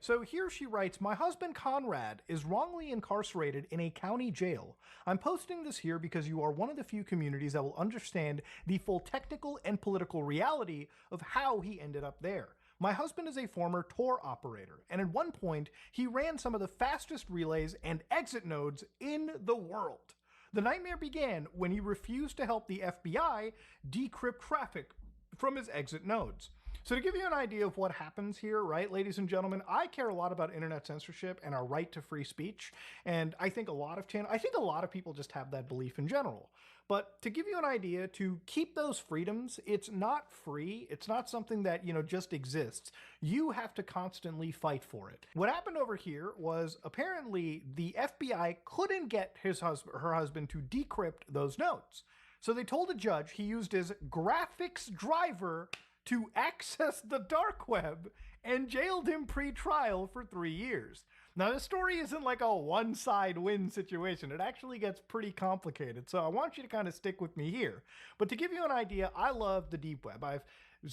So here she writes, my husband Conrad is wrongly incarcerated in a county jail. I'm posting this here because you are one of the few communities that will understand the full technical and political reality of how he ended up there. My husband is a former Tor operator, and at one point, he ran some of the fastest relays and exit nodes in the world. The nightmare began when he refused to help the FBI decrypt traffic from his exit nodes. So to give you an idea of what happens here, right, ladies and gentlemen, I care a lot about internet censorship and our right to free speech, and I think a lot of people just have that belief in general. But to give you an idea, to keep those freedoms, it's not free. It's not something that, just exists. You have to constantly fight for it. What happened over here was apparently the FBI couldn't get her husband to decrypt those notes. So they told a judge he used his graphics driver to access the dark web and jailed him pre-trial for 3 years. Now, this story isn't like a one-side win situation. It actually gets pretty complicated, so I want you to kind of stick with me here. But to give you an idea, I love the deep web. I've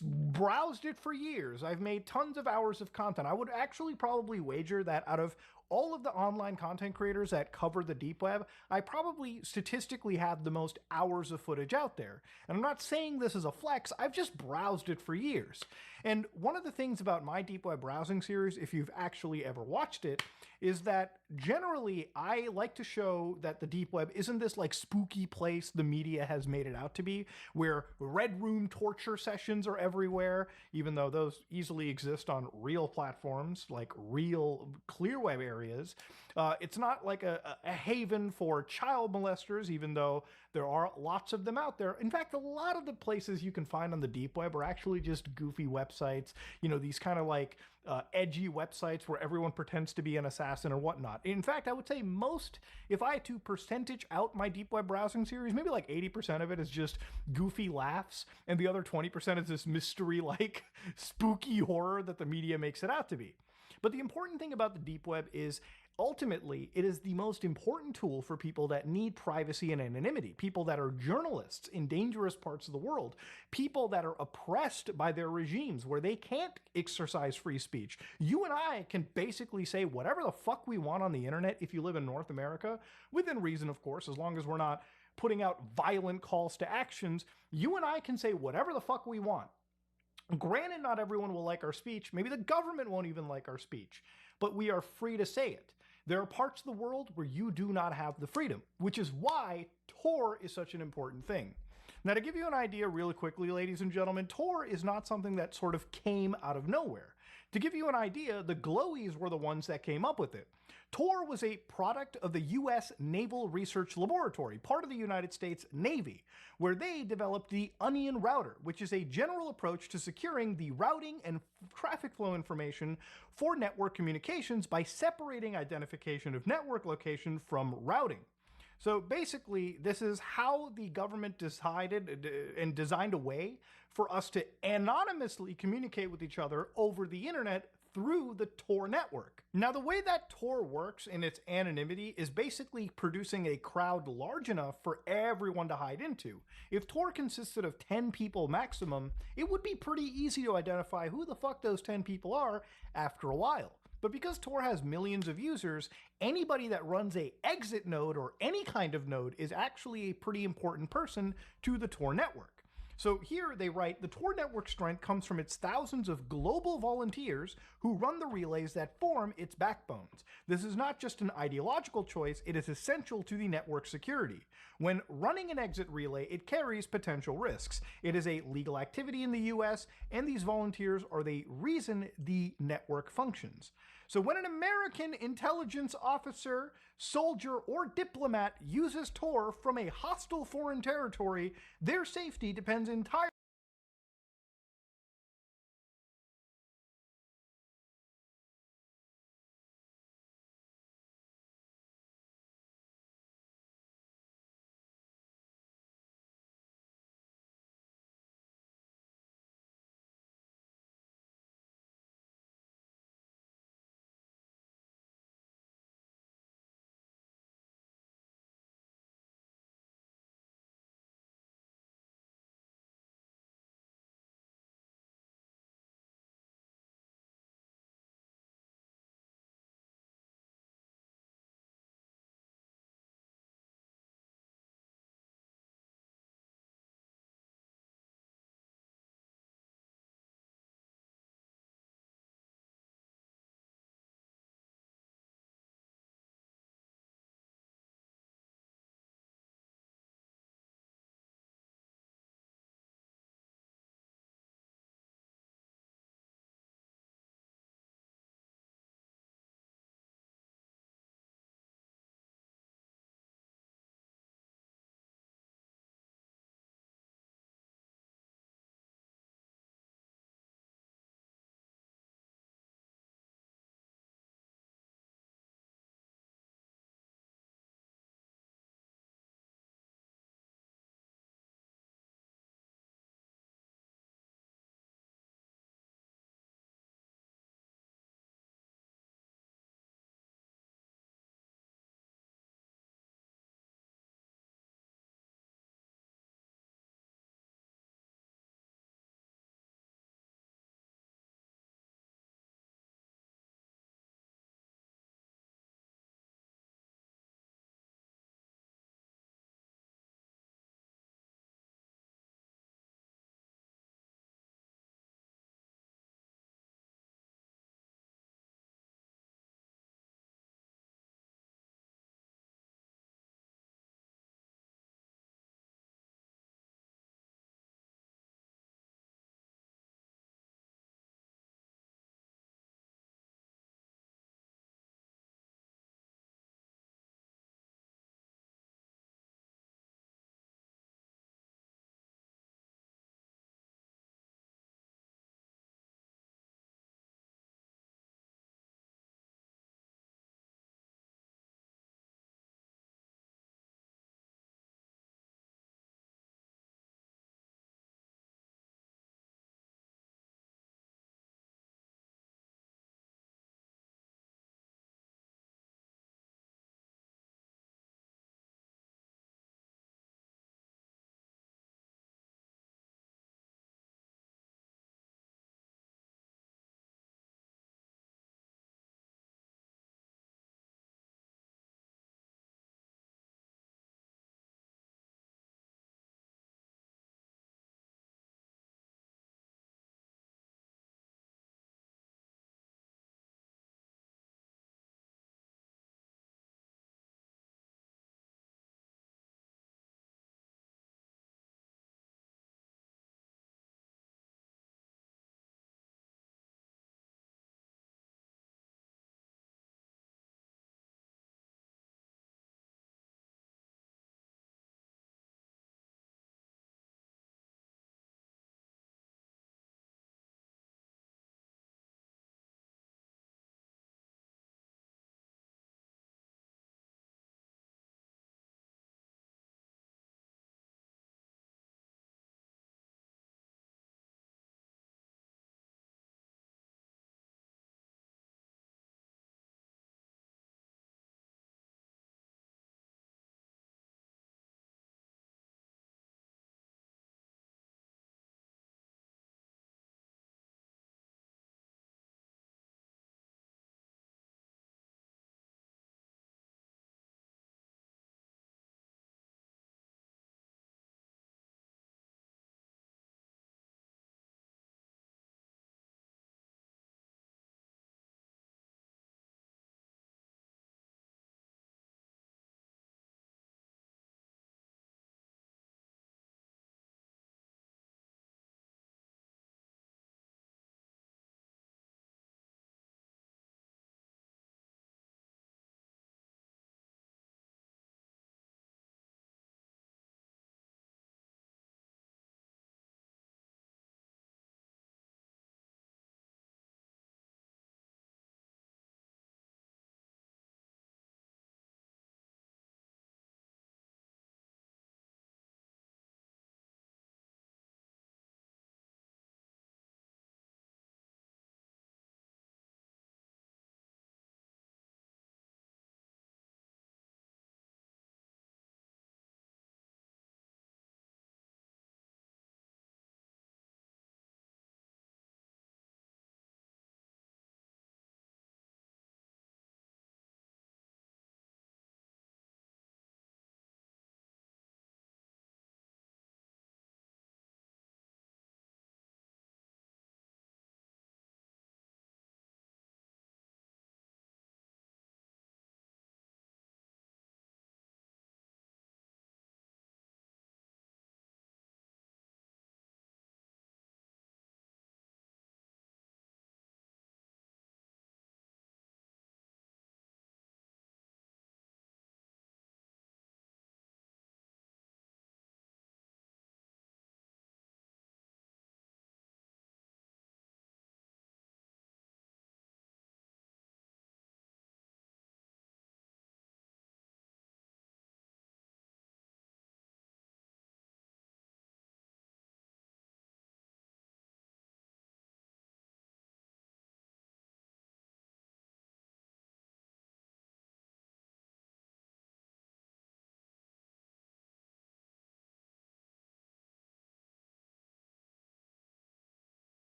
browsed it for years. I've made tons of hours of content. I would actually probably wager that out of all of the online content creators that cover the deep web, I probably statistically have the most hours of footage out there. And I'm not saying this is a flex, I've just browsed it for years. And one of the things about my deep web browsing series, if you've actually ever watched it, is that generally I like to show that the deep web isn't this like spooky place the media has made it out to be, where red room torture sessions are everywhere, even though those easily exist on real platforms, like real clear web areas. It's not like a haven for child molesters, even though there are lots of them out there. In fact, a lot of the places you can find on the deep web are actually just goofy websites, these kind of like edgy websites where everyone pretends to be an assassin or whatnot. In fact, I would say if I had to percentage out my deep web browsing series, maybe like 80% of it is just goofy laughs, and the other 20% is this mystery-like spooky horror that the media makes it out to be. But the important thing about the deep web is ultimately, it is the most important tool for people that need privacy and anonymity, people that are journalists in dangerous parts of the world, people that are oppressed by their regimes where they can't exercise free speech. You and I can basically say whatever the fuck we want on the internet if you live in North America, within reason, of course, as long as we're not putting out violent calls to actions. You and I can say whatever the fuck we want. Granted, not everyone will like our speech. Maybe the government won't even like our speech, but we are free to say it. There are parts of the world where you do not have the freedom, which is why Tor is such an important thing. Now, to give you an idea really quickly, ladies and gentlemen, Tor is not something that sort of came out of nowhere. To give you an idea, the Glowies were the ones that came up with it. Tor was a product of the U.S. Naval Research Laboratory, part of the United States Navy, where they developed the Onion Router, which is a general approach to securing the routing and traffic flow information for network communications by separating identification of network location from routing. So basically, this is how the government decided and designed a way for us to anonymously communicate with each other over the internet through the Tor network. Now, the way that Tor works in its anonymity is basically producing a crowd large enough for everyone to hide into. If Tor consisted of 10 people maximum, it would be pretty easy to identify who the fuck those 10 people are after a while. But because Tor has millions of users, anybody that runs a exit node or any kind of node is actually a pretty important person to the Tor network. So here they write, the Tor network strength comes from its thousands of global volunteers who run the relays that form its backbones. This is not just an ideological choice, it is essential to the network security. When running an exit relay, it carries potential risks. It is a legal activity in the US, and these volunteers are the reason the network functions. So when an American intelligence officer, soldier, or diplomat uses Tor from a hostile foreign territory, their safety depends entirely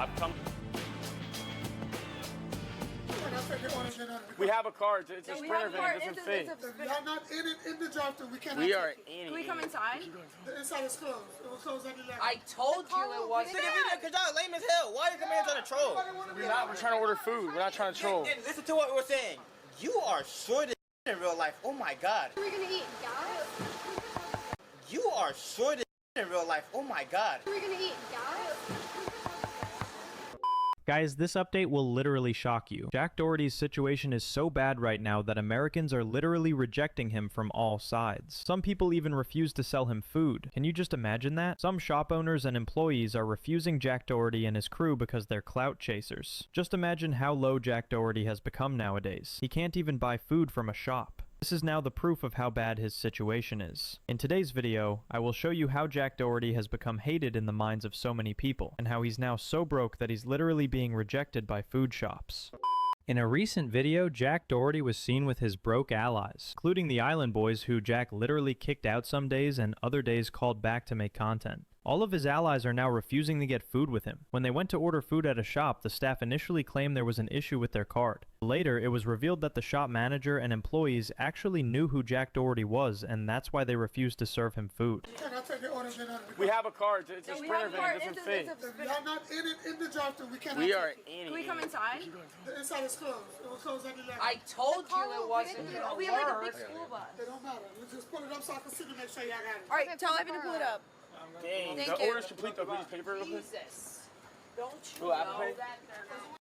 I've come. We have a car. It's a sprinter van. It doesn't fit. Y'all not in it in the drive-thru. We cannot. We are take it. in. Can we come inside? The inside is closed. It was closed at 11. I told you it wasn't. Because y'all lame as hell. Why are you coming here trying to troll? We're trying to order food. We're not trying to troll. Listen to what we're saying. You are short as in real life. Oh my god. What are we gonna eat? Gas? You are short as in real life. Oh my god. What are we gonna eat? Gas? Guys, this update will literally shock you. Jack Doherty's situation is so bad right now that Americans are literally rejecting him from all sides. Some people even refuse to sell him food. Can you just imagine that? Some shop owners and employees are refusing Jack Doherty and his crew because they're clout chasers. Just imagine how low Jack Doherty has become nowadays. He can't even buy food from a shop. This is now the proof of how bad his situation is. In today's video, I will show you how Jack Doherty has become hated in the minds of so many people, and how he's now so broke that he's literally being rejected by food shops. In a recent video, Jack Doherty was seen with his broke allies, including the Island Boys, who Jack literally kicked out some days and other days called back to make content. All of his allies are now refusing to get food with him. When they went to order food at a shop, the staff initially claimed there was an issue with their card. Later, it was revealed that the shop manager and employees actually knew who Jack Doherty was, and that's why they refused to serve him food. We have a car. It's a sprinter van. It doesn't fit. Y'all not in it in the drive-thru. We cannot. We take are it. in. Can we come inside? The inside is closed. It was closed at 11. I told you it wasn't. We have like a big school bus. It don't matter. Let's just pull it up so I can see to make sure y'all got it. All right, tell Evan to pull it up. Dang, Thank the you. order's complete though. Can we just pay for it real quick? Jesus. Don't you Will Apple Pay? that they're not...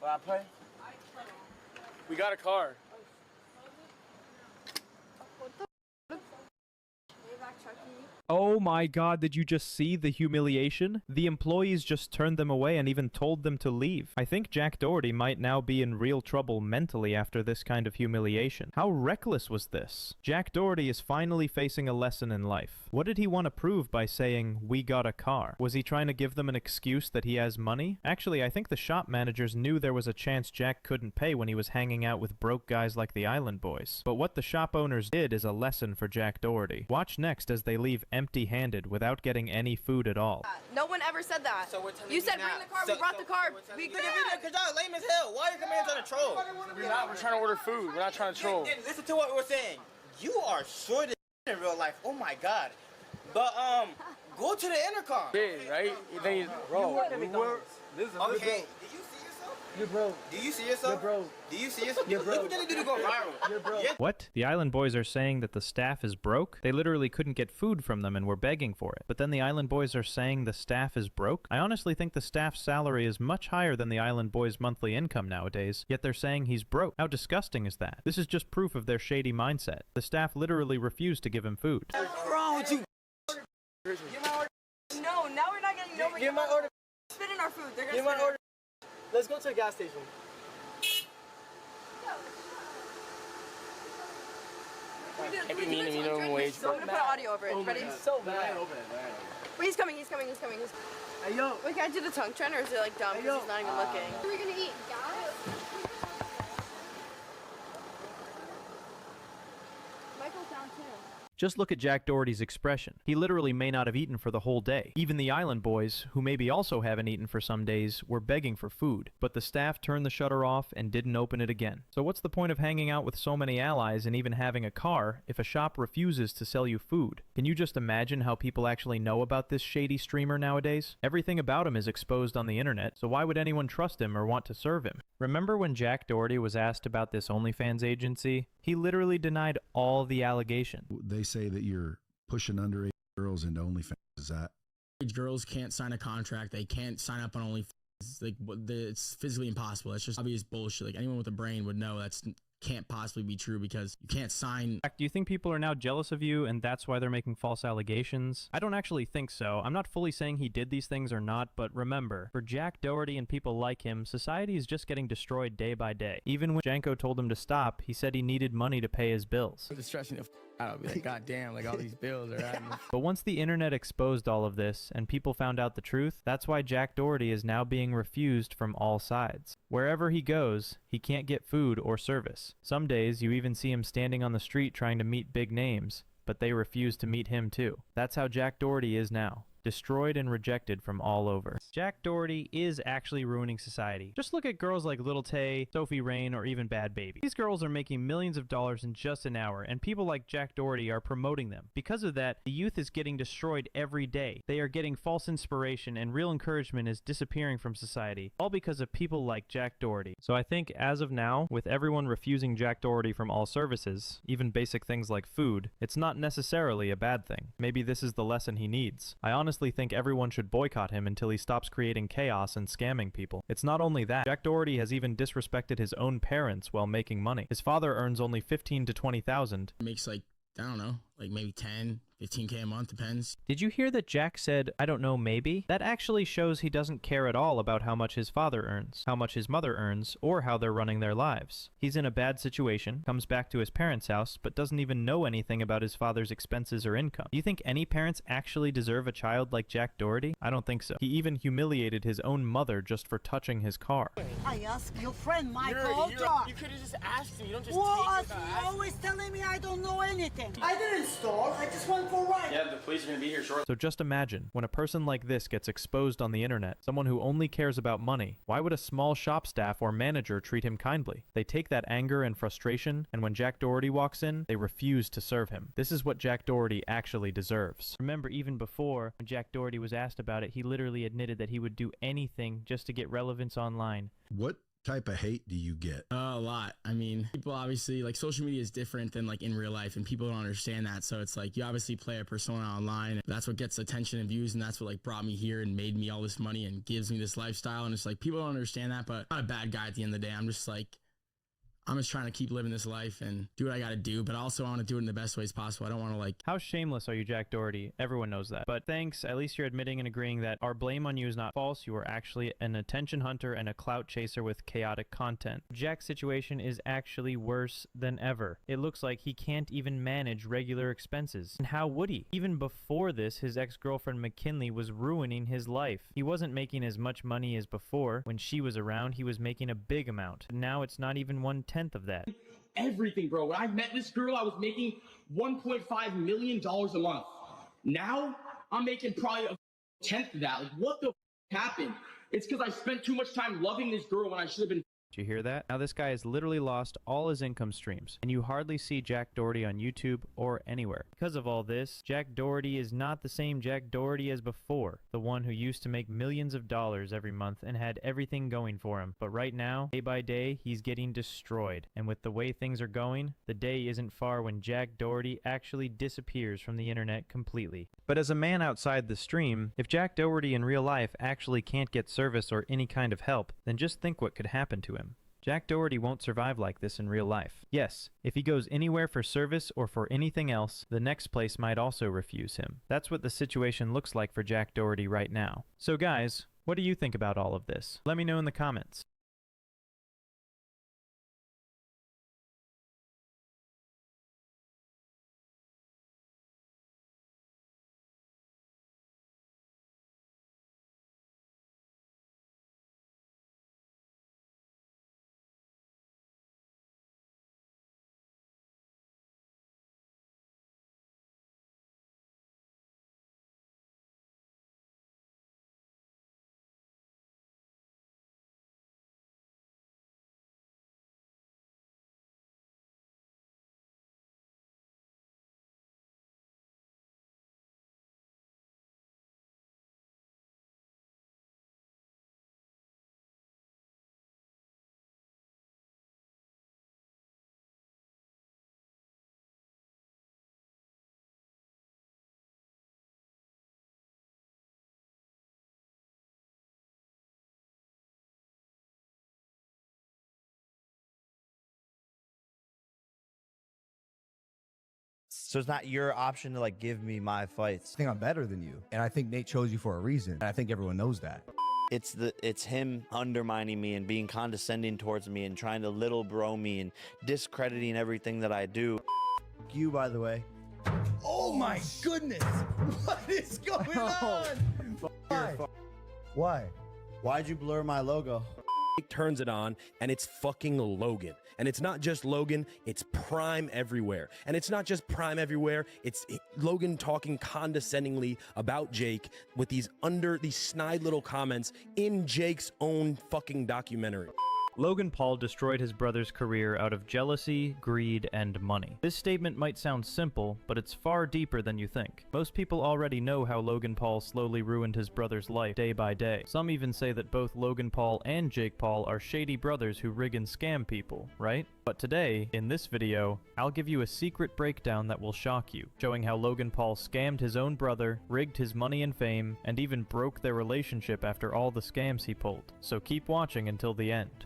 Will I pay? We got a car. Oh my god, did you just see the humiliation? The employees just turned them away and even told them to leave. I think Jack Doherty might now be in real trouble mentally after this kind of humiliation. How reckless was this? Jack Doherty is finally facing a lesson in life. What did he want to prove by saying, "We got a car"? Was he trying to give them an excuse that he has money? Actually, I think the shop managers knew there was a chance Jack couldn't pay when he was hanging out with broke guys like the Island Boys. But what the shop owners did is a lesson for Jack Doherty. Watch next as they leave empty-handed without getting any food at all. No one ever said that. So we're telling You said now. bring the car, we brought the car. We could Because y'all lame as hell. Why are you coming here trying to troll? We're trying to order food. We're not trying to troll. Listen to what we're saying. You are short as in real life. Oh my god. But go to the intercom. Yeah, right? They, Okay. Do you see yourself? You're broke. Do you see yourself? You're broke. Do you see yourself? You're broke. Look what they do to go viral. You're broke. What? The Island Boys are saying that the staff is broke? They literally couldn't get food from them and were begging for it. But then the Island Boys are saying the staff is broke? I honestly think the staff's salary is much higher than the Island Boys' monthly income nowadays, yet they're saying he's broke. How disgusting is that? This is just proof of their shady mindset. The staff literally refused to give him food. What's wrong with you? No, now we're not getting nowhere. Get my order. Spit in our food. They're gonna Get my spit order. Let's go to the gas station. Every minimum wage. So I'm gonna put audio over it. Ready? So bad. Wait, he's coming. Hey, yo. Wait, can I do the tongue trend, or is it like dumb because he's not even looking? What are we gonna eat? Gas? Michael's down too. Just look at Jack Doherty's expression. He literally may not have eaten for the whole day. Even the island boys, who maybe also haven't eaten for some days, were begging for food. But the staff turned the shutter off and didn't open it again. So what's the point of hanging out with so many allies and even having a car if a shop refuses to sell you food? Can you just imagine how people actually know about this shady streamer nowadays? Everything about him is exposed on the internet, so why would anyone trust him or want to serve him? Remember when Jack Doherty was asked about this OnlyFans agency? He literally denied all the allegations. They say that you're pushing underage girls into OnlyFans. Is that? Girls can't sign a contract. They can't sign up on OnlyFans. Like, it's physically impossible. It's just obvious bullshit. Like, anyone with a brain would know that's can't possibly be true because you can't sign. Do you think people are now jealous of you and that's why they're making false allegations? I don't actually think so. I'm not fully saying he did these things or not, but remember, for Jack Doherty and people like him, society is just getting destroyed day by day. Even when Janko told him to stop, he said he needed money to pay his bills. I'm just stressing the out. I'll be like, God damn, like all these bills are adding up. But once the internet exposed all of this and people found out the truth, that's why Jack Doherty is now being refused from all sides. Wherever he goes, he can't get food or service. Some days you even see him standing on the street trying to meet big names, but they refuse to meet him too. That's how Jack Doherty is now. Destroyed and rejected from all over. Jack Doherty is actually ruining society. Just look at girls like Little Tay, Sophie Rain, or even Bad Baby. These girls are making millions of dollars in just an hour, and people like Jack Doherty are promoting them. Because of that, the youth is getting destroyed every day. They are getting false inspiration, and real encouragement is disappearing from society, all because of people like Jack Doherty. So I think as of now, with everyone refusing Jack Doherty from all services, even basic things like food, it's not necessarily a bad thing. Maybe this is the lesson he needs. I honestly think everyone should boycott him until he stops creating chaos and scamming people. It's not only that, Jack Doherty has even disrespected his own parents while making money. His father earns only $15,000 to $20,000. Makes like, I don't know, like maybe 10, 15K a month, depends. Did you hear that Jack said, I don't know, maybe? That actually shows he doesn't care at all about how much his father earns, how much his mother earns, or how they're running their lives. He's in a bad situation, comes back to his parents' house, but doesn't even know anything about his father's expenses or income. Do you think any parents actually deserve a child like Jack Doherty? I don't think so. He even humiliated his own mother just for touching his car. I asked your friend Michael. You could have just asked him. You don't just What? take You're always telling me I don't know anything. I didn't stall. I just went for a ride. Yeah, the police are going to be here shortly. So just imagine, when a person like this gets exposed on the internet, someone who only cares about money, why would a small shop staff or manager treat him kindly? They take that anger and frustration, and when Jack Doherty walks in, they refuse to serve him. This is what Jack Doherty actually deserves. Remember, even before, when Jack Doherty was asked about it, he literally admitted that he would do anything just to get relevance online. What type of hate do you get? A lot. I mean, people obviously, like, social media is different than like in real life, and people don't understand that. So it's like you obviously play a persona online, and that's what gets attention and views, and that's what like brought me here and made me all this money and gives me this lifestyle. And it's like people don't understand that, but I'm not a bad guy at the end of the day. I'm just trying to keep living this life and do what I gotta do, but also I want to do it in the best ways possible. I don't want to like... How shameless are you, Jack Doherty? Everyone knows that. But thanks, at least you're admitting and agreeing that our blame on you is not false. You are actually an attention hunter and a clout chaser with chaotic content. Jack's situation is actually worse than ever. It looks like he can't even manage regular expenses. And how would he? Even before this, his ex-girlfriend McKinley was ruining his life. He wasn't making as much money as before. When she was around, he was making a big amount. Now it's not even 1/10 of that. Everything, bro. When I met this girl, I was making $1.5 million a month. Now I'm making probably a tenth of that. Like, what the happened? It's because I spent too much time loving this girl when I should have been. Did you hear that? Now this guy has literally lost all his income streams, and you hardly see Jack Doherty on YouTube or anywhere. Because of all this, Jack Doherty is not the same Jack Doherty as before, the one who used to make millions of dollars every month and had everything going for him. But right now, day by day, he's getting destroyed. And with the way things are going, the day isn't far when Jack Doherty actually disappears from the internet completely. But as a man outside the stream, if Jack Doherty in real life actually can't get service or any kind of help, then just think what could happen to him. Jack Doherty won't survive like this in real life. Yes, if he goes anywhere for service or for anything else, the next place might also refuse him. That's what the situation looks like for Jack Doherty right now. So guys, what do you think about all of this? Let me know in the comments. So it's not your option to like give me my fights. I think I'm better than you, and I think Nate chose you for a reason, and I think everyone knows that. It's him undermining me and being condescending towards me and trying to little bro me and discrediting everything that I do. You, by the way. Oh my goodness! What is going on? Why? Why'd you blur my logo? Turns it on and it's fucking Logan. And it's not just Logan, it's Prime everywhere. And it's not just Prime everywhere, it's Logan talking condescendingly about Jake with these snide little comments in Jake's own fucking documentary. Logan Paul destroyed his brother's career out of jealousy, greed, and money. This statement might sound simple, but it's far deeper than you think. Most people already know how Logan Paul slowly ruined his brother's life day by day. Some even say that both Logan Paul and Jake Paul are shady brothers who rig and scam people, right? But today, in this video, I'll give you a secret breakdown that will shock you, showing how Logan Paul scammed his own brother, rigged his money and fame, and even broke their relationship after all the scams he pulled. So keep watching until the end.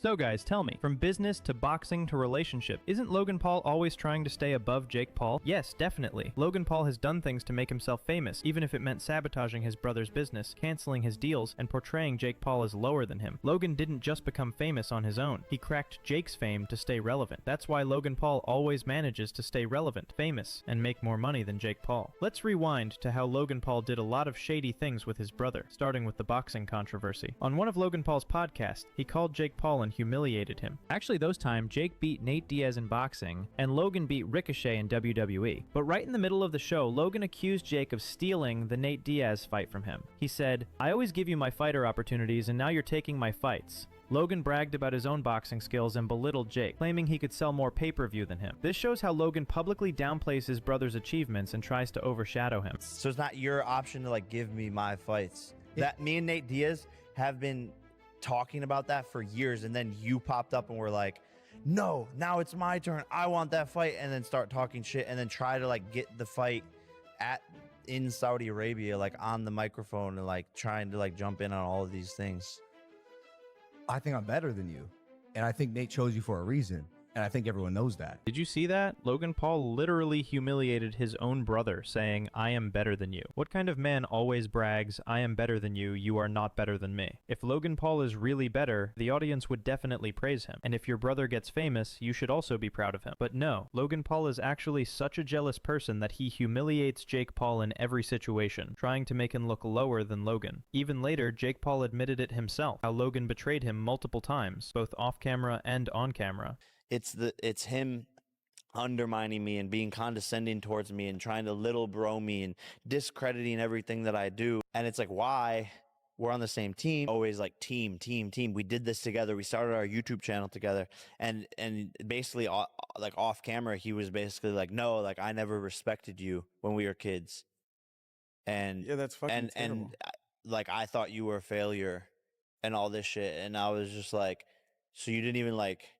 So guys, tell me, from business to boxing to relationship, isn't Logan Paul always trying to stay above Jake Paul? Yes, definitely. Logan Paul has done things to make himself famous, even if it meant sabotaging his brother's business, canceling his deals, and portraying Jake Paul as lower than him. Logan didn't just become famous on his own. He cracked Jake's fame to stay relevant. That's why Logan Paul always manages to stay relevant, famous, and make more money than Jake Paul. Let's rewind to how Logan Paul did a lot of shady things with his brother, starting with the boxing controversy. On one of Logan Paul's podcasts, he called Jake Paul and humiliated him. Actually, those times, Jake beat Nate Diaz in boxing, and Logan beat Ricochet in WWE. But right in the middle of the show, Logan accused Jake of stealing the Nate Diaz fight from him. He said, "I always give you my fighter opportunities, and now you're taking my fights." Logan bragged about his own boxing skills and belittled Jake, claiming he could sell more pay-per-view than him. This shows how Logan publicly downplays his brother's achievements and tries to overshadow him. So it's not your option to like give me my fights. That me and Nate Diaz have been talking about that for years, and then you popped up and were like, no, now it's my turn, I want that fight, and then start talking shit and then try to like get the fight in Saudi Arabia, like on the microphone, and like trying to like jump in on all of these things. I think I'm better than you, and I think Nate chose you for a reason, and I think everyone knows that. Did you see that? Logan Paul literally humiliated his own brother, saying, "I am better than you." What kind of man always brags, "I am better than you, you are not better than me"? If Logan Paul is really better, the audience would definitely praise him. And if your brother gets famous, you should also be proud of him. But no, Logan Paul is actually such a jealous person that he humiliates Jake Paul in every situation, trying to make him look lower than Logan. Even later, Jake Paul admitted it himself, how Logan betrayed him multiple times, both off camera and on camera. It's him undermining me and being condescending towards me and trying to little bro me and discrediting everything that I do. And it's like, why? We're on the same team. Always like team. We did this together. We started our YouTube channel together. And basically like off camera, he was basically like, no, like I never respected you when we were kids. And yeah, that's fucking terrible. And like I thought you were a failure and all this shit. And I was just like, so you didn't even like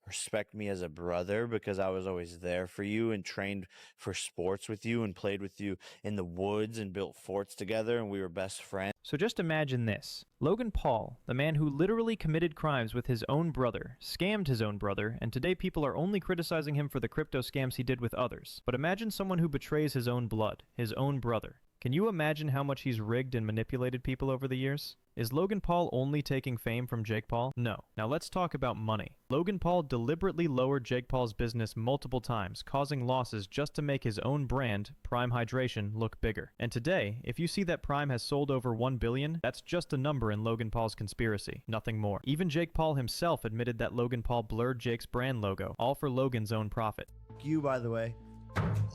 respect me as a brother because I was always there for you and trained for sports with you and played with you in the woods and built forts together and we were best friends. So just imagine this. Logan Paul, the man who literally committed crimes with his own brother, scammed his own brother, and today people are only criticizing him for the crypto scams he did with others. But imagine someone who betrays his own blood, his own brother. Can you imagine how much he's rigged and manipulated people over the years? Is Logan Paul only taking fame from Jake Paul? No. Now let's talk about money. Logan Paul deliberately lowered Jake Paul's business multiple times, causing losses just to make his own brand, Prime Hydration, look bigger. And today, if you see that Prime has sold over $1 billion, that's just a number in Logan Paul's conspiracy, nothing more. Even Jake Paul himself admitted that Logan Paul blurred Jake's brand logo, all for Logan's own profit. You, by the way.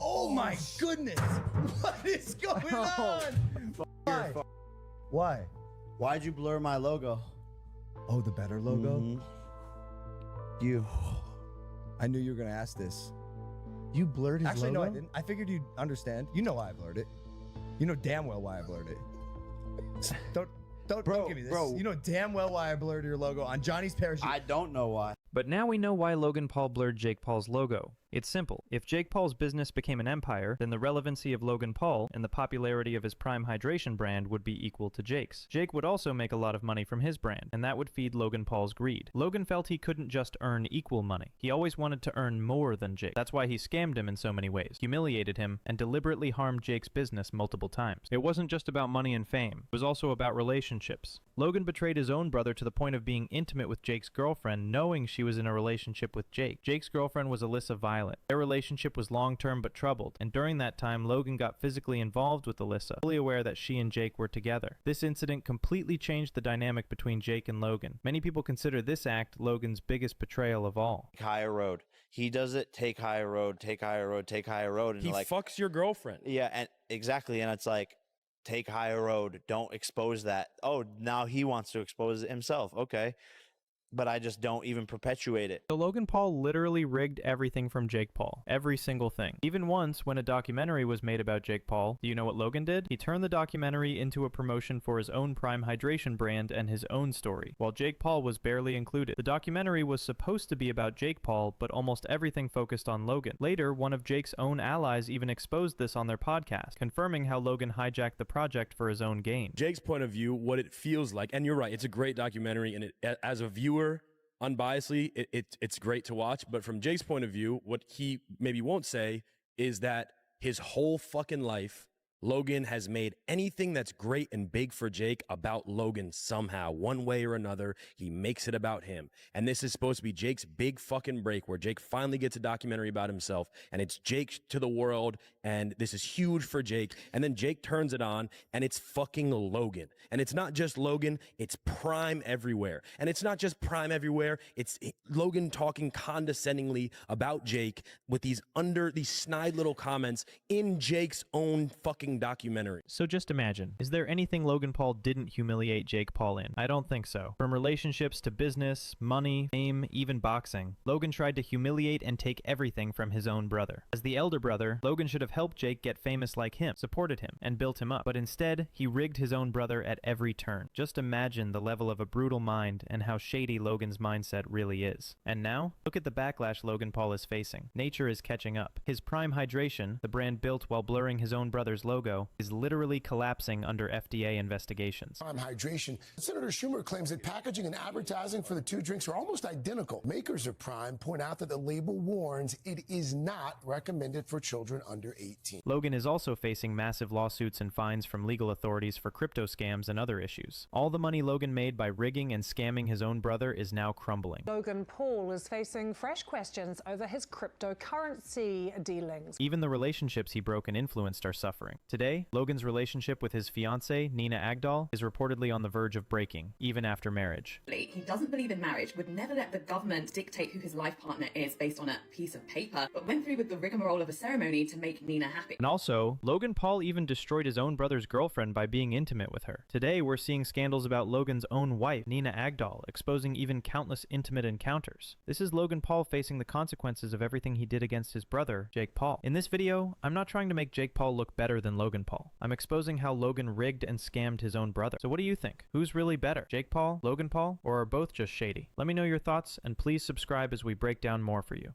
Oh my goodness! What is going on? Why? Why? Why'd you blur my logo? Oh, the better logo? Mm-hmm. You. I knew you were gonna ask this. You blurred his logo? Actually, no, I didn't. I figured you'd understand. You know why I blurred it. You know damn well why I blurred it. Don't give me this. Bro. You know damn well why I blurred your logo on Johnny's parachute. I don't know why. But now we know why Logan Paul blurred Jake Paul's logo. It's simple. If Jake Paul's business became an empire, then the relevancy of Logan Paul and the popularity of his Prime Hydration brand would be equal to Jake's. Jake would also make a lot of money from his brand, and that would feed Logan Paul's greed. Logan felt he couldn't just earn equal money. He always wanted to earn more than Jake. That's why he scammed him in so many ways, humiliated him, and deliberately harmed Jake's business multiple times. It wasn't just about money and fame. It was also about relationships. Logan betrayed his own brother to the point of being intimate with Jake's girlfriend, knowing she was in a relationship with Jake. Jake's girlfriend was Alyssa Violet. Their relationship was long-term but troubled, and during that time, Logan got physically involved with Alyssa, fully aware that she and Jake were together. This incident completely changed the dynamic between Jake and Logan. Many people consider this act Logan's biggest betrayal of all. Higher road. He does it, take higher road, take higher road, take higher road. And he like, fucks your girlfriend. Yeah, and exactly. And it's like, take higher road. Don't expose that. Oh, now he wants to expose it himself. Okay. But I just don't even perpetuate it. So Logan Paul literally rigged everything from Jake Paul. Every single thing. Even once, when a documentary was made about Jake Paul, do you know what Logan did? He turned the documentary into a promotion for his own Prime Hydration brand and his own story, while Jake Paul was barely included. The documentary was supposed to be about Jake Paul, but almost everything focused on Logan. Later, one of Jake's own allies even exposed this on their podcast, confirming how Logan hijacked the project for his own gain. Jake's point of view, what it feels like, and you're right, it's a great documentary, and it, as a viewer, unbiasedly, it's great to watch. But from Jake's point of view, what he maybe won't say is that his whole fucking life, Logan has made anything that's great and big for Jake about Logan somehow, one way or another. He makes it about him. And this is supposed to be Jake's big fucking break, where Jake finally gets a documentary about himself, and it's Jake to the world, and this is huge for Jake. And then Jake turns it on, and it's fucking Logan. And it's not just Logan, it's Prime everywhere. And it's not just Prime everywhere, it's Logan talking condescendingly about Jake with these snide little comments in Jake's own fucking documentary. So just imagine, is there anything Logan Paul didn't humiliate Jake Paul in? I don't think so. From relationships to business, money, fame, even boxing, Logan tried to humiliate and take everything from his own brother. As the elder brother, Logan should have helped Jake get famous like him, supported him, and built him up. But instead, he rigged his own brother at every turn. Just imagine the level of a brutal mind and how shady Logan's mindset really is. And now, look at the backlash Logan Paul is facing. Nature is catching up. His Prime Hydration, the brand built while blurring his own brother's logo, is literally collapsing under FDA investigations. Prime Hydration. Senator Schumer claims that packaging and advertising for the two drinks are almost identical. Makers of Prime point out that the label warns it is not recommended for children under 18. Logan is also facing massive lawsuits and fines from legal authorities for crypto scams and other issues. All the money Logan made by rigging and scamming his own brother is now crumbling. Logan Paul is facing fresh questions over his cryptocurrency dealings. Even the relationships he broke and influenced are suffering. Today, Logan's relationship with his fiancée, Nina Agdal, is reportedly on the verge of breaking, even after marriage. He doesn't believe in marriage, would never let the government dictate who his life partner is based on a piece of paper, but went through with the rigmarole of a ceremony to make Nina happy. And also, Logan Paul even destroyed his own brother's girlfriend by being intimate with her. Today, we're seeing scandals about Logan's own wife, Nina Agdal, exposing even countless intimate encounters. This is Logan Paul facing the consequences of everything he did against his brother, Jake Paul. In this video, I'm not trying to make Jake Paul look better than Logan Paul. I'm exposing how Logan rigged and scammed his own brother. So what do you think? Who's really better? Jake Paul, Logan Paul, or are both just shady? Let me know your thoughts, and please subscribe as we break down more for you.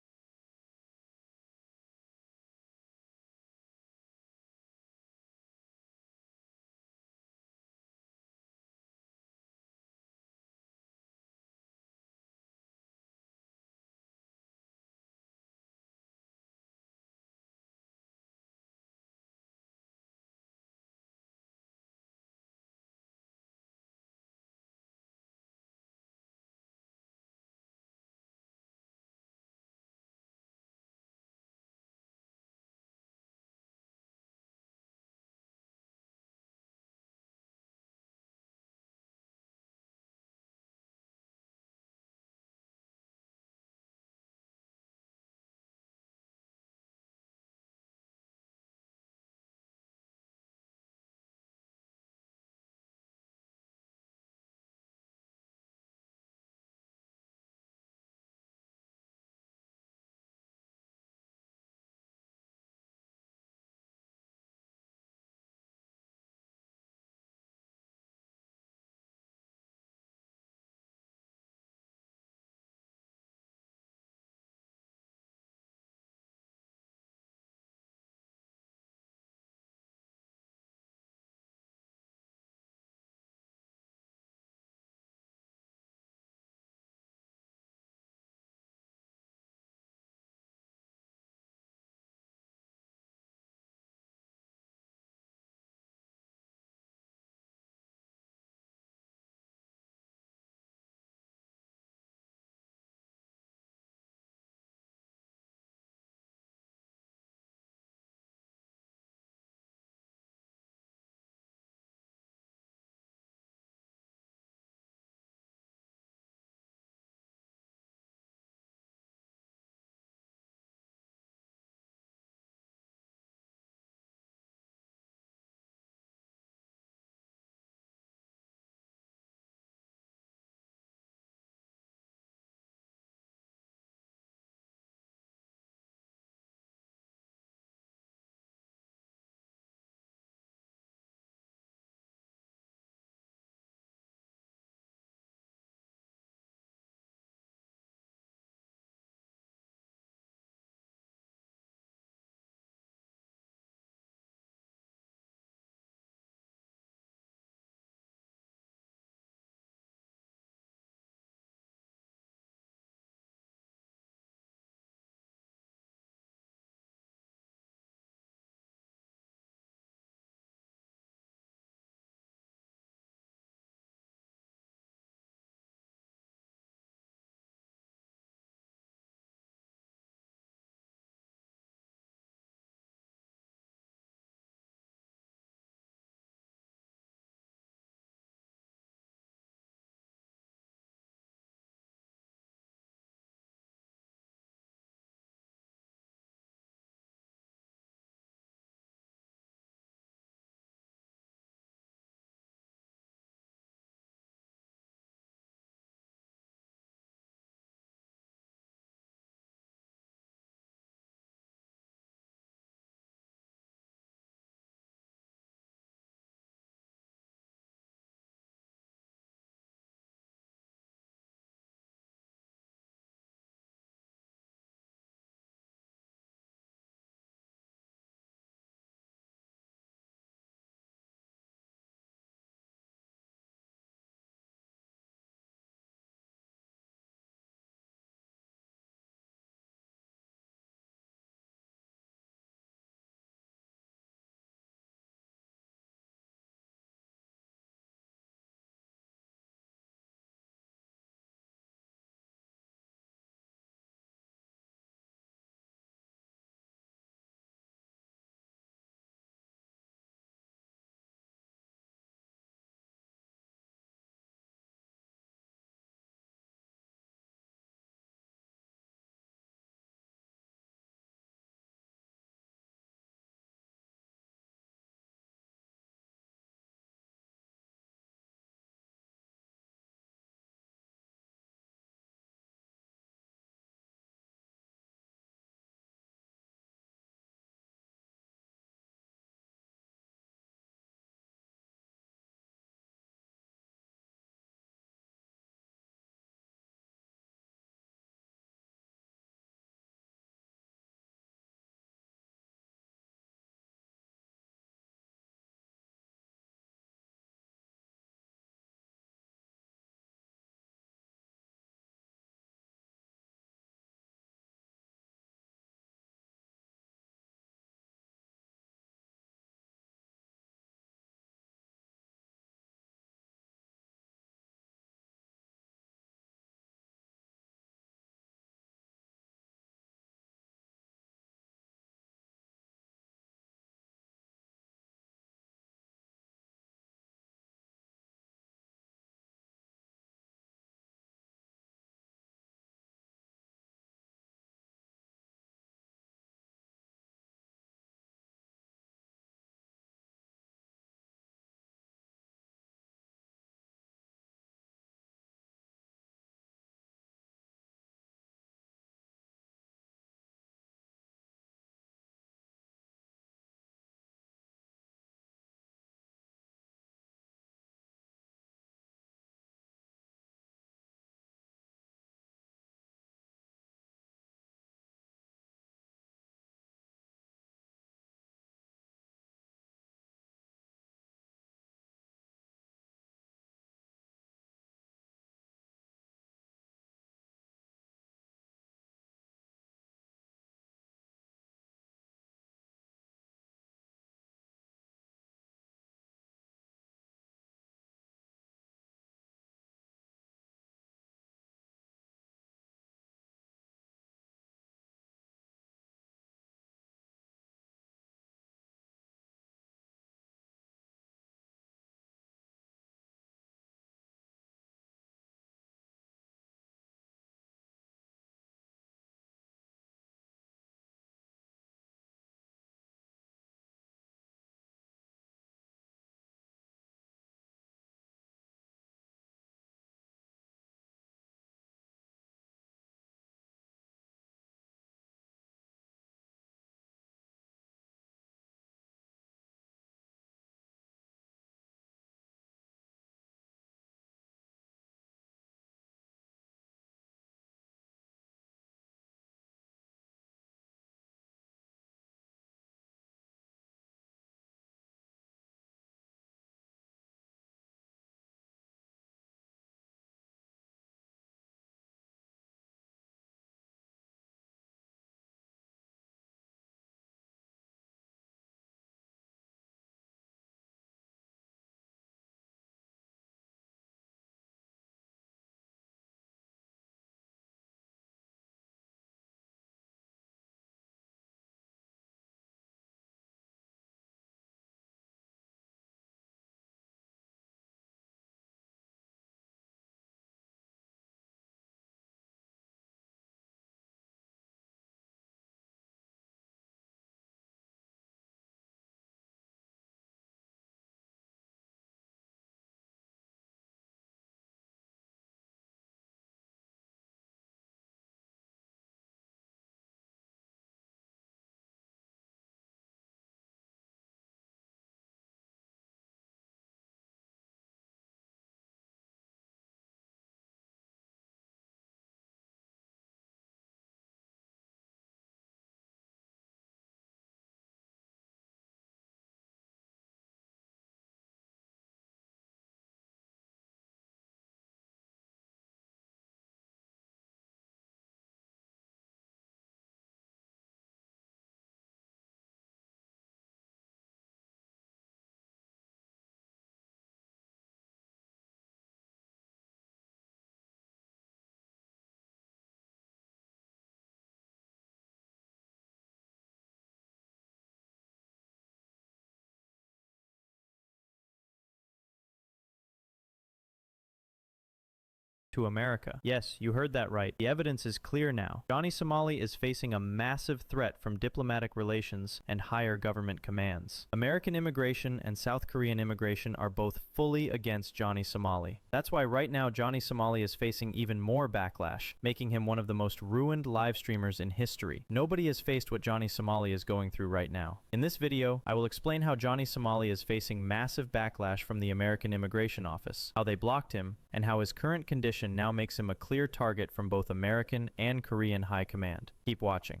to America. Yes, you heard that right. The evidence is clear now. Johnny Somali is facing a massive threat from diplomatic relations and higher government commands. American immigration and South Korean immigration are both fully against Johnny Somali. That's why right now Johnny Somali is facing even more backlash, making him one of the most ruined live streamers in history. Nobody has faced what Johnny Somali is going through right now. In this video, I will explain how Johnny Somali is facing massive backlash from the American Immigration Office, how they blocked him, and how his current condition now makes him a clear target from both American and Korean high command. Keep watching.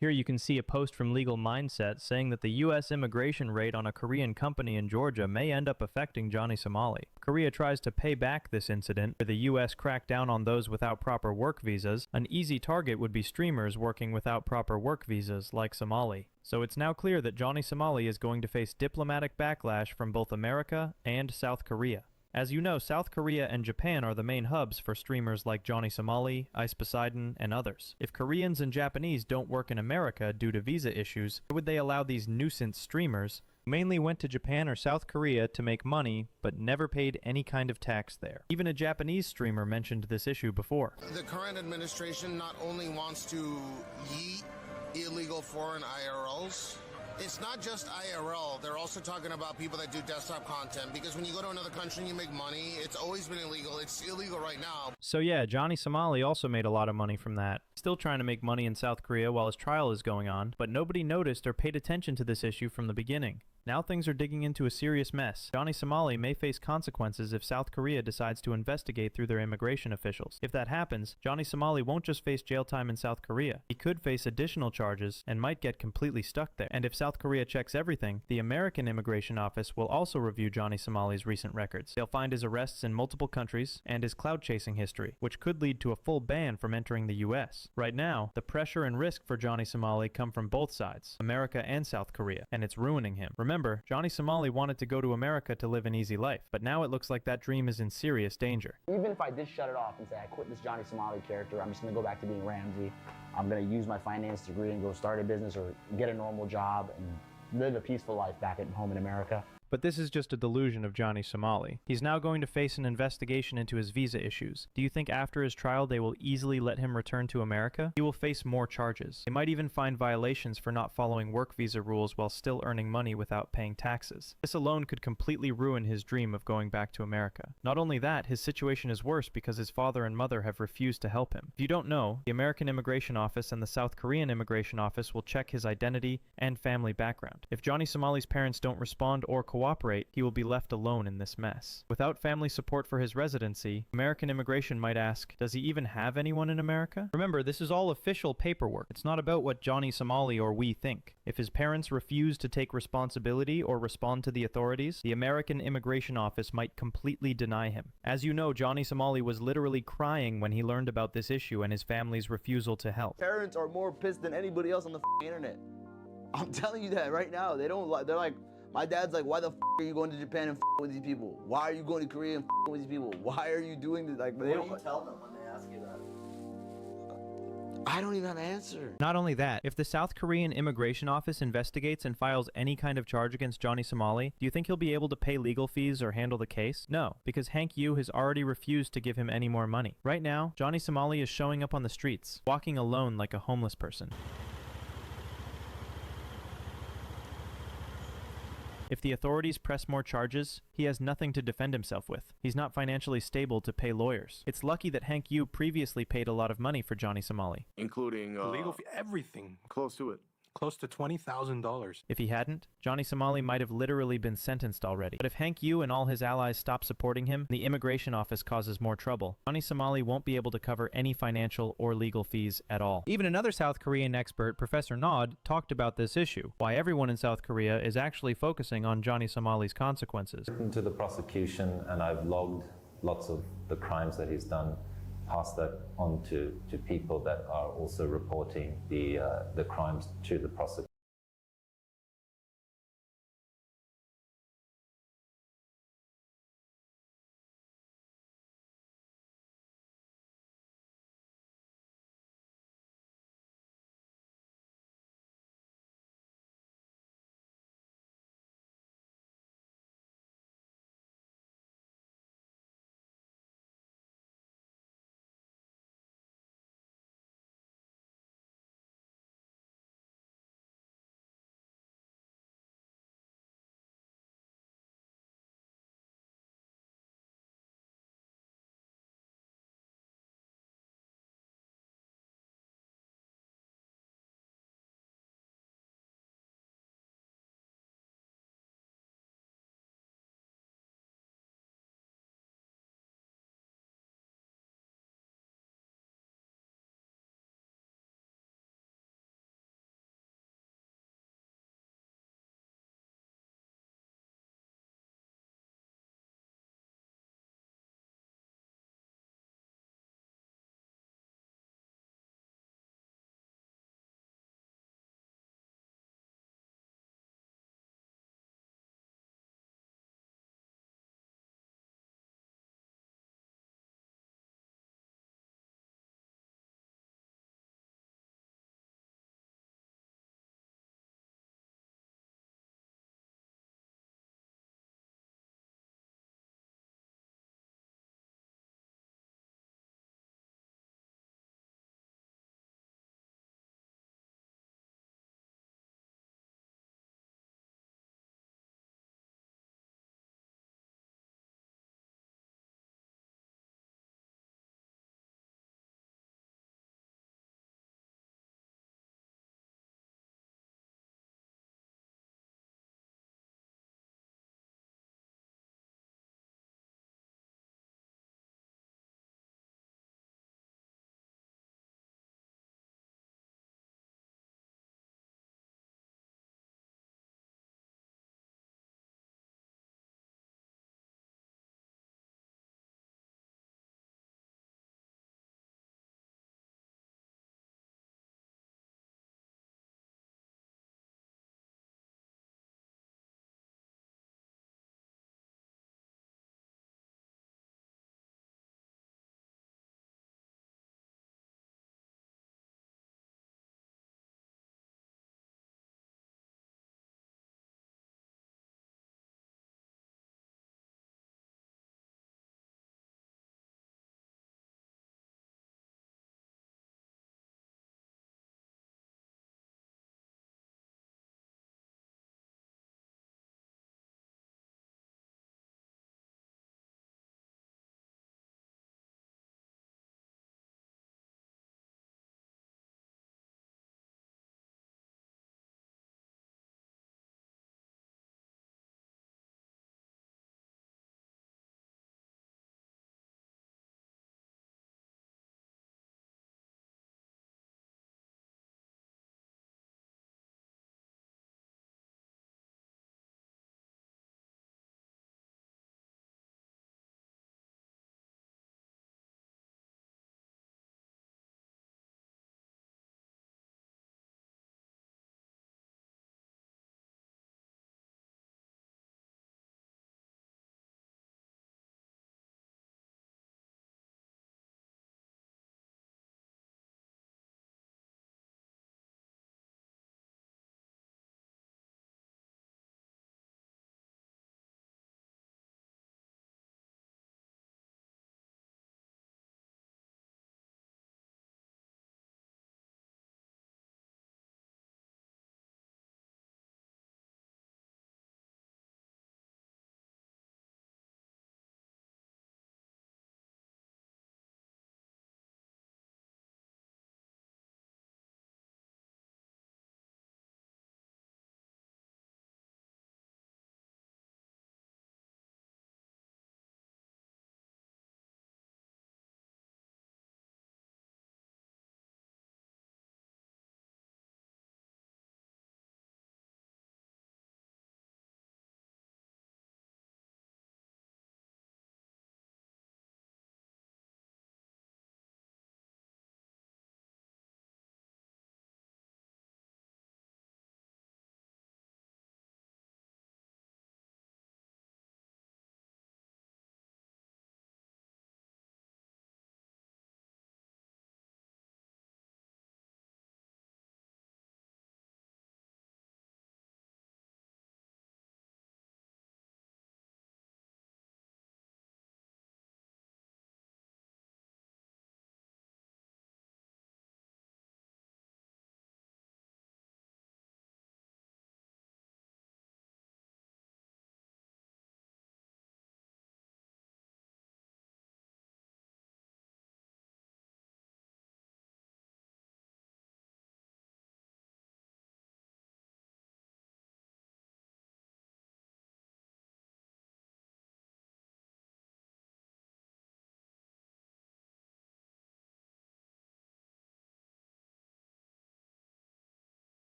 Here you can see a post from Legal Mindset saying that the U.S. immigration raid on a Korean company in Georgia may end up affecting Johnny Somali. Korea tries to pay back this incident, where the U.S. cracked down on those without proper work visas. An easy target would be streamers working without proper work visas, like Somali. So it's now clear that Johnny Somali is going to face diplomatic backlash from both America and South Korea. As you know, South Korea and Japan are the main hubs for streamers like Johnny Somali, Ice Poseidon, and others. If Koreans and Japanese don't work in America due to visa issues, why would they allow these nuisance streamers who mainly went to Japan or South Korea to make money but never paid any kind of tax there? Even a Japanese streamer mentioned this issue before. The current administration not only wants to yeet illegal foreign IRLs, it's not just IRL. They're also talking about people that do desktop content, because when you go to another country and you make money, it's always been illegal. It's illegal right now. So yeah, Johnny Somali also made a lot of money from that. Still trying to make money in South Korea while his trial is going on, but nobody noticed or paid attention to this issue from the beginning. Now things are digging into a serious mess. Johnny Somali may face consequences if South Korea decides to investigate through their immigration officials. If that happens, Johnny Somali won't just face jail time in South Korea. He could face additional charges and might get completely stuck there. And if South Korea checks everything, the American Immigration Office will also review Johnny Somali's recent records. They'll find his arrests in multiple countries and his cloud chasing history, which could lead to a full ban from entering the US. Right now, the pressure and risk for Johnny Somali come from both sides, America and South Korea, and it's ruining him. Remember, Johnny Somali wanted to go to America to live an easy life, but now it looks like that dream is in serious danger. Even if I did shut it off and say I quit this Johnny Somali character, I'm just going to go back to being Ramsey. I'm going to use my finance degree and go start a business or get a normal job and live a peaceful life back at home in America. But this is just a delusion of Johnny Somali. He's now going to face an investigation into his visa issues. Do you think after his trial they will easily let him return to America? He will face more charges. They might even find violations for not following work visa rules while still earning money without paying taxes. This alone could completely ruin his dream of going back to America. Not only that, his situation is worse because his father and mother have refused to help him. If you don't know, the American Immigration Office and the South Korean Immigration Office will check his identity and family background. If Johnny Somali's parents don't respond or cooperate, he will be left alone in this mess. Without family support for his residency, American immigration might ask, does he even have anyone in America? Remember, this is all official paperwork. It's not about what Johnny Somali or we think. If his parents refuse to take responsibility or respond to the authorities, the American Immigration Office might completely deny him. As you know, Johnny Somali was literally crying when he learned about this issue and his family's refusal to help. Parents are more pissed than anybody else on the internet. I'm telling you that right now. They're like, my dad's like, why the are you going to Japan and with these people? Why are you going to Korea and with these people? Why are you doing this? Like, what do you tell them when they ask you that? I don't even have an answer. Not only that, if the South Korean Immigration Office investigates and files any kind of charge against Johnny Somali, do you think he'll be able to pay legal fees or handle the case? No, because Hank Yu has already refused to give him any more money. Right now, Johnny Somali is showing up on the streets, walking alone like a homeless person. If the authorities press more charges, he has nothing to defend himself with. He's not financially stable to pay lawyers. It's lucky that Hank Yu previously paid a lot of money for Johnny Somali. Including legal fee, everything, close to it. Close to $20,000. If he hadn't, Johnny Somali might have literally been sentenced already. But if Hank Yu and all his allies stop supporting him, the immigration office causes more trouble. Johnny Somali won't be able to cover any financial or legal fees at all. Even another South Korean expert, Professor Nod, talked about this issue, why everyone in South Korea is actually focusing on Johnny Somali's consequences. To the prosecution, and I've logged lots of the crimes that he's done, pass that on to people that are also reporting the crimes to the prosecution.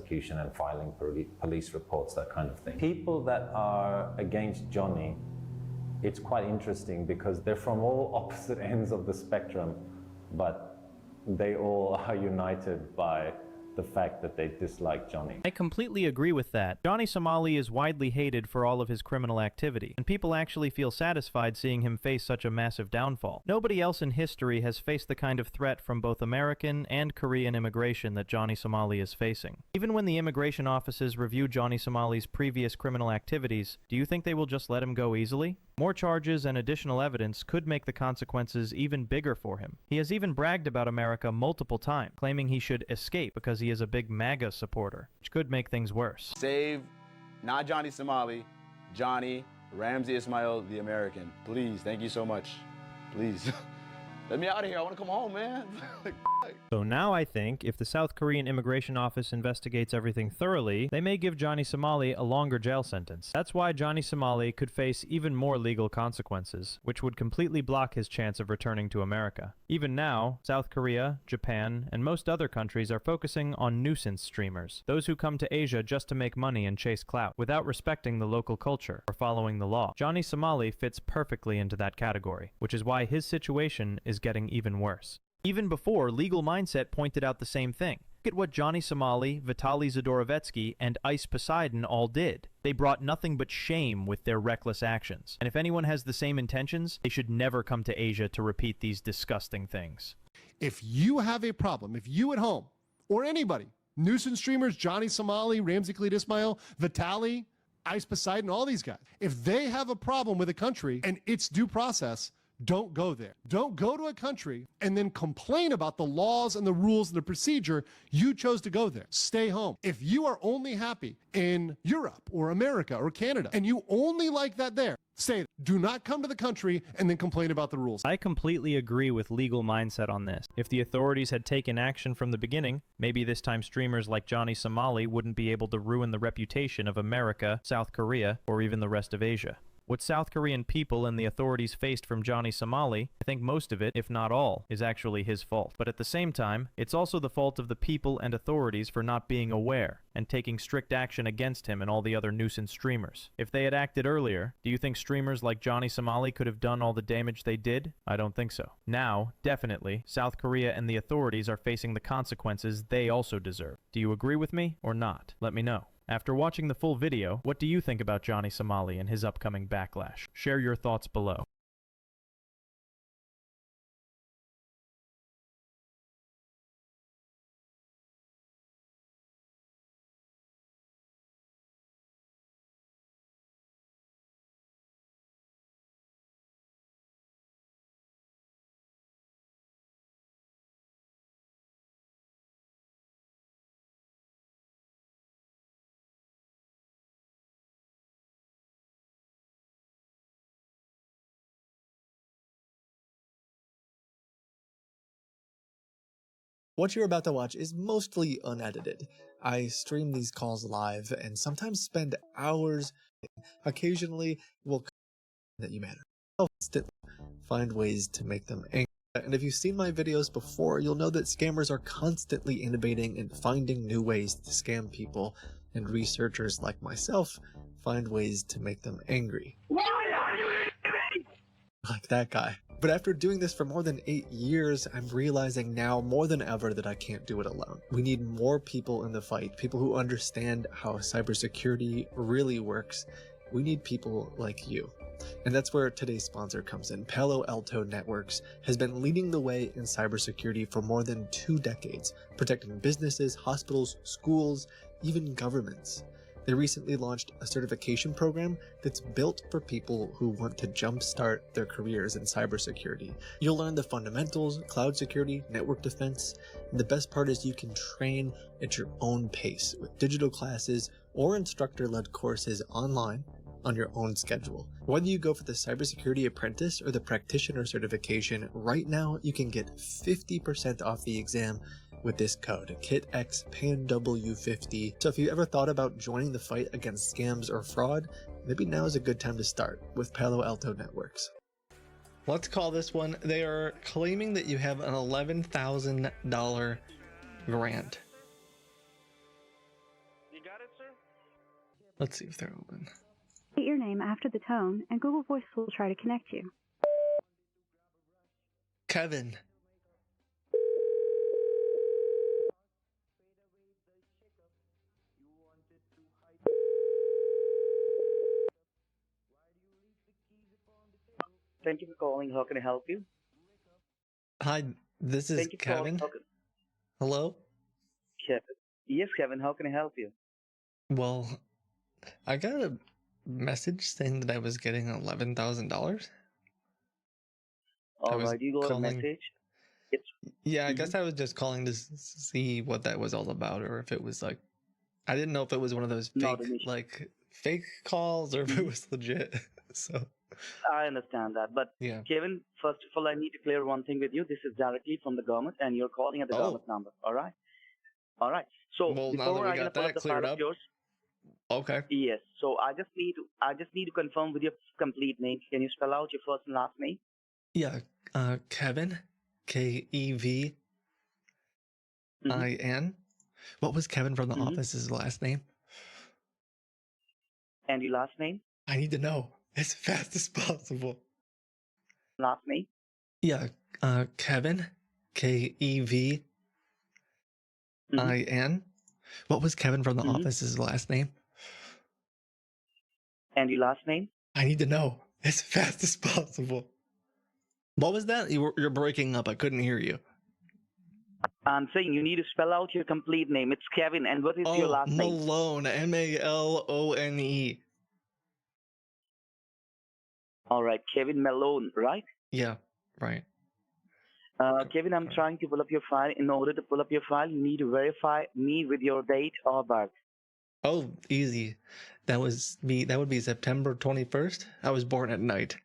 prosecution and filing police reports, that kind of thing. People that are against Johnny, it's quite interesting because they're from all opposite ends of the spectrum, but they all are united by the fact that they dislike Johnny. I completely agree with that. Johnny Somali is widely hated for all of his criminal activity, and people actually feel satisfied seeing him face such a massive downfall. Nobody else in history has faced the kind of threat from both American and Korean immigration that Johnny Somali is facing. Even when the immigration offices review Johnny Somali's previous criminal activities, do you think they will just let him go easily? More charges and additional evidence could make the consequences even bigger for him. He has even bragged about America multiple times, claiming he should escape because he is a big MAGA supporter, which could make things worse. Save, not Johnny Somali, Johnny Ramsey Ismail, the American. Please, thank you so much. Please. Let me out of here. I want to come home, man. So now I think if the South Korean Immigration Office investigates everything thoroughly, they may give Johnny Somali a longer jail sentence. That's why Johnny Somali could face even more legal consequences, which would completely block his chance of returning to America. Even now, South Korea, Japan, and most other countries are focusing on nuisance streamers, those who come to Asia just to make money and chase clout, without respecting the local culture or following the law. Johnny Somali fits perfectly into that category, which is why his situation is getting even worse. Even before, Legal Mindset pointed out the same thing. Look at what Johnny Somali, Vitaly Zadorovetsky, and Ice Poseidon all did. They brought nothing but shame with their reckless actions. And if anyone has the same intentions, they should never come to Asia to repeat these disgusting things. If you have a problem, if you at home, or anybody, nuisance streamers, Johnny Somali, Ramsey Ismail, Vitaly, Ice Poseidon, all these guys, if they have a problem with a country and its due process, don't go there. Don't go to a country and then complain about the laws and the rules and the procedure. You chose to go there. Stay home. If you are only happy in Europe or America or Canada and you only like that there, stay there. Do not come to the country and then complain about the rules. I completely agree with Legal Mindset on this. If the authorities had taken action from the beginning, maybe this time streamers like Johnny Somali wouldn't be able to ruin the reputation of America, South Korea, or even the rest of Asia. What South Korean people and the authorities faced from Johnny Somali, I think most of it, if not all, is actually his fault. But at the same time, it's also the fault of the people and authorities for not being aware and taking strict action against him and all the other nuisance streamers. If they had acted earlier, do you think streamers like Johnny Somali could have done all the damage they did? I don't think so. Now, definitely, South Korea and the authorities are facing the consequences they also deserve. Do you agree with me or not? Let me know. After watching the full video, what do you think about Johnny Somali and his upcoming backlash? Share your thoughts below. What you're about to watch is mostly unedited. I stream these calls live and sometimes spend hours. Occasionally, will that you matter. I'll find ways to make them angry. And if you've seen my videos before, you'll know that scammers are constantly innovating and finding new ways to scam people, and researchers like myself find ways to make them angry. Why are you like that guy? But after doing this for more than 8 years, I'm realizing now more than ever that I can't do it alone. We need more people in the fight, people who understand how cybersecurity really works. We need people like you. And that's where today's sponsor comes in. Palo Alto Networks has been leading the way in cybersecurity for more than 2 decades, protecting businesses, hospitals, schools, even governments. They recently launched a certification program that's built for people who want to jumpstart their careers in cybersecurity. You'll learn the fundamentals, cloud security, network defense, and the best part is you can train at your own pace with digital classes or instructor-led courses online on your own schedule. Whether you go for the cybersecurity apprentice or the practitioner certification, right now you can get 50% off the exam with this code, KitXPanW50. So if you ever thought about joining the fight against scams or fraud, maybe now is a good time to start with Palo Alto Networks. Let's call this one. They are claiming that you have an $11,000 grant. You got it, sir? Let's see if they're open. State your name after the tone, and Google Voice will try to connect you. Kevin. Thank you for calling. How can I help you? Hi, this is Thank you for calling. Kevin. Hello? Kevin. Yes, Kevin. How can I help you? Well, I got a message saying that I was getting $11,000. All right, you got a message. Yeah, I guess I was just calling to see what that was all about, or if it was like, I didn't know if it was one of those fake calls or if it was legit. So I understand that, but yeah. Kevin, first of all, I need to clear one thing with you. This is directly from the government, and you're calling at the government number. All right. All right. So Well, now that before we I got pull that up the cleared file up. of yours. Okay. Yes. So I just need to confirm with your complete name. Can you spell out your first and last name? Yeah, Kevin, Kevin. What was Kevin from The Office's last name? And your last name? I need to know as fast as possible. Last name? Yeah, Kevin, Kevin. What was Kevin from The Office's last name? And your last name? I need to know as fast as possible. What was that? You're breaking up. I couldn't hear you. I'm saying you need to spell out your complete name. It's Kevin, and what is your last name? Malone, Malone. All right, Kevin Malone, right? Yeah, right. Kevin, I'm trying to pull up your file. In order to pull up your file, you need to verify me with your date of birth. Oh, easy. That would be September 21st. I was born at night.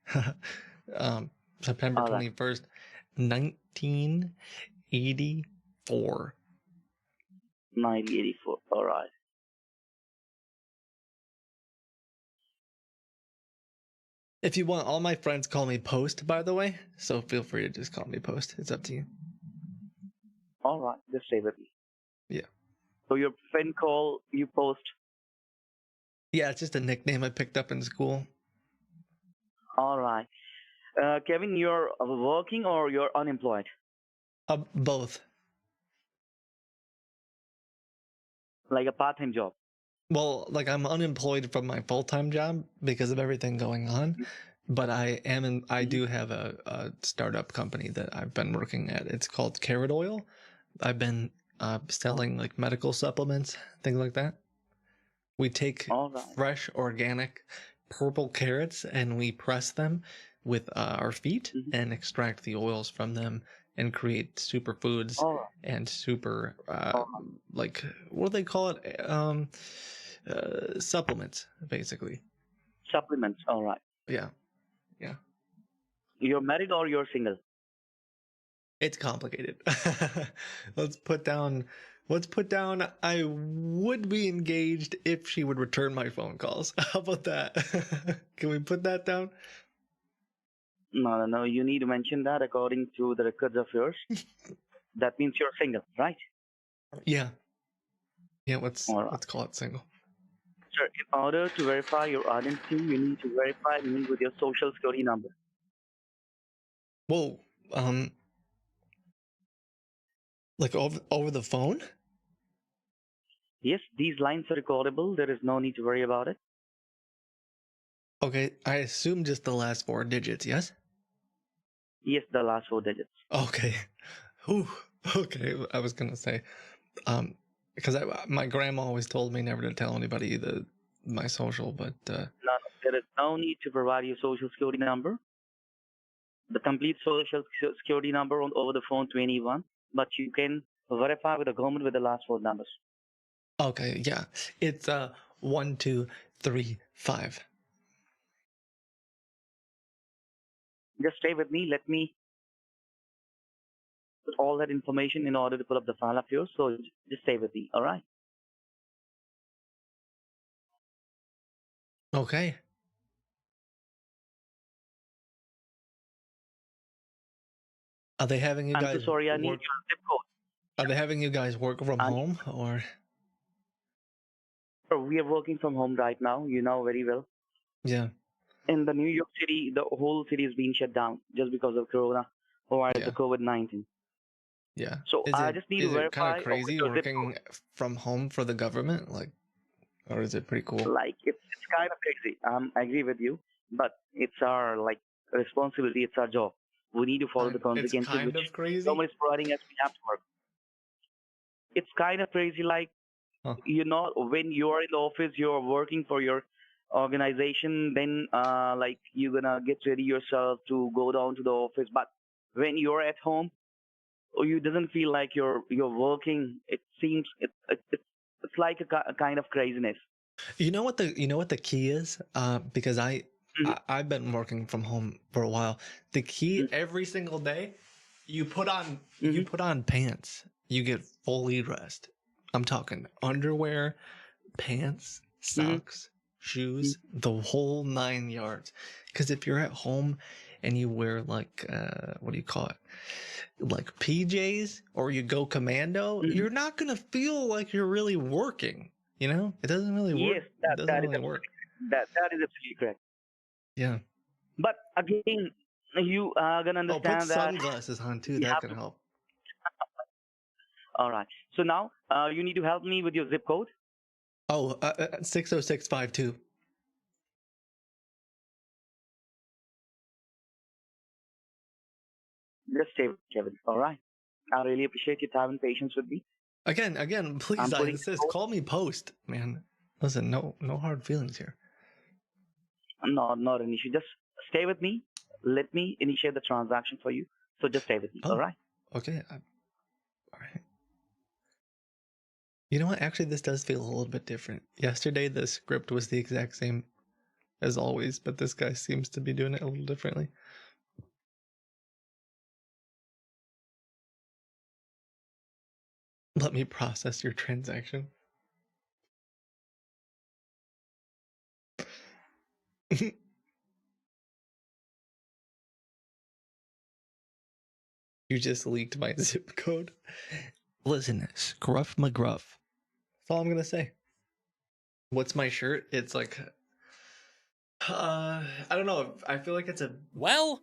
September 21st, 1984. 1984. All right. If you want, all my friends call me Post, by the way. So feel free to just call me Post. It's up to you. All right. Just stay with me. Yeah. So your friend call you Post? Yeah, it's just a nickname I picked up in school. All right. Kevin, you're working or you're unemployed? Both. Like a part-time job? Well, like I'm unemployed from my full-time job because of everything going on, but I do have a startup company that I've been working at. It's called Carrot Oil. I've been selling like medical supplements, things like that. We take fresh, organic, purple carrots and we press them with our feet and extract the oils from them and create superfoods and super, like, what do they call it? Supplements, basically. Supplements, all right. Yeah. Yeah. You're married or you're single? It's complicated. Let's put down I would be engaged if she would return my phone calls. How about that? Can we put that down? No. You need to mention that according to the records of yours. That means you're single, right? Yeah. Yeah, let's call it single. Sir, in order to verify your identity, you need to verify me with your social security number. Whoa. Like over the phone? Yes, these lines are recordable. There is no need to worry about it. Okay, I assume just the last 4 digits, yes? Yes, the last 4 digits. Okay. Whew. Okay, I was gonna say, because my grandma always told me never to tell anybody my social, but No, there is no need to provide your social security number. The complete social security number over the phone to anyone, but you can verify with the government with the last 4 numbers. Okay, yeah, it's 1235. Just stay with me. Let me put all that information in order to pull up the file of yours. So just stay with me, all right? Okay. Are they having you guys? I'm so sorry. I need your zip code. Are they having you guys work from home or? we are working from home right now. You know very well. Yeah. In the New York City, the whole city is being shut down just because of Corona or the COVID-19. Yeah. So I just need to is it kind verify. of crazy your zip working from home for the government? Like, or is it pretty cool? Like it's kind of crazy. I agree with you, but it's our like responsibility. It's our job. We need to follow the consequences. It's kind which of crazy. Someone is providing us. We have to work. It's kind of crazy. Like you know, when you're in the office, you're working for your organization. Then like you're gonna get ready yourself to go down to the office. But when you're at home, you doesn't feel like you're working. It seems it's like a kind of craziness. You know what the key is? Because I've been working from home for a while. The key every single day, you put on pants. You get fully dressed. I'm talking underwear, pants, socks, shoes, the whole 9 yards. Because if you're at home and you wear like what do you call it? Like PJs, or you go commando, you're not gonna feel like you're really working. You know, it doesn't really work. Yes, It doesn't that is really absolutely work. that is absolutely correct. Yeah. But again, you are gonna Oh, put understand that. sunglasses on too. you That have can to- help. All right. So now you need to help me with your zip code. Oh, 60652. Just stay with Kevin. All right. I really appreciate your time and patience with me. Again, please, I putting- insist. Call me post, man. Listen, no hard feelings here. No, not an issue. Just stay with me. Let me initiate the transaction for you. So just stay with me. All right. Okay. All right. You know what? Actually, this does feel a little bit different. Yesterday, the script was the exact same as always, but this guy seems to be doing it a little differently. Let me process your transaction. You just leaked my zip code. Listen, Scruff McGruff. That's all I'm gonna say. What's my shirt? It's like, I don't know. I feel like it's a. Well,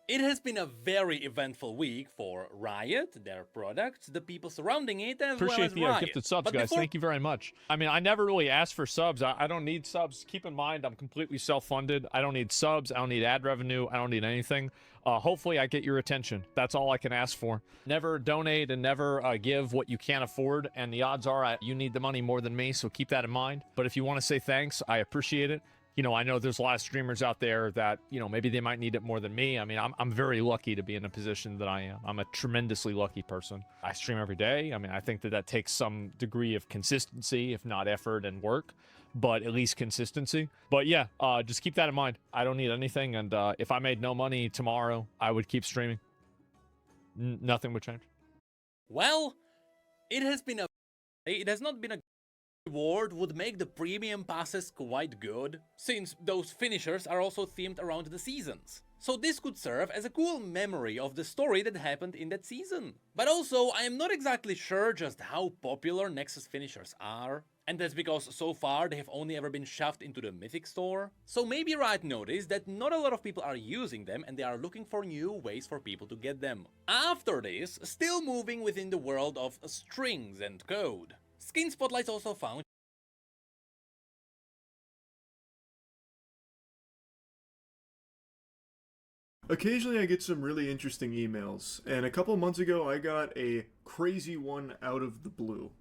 it has been a very eventful week for Riot, their products, the people surrounding it, as well Appreciate as the Riot. gifted subs, But guys. before- Thank you very much. I mean, I never really asked for subs. I don't need subs. Keep in mind, I'm completely self-funded. I don't need subs. I don't need ad revenue. I don't need anything. Hopefully, I get your attention. That's all I can ask for. Never donate and never give what you can't afford. And the odds are you need the money more than me, so keep that in mind. But if you want to say thanks, I appreciate it. You know, I know there's a lot of streamers out there that, you know, maybe they might need it more than me. I mean, I'm very lucky to be in a position that I am. I'm a tremendously lucky person. I stream every day. I mean, I think that takes some degree of consistency, if not effort and work, but at least consistency. But yeah, just keep that in mind. I don't need anything. And if I made no money tomorrow, I would keep streaming. Nothing would change. Well, it has not been a reward would make the premium passes quite good, since those finishers are also themed around the seasons. So this could serve as a cool memory of the story that happened in that season. But also, I am not exactly sure just how popular Nexus finishers are, and that's because so far they have only ever been shoved into the Mythic store. So maybe Riot noticed that not a lot of people are using them and they are looking for new ways for people to get them. After this, still moving within the world of strings and code, Skin Spotlights also found Occasionally I get some really interesting emails, and a couple months ago I got a crazy one out of the blue.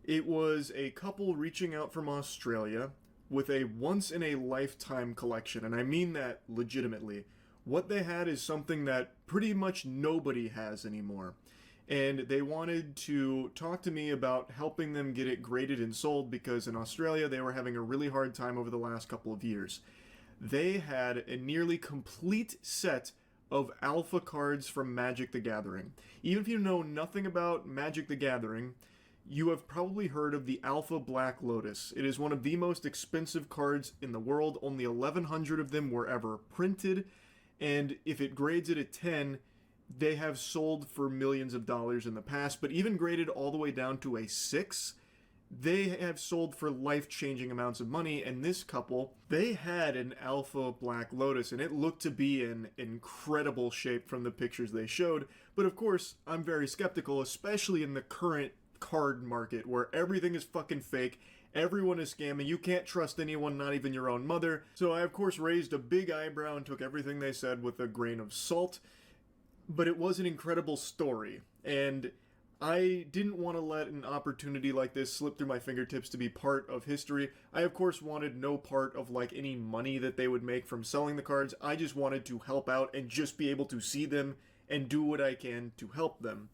It was a couple reaching out from Australia with a once-in-a-lifetime collection, and I mean that legitimately. What they had is something that pretty much nobody has anymore. And they wanted to talk to me about helping them get it graded and sold because in Australia they were having a really hard time over the last couple of years. They had a nearly complete set of alpha cards from Magic the Gathering. Even if you know nothing about Magic the Gathering, you have probably heard of the Alpha Black Lotus. It is one of the most expensive cards in the world. Only 1,100 of them were ever printed, and if it grades it at 10, they have sold for millions of dollars in the past, but even graded all the way down to a 6, they have sold for life-changing amounts of money, and this couple, they had an Alpha Black Lotus, and it looked to be in incredible shape from the pictures they showed. But of course, I'm very skeptical, especially in the current card market, where everything is fucking fake, everyone is scamming, you can't trust anyone, not even your own mother. So I, of course, raised a big eyebrow and took everything they said with a grain of salt. But it was an incredible story, and I didn't want to let an opportunity like this slip through my fingertips to be part of history. I, of course, wanted no part of, like, any money that they would make from selling the cards. I just wanted to help out and just be able to see them and do what I can to help them.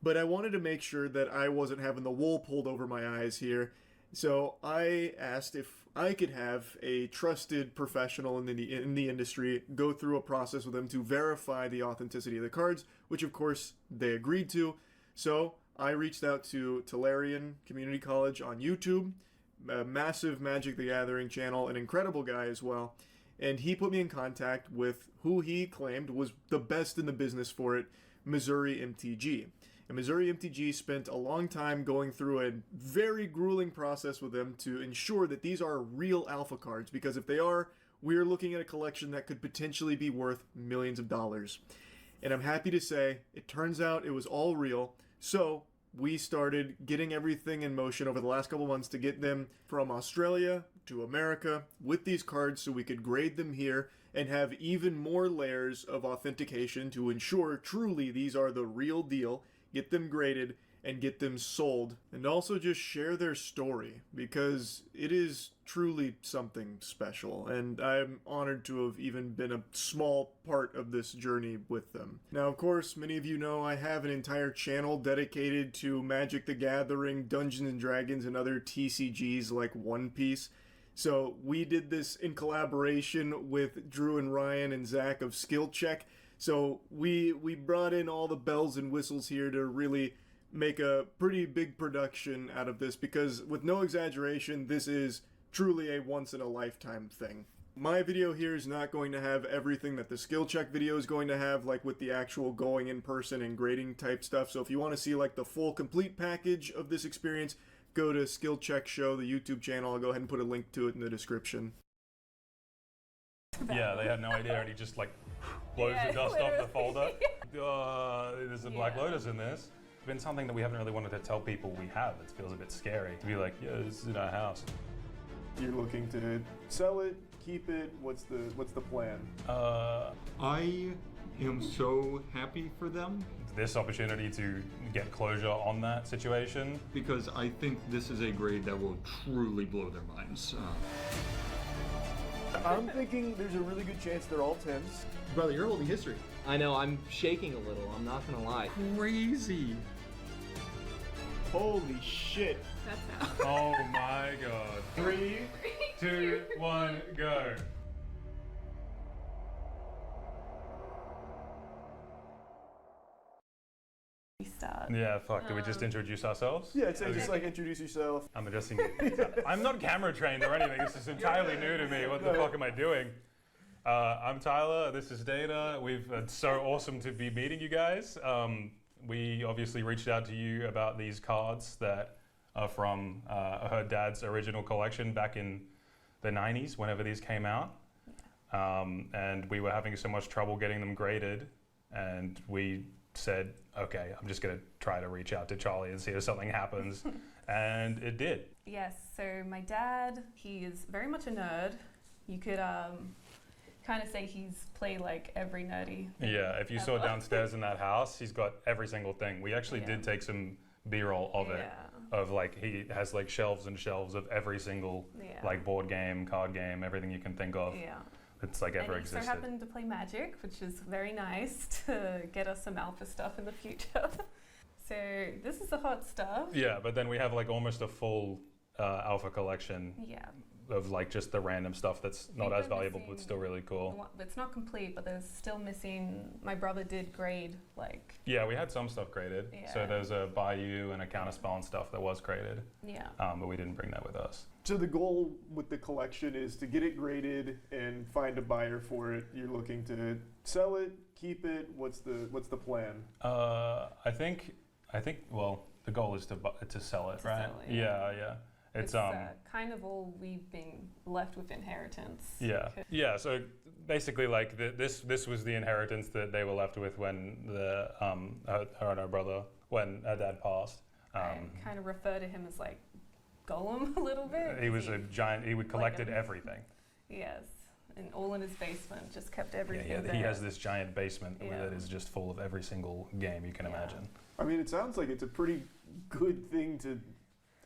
But I wanted to make sure that I wasn't having the wool pulled over my eyes here. So I asked if I could have a trusted professional in the industry go through a process with them to verify the authenticity of the cards, which of course they agreed to. So I reached out to Tolarian Community College on YouTube, a massive Magic the Gathering channel, an incredible guy as well, and he put me in contact with who he claimed was the best in the business for it, Missouri MTG. And Missouri MTG spent a long time going through a very grueling process with them to ensure that these are real alpha cards, because if they are, we're looking at a collection that could potentially be worth millions of dollars. And I'm happy to say, it turns out it was all real. So we started getting everything in motion over the last couple months to get them from Australia to America with these cards so we could grade them here and have even more layers of authentication to ensure truly these are the real deal, get them graded, and get them sold, and also just share their story, because it is truly something special, and I'm honored to have even been a small part of this journey with them. Now, of course, many of you know I have an entire channel dedicated to Magic the Gathering, Dungeons & Dragons, and other TCGs like One Piece. So we did this in collaboration with Drew and Ryan and Zach of Skill Check. So we brought in all the bells and whistles here to really make a pretty big production out of this, because with no exaggeration, this is truly a once-in-a-lifetime thing. My video here is not going to have everything that the skill check video is going to have, like with the actual going in person and grading type stuff. So if you want to see like the full complete package of this experience, go to Skill Check Show, the YouTube channel. I'll go ahead and put a link to it in the description. Yeah, they had no idea, and he just like blows the dust off the folder. There's a Black Lotus in this. It's been something that we haven't really wanted to tell people we have. It feels a bit scary to be like, yeah, this is in our house. You're looking to sell it, keep it. What's the plan? I am so happy for them. This opportunity to get closure on that situation, because I think this is a grade that will truly blow their minds. I'm thinking there's a really good chance they're all 10s. Brother, you're holding history. I know, I'm shaking a little, I'm not gonna lie. Crazy. Holy shit. That's how. Oh my god. 3, 2, 1, go. Yeah, fuck. Do we just introduce ourselves? Yeah, so just like introduce yourself. I'm addressing you. I'm not camera trained or anything. This is entirely new to me. What the fuck am I doing? I'm Tyler. This is Dana. It's so awesome to be meeting you guys. We obviously reached out to you about these cards that are from her dad's original collection back in the 90s, whenever these came out. And we were having so much trouble getting them graded, and we said, okay, I'm just gonna try to reach out to Charlie and see if something happens. And it did. Yes, so my dad, he is very much a nerd. You could kind of say he's played like every nerdy thing Yeah, if you saw downstairs in that house, he's got every single thing. We actually did take some B-roll of it, of like, he has like shelves and shelves of every single like board game, card game, everything you can think of. It's like ever existed. And he so happened to play Magic, which is very nice to get us some alpha stuff in the future. So this is the hot stuff. Yeah, but then we have like almost a full alpha collection of like just the random stuff that's not as valuable but still really cool. It's not complete, but there's still missing, my brother did grade like... Yeah, we had some stuff graded. So there's a Bayou and a Counterspell and stuff that was graded. But we didn't bring that with us. So the goal with the collection is to get it graded and find a buyer for it. You're looking to sell it, keep it. What's the plan? I think well, The goal is to sell it, right? Sell it, yeah. It's kind of all we've been left with inheritance. Yeah. So basically, like this was the inheritance that they were left with when her and her brother, when her dad passed. I kind of refer to him as like Golem a little bit. He was a giant. He collected everything. Yes, and all in his basement, just kept everything. Yeah, there. he has this giant basement that is just full of every single game you can imagine. I mean, it sounds like it's a pretty good thing to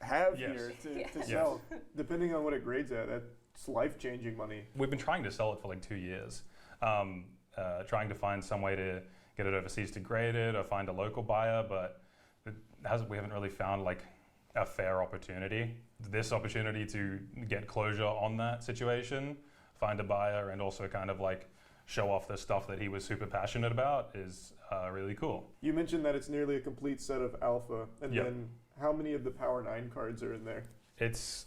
have here to sell. Depending on what it grades at, that's life-changing money. We've been trying to sell it for like 2 years, trying to find some way to get it overseas to grade it or find a local buyer, but we haven't really found like a fair opportunity. This opportunity to get closure on that situation, find a buyer, and also kind of like show off the stuff that he was super passionate about is really cool. You mentioned that it's nearly a complete set of alpha, and then how many of the Power 9 cards are in there? It's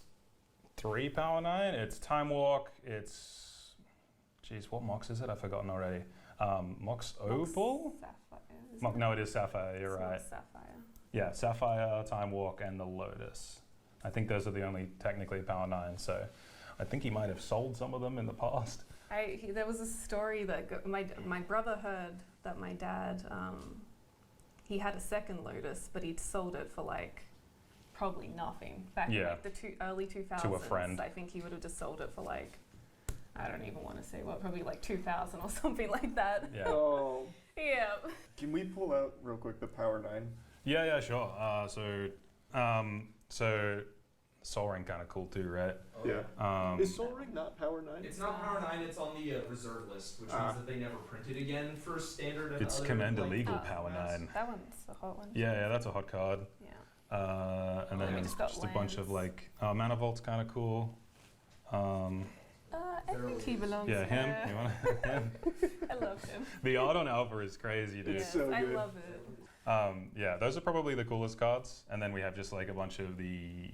3 Power 9, it's Time Walk, it's... Geez, what Mox is it? I've forgotten already. Mox Opal? Sapphire. No, it is Sapphire, you're right. Sapphire. Yeah, Sapphire, Time Walk, and the Lotus. I think those are the only technically Power 9, so I think he might have sold some of them in the past. There was a story that my brother heard that my dad, he had a second Lotus, but he'd sold it for like probably nothing back in like the early 2000s. To a friend. I think he would have just sold it for like, I don't even want to say what, probably like 2,000 or something like that. Yeah. Oh. Yeah. Can we pull out real quick the Power 9? Yeah, sure. So Soul Ring kind of cool too, right? Yeah. Is Soul Ring not Power 9? It's not Power 9, it's on the reserve list, which means that they never printed again for standard and It's other, Commander like, Legal Power 9. That one's a hot one. Yeah, that's a hot card. Yeah. And then there's just a bunch of like, Mana Vault's kind of cool. I think he belongs him. there. You want him? I love him. The art on Alpha is crazy, dude. Yes, I love it. Yeah, those are probably the coolest cards. And then we have just like a bunch of the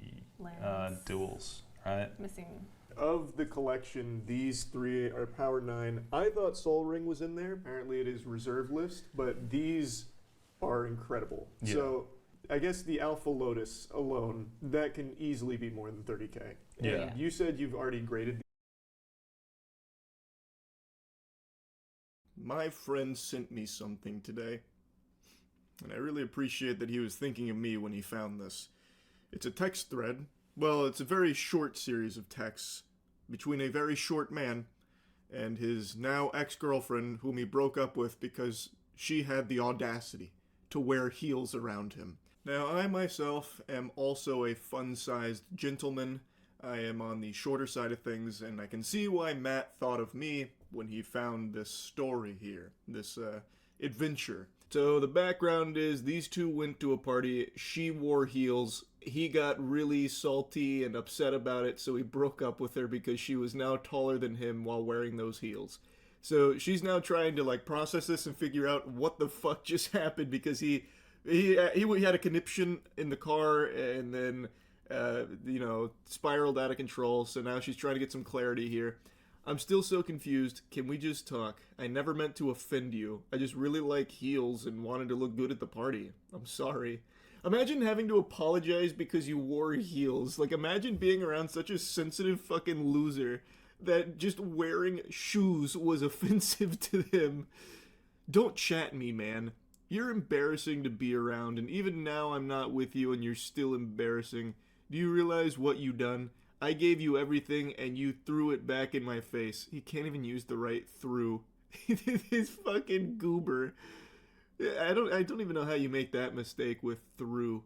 duels, right? Missing. Of the collection, these 3 are Power 9. I thought Soul Ring was in there. Apparently it is reserve list, but these are incredible. Yeah. So I guess the Alpha Lotus alone, that can easily be more than 30K. Yeah. And you said you've already graded. My friend sent me something today, and I really appreciate that he was thinking of me when he found this. It's a text thread. Well, it's a very short series of texts between a very short man and his now ex-girlfriend, whom he broke up with because she had the audacity to wear heels around him. Now, I myself am also a fun-sized gentleman. I am on the shorter side of things, and I can see why Matt thought of me when he found this story here, this adventure. So the background is these two went to a party, she wore heels, he got really salty and upset about it, so he broke up with her because she was now taller than him while wearing those heels. So she's now trying to like process this and figure out what the fuck just happened, because he had a conniption in the car and then spiraled out of control. So now she's trying to get some clarity here. I'm still so confused. Can we just talk? I never meant to offend you. I just really like heels and wanted to look good at the party. I'm sorry. Imagine having to apologize because you wore heels. Like, imagine being around such a sensitive fucking loser that just wearing shoes was offensive to him. Don't chat me, man. You're embarrassing to be around, and even now I'm not with you and you're still embarrassing. Do you realize what you done? I gave you everything and you threw it back in my face. He can't even use the right through. His fucking goober. I don't even know how you make that mistake with through.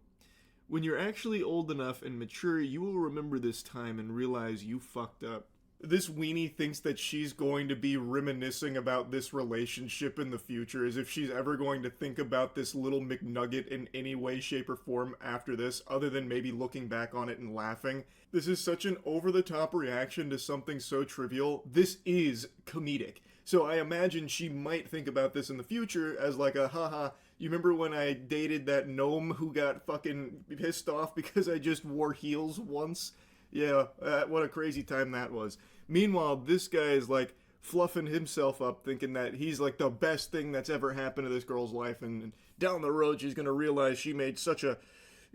When you're actually old enough and mature, you will remember this time and realize you fucked up. This weenie thinks that she's going to be reminiscing about this relationship in the future, as if she's ever going to think about this little McNugget in any way, shape, or form after this, other than maybe looking back on it and laughing. This is such an over-the-top reaction to something so trivial. This is comedic. So I imagine she might think about this in the future as like a, haha, you remember when I dated that gnome who got fucking pissed off because I just wore heels once? Yeah, what a crazy time that was. Meanwhile, this guy is like fluffing himself up, thinking that he's like the best thing that's ever happened to this girl's life, and down the road she's gonna realize she made such a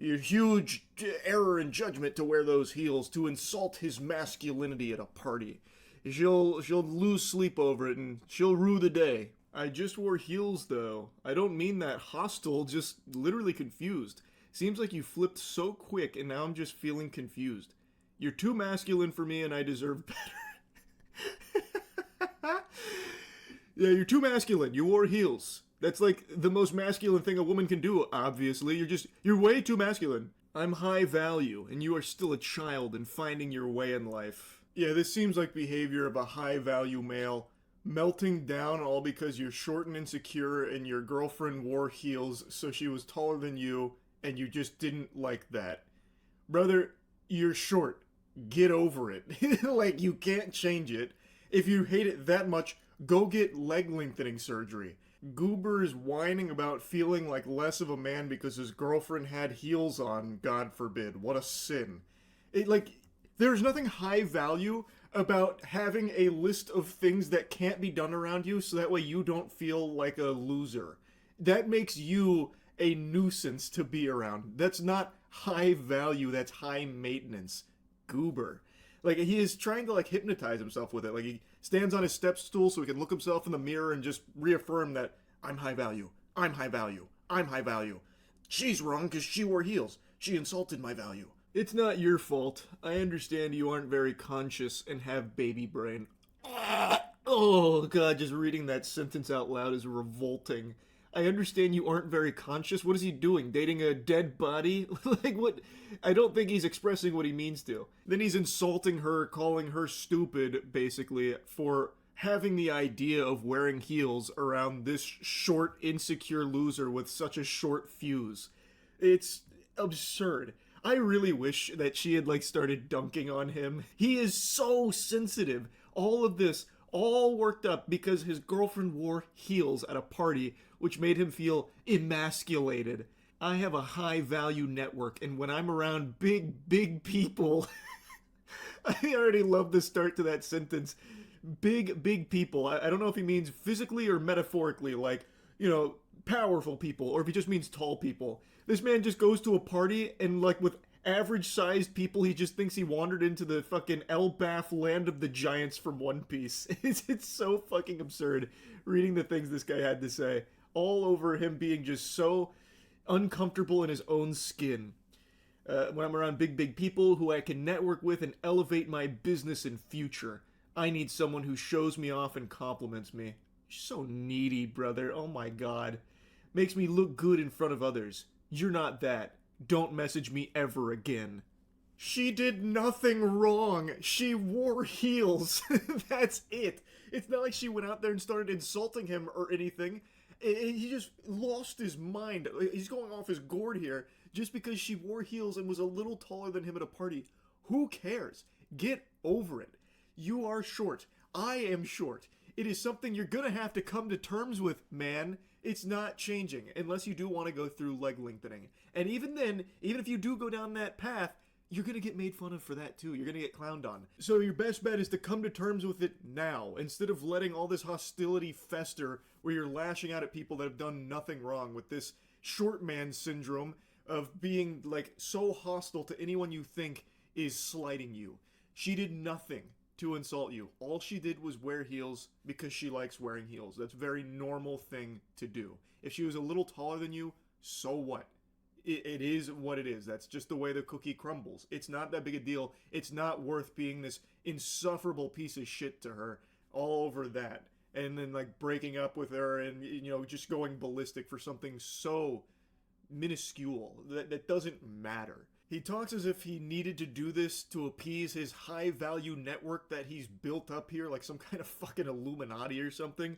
your huge error in judgment to wear those heels, to insult his masculinity at a party. She'll lose sleep over it and she'll rue the day. I just wore heels though. I don't mean that hostile, just literally confused. Seems like you flipped so quick and now I'm just feeling confused. You're too masculine for me and I deserve better. Yeah, you're too masculine. You wore heels. That's like the most masculine thing a woman can do, obviously. You're way too masculine. I'm high value, and you are still a child and finding your way in life. Yeah, this seems like behavior of a high value male. Melting down all because you're short and insecure and your girlfriend wore heels so she was taller than you and you just didn't like that. Brother, you're short. Get over it. Like, you can't change it. If you hate it that much, go get leg lengthening surgery. Goober is whining about feeling like less of a man because his girlfriend had heels on, God forbid. What a sin. There's nothing high value about having a list of things that can't be done around you so that way you don't feel like a loser. That makes you a nuisance to be around. That's not high value, that's high maintenance. Goober. Like, he is trying to, like, hypnotize himself with it. Like, he stands on his step stool so he can look himself in the mirror and just reaffirm that, I'm high value. I'm high value. I'm high value. She's wrong because she wore heels. She insulted my value. It's not your fault. I understand you aren't very conscious and have baby brain. Oh, God, just reading that sentence out loud is revolting. I understand you aren't very conscious. What is he doing? Dating a dead body? Like, what? I don't think he's expressing what he means to. Then he's insulting her, calling her stupid, basically, for having the idea of wearing heels around this short, insecure loser with such a short fuse. It's absurd. I really wish that she had, like, started dunking on him. He is so sensitive. All of this, all worked up because his girlfriend wore heels at a party, which made him feel emasculated. I have a high value network, and when I'm around big people, I already love the start to that sentence. Big people. I don't know if he means physically or metaphorically, like, you know, powerful people, or if he just means tall people. This man just goes to a party and, like, with average-sized people, he just thinks he wandered into the fucking Elbaf land of the giants from One Piece. It's so fucking absurd reading the things this guy had to say. All over him being just so uncomfortable in his own skin. When I'm around big people who I can network with and elevate my business and future, I need someone who shows me off and compliments me. You're so needy, brother. Oh my God. Makes me look good in front of others. You're not that. Don't message me ever again. She did nothing wrong. She wore heels. That's it. It's not like she went out there and started insulting him or anything. He just lost his mind. He's going off his gourd here just because she wore heels and was a little taller than him at a party. Who cares? Get over it. You are short. I am short. It is something you're gonna have to come to terms with, man. It's not changing, unless you do want to go through leg lengthening. And even then, even if you do go down that path, you're gonna get made fun of for that too. You're gonna get clowned on. So your best bet is to come to terms with it now, instead of letting all this hostility fester where you're lashing out at people that have done nothing wrong with this short man syndrome of being, like, so hostile to anyone you think is slighting you. She did nothing to insult you. All she did was wear heels because she likes wearing heels. That's a very normal thing to do. If she was a little taller than you, so what? It is what it is. That's just the way the cookie crumbles. It's not that big a deal. It's not worth being this insufferable piece of shit to her all over that. And then, like, breaking up with her and, you know, just going ballistic for something so minuscule that doesn't matter. He talks as if he needed to do this to appease his high-value network that he's built up here, like some kind of fucking Illuminati or something.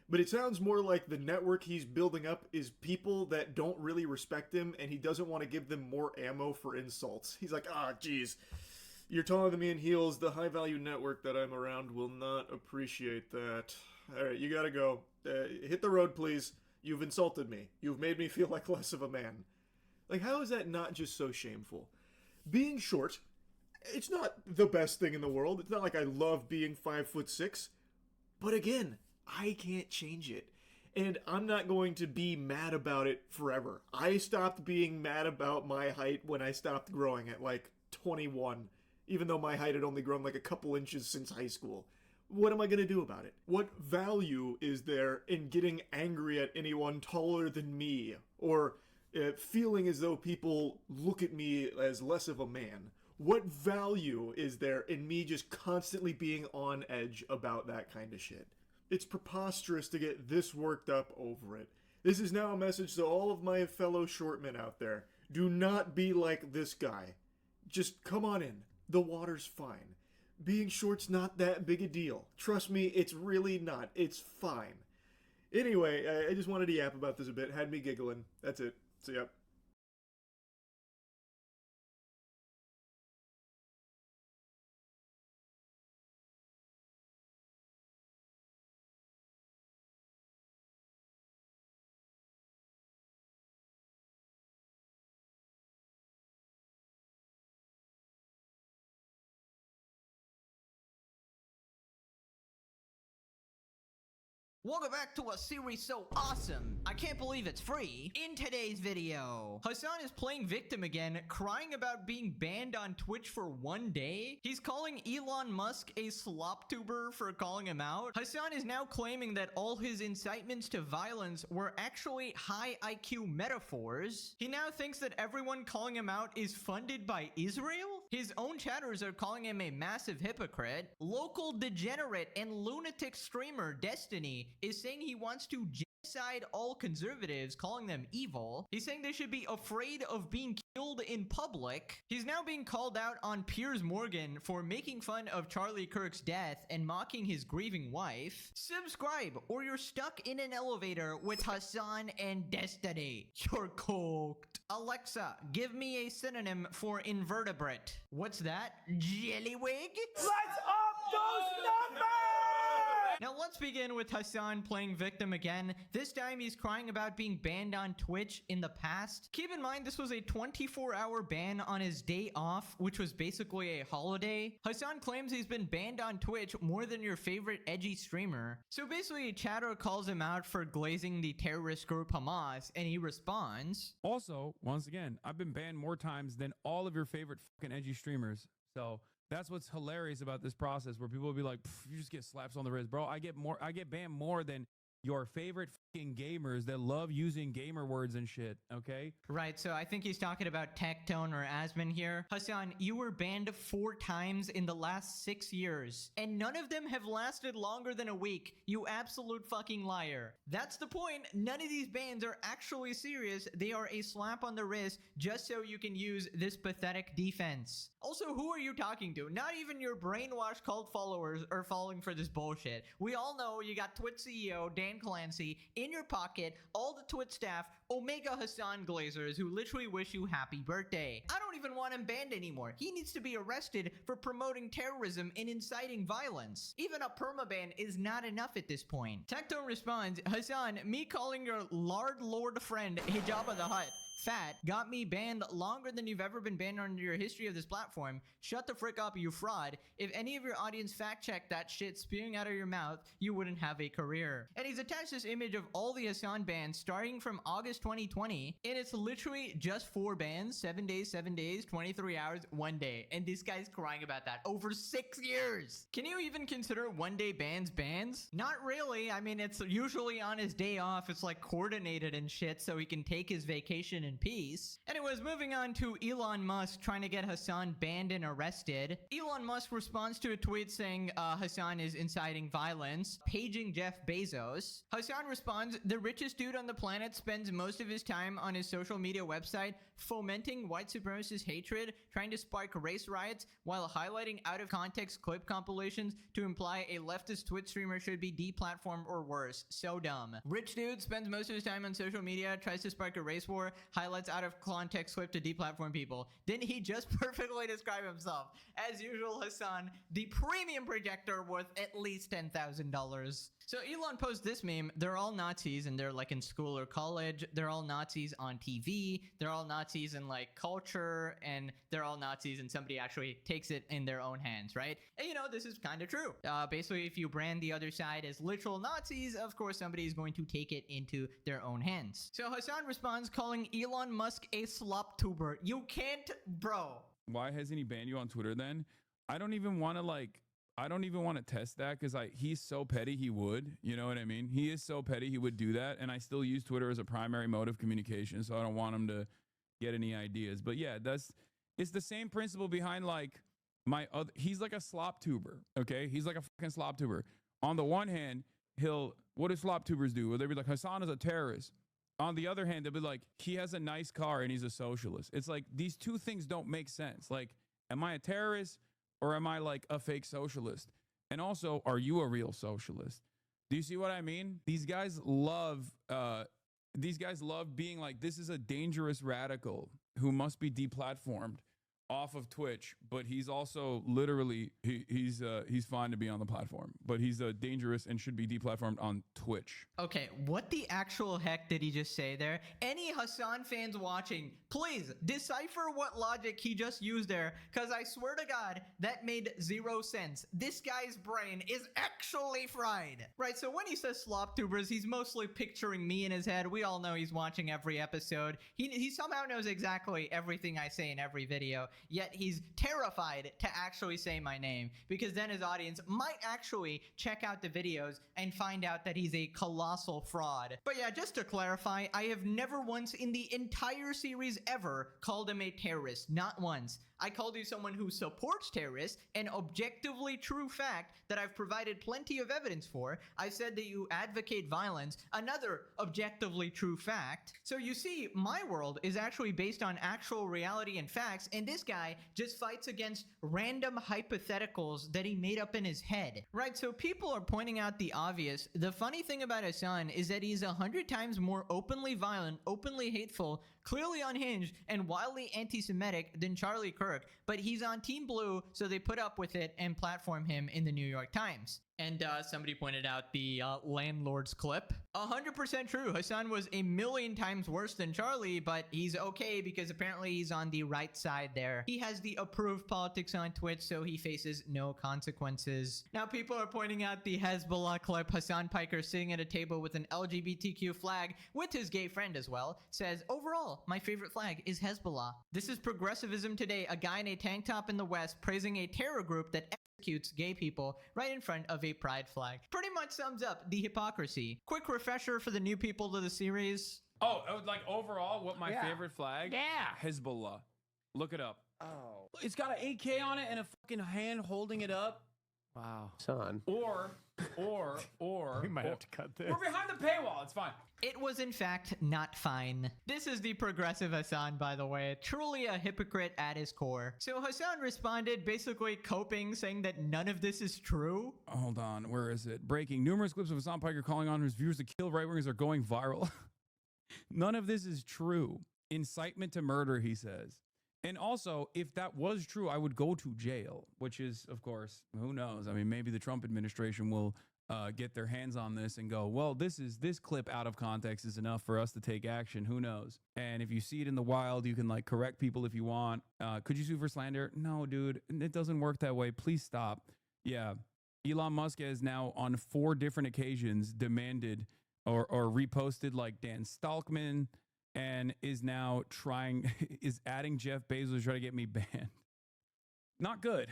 But it sounds more like the network he's building up is people that don't really respect him, and he doesn't want to give them more ammo for insults. He's like, geez, you're taller than me in heels. The high-value network that I'm around will not appreciate that. All right, you gotta go. Hit the road, please. You've insulted me. You've made me feel like less of a man. Like, how is that not just so shameful? Being short, it's not the best thing in the world. It's not like I love being 5'6", but again, I can't change it. And I'm not going to be mad about it forever. I stopped being mad about my height when I stopped growing at like 21, even though my height had only grown like a couple inches since high school. What am I going to do about it? What value is there in getting angry at anyone taller than me, or feeling as though people look at me as less of a man? What value is there in me just constantly being on edge about that kind of shit? It's preposterous to get this worked up over it. This is now a message to all of my fellow shortmen out there. Do not be like this guy. Just come on in. The water's fine. Being short's not that big a deal. Trust me, it's really not. It's fine. Anyway, I just wanted to yap about this a bit. Had me giggling. That's it. So, yep. Welcome back to a series so awesome, I can't believe it's free. In today's video, Hassan is playing victim again, crying about being banned on Twitch for 1 day. He's calling Elon Musk a slop tuber for calling him out. Hassan is now claiming that all his incitements to violence were actually high IQ metaphors. He now thinks that everyone calling him out is funded by Israel. His own chatters are calling him a massive hypocrite. Local degenerate and lunatic streamer Destiny is saying he wants to genocide all conservatives, calling them evil. He's saying they should be afraid of being killed in public. He's now being called out on Piers Morgan for making fun of Charlie Kirk's death and mocking his grieving wife. Subscribe or you're stuck in an elevator with Hassan and Destiny. You're cooked. Alexa, give me a synonym for invertebrate. What's that? Jellywig? Let's up those numbers! Now let's begin with Hassan playing victim again. This time he's crying about being banned on Twitch in the past. Keep in mind this was a 24-hour ban on his day off, which was basically a holiday. Hassan claims he's been banned on Twitch more than your favorite edgy streamer. So basically a chatter calls him out for glazing the terrorist group Hamas, and he responds, Also, once again, I've been banned more times than all of your favorite fucking edgy streamers. So that's what's hilarious about this process, where people will be like, you just get slaps on the wrist. Bro, I get banned more than your favorite fucking gamers that love using gamer words and shit, okay? Right, so I think he's talking about Tectone or Asmon here. Hassan, you were banned 4 times in the last 6 years, and none of them have lasted longer than a week. You absolute fucking liar. That's the point. None of these bans are actually serious. They are a slap on the wrist just so you can use this pathetic defense. Also, who are you talking to? Not even your brainwashed cult followers are falling for this bullshit. We all know you got Twitch CEO Dan Clancy in your pocket, all the Twitch staff, Omega Hassan Glazers who literally wish you happy birthday. I don't even want him banned anymore. He needs to be arrested for promoting terrorism and inciting violence. Even a permaban is not enough at this point. Tectone responds, Hassan, me calling your lord friend Hijabba the Hutt fat got me banned longer than you've ever been banned on your history of this platform. Shut the frick up, you fraud. If any of your audience fact checked that shit spewing out of your mouth, you wouldn't have a career. And he's attached this image of all the Hassan bans starting from August 2020, and it's literally just 4 bans, 7 days, 23 hours, 1 day. And this guy's crying about that over 6 years. Can you even consider 1 day bans? Not really. I mean, it's usually on his day off. It's like coordinated and shit so he can take his vacation in peace. Anyways, moving on to Elon Musk trying to get Hassan banned and arrested. Elon Musk responds to a tweet saying Hassan is inciting violence, paging Jeff Bezos. Hassan responds, the richest dude on the planet spends most of his time on his social media website fomenting white supremacist hatred, trying to spark race riots while highlighting out of context clip compilations to imply a leftist Twitch streamer should be deplatformed or worse. So dumb. Rich dude spends most of his time on social media, tries to spark a race war, highlights out of context clip to deplatform people. Didn't he just perfectly describe himself? As usual, Hassan, the premium projector worth at least $10,000. So Elon posts this meme. They're all Nazis and they're like in school or college. They're all Nazis on TV. They're all Nazis in like culture, and they're all Nazis and somebody actually takes it in their own hands, right? And you know, this is kind of true. Basically, if you brand the other side as literal Nazis, of course, somebody is going to take it into their own hands. So Hassan responds calling Elon Musk a slop tuber. You can't, bro. Why hasn't he banned you on Twitter then? I don't even want to test that because he's so petty he would. You know what I mean? He is so petty he would do that, and I still use Twitter as a primary mode of communication, so I don't want him to get any ideas. But yeah, it's the same principle behind like he's like a slop tuber, okay? He's like a fucking slop tuber. On the one hand, what do slop tubers do? Well, they'll be like, Hassan is a terrorist. On the other hand, they'll be like, he has a nice car and he's a socialist. It's like these two things don't make sense. Like, am I a terrorist or am I like a fake socialist? And also, are you a real socialist? Do you see what I mean? These guys love being like, this is a dangerous radical who must be deplatformed off of Twitch, but he's also literally he's fine to be on the platform, but he's dangerous and should be deplatformed on Twitch. Okay, what the actual heck did he just say there? Any Hassan fans watching, please decipher what logic he just used there, because I swear to God, that made 0 sense. This guy's brain is actually fried. Right, so when he says slop tubers, he's mostly picturing me in his head. We all know he's watching every episode. He somehow knows exactly everything I say in every video. Yet he's terrified to actually say my name, because then his audience might actually check out the videos and find out that he's a colossal fraud. But yeah, just to clarify, I have never once in the entire series ever called him a terrorist. Not once. I called you someone who supports terrorists, an objectively true fact that I've provided plenty of evidence for. I said that you advocate violence, another objectively true fact. So you see, my world is actually based on actual reality and facts, and this guy just fights against random hypotheticals that he made up in his head. Right, so people are pointing out the obvious. The funny thing about Hassan is that he's 100 times more openly violent, openly hateful, clearly unhinged, and wildly anti-Semitic than Charlie Kirk, but he's on Team Blue, so they put up with it and platform him in the New York Times. And somebody pointed out the landlord's clip. 100% true. Hassan was a million times worse than Charlie, but he's okay because apparently he's on the right side there. He has the approved politics on Twitch, so he faces no consequences. Now people are pointing out the Hezbollah clip. Hassan Piker sitting at a table with an LGBTQ flag with his gay friend as well, says, overall, my favorite flag is Hezbollah. This is progressivism today. A guy in a tank top in the West praising a terror group that executes gay people right in front of a pride flag. Pretty much sums up the hypocrisy. Quick refresher for the new people to the series. Oh, like overall, what my favorite flag? Yeah. Hezbollah. Look it up. Oh. It's got an AK on it and a fucking hand holding it up. Wow. Son. Or. We might have to cut this. We're behind the paywall. It's fine. It was in fact not fine. This is the progressive Hassan, by the way. Truly a hypocrite at his core. So Hassan responded, basically coping, saying that none of this is true. Hold on. Where is it? Breaking. Numerous clips of Hassan Piker calling on his viewers to kill right-wingers are going viral. None of this is true. Incitement to murder, he says. And also, if that was true, I would go to jail, which is, of course, who knows? I mean, maybe the Trump administration will get their hands on this and go, well, this clip out of context is enough for us to take action. Who knows? And if you see it in the wild, you can like correct people if you want. Could you sue for slander? No, dude, it doesn't work that way. Please stop. Yeah. Elon Musk has now on 4 different occasions demanded or reposted like Dan Stalkman, and is now is adding Jeff Bezos to try to get me banned. Not good.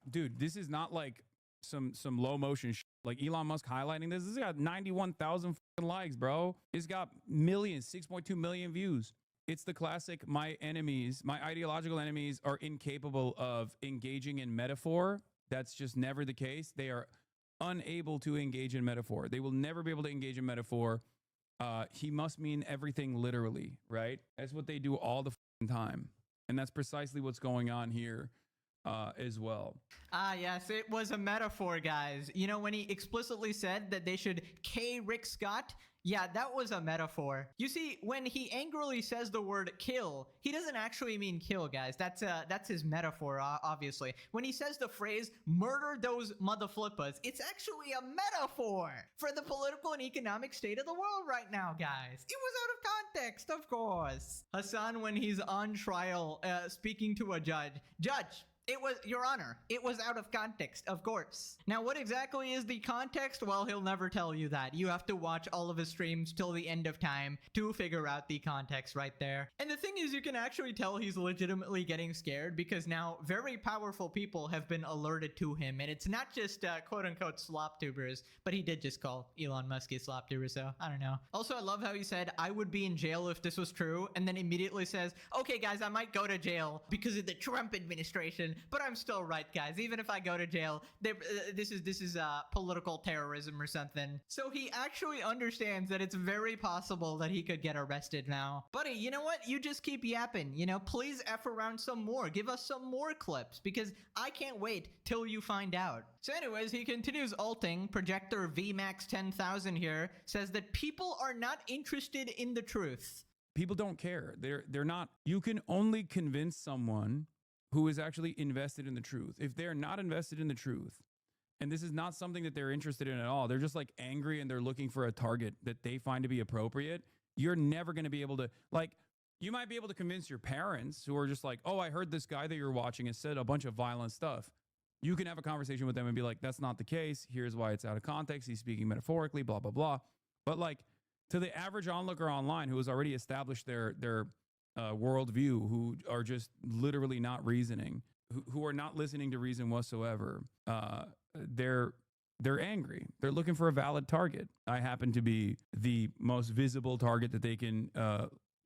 Dude, this is not like some low motion like Elon Musk highlighting this. This has got 91,000 likes, bro. It's got millions, 6.2 million views. It's the classic, my ideological enemies are incapable of engaging in metaphor. That's just never the case. They are unable to engage in metaphor. They will never be able to engage in metaphor. He must mean everything literally, right? That's what they do all the time. And that's precisely what's going on here. as well. Ah, yes, it was a metaphor, guys. You know, when he explicitly said that they should K Rick Scott, yeah, that was a metaphor. You see, when he angrily says the word kill, he doesn't actually mean kill, guys. That's his metaphor, obviously. When he says the phrase murder those motherflippers, it's actually a metaphor for the political and economic state of the world right now, guys. It was out of context, of course. Hassan, when he's on trial, speaking to a judge, it was, Your Honor, it was out of context, of course. Now, what exactly is the context? Well, he'll never tell you that. You have to watch all of his streams till the end of time to figure out the context right there. And the thing is, you can actually tell he's legitimately getting scared because now very powerful people have been alerted to him. And it's not just quote-unquote slop tubers, but he did just call Elon Musk a slop tuber, so I don't know. Also, I love how he said, I would be in jail if this was true, and then immediately says, okay, guys, I might go to jail because of the Trump administration. But I'm still right, guys. Even if I go to jail, this is political terrorism or something. So he actually understands that it's very possible that he could get arrested now. Buddy, you know what? You just keep yapping. You know, please F around some more. Give us some more clips because I can't wait till you find out. So anyways, he continues alting. Projector VMAX 10,000 here says that people are not interested in the truth. People don't care. They're not. You can only convince someone who is actually invested in the truth. If they're not invested in the truth, and this is not something that they're interested in at all, they're just like angry and they're looking for a target that they find to be appropriate, you're never going to be able to, like, you might be able to convince your parents who are just like, oh, I heard this guy that you're watching has said a bunch of violent stuff. You can have a conversation with them and be like, that's not the case. Here's why it's out of context. He's speaking metaphorically, blah, blah, blah. But like to the average onlooker online who has already established their worldview, who are just literally not reasoning, who are not listening to reason whatsoever, they're angry. They're looking for a valid target. I happen to be the most visible target that they can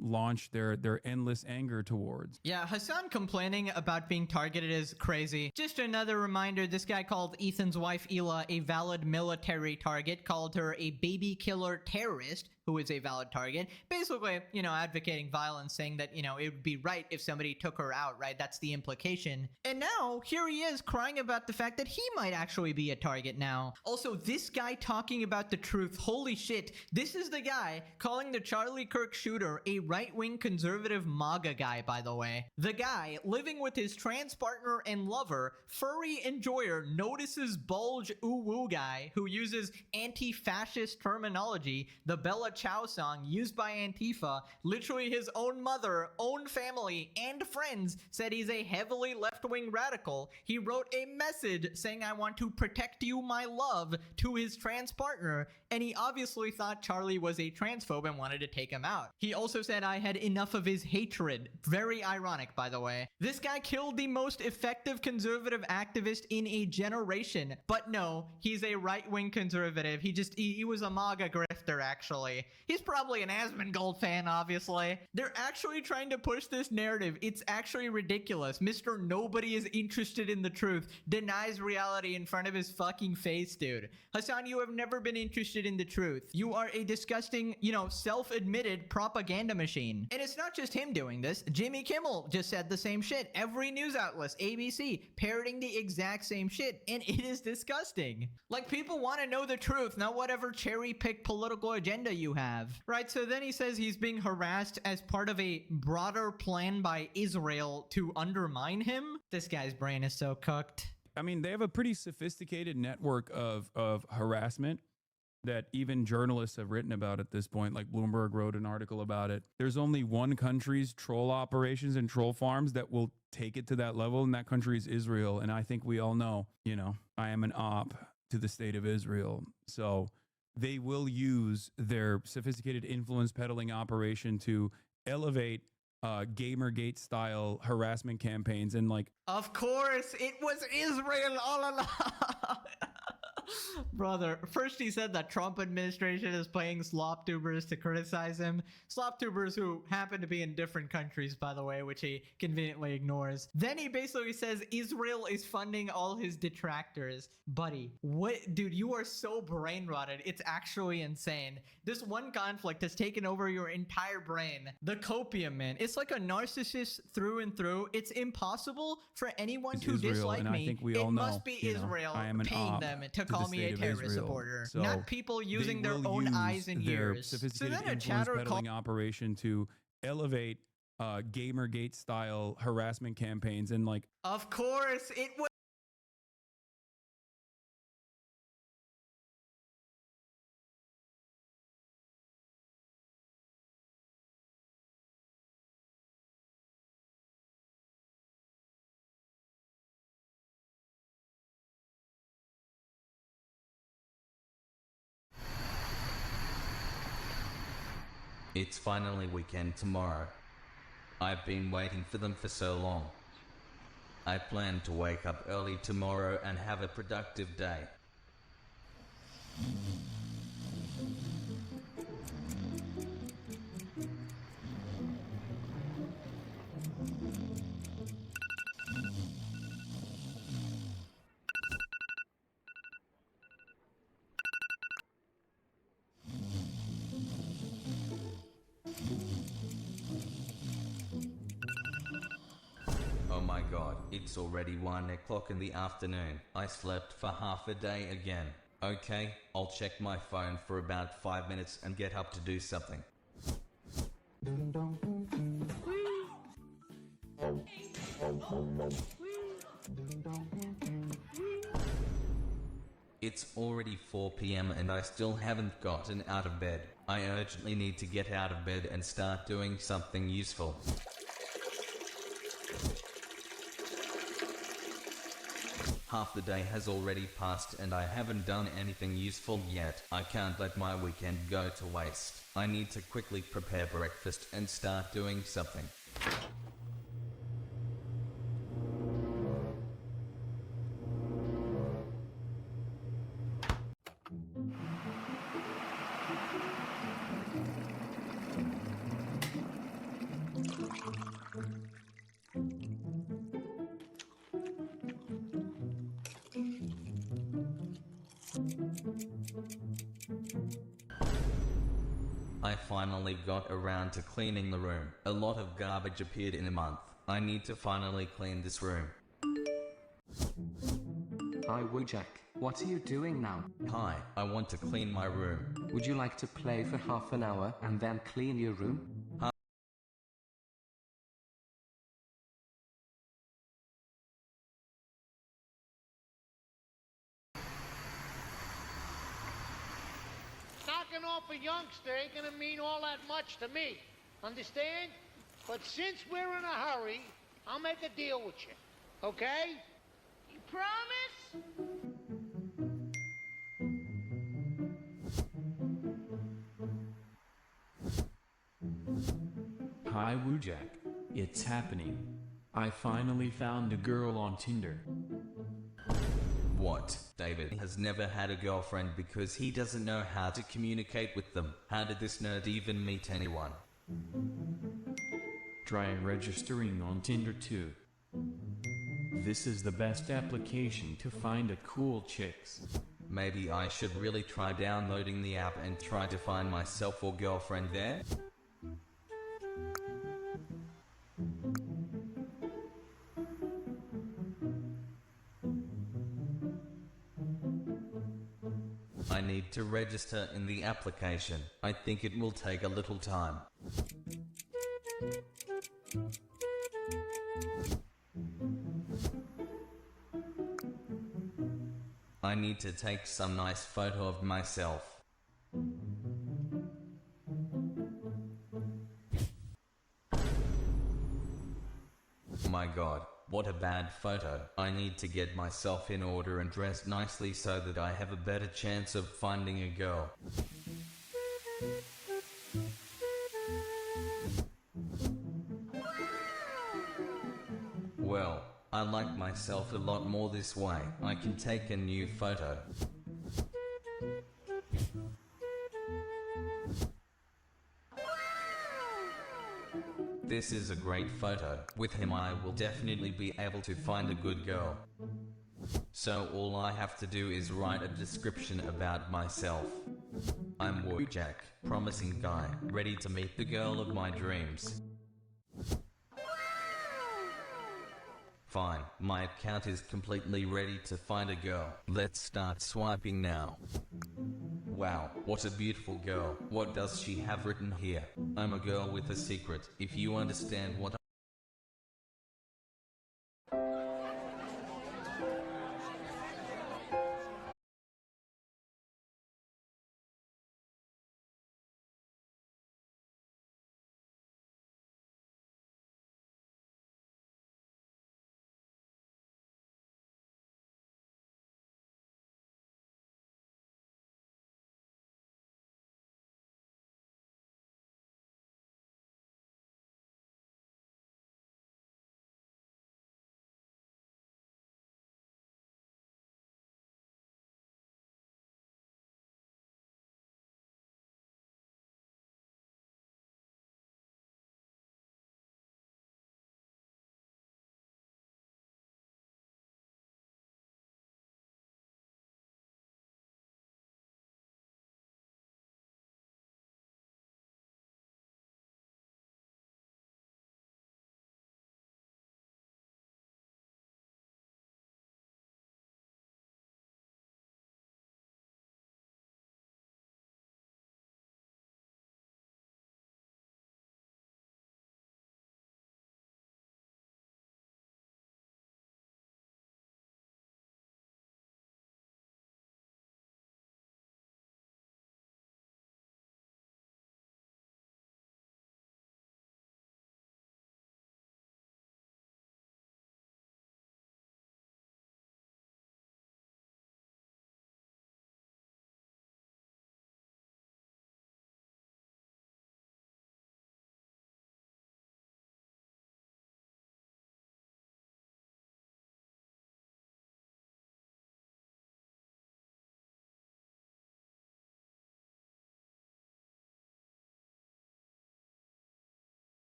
launch their endless anger towards. Yeah, Hassan complaining about being targeted is crazy. Just another reminder, this guy called Ethan's wife Ela a valid military target, called her a baby killer terrorist, who is a valid target. Basically, you know, advocating violence, saying that, you know, it would be right if somebody took her out, right? That's the implication. And now, here he is crying about the fact that he might actually be a target now. Also, this guy talking about the truth, holy shit, this is the guy calling the Charlie Kirk shooter a right-wing conservative MAGA guy, by the way. The guy, living with his trans partner and lover, furry enjoyer, notices bulge ooh-woo guy, who uses anti-fascist terminology, the Bella Ciao song used by Antifa, literally his own mother, own family, and friends said he's a heavily left-wing radical. He wrote a message saying, I want to protect you, my love, to his trans partner, and he obviously thought Charlie was a transphobe and wanted to take him out. He also said, I had enough of his hatred. Very ironic, by the way. This guy killed the most effective conservative activist in a generation, but no, he's a right-wing conservative. He was a MAGA grifter, actually. He's probably an Asmongold fan, obviously. They're actually trying to push this narrative. It's actually ridiculous. Mr. Nobody is interested in the truth denies reality in front of his fucking face, dude. Hassan, you have never been interested in the truth. You are a disgusting, you know, self-admitted propaganda machine. And it's not just him doing this. Jimmy Kimmel just said the same shit. Every news outlet, ABC, parroting the exact same shit. And it is disgusting. Like, people want to know the truth, not whatever cherry-picked political agenda you have. Right, so then he says he's being harassed as part of a broader plan by Israel to undermine him. This guy's brain is so cooked. I mean, they have a pretty sophisticated network of harassment that even journalists have written about at this point. Like Bloomberg wrote an article about it. There's only one country's troll operations and troll farms that will take it to that level, and that country is Israel. And I think we all know, you know, I am an op to the state of Israel. So they will use their sophisticated influence peddling operation to elevate Gamergate style harassment campaigns and like, of course, it was Israel all along. Brother, first he said that Trump administration is paying slop tubers to criticize him. Slop tubers who happen to be in different countries, by the way, which he conveniently ignores. Then he basically says Israel is funding all his detractors. Buddy, what? Dude, you are so brain rotted. It's actually insane. This one conflict has taken over your entire brain. The copium, man. It's like a narcissist through and through. It's impossible for anyone It's to Israel, dislike and I me. think we It all know, must be you know, Israel I am an paying op them to to call the me a state of terrorist Israel. supporter. So Not people using they their will own use eyes and their ears. So sophisticated then a influence chatter peddling operation to elevate Gamergate style harassment campaigns and like. Of course, it was. It's finally weekend tomorrow. I've been waiting for them for so long. I plan to wake up early tomorrow and have a productive day. Oh my god, it's already 1 o'clock in the afternoon. I slept for half a day again. Okay, I'll check my phone for about 5 minutes and get up to do something. It's already 4 p.m. and I still haven't gotten out of bed. I urgently need to get out of bed and start doing something useful. Half the day has already passed and I haven't done anything useful yet. I can't let my weekend go to waste. I need to quickly prepare breakfast and start doing something. I finally got around to cleaning the room. A lot of garbage appeared in a month. I need to finally clean this room. Hi Wojak, what are you doing now? Hi, I want to clean my room. Would you like to play for half an hour and then clean your room? Knocking off a youngster ain't gonna mean all that much to me. Understand? But since we're in a hurry, I'll make a deal with you. Okay? You promise? Hi Wojak, it's happening. I finally found a girl on Tinder. What? David has never had a girlfriend because he doesn't know how to communicate with them. How did this nerd even meet anyone? Try registering on Tinder too. This is the best application to find a cool chicks. Maybe I should really try downloading the app and try to find myself or girlfriend there? I need to register in the application. I think it will take a little time. I need to take some nice photo of myself. Oh my god, what a bad photo. I need to get myself in order and dress nicely so that I have a better chance of finding a girl. Well, I like myself a lot more this way. I can take a new photo. This is a great photo. With him I will definitely be able to find a good girl. So all I have to do is write a description about myself. I'm Wojak, promising guy, ready to meet the girl of my dreams. Fine, my account is completely ready to find a girl. Let's start swiping now. Wow, what a beautiful girl. What does she have written here? I'm a girl with a secret. If you understand what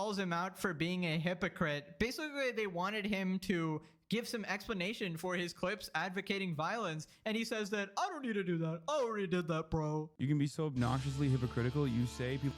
calls him out for being a hypocrite. Basically, they wanted him to give some explanation for his clips advocating violence, and he says that, I don't need to do that. I already did that, bro. You can be so obnoxiously hypocritical. You say people.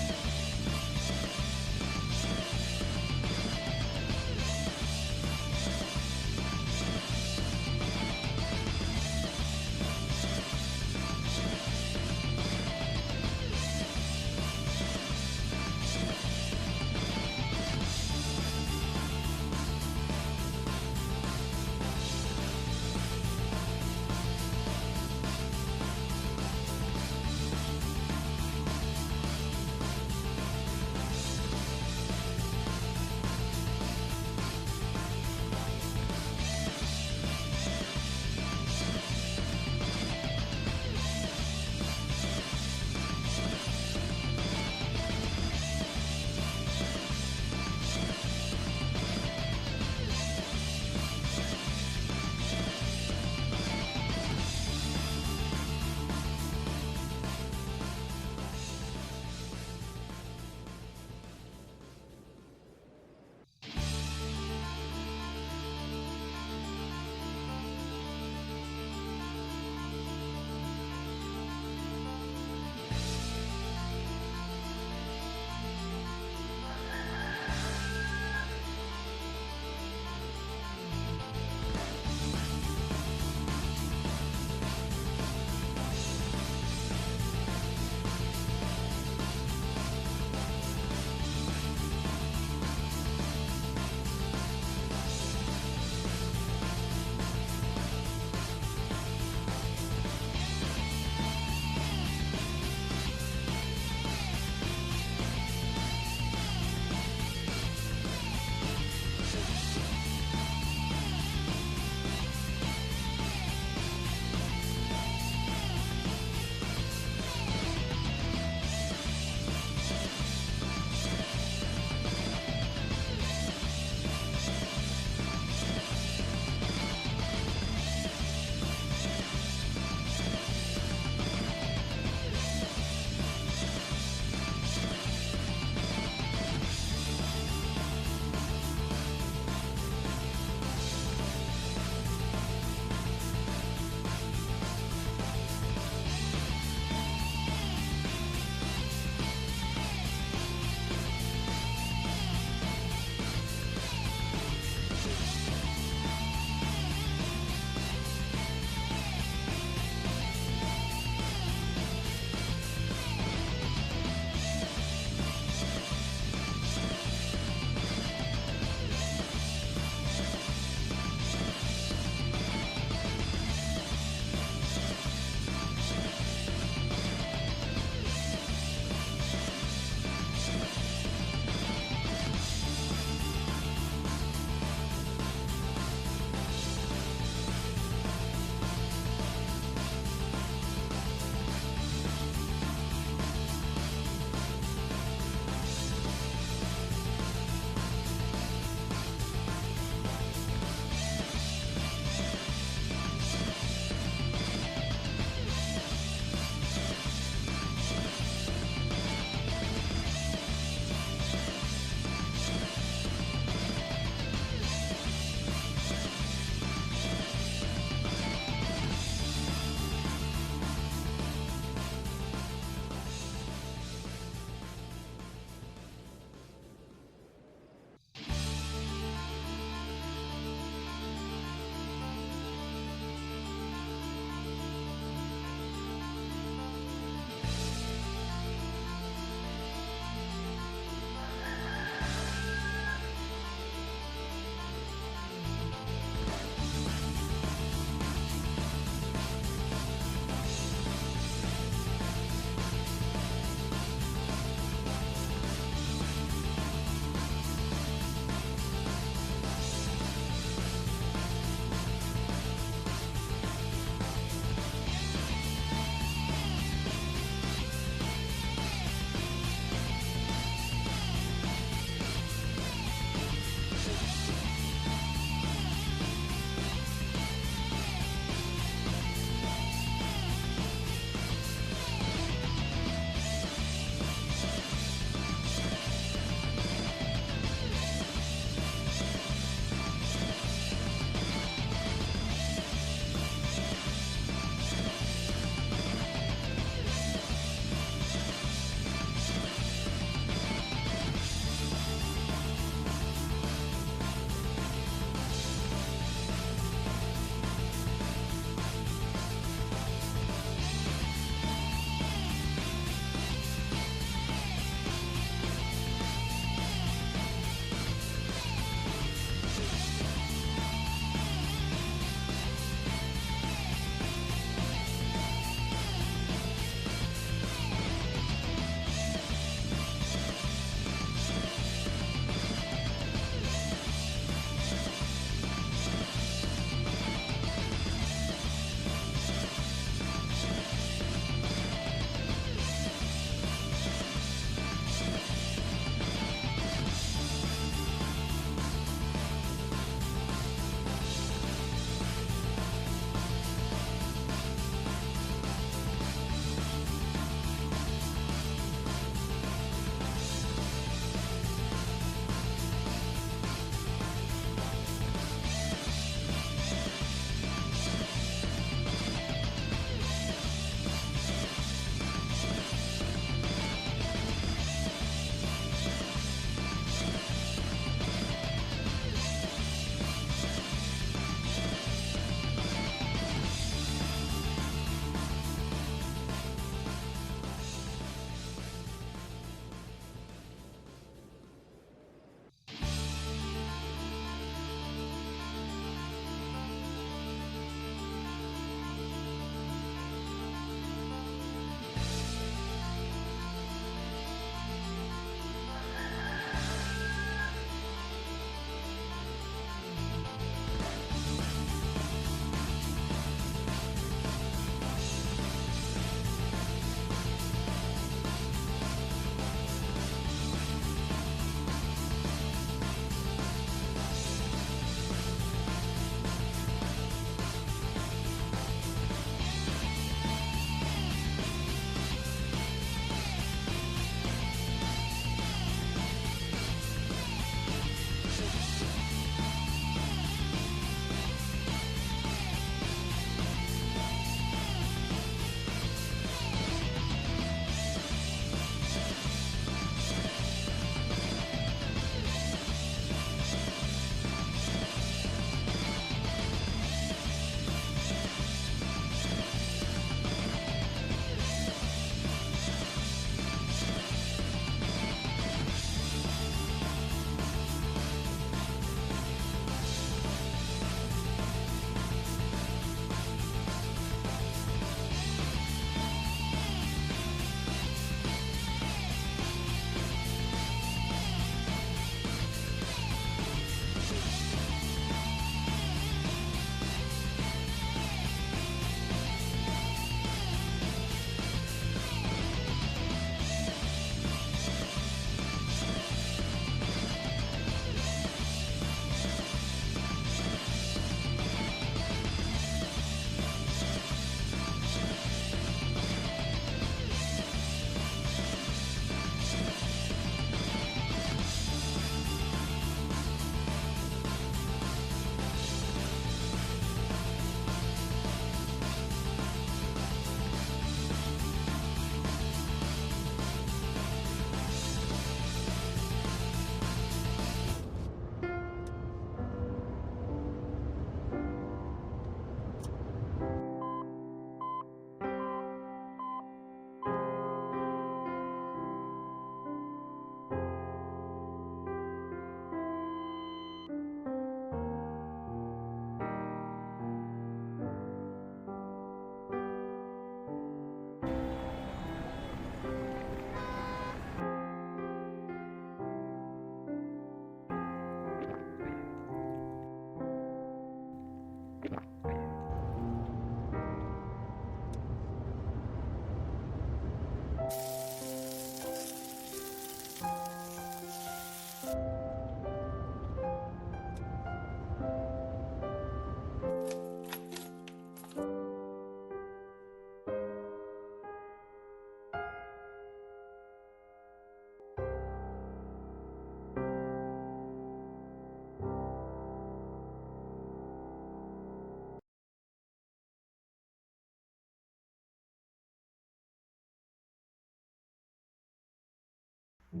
The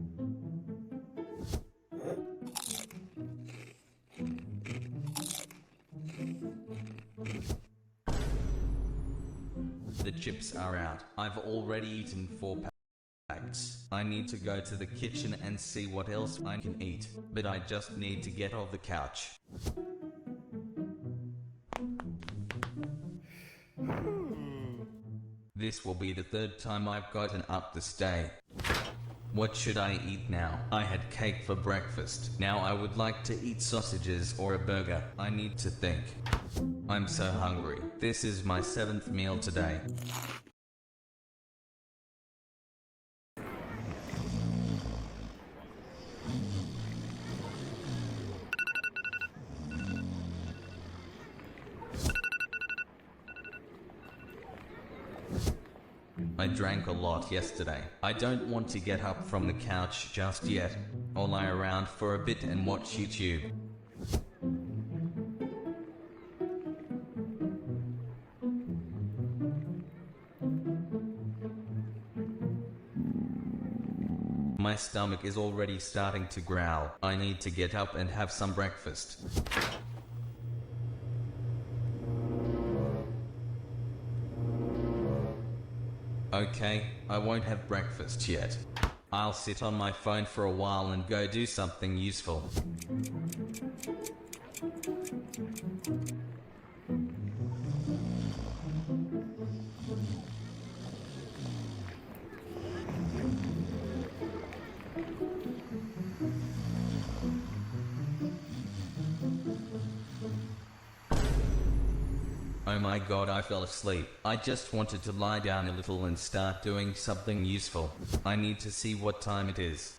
chips are out. I've already eaten 4 packs. I need to go to the kitchen and see what else I can eat, but I just need to get off the couch. This will be the 3rd time I've gotten up this day. What should I eat now? I had cake for breakfast. Now I would like to eat sausages or a burger. I need to think. I'm so hungry. This is my 7th meal today. I drank a lot yesterday. I don't want to get up from the couch just yet. I'll lie around for a bit and watch YouTube. My stomach is already starting to growl. I need to get up and have some breakfast. Okay, I won't have breakfast yet. I'll sit on my phone for a while and go do something useful. Oh my god, I fell asleep. I just wanted to lie down a little and start doing something useful. I need to see what time it is.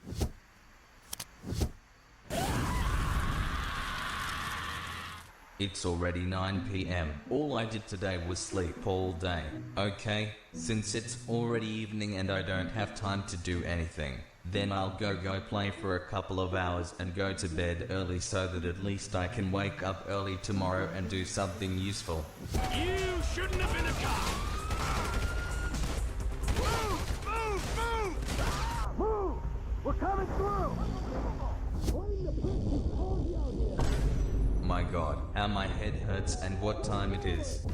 It's already 9 PM. All I did today was sleep all day. Okay, since it's already evening and I don't have time to do anything, then I'll go play for a couple of hours and go to bed early so that at least I can wake up early tomorrow and do something useful. You shouldn't have been a cop! Move! Move! Move! We're coming through! My god, how my head hurts and what time it is.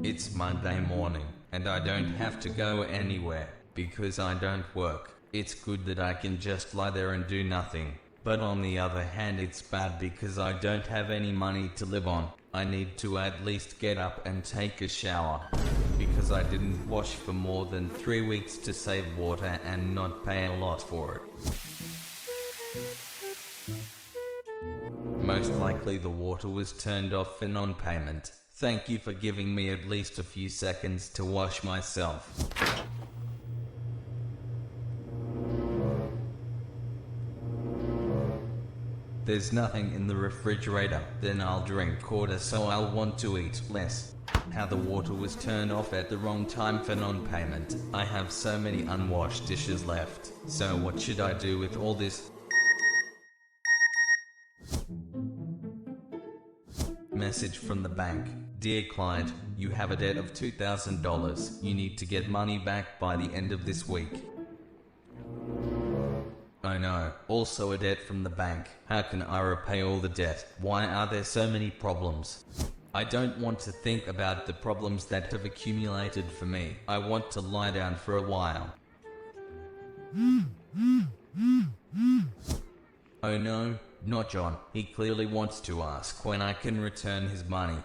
It's Monday morning, and I don't have to go anywhere, because I don't work. It's good that I can just lie there and do nothing. But on the other hand, it's bad because I don't have any money to live on. I need to at least get up and take a shower. Because I didn't wash for more than 3 weeks to save water and not pay a lot for it. Most likely the water was turned off for non-payment. Thank you for giving me at least a few seconds to wash myself. There's nothing in the refrigerator, then I'll drink quarter so I'll want to eat less. How the water was turned off at the wrong time for non-payment. I have so many unwashed dishes left. So what should I do with all this? Message from the bank. Dear client, you have a debt of $2,000. You need to get money back by the end of this week. Oh no, also a debt from the bank. How can I repay all the debt? Why are there so many problems? I don't want to think about the problems that have accumulated for me. I want to lie down for a while. Oh no, not John. He clearly wants to ask when I can return his money.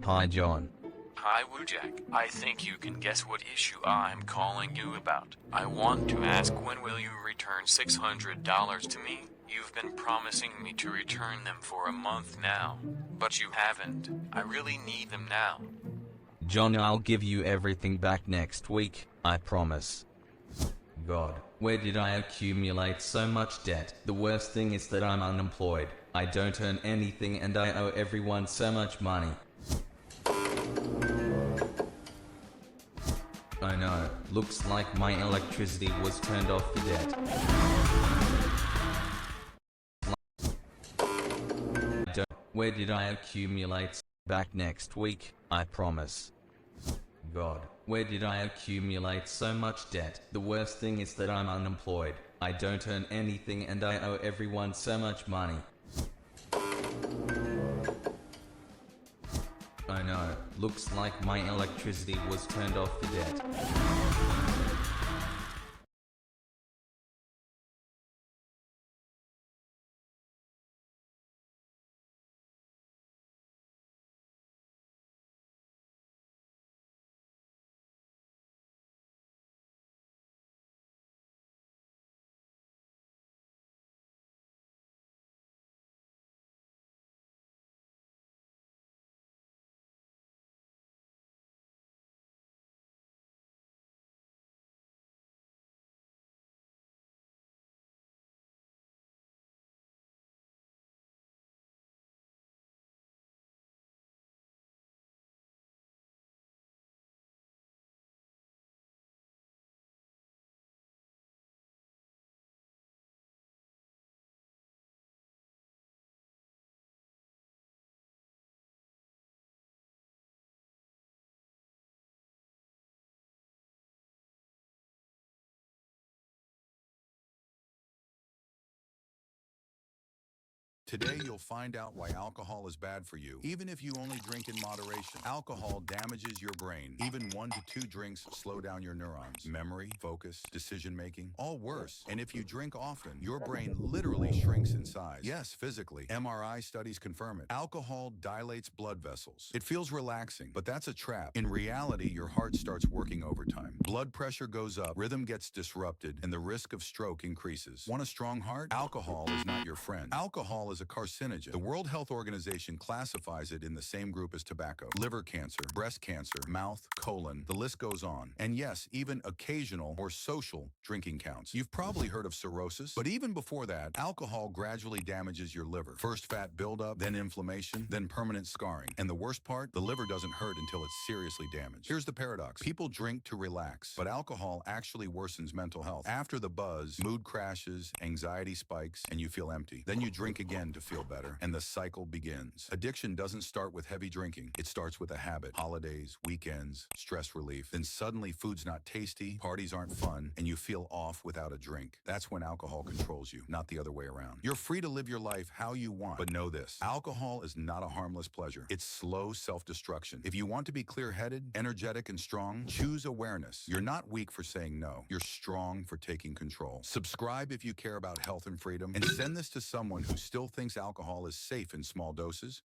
Hi John. Hi Woojack, I think you can guess what issue I'm calling you about. I want to ask when will you return $600 to me? You've been promising me to return them for a month now, but you haven't. I really need them now. John, I'll give you everything back next week, I promise. God, where did I accumulate so much debt? The worst thing is that I'm unemployed. I don't earn anything and I owe everyone so much money. Oh no, looks like my electricity was turned off for debt. Where did I accumulate? Back next week, I promise. God, where did I accumulate so much debt? The worst thing is that I'm unemployed. I don't earn anything and I owe everyone so much money. Oh no, looks like my electricity was turned off for debt. Today you'll find out why alcohol is bad for you, even if you only drink in moderation. Alcohol damages your brain. Even 1 to 2 drinks slow down your neurons. Memory, focus, decision-making, all worse. And if you drink often, your brain literally shrinks in size. Yes, physically. MRI studies confirm it. Alcohol dilates blood vessels. It feels relaxing, but that's a trap. In reality, your heart starts working overtime. Blood pressure goes up, rhythm gets disrupted, and the risk of stroke increases. Want a strong heart? Alcohol is not your friend. Alcohol is a carcinogen. The World Health Organization classifies it in the same group as tobacco. Liver cancer, breast cancer, mouth, colon, the list goes on. And yes, even occasional or social drinking counts. You've probably heard of cirrhosis, but even before that, alcohol gradually damages your liver. First fat buildup, then inflammation, then permanent scarring. And the worst part, the liver doesn't hurt until it's seriously damaged. Here's the paradox. People drink to relax, but alcohol actually worsens mental health. After the buzz, mood crashes, anxiety spikes, and you feel empty. Then you drink again again to feel better, and the cycle begins. Addiction doesn't start with heavy drinking. It starts with a habit. Holidays, weekends, stress relief. Then suddenly food's not tasty, parties aren't fun, and you feel off without a drink. That's when alcohol controls you, not the other way around. You're free to live your life how you want, but know this: alcohol is not a harmless pleasure. It's slow self-destruction. If you want to be clear-headed, energetic, and strong, choose awareness. You're not weak for saying no. You're strong for taking control. Subscribe if you care about health and freedom, and send this to someone who still thinks alcohol is safe in small doses.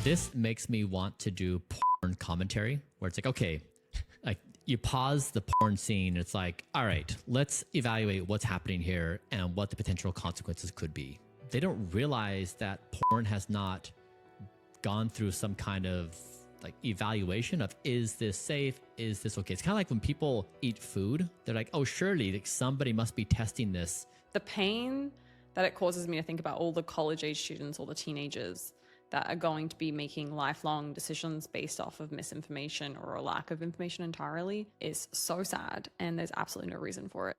This makes me want to do porn commentary where it's like, okay, like you pause the porn scene. It's like, all right, let's evaluate what's happening here and what the potential consequences could be. They don't realize that porn has not gone through some kind of like evaluation of, is this safe? Is this okay? It's kind of like when people eat food, they're like, oh, surely like somebody must be testing this. The pain that it causes me to think about all the college age students, all the teenagers that are going to be making lifelong decisions based off of misinformation or a lack of information entirely is so sad, and there's absolutely no reason for it.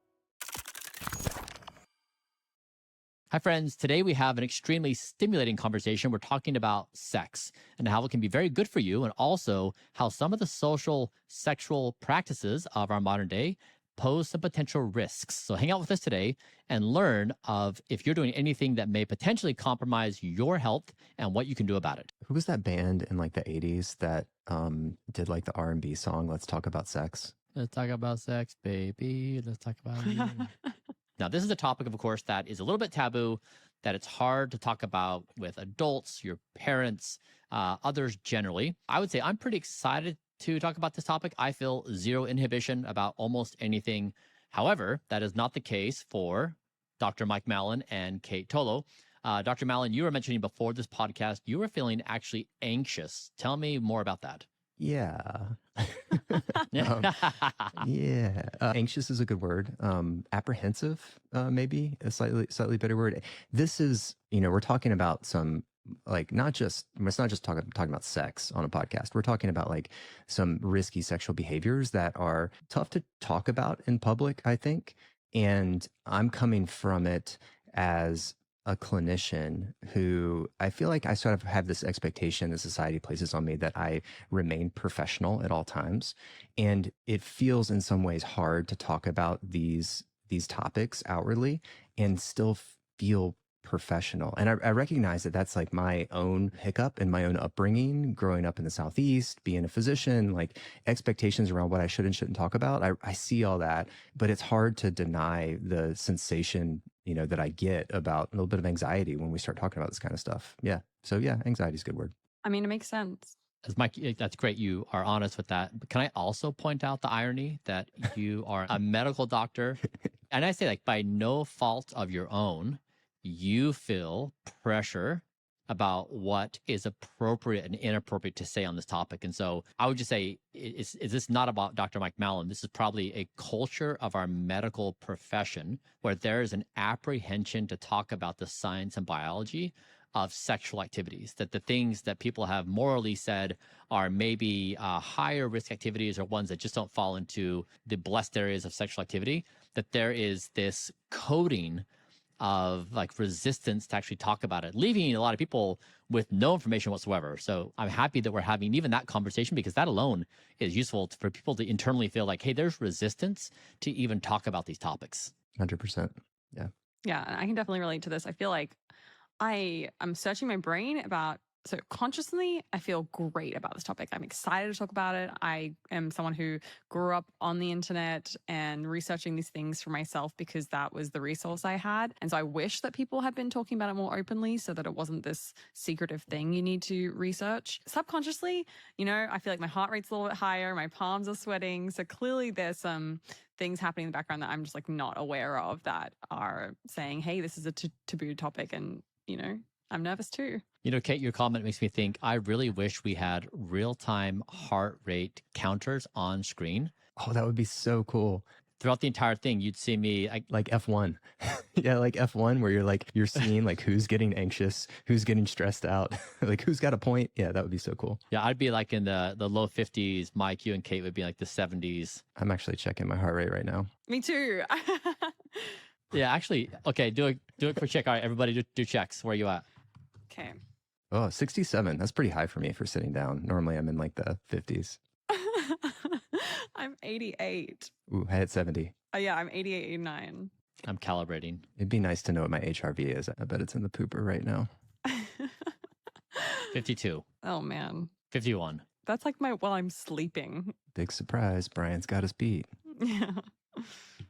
Hi, friends. Today we have an extremely stimulating conversation. We're talking about sex and how it can be very good for you, and also how some of the social sexual practices of our modern day pose some potential risks. So hang out with us today and learn of if you're doing anything that may potentially compromise your health and what you can do about it. Who was that band in like the 80s that did like the R&B song, Let's Talk About Sex? Let's talk about sex, baby. Let's talk about you. Now, this is a topic, of course, that is a little bit taboo, that it's hard to talk about with adults, your parents, others generally. I would say I'm pretty excited to talk about this topic. I feel zero inhibition about almost anything. However, that is not the case for Dr. Mike Mallon and Kate Tolo. Dr. Mallon, you were mentioning before this podcast, you were feeling actually anxious. Tell me more about that. Yeah. Yeah. Anxious is a good word. Apprehensive, maybe a slightly better word. This is, we're talking about some, like, it's not just talking about sex on a podcast. We're talking about like some risky sexual behaviors that are tough to talk about in public, I think. And I'm coming from it as a clinician who I feel like I sort of have this expectation that society places on me that I remain professional at all times. And it feels in some ways hard to talk about these topics outwardly and still feel professional. And I recognize that that's like my own hiccup and my own upbringing, growing up in the Southeast, being a physician, like expectations around what I should and shouldn't talk about. I see all that, but it's hard to deny the sensation, that I get about a little bit of anxiety when we start talking about this kind of stuff. Yeah. So yeah, anxiety is a good word. I mean, it makes sense. As Mike, that's great. You are honest with that. But can I also point out the irony that you are a medical doctor? And I say, like, by no fault of your own, you feel pressure about what is appropriate and inappropriate to say on this topic. And so I would just say, is this not about Dr. Mike Mallon? This is probably a culture of our medical profession where there is an apprehension to talk about the science and biology of sexual activities, that the things that people have morally said are maybe higher risk activities or ones that just don't fall into the blessed areas of sexual activity, that there is this coding of like resistance to actually talk about it, leaving a lot of people with no information whatsoever. So I'm happy that we're having even that conversation, because that alone is useful for people to internally feel like, hey, there's resistance to even talk about these topics. 100%. Yeah. Yeah, I can definitely relate to this. I feel like I'm searching my brain about, so consciously, I feel great about this topic. I'm excited to talk about it. I am someone who grew up on the internet and researching these things for myself because that was the resource I had. And so I wish that people had been talking about it more openly so that it wasn't this secretive thing you need to research. Subconsciously, I feel like my heart rate's a little bit higher, my palms are sweating. So clearly there's some things happening in the background that I'm just like not aware of that are saying, hey, this is a taboo topic, and, I'm nervous too. Kate, your comment makes me think, I really wish we had real-time heart rate counters on screen. Oh, that would be so cool. Throughout the entire thing, you'd see me like F1. Yeah, like F1, where you're seeing like who's getting anxious, who's getting stressed out, like who's got a point. Yeah, that would be so cool. Yeah, I'd be like in the low 50s. Mike, you and Kate would be like the 70s. I'm actually checking my heart rate right now. Me too. Yeah, actually, okay, do a quick check. All right, everybody do checks. Where are you at? Okay. Oh, 67. That's pretty high for me for sitting down. Normally I'm in like the 50s. I'm 88. Ooh, I hit 70. Yeah, I'm 88, 89. I'm calibrating. It'd be nice to know what my HRV is. I bet it's in the pooper right now. 52. Oh, man. 51. That's like while I'm sleeping. Big surprise. Brian's got us beat. Yeah.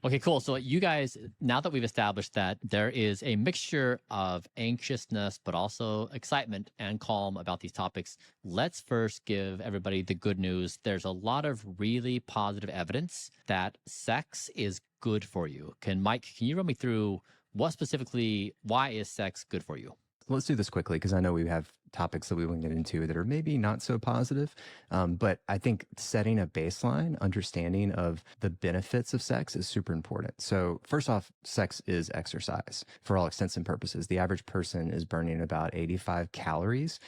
Okay, cool. So you guys, now that we've established that there is a mixture of anxiousness, but also excitement and calm about these topics, let's first give everybody the good news. There's a lot of really positive evidence that sex is good for you. Mike, can you run me through what specifically, why is sex good for you? Let's do this quickly because I know we have topics that we want to get into that are maybe not so positive. But I think setting a baseline understanding of the benefits of sex is super important. So first off, sex is exercise for all extents and purposes. The average person is burning about 85 calories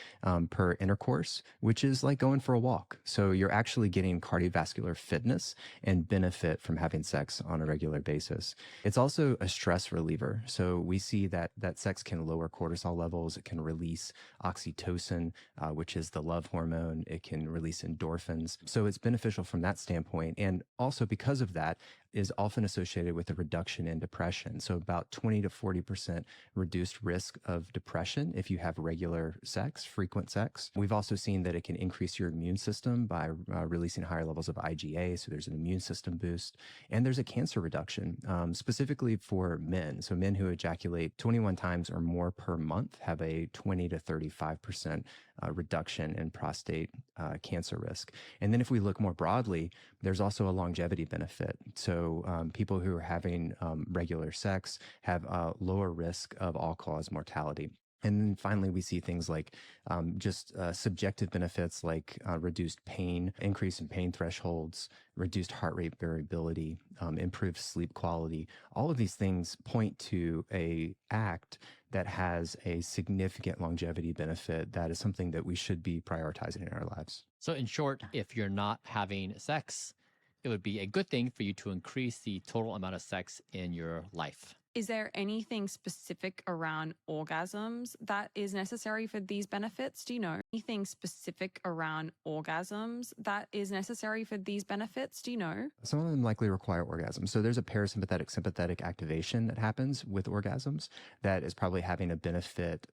per intercourse, which is like going for a walk. So you're actually getting cardiovascular fitness and benefit from having sex on a regular basis. It's also a stress reliever. So we see that sex can lower cortisol levels. It can release oxytocin, which is the love hormone. It can release endorphins. So it's beneficial from that standpoint. And also because of that, is often associated with a reduction in depression. So about 20 to 40% reduced risk of depression if you have regular sex, frequent sex. We've also seen that it can increase your immune system by releasing higher levels of IgA. So there's an immune system boost. And there's a cancer reduction, specifically for men. So men who ejaculate 21 times or more per month have a 20 to 35% reduction in prostate cancer risk. And then if we look more broadly, there's also a longevity benefit. So people who are having regular sex have a lower risk of all-cause mortality. And then finally, we see things like just subjective benefits like reduced pain, increase in pain thresholds, reduced heart rate variability, improved sleep quality. All of these things point to a act that has a significant longevity benefit that is something that we should be prioritizing in our lives. So in short, if you're not having sex, it would be a good thing for you to increase the total amount of sex in your life. Is there anything specific around orgasms that is necessary for these benefits? Do you know anything specific around orgasms that is necessary for these benefits? Do you know? Some of them likely require orgasms. So there's a parasympathetic sympathetic activation that happens with orgasms that is probably having a benefit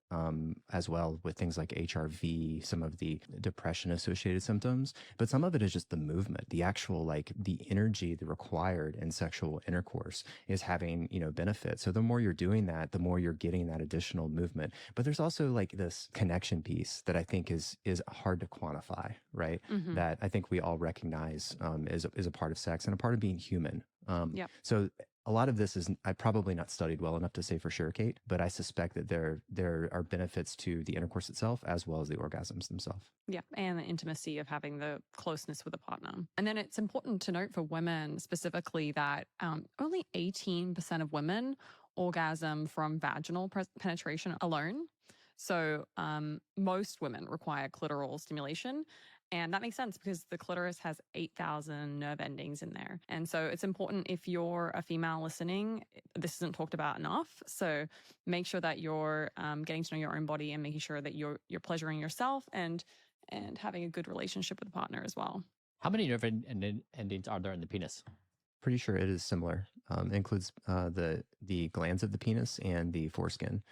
as well with things like HRV, some of the depression associated symptoms. But some of it is just the movement, the actual like the energy that required in sexual intercourse is having, benefit. So the more you're doing that, the more you're getting that additional movement. But there's also like this connection piece that I think is hard to quantify, right? Mhm. That I think we all recognize is a part of sex and a part of being human. Yep. So a lot of this is I probably not studied well enough to say for sure, Kate, but I suspect that there are benefits to the intercourse itself as well as the orgasms themselves. Yeah, and the intimacy of having the closeness with a partner. And then it's important to note for women specifically that only 18% of women orgasm from vaginal penetration alone. So most women require clitoral stimulation. And that makes sense because the clitoris has 8,000 nerve endings in there. And so it's important if you're a female listening, this isn't talked about enough. So make sure that you're getting to know your own body and making sure that you're pleasuring yourself and having a good relationship with a partner as well. How many nerve endings are there in the penis? Pretty sure it is similar. It includes the glands of the penis and the foreskin,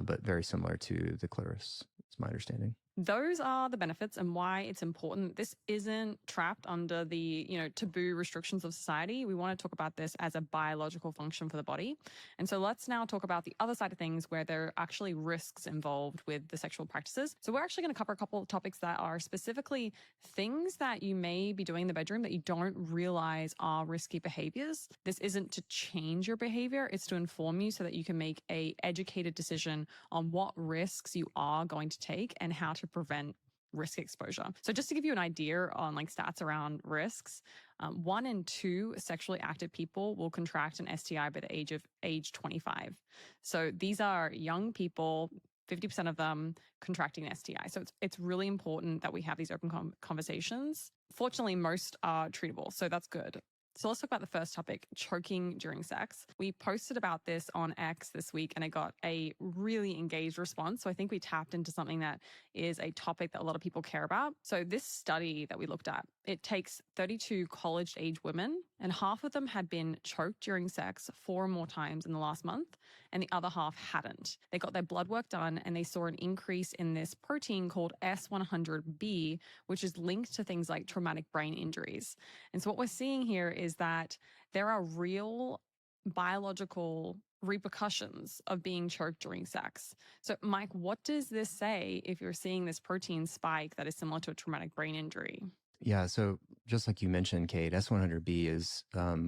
but very similar to the clitoris, is my understanding. Those are the benefits and why it's important. This isn't trapped under the, taboo restrictions of society. We want to talk about this as a biological function for the body. And so let's now talk about the other side of things where there are actually risks involved with the sexual practices. So we're actually going to cover a couple of topics that are specifically things that you may be doing in the bedroom that you don't realize are risky behaviors. This isn't to change your behavior. It's to inform you so that you can make an educated decision on what risks you are going to take and how to prevent risk exposure. So just to give you an idea on like stats around risks, 1 in 2 sexually active people will contract an STI by the age 25. So these are young people, 50% of them contracting an STI. So it's really important that we have these open conversations. Fortunately, most are treatable, so that's good. So let's talk about the first topic, choking during sex. We posted about this on X this week and it got a really engaged response. So I think we tapped into something that is a topic that a lot of people care about. So this study that we looked at, it takes 32 college-age women and half of them had been choked during sex 4 or more times in the last month, and the other half hadn't. They got their blood work done, and they saw an increase in this protein called S100B, which is linked to things like traumatic brain injuries. And so what we're seeing here is that there are real biological repercussions of being choked during sex. So, Mike, what does this say if you're seeing this protein spike that is similar to a traumatic brain injury? Yeah, so just like you mentioned, Kate, S100B is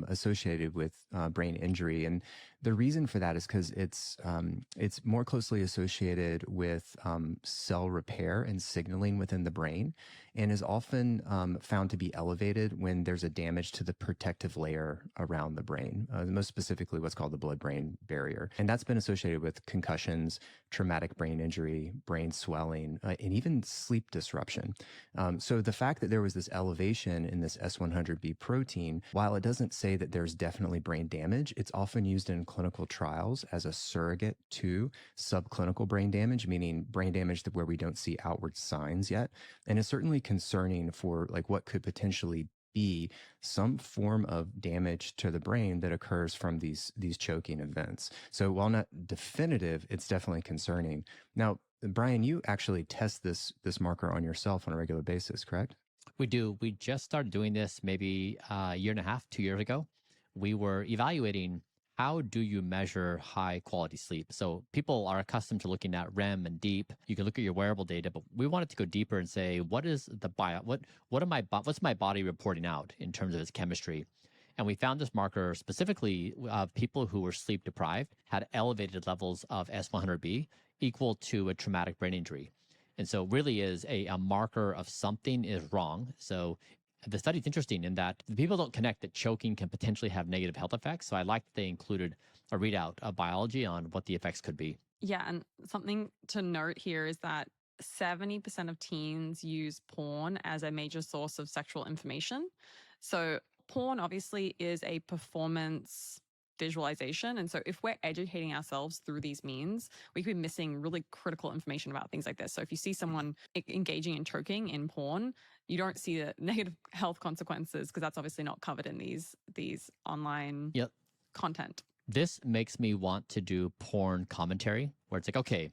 associated with brain injury, and the reason for that is because it's more closely associated with cell repair and signaling within the brain, and is often found to be elevated when there's a damage to the protective layer around the brain, most specifically what's called the blood-brain barrier, and that's been associated with concussions, traumatic brain injury, brain swelling, and even sleep disruption. So the fact that there was this elevation in this S100B protein, while it doesn't say that there's definitely brain damage, it's often used in clinical trials as a surrogate to subclinical brain damage, meaning brain damage where we don't see outward signs yet. And it's certainly concerning for like what could potentially be some form of damage to the brain that occurs from these choking events. So while not definitive, it's definitely concerning. Now, Brian, you actually test this marker on yourself on a regular basis, correct? We do. We just started doing this maybe a year and a half, 2 years ago. We were evaluating how do you measure high quality sleep. So people are accustomed to looking at REM and deep. You can look at your wearable data, but we wanted to go deeper and say, what is the what's my body reporting out in terms of its chemistry? And we found this marker specifically of people who were sleep deprived had elevated levels of S100B equal to a traumatic brain injury. And so really is a marker of something is wrong. So the study's interesting in that the people don't connect that choking can potentially have negative health effects. So I like that they included a readout of biology on what the effects could be. Yeah, and something to note here is that 70% of teens use porn as a major source of sexual information. So porn obviously is a performance visualization. And so if we're educating ourselves through these means, we could be missing really critical information about things like this. So if you see someone engaging in choking in porn, you don't see the negative health consequences because that's obviously not covered in these online content. This makes me want to do porn commentary where it's like, okay,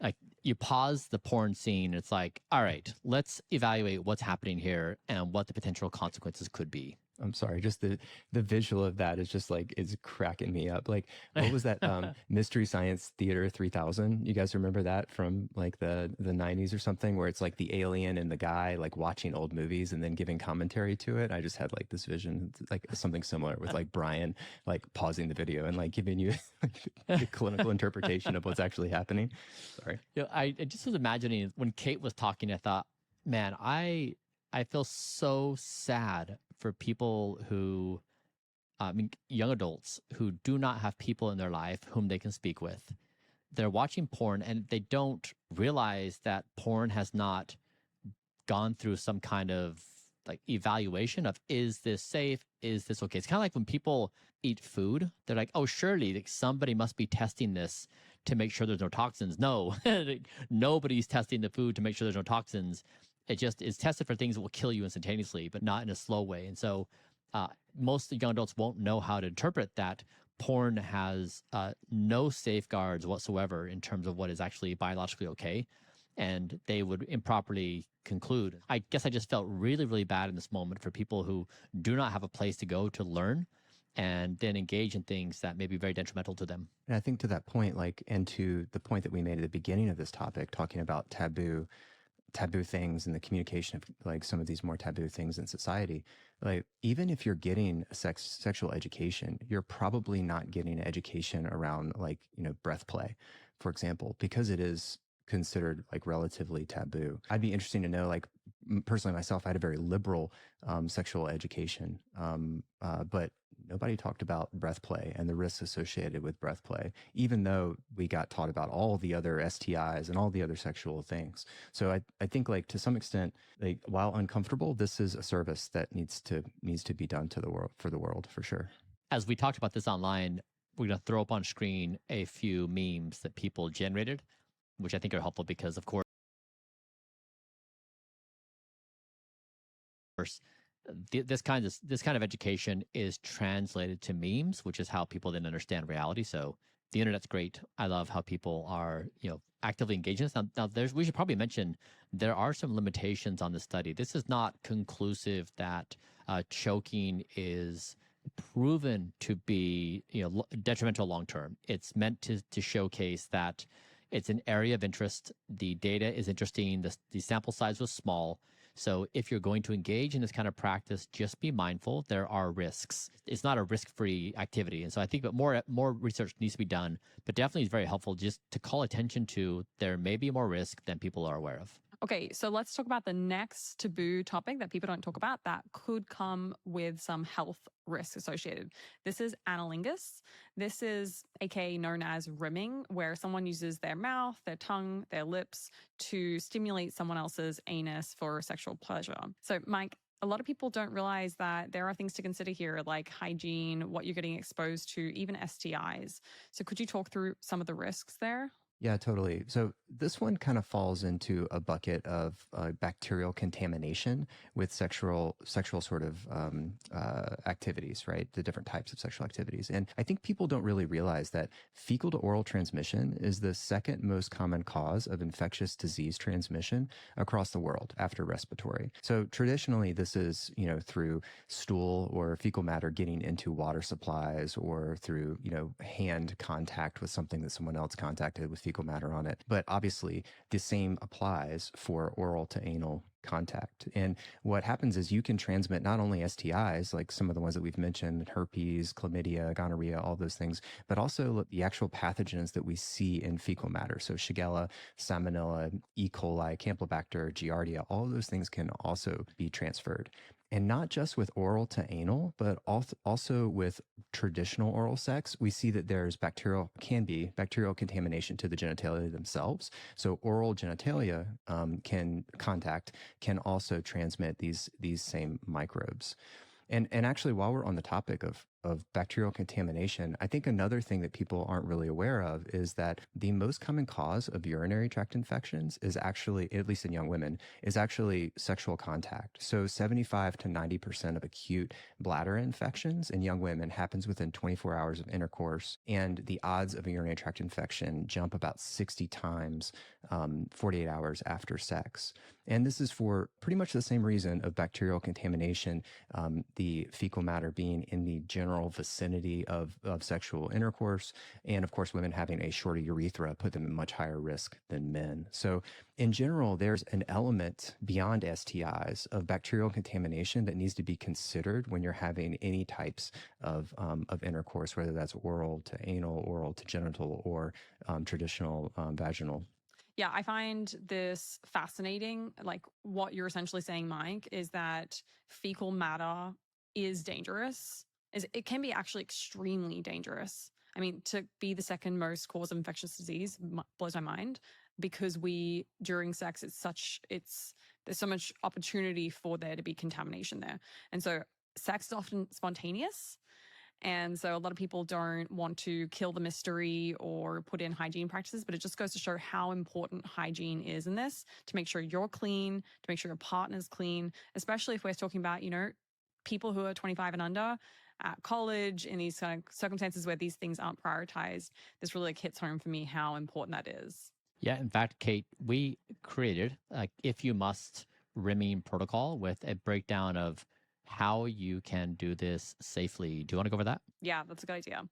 like you pause the porn scene. It's like, all right, let's evaluate what's happening here and what the potential consequences could be. I'm sorry, just the visual of that is just like, it's cracking me up. Like, what was that Mystery Science Theater 3000? You guys remember that from like the 90s or something, where it's like the alien and the guy like watching old movies and then giving commentary to it? I just had like this vision, like something similar with like Brian like pausing the video and like giving you like, the clinical interpretation of what's actually happening. Sorry. You know, I just was imagining when Kate was talking, I thought, man, I feel so sad for people who, young adults who do not have people in their life whom they can speak with. They're watching porn and they don't realize that porn has not gone through some kind of like evaluation of, is this safe? Is this okay? It's kind of like when people eat food, they're like, oh, surely like, somebody must be testing this to make sure there's no toxins. No, nobody's testing the food to make sure there's no toxins. It just is tested for things that will kill you instantaneously, but not in a slow way. And so most young adults won't know how to interpret that porn has no safeguards whatsoever in terms of what is actually biologically okay. And they would improperly conclude. I guess I just felt really, really bad in this moment for people who do not have a place to go to learn and then engage in things that may be very detrimental to them. And I think to that point, like, and to the point that we made at the beginning of this topic, talking about taboo things and the communication of like some of these more taboo things in society, like even if you're getting a sexual education, you're probably not getting an education around like, you know, breath play, for example, because it is considered like relatively taboo. I'd be interesting to know, like personally myself, I had a very liberal sexual education, but nobody talked about breath play and the risks associated with breath play, even though we got taught about all the other STIs and all the other sexual things. So I think like to some extent, like while uncomfortable, this is a service that needs to be done to the world, for sure. As we talked about this online, we're going to throw up on screen a few memes that people generated, which I think are helpful because, of course, this kind of education is translated to memes, which is how people then understand reality. So the internet's great. I love how people are, actively engaged in this. Now we should probably mention there are some limitations on the study. This is not conclusive that choking is proven to be, detrimental long term. It's meant to showcase that it's an area of interest. The data is interesting. The sample size was small. So if you're going to engage in this kind of practice, just be mindful. There are risks. It's not a risk-free activity. And so I think that more research needs to be done, but definitely it's very helpful just to call attention to there may be more risk than people are aware of. Okay, so let's talk about the next taboo topic that people don't talk about that could come with some health risks associated. This is analingus. This is aka known as rimming, where someone uses their mouth, their tongue, their lips to stimulate someone else's anus for sexual pleasure. So, Mike, a lot of people don't realize that there are things to consider here, like hygiene, what you're getting exposed to, even STIs. So could you talk through some of the risks there? Yeah, totally. So this one kind of falls into a bucket of bacterial contamination with sexual sort of activities, right? The different types of sexual activities. And I think people don't really realize that fecal to oral transmission is the second most common cause of infectious disease transmission across the world after respiratory. So traditionally, this is, through stool or fecal matter getting into water supplies or through, hand contact with something that someone else contacted with fecal matter on it. But obviously, the same applies for oral to anal contact. And what happens is you can transmit not only STIs, like some of the ones that we've mentioned, herpes, chlamydia, gonorrhea, all those things, but also the actual pathogens that we see in fecal matter. So Shigella, Salmonella, E. coli, Campylobacter, Giardia, all of those things can also be transferred. And not just with oral to anal, but also with traditional oral sex, we see that there's bacterial contamination to the genitalia themselves. So oral genitalia can also transmit these same microbes. And actually, while we're on the topic of bacterial contamination, I think another thing that people aren't really aware of is that the most common cause of urinary tract infections is actually, at least in young women, is actually sexual contact. So 75 to 90% of acute bladder infections in young women happens within 24 hours of intercourse, and the odds of a urinary tract infection jump about 60 times 48 hours after sex. And this is for pretty much the same reason of bacterial contamination, the fecal matter being in the general vicinity of sexual intercourse. And of course, women having a shorter urethra put them at much higher risk than men. So in general, there's an element beyond STIs of bacterial contamination that needs to be considered when you're having any types of intercourse, whether that's oral to anal, oral to genital, or traditional vaginal. Yeah, I find this fascinating. Like what you're essentially saying, Mike, is that fecal matter is dangerous. It can be actually extremely dangerous. I mean, to be the second most cause of infectious disease blows my mind, because during sex, there's so much opportunity for there to be contamination there. And so sex is often spontaneous. And so a lot of people don't want to kill the mystery or put in hygiene practices, but it just goes to show how important hygiene is in this, to make sure you're clean, to make sure your partner's clean, especially if we're talking about, people who are 25 and under at college, in these kind of circumstances where these things aren't prioritized. This really hits home for me how important that is. Yeah, in fact, Kate, we created If You Must rimming protocol with a breakdown of how you can do this safely. Do you want to go over that? Yeah, that's a good idea.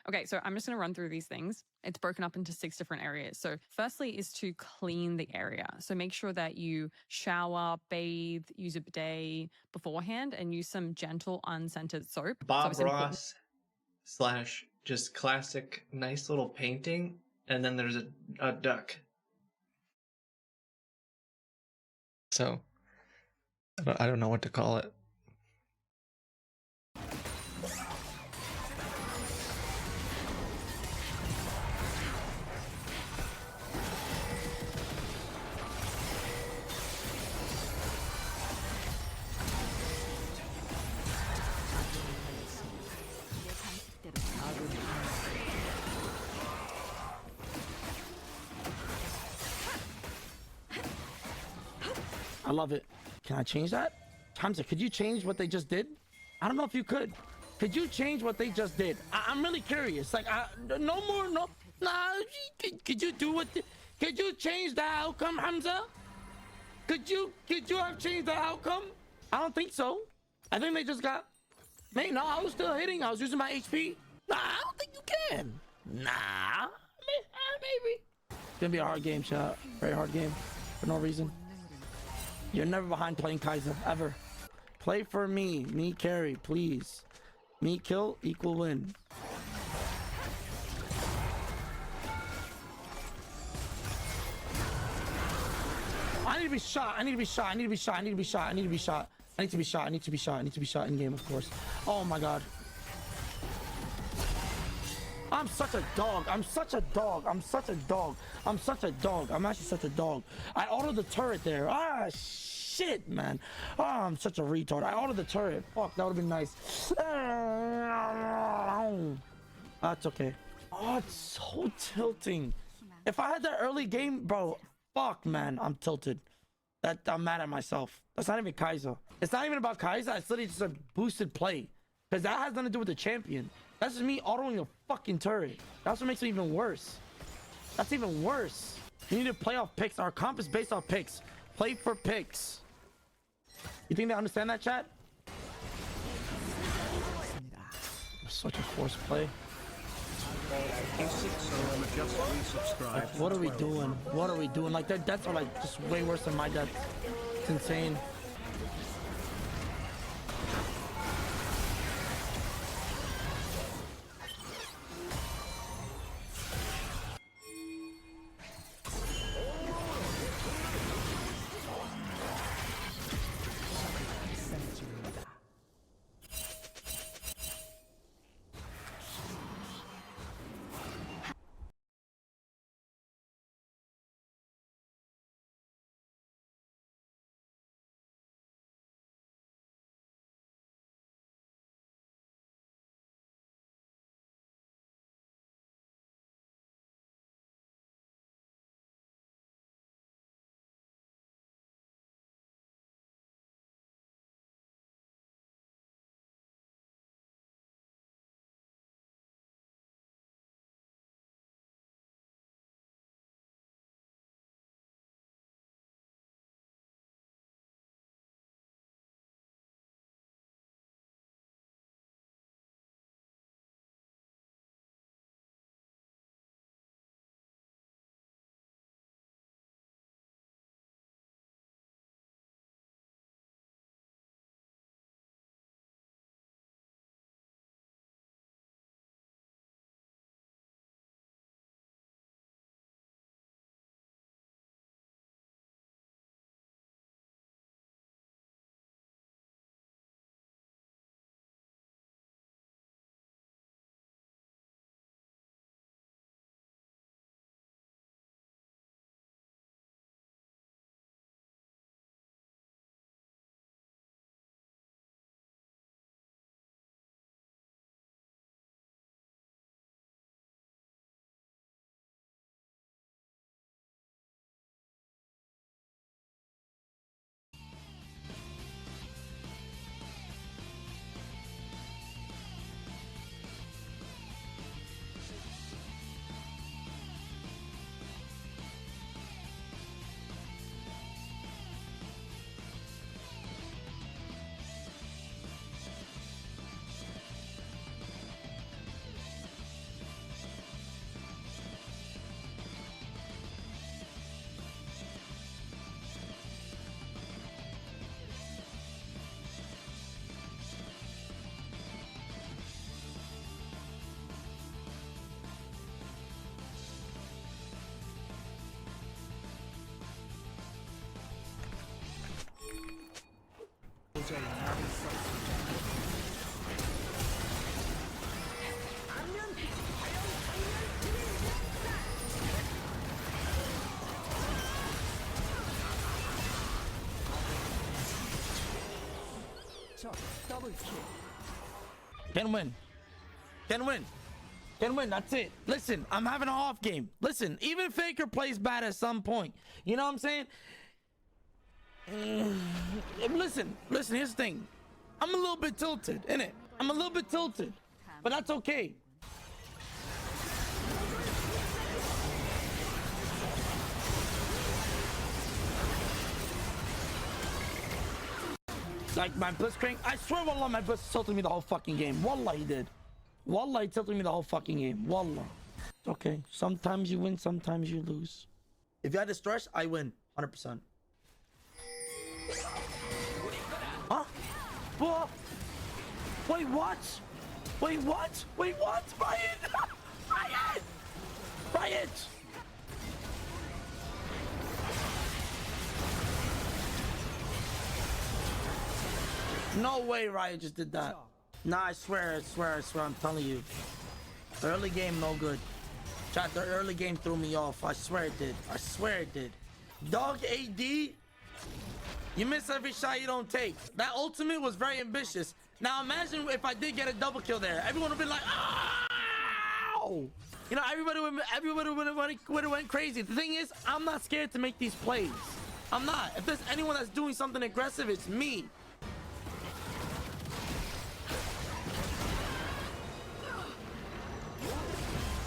Okay, so I'm just going to run through these things. It's broken up into 6 different areas. So firstly is to clean the area. So make sure that you shower, bathe, use a bidet beforehand, and use some gentle, unscented soap. Bob Ross / just classic, nice little painting, and then there's a duck. So I don't know what to call it. I love it. Can I change that? Hamza, could you change what they just did? I don't know if you could. Could you change what they just did? I'm really curious. Like, no more, no. Nah, could you do what? Could you change the outcome, Hamza? Could you have changed the outcome? I don't think so. I think they just got. Man, no, I was still hitting. I was using my HP. Nah, I don't think you can. Nah, maybe. It's gonna be a hard game, chat. Very hard game for no reason. You're never behind playing Kaiser ever. Play for me. Me carry, please. Me kill equal win. I need to be shot. I need to be shot. I need to be shot. I need to be shot. I need to be shot. I need to be shot. I need to be shot. I need to be shot in game, of course. Oh my god. I'm such a dog. I'm such a dog. I'm such a dog. I'm such a dog. I'm actually such a dog. I autoed the turret there. Ah, shit, man. Oh, I'm such a retard. I autoed the turret. Fuck, that would have been nice. That's okay. Oh, it's so tilting. If I had that early game, bro, fuck, man, I'm tilted. I'm mad at myself. That's not even Kaiser. It's not even about Kaiser. It's literally just a boosted play. Because that has nothing to do with the champion. That's just me autoing a fucking turret. That's what makes it even worse. That's even worse. You need to play off picks. Our comp is based off picks. Play for picks. You think they understand that, chat? Such a forced play. Like, what are we doing? What are we doing? Like, their deaths are like just way worse than my death. It's insane. Can win. Can win. Can win. That's it. Listen, I'm having an off game. Listen, even Faker plays bad at some point. You know what I'm saying? Listen, here's the thing. I'm a little bit tilted, innit? I'm a little bit tilted, but that's okay. Like my Blitzcrank, I swear Wallah, my Blitz tilted me the whole fucking game. Wallah, he did. Wallah, he tilted me the whole fucking game. Wallah. It's okay. Sometimes you win, sometimes you lose. If you had to stretch, I win. 100%. Huh? What? Wait, what? Wait, what? Wait, what? Riot! Riot! Riot! No way Riot just did that. Nah, I swear, I'm telling you. The early game, no good. Chat, the early game threw me off. I swear it did. I swear it did. Dog AD, you miss every shot you don't take. That ultimate was very ambitious. Now imagine if I did get a double kill there. Everyone would be like, ow! You know, everybody would have went crazy. The thing is, I'm not scared to make these plays. I'm not. If there's anyone that's doing something aggressive, it's me.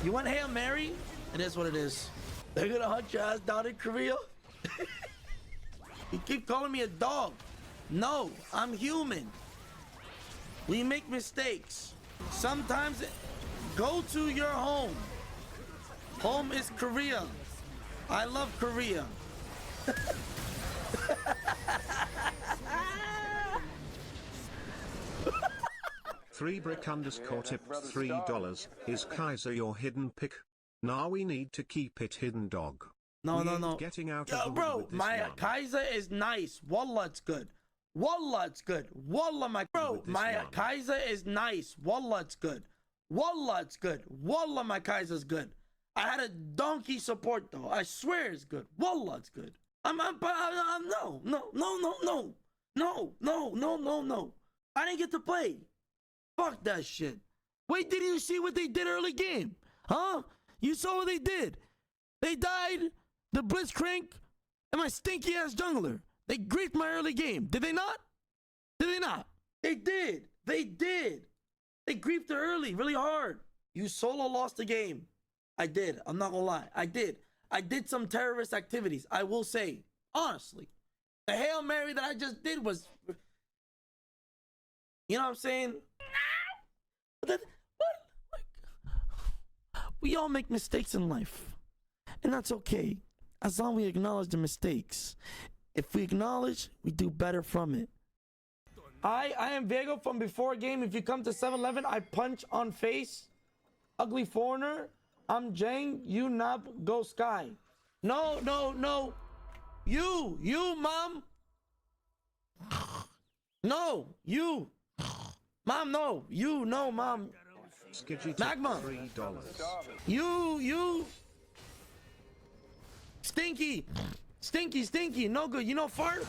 You want Hail Mary? It is what it is. They're gonna hunt your ass down in Korea? You keep calling me a dog. No, I'm human. We make mistakes. Sometimes go to your home. Home is Korea. I love Korea. 3brick_tip $3. Is Kaiser your hidden pick? Nah, we need to keep it hidden, dog. No. Getting out Yo, of the bro, wood with this my one. Kaiser is nice. Wallah, it's good. Wallah, it's good. Wallah, my bro, my one. Kaiser is nice. Wallah, it's good. Wallah, it's good. Wallah, my Kaiser's good. I had a donkey support though. I swear it's good. Wallah, it's good. I'm no. I didn't get to play. Fuck that shit. Wait, did you see what they did early game? Huh? You saw what they did. They died, the Blitzcrank, and my stinky ass jungler. They griefed my early game. Did they not? Did they not? They did. They did. They griefed it early, really hard. You solo lost the game. I did. I'm not gonna lie. I did. I did some terrorist activities. I will say, honestly. The Hail Mary that I just did was... You know what I'm saying? What? We all make mistakes in life. And that's okay. As long as we acknowledge the mistakes. If we acknowledge, we do better from it. I am Vego from before game. If you come to 7-Eleven, I punch on face. Ugly foreigner. I'm Jang. You knob. Go Sky. No. You, mom. No, you. Mom, no. You, no, mom. Magma. $3. You. Stinky. No good. You know fart?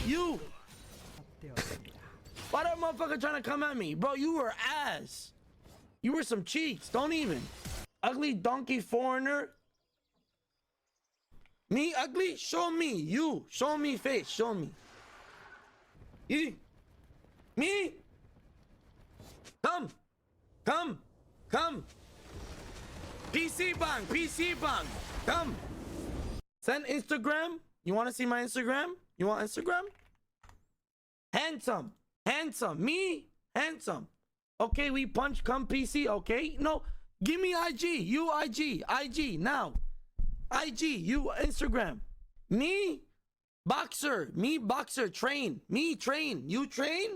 You! Why that motherfucker trying to come at me? Bro, you were ass. You were some cheats. Don't even. Ugly donkey foreigner. Me ugly? Show me. You. Show me face. Show me. You. Me? Come. Come. Come. PC bang. PC bang. Come. Send Instagram. You want to see my Instagram? You want Instagram? Handsome. Handsome. Me? Handsome. Okay, we punch. Come PC. Okay? No. Give me IG. You IG. IG. Now. IG. You Instagram. Me? Boxer. Me boxer. Train. Me train. You train?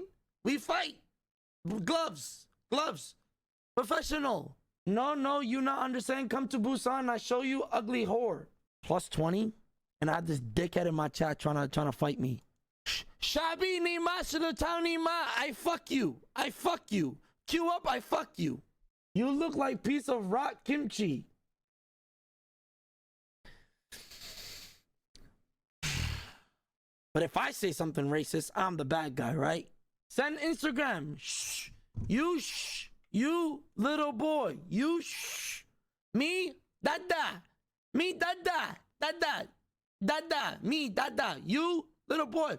We fight. Gloves. Gloves. Professional. No, you not understand. Come to Busan. I show you ugly whore. Plus 20. And I had this dickhead in my chat trying to fight me. Shabi ni ma ni ma. I fuck you. I fuck you. Queue up. I fuck you. You look like piece of rock kimchi. But if I say something racist, I'm the bad guy, right? Send Instagram. Shh. You shh. You little boy. You shh. Me dada. Me dada. Dada. Dada. Me dada. You little boy.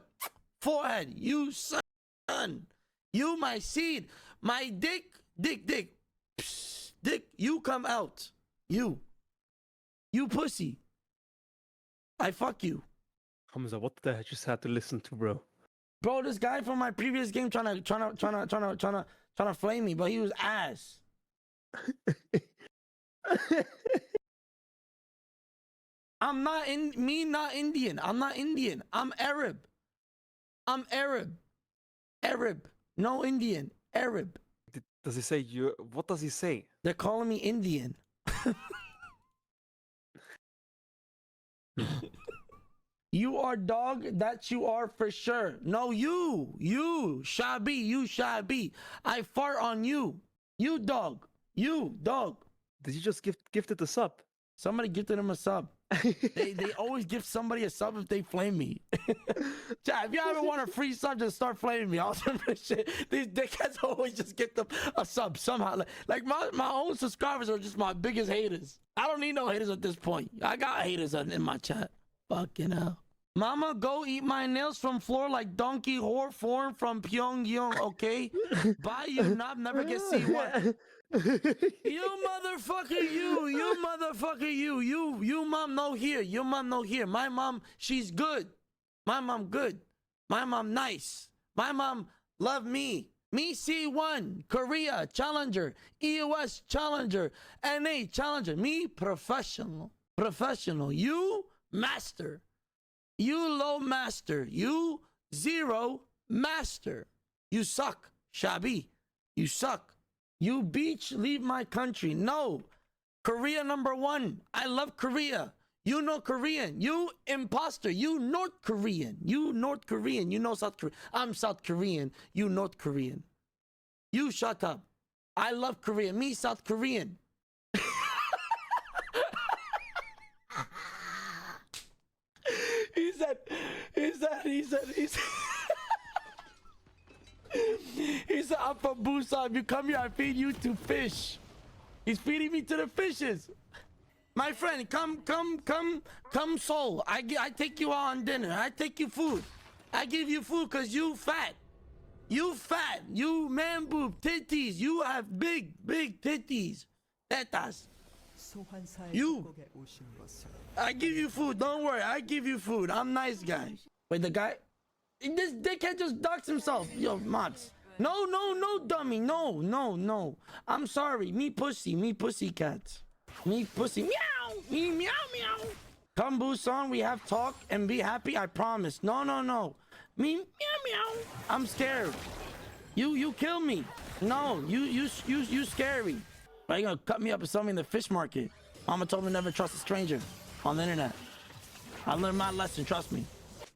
Forehead. You son. You my seed. My dick. Dick. Psst. Dick. You come out. You pussy. I fuck you. Hamza, what did I just had to listen to, bro? Bro, this guy from my previous game trying to flame me, but he was ass. I'm not not Indian. I'm not Indian. I'm Arab. I'm Arab. Arab. No Indian. Arab. Does he say you? What does he say? They're calling me Indian. You are dog, that you are for sure. No, you, Shabi, you Shabi. I fart on you. You dog. You, dog. Did you just gifted the sub? Somebody gifted him a sub. they always give somebody a sub if they flame me. Chat, if you ever want a free sub, just start flaming me. I'll send this shit. These dickheads always just get them a sub somehow. Like my own subscribers are just my biggest haters. I don't need no haters at this point. I got haters in my chat. Fucking hell. Mama, go eat my nails from floor like donkey whore form from Pyongyang, okay? Bye, you knob, never get C1. You motherfucker, you motherfucker, you mom no here, your mom no here. My mom, she's good. My mom good. My mom nice. My mom love me. Me C1, Korea Challenger, EOS Challenger, NA Challenger. Me professional. You master. You low master. You zero master. You suck, Shabi. You suck. You beach, leave my country. No. Korea #1. I love Korea. You know Korean. You imposter. You North Korean. You North Korean. You know South Korean. I'm South Korean. You North Korean. You shut up. I love Korea. Me South Korean. He said, he said, I'm from Busan. If you come here, I feed you to fish. He's feeding me to the fishes. My friend, come, Seoul. I take you out on dinner. I take you food. I give you food because you fat. You fat. You man boob titties. You have big titties. Tetas. You. I give you food. Don't worry. I give you food. I'm nice guy. Wait, the guy. This dickhead just ducks himself. Yo, Mods. No, dummy. No. I'm sorry. Me pussy cats. Me pussy. Meow. Me meow. Come Busan, we have talk and be happy. I promise. No. Me meow. I'm scared. You kill me. No, you scary. Are you gonna cut me up or something in the fish market? Mama told me never trust a stranger on the internet. I learned my lesson. Trust me.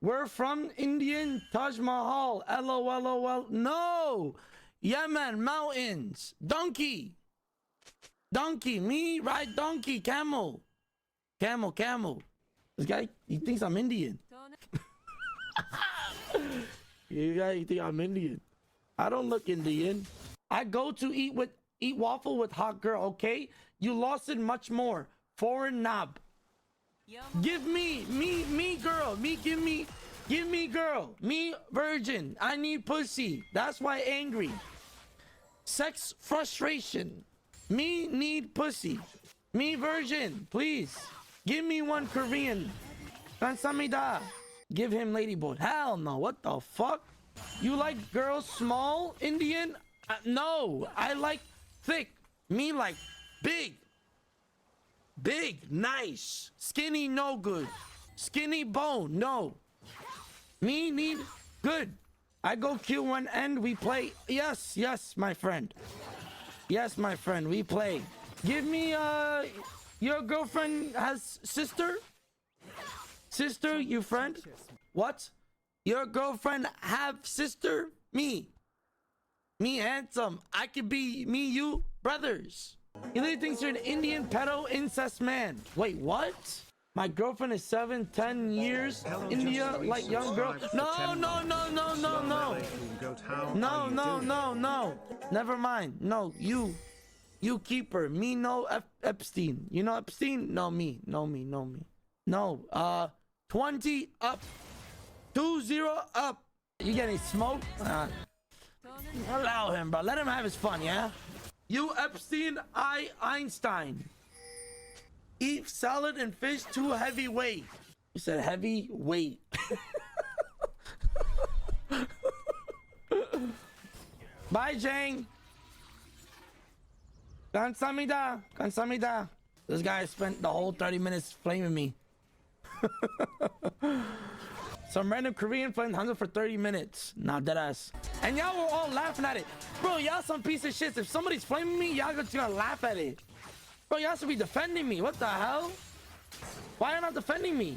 We're from Indian Taj Mahal. LOL. No. Yemen mountains. Donkey. Me ride donkey. Camel. This guy, he thinks I'm Indian. You think I'm Indian? I don't look Indian. I go to eat waffle with hot girl. Okay, you lost it much more. Foreign knob. Give me girl. Give me girl. Me virgin. I need pussy. That's why angry. Sex frustration. Me need pussy. Me virgin. Please. Give me one Korean. Kansamida. Give him ladyboy. Hell no. What the fuck? You like girls small? Indian? No. I like thick. Me like big. Nice. Skinny, no good. Skinny bone, no. Me need good. I go Q1 end, we play. Yes, my friend. Yes, my friend, we play. Give me, your girlfriend has sister? Sister, you friend? What? Your girlfriend have sister? Me handsome. I could be me, you, brothers. He literally thinks you're an Indian pedo incest man. Wait, what? My girlfriend is 10 years. India, like young girl. No. No. Never mind. No, you keep her. Me no Epstein. You know Epstein? No, me. No, 20 up. 20 up. You getting smoked? Allow him, bro. Let him have his fun, yeah? You Epstein, I Einstein. Eat salad and fish too heavyweight. You said heavyweight. Bye, Jang. Kansamida. This guy spent the whole 30 minutes flaming me. Some random Korean flamed Hanzo for 30 minutes. Nah, deadass. And y'all were all laughing at it. Bro, y'all some piece of shit. If somebody's flaming me, y'all just gonna laugh at it. Bro, y'all should be defending me. What the hell? Why are you not defending me?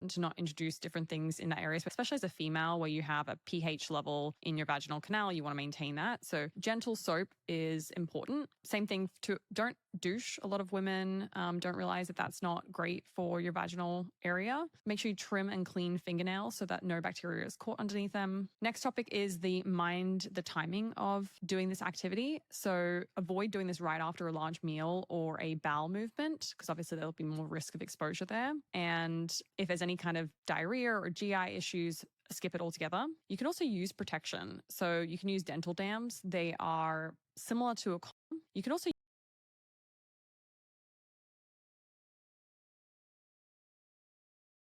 to not introduce different things in that area, especially as a female where you have a pH level in your vaginal canal. You want to maintain that. So gentle soap is important. Same thing to don't douche. A lot of women don't realize that that's not great for your vaginal area. Make sure you trim and clean fingernails so that no bacteria is caught underneath them. Next topic is the timing of doing this activity. So avoid doing this right after a large meal or a bowel movement, because obviously there'll be more risk of exposure there. And if there's any kind of diarrhea or GI issues, skip it altogether. You can also use protection. So you can use dental dams. They are similar to a condom. You can also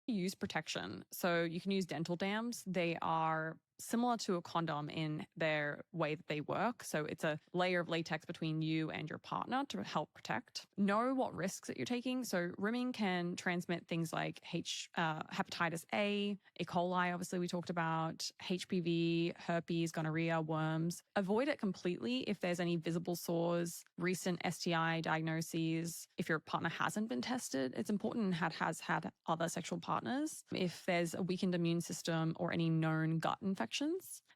use protection. So you can use dental dams. They are similar to a condom in their way that they work. So it's a layer of latex between you and your partner to help protect. Know what risks that you're taking. So rimming can transmit things like hepatitis A, E. coli, obviously we talked about, HPV, herpes, gonorrhea, worms. Avoid it completely if there's any visible sores, recent STI diagnoses. If your partner hasn't been tested, it's important and has had other sexual partners. If there's a weakened immune system or any known gut infections.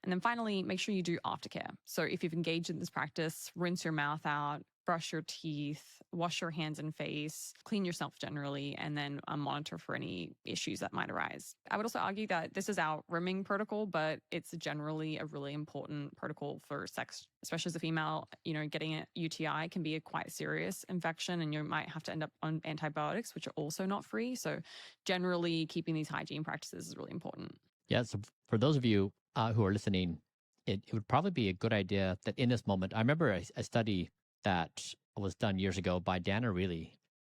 And then finally, make sure you do aftercare. So if you've engaged in this practice, rinse your mouth out, brush your teeth, wash your hands and face, clean yourself generally, and then monitor for any issues that might arise. I would also argue that this is our rimming protocol, but it's generally a really important protocol for sex, especially as a female. You know, getting a UTI can be a quite serious infection, and you might have to end up on antibiotics, which are also not free. So generally, keeping these hygiene practices is really important. Yeah, so for those of you who are listening, it would probably be a good idea that in this moment, I remember a study that was done years ago by Dan Ariely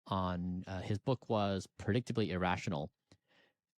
on his book was Predictably Irrational.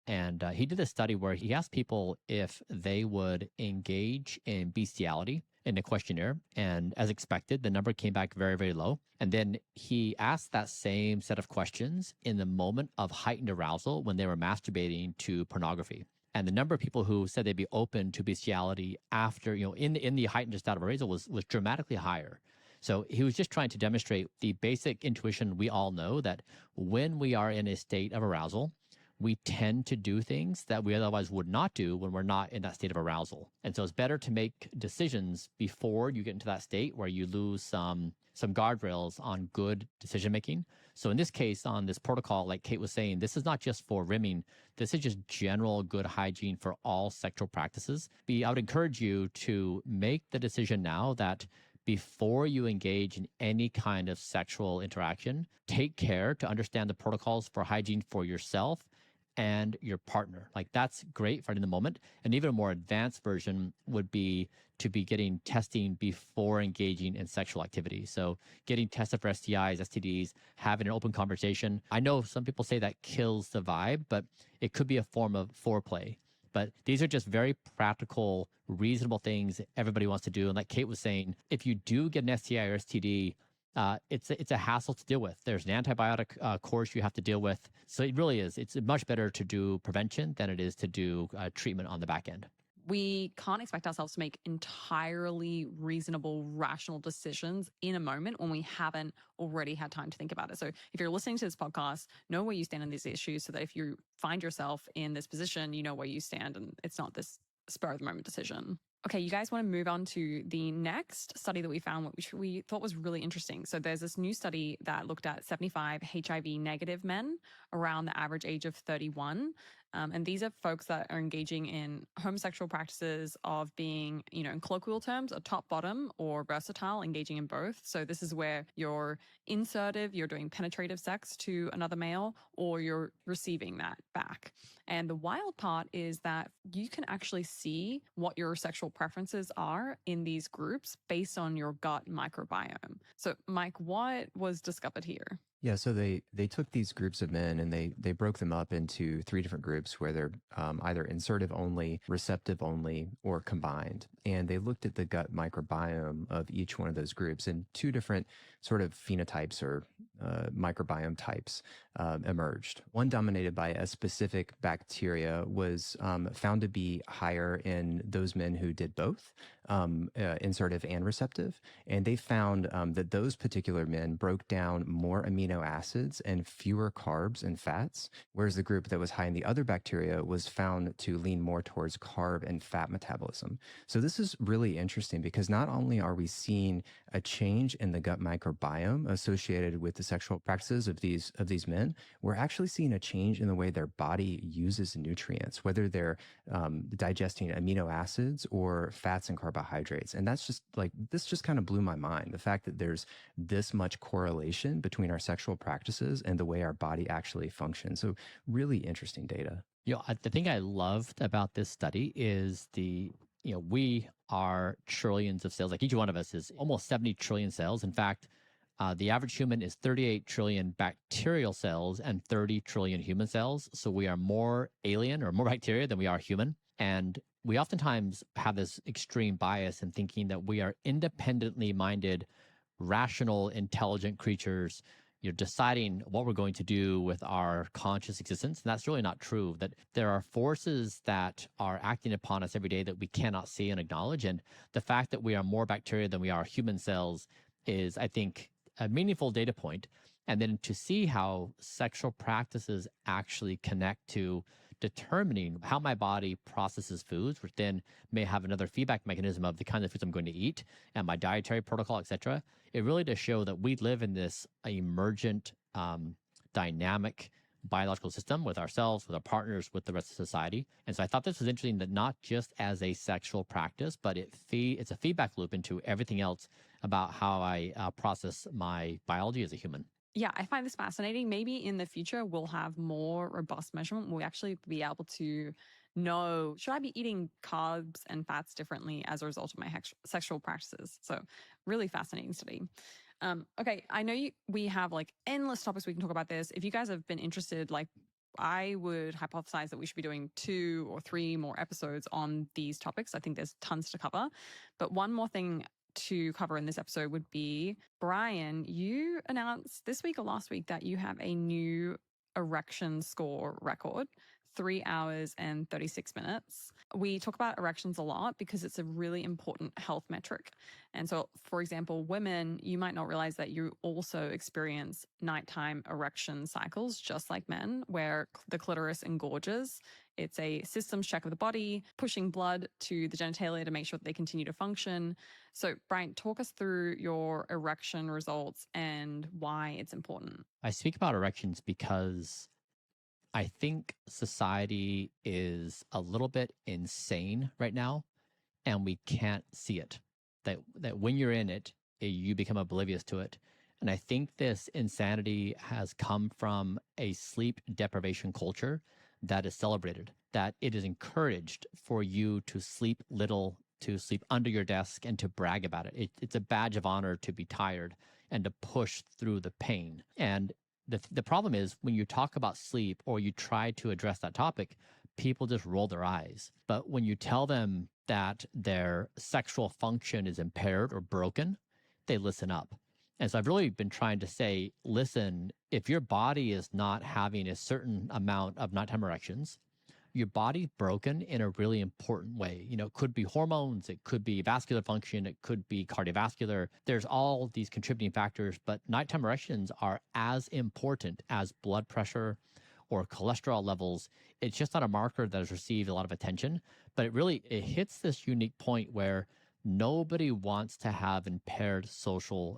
And he did a study where he asked people if they would engage in bestiality in a questionnaire. And as expected, the number came back very, very low. And then he asked that same set of questions in the moment of heightened arousal when they were masturbating to pornography. And the number of people who said they'd be open to bestiality after, in the heightened state of arousal was dramatically higher. So he was just trying to demonstrate the basic intuition we all know that when we are in a state of arousal, we tend to do things that we otherwise would not do when we're not in that state of arousal. And so it's better to make decisions before you get into that state where you lose some guardrails on good decision making. So in this case, on this protocol, like Kate was saying, this is not just for rimming. This is just general good hygiene for all sexual practices. I would encourage you to make the decision now that before you engage in any kind of sexual interaction, take care to understand the protocols for hygiene for yourself and your partner. Like that's great for in the moment. And even a more advanced version would be to be getting testing before engaging in sexual activity. So getting tested for STIs, STDs, having an open conversation. I know some people say that kills the vibe, but it could be a form of foreplay. But these are just very practical, reasonable things everybody wants to do. And like Kate was saying, if you do get an STI or STD, it's a hassle to deal with. There's an antibiotic course you have to deal with. So it really is. It's much better to do prevention than it is to do treatment on the back end. We can't expect ourselves to make entirely reasonable, rational decisions in a moment when we haven't already had time to think about it. So if you're listening to this podcast, know where you stand on these issues so that if you find yourself in this position, you know where you stand and it's not this spur of the moment decision. Okay, you guys want to move on to the next study that we found, which we thought was really interesting. So there's this new study that looked at 75 HIV negative men around the average age of 31. And these are folks that are engaging in homosexual practices of being, in colloquial terms, a top bottom or versatile, engaging in both. So this is where you're insertive, you're doing penetrative sex to another male, or you're receiving that back. And the wild part is that you can actually see what your sexual preferences are in these groups based on your gut microbiome. So Mike, what was discovered here? Yeah, so they took these groups of men and they broke them up into 3 different groups where they're either insertive only, receptive only, or combined. And they looked at the gut microbiome of each one of those groups, and 2 different sort of phenotypes or microbiome types emerged. One dominated by a specific bacteria was found to be higher in those men who did both, insertive and receptive. And they found that those particular men broke down more amino amino acids and fewer carbs and fats, whereas the group that was high in the other bacteria was found to lean more towards carb and fat metabolism. So this is really interesting because not only are we seeing a change in the gut microbiome associated with the sexual practices of these men, we're actually seeing a change in the way their body uses nutrients, whether they're digesting amino acids or fats and carbohydrates. And that's just like, this just kind of blew my mind. The fact that there's this much correlation between our sexual practices and the way our body actually functions. So really interesting data. The thing I loved about this study is we are trillions of cells. Like each one of us is almost 70 trillion cells. In fact, the average human is 38 trillion bacterial cells and 30 trillion human cells. So we are more alien or more bacteria than we are human. And we oftentimes have this extreme bias in thinking that we are independently minded, rational, intelligent creatures, deciding what we're going to do with our conscious existence. And that's really not true, that there are forces that are acting upon us every day that we cannot see and acknowledge. And the fact that we are more bacteria than we are human cells is, I think, a meaningful data point. And then to see how sexual practices actually connect to determining how my body processes foods, which then may have another feedback mechanism of the kind of foods I'm going to eat and my dietary protocol, etc. It really does show that we live in this emergent, dynamic biological system with ourselves, with our partners, with the rest of society. And so I thought this was interesting, that not just as a sexual practice, but it's a feedback loop into everything else about how I process my biology as a human. Yeah, I find this fascinating. Maybe in the future, we'll have more robust measurement. We'll actually be able to know, should I be eating carbs and fats differently as a result of my sexual practices? So really fascinating study. Okay, I know we have like endless topics we can talk about this. If you guys have been interested, like I would hypothesize that we should be doing 2 or 3 more episodes on these topics. I think there's tons to cover. But one more thing to cover in this episode would be, Brian, you announced this week or last week that you have a new erection score record, 3 hours and 36 minutes. We talk about erections a lot because it's a really important health metric. And so, for example, women, you might not realize that you also experience nighttime erection cycles, just like men, where the clitoris engorges. It's a systems check of the body, pushing blood to the genitalia to make sure that they continue to function. So, Brian, talk us through your erection results and why it's important. I speak about erections because I think society is a little bit insane right now, and we can't see it. That when you're in it, you become oblivious to it. And I think this insanity has come from a sleep deprivation culture that is celebrated, that it is encouraged for you to sleep little, to sleep under your desk, and to brag about it. It's a badge of honor to be tired and to push through the pain. And the problem is, when you talk about sleep or you try to address that topic, people just roll their eyes. But when you tell them that their sexual function is impaired or broken, they listen up. And so I've really been trying to say, listen, if your body is not having a certain amount of nighttime erections, your body's broken in a really important way. It could be hormones, it could be vascular function, it could be cardiovascular. There's all these contributing factors, but nighttime erections are as important as blood pressure or cholesterol levels. It's just not a marker that has received a lot of attention, but it hits this unique point where nobody wants to have impaired sexual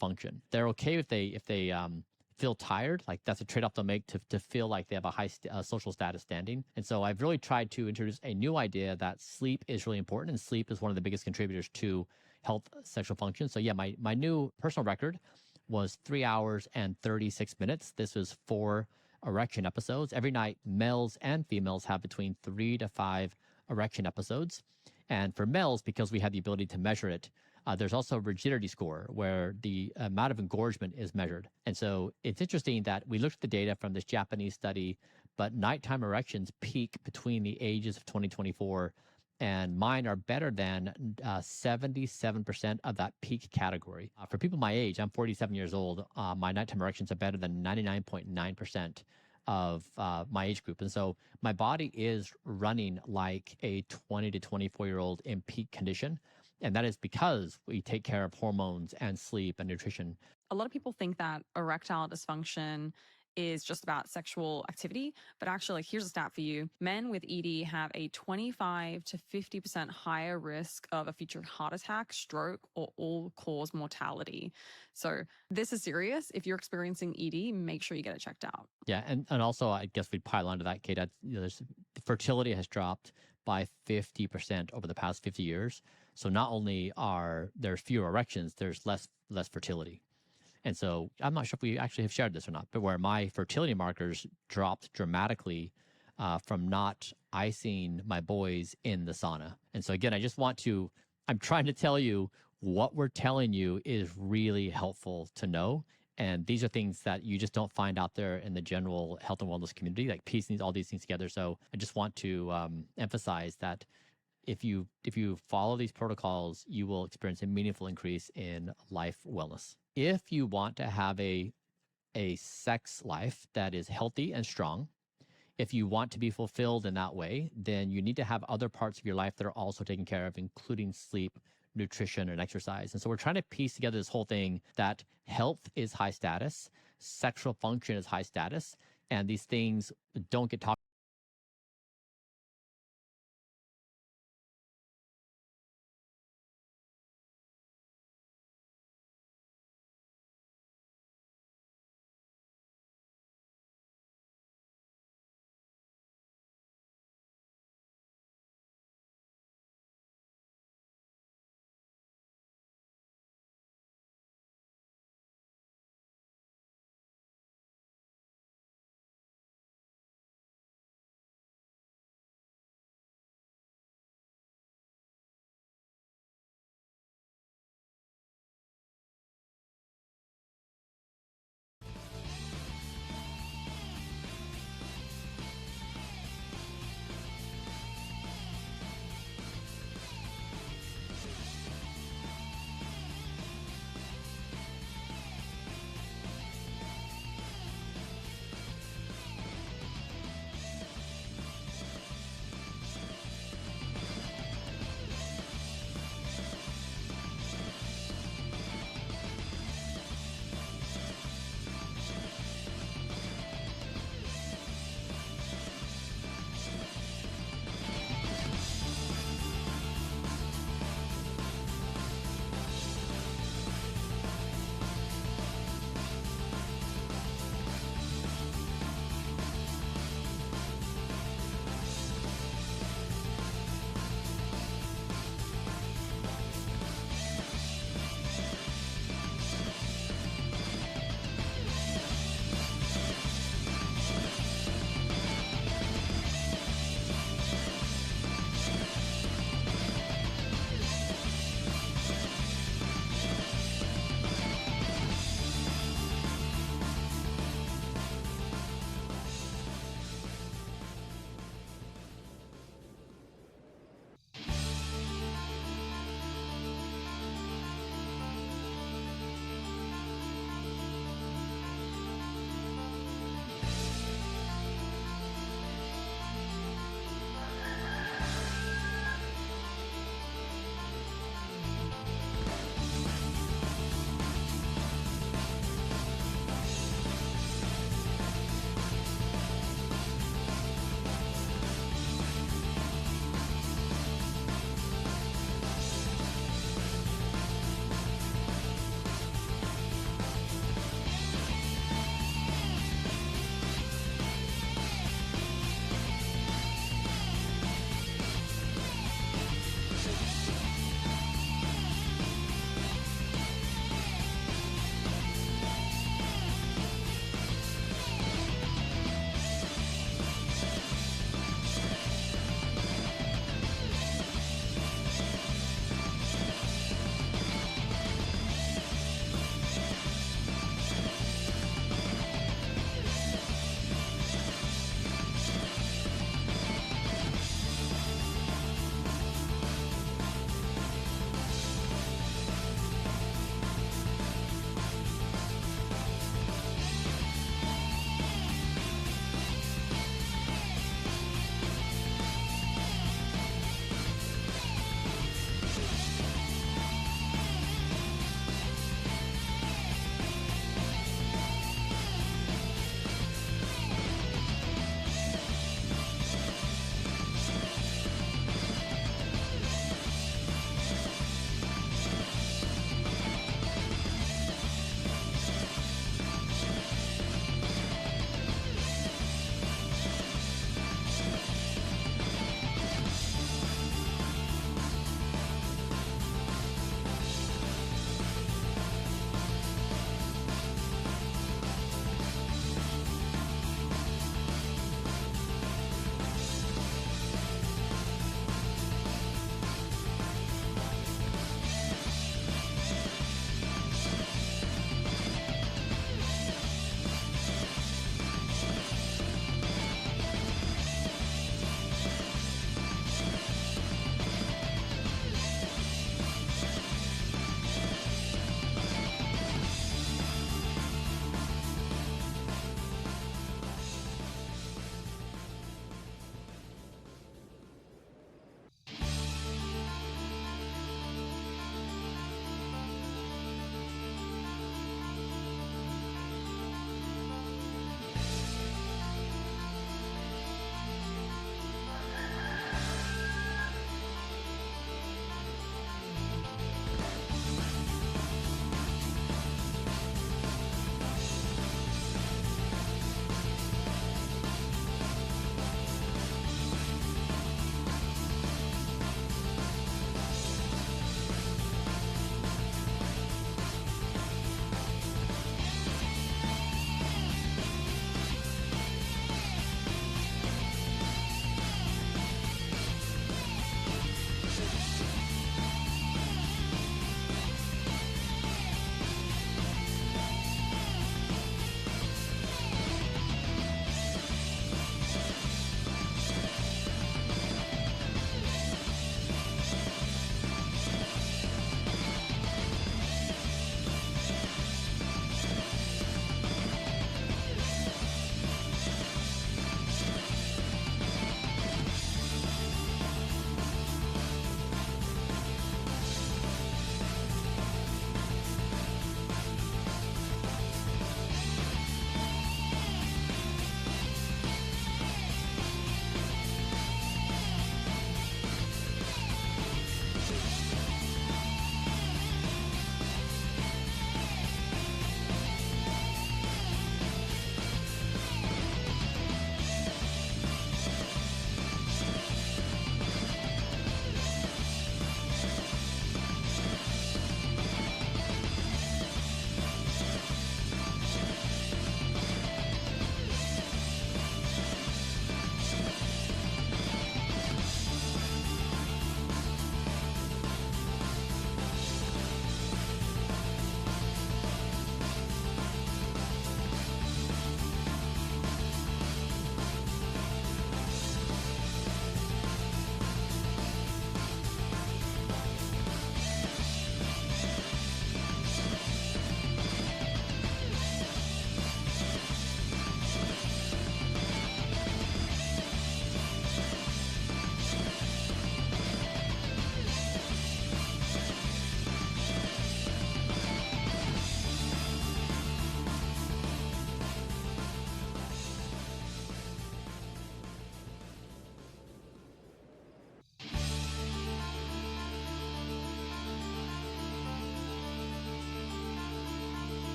function. They're okay if they feel tired. Like, that's a trade-off they'll make to feel like they have a high social status standing. And so I've really tried to introduce a new idea that sleep is really important, and sleep is one of the biggest contributors to health sexual function. So yeah, my new personal record was 3 hours and 36 minutes. This was 4 erection episodes. Every night, males and females have between 3 to 5 erection episodes. And for males, because we have the ability to measure it, there's also a rigidity score where the amount of engorgement is measured. And so it's interesting that we looked at the data from this Japanese study, but nighttime erections peak between the ages of 2024, and mine are better than 77% of that peak category. For people my age, I'm 47 years old, my nighttime erections are better than 99.9% of my age group. And so my body is running like a 20 to 24-year-old in peak condition. And that is because we take care of hormones and sleep and nutrition. A lot of people think that erectile dysfunction is just about sexual activity, but actually, like, here's a stat for you. Men with ED have a 25 to 50% higher risk of a future heart attack, stroke, or all-cause mortality. So this is serious. If you're experiencing ED, make sure you get it checked out. Yeah, and also I guess we'd pile onto that, Kate. There's, fertility has dropped by 50% over the past 50 years. So not only are there fewer erections, there's less fertility. And so I'm not sure if we actually have shared this or not, but where my fertility markers dropped dramatically from not icing my boys in the sauna. And so again, I'm trying to tell you what we're telling you is really helpful to know. And these are things that you just don't find out there in the general health and wellness community, like piecing all these things together. So I just want to emphasize that if you follow these protocols, you will experience a meaningful increase in life wellness. If you want to have a sex life that is healthy and strong, if you want to be fulfilled in that way, then you need to have other parts of your life that are also taken care of, including sleep, nutrition, and exercise. And so we're trying to piece together this whole thing that health is high status, sexual function is high status, and these things don't get talked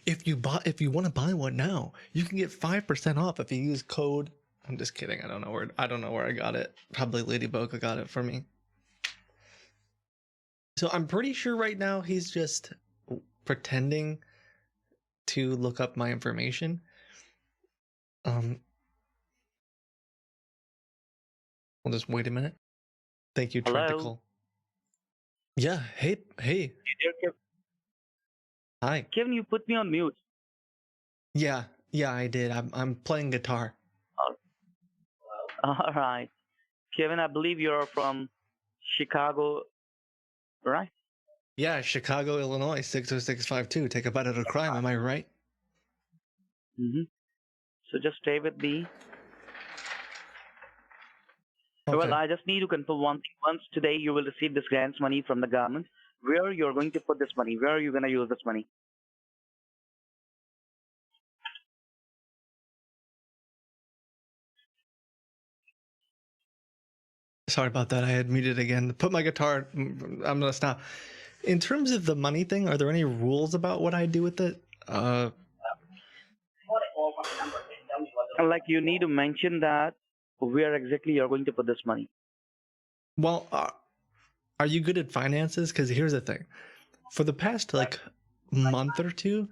If you want to buy one now, you can get 5% off if you use code. I'm just kidding. I don't know where I got it. Probably Lady Boca got it for me. So I'm pretty sure right now he's just pretending to look up my information. I'll just wait a minute. Thank you, Trentacle. Yeah. Hey. Hi. Kevin, you put me on mute. Yeah, I did. I'm playing guitar. All right. Kevin, I believe you're from Chicago, right? Yeah, Chicago, Illinois, 60652. Take a bite of a crime. Am I right? Mm-hmm. So just stay with me. Okay. Well, I just need to confirm one thing. Once today you will receive this grants money from the government, where you're going to put this money? Where are you going to use this money? Sorry about that. I had muted again. Put my guitar. I'm gonna stop. In terms of the money thing, are there any rules about what I do with it? Like you need to mention that where exactly you're going to put this money. Well, are you good at finances? Because here's the thing. For the past month or two,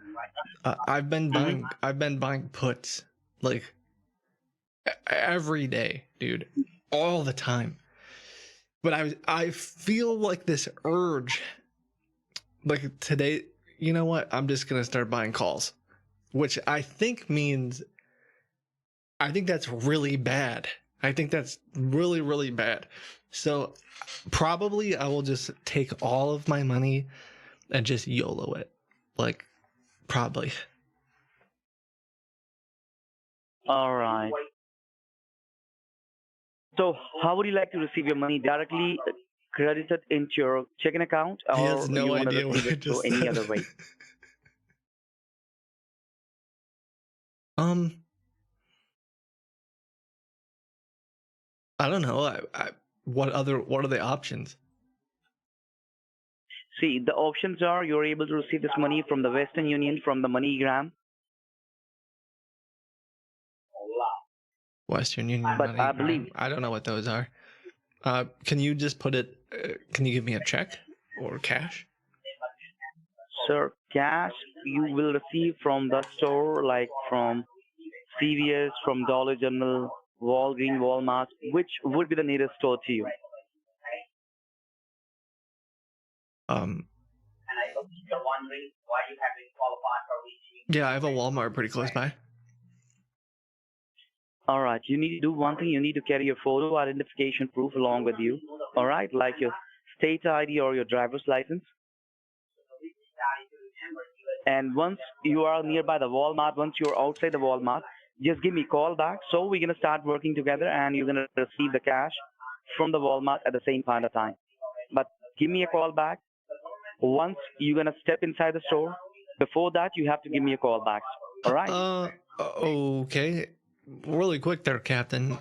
I've been buying puts like every day, dude, all the time. But I feel like this urge, like today. You know what? I'm just gonna start buying calls, which I think means. I think that's really bad. I think that's really, really bad. So probably I will just take all of my money and just YOLO it. Like, probably. All right. So how would you like to receive your money directly credited into your checking account, or He has no you want idea to what receive I it through just any said. other way? I don't know. What are the options? See, the options are you're able to receive this money from the Western Union, from the MoneyGram. Western Union, But I believe- I don't know what those are. Can you just put it? Can you give me a check or cash? Sir, cash you will receive from the store, like from CVS, from Dollar General, Walgreens, Walmart, which would be the nearest store to you. Yeah, I have a Walmart pretty close by. All right, you need to do one thing. You need to carry your photo identification proof along with you. All right, like your state ID or your driver's license. And once you are nearby the Walmart, once you're outside the Walmart, just give me a call back. So we're going to start working together and you're going to receive the cash from the Walmart at the same point of time. But give me a call back. Once you're going to step inside the store, before that, you have to give me a call back. All right? Okay. Really quick there, Captain.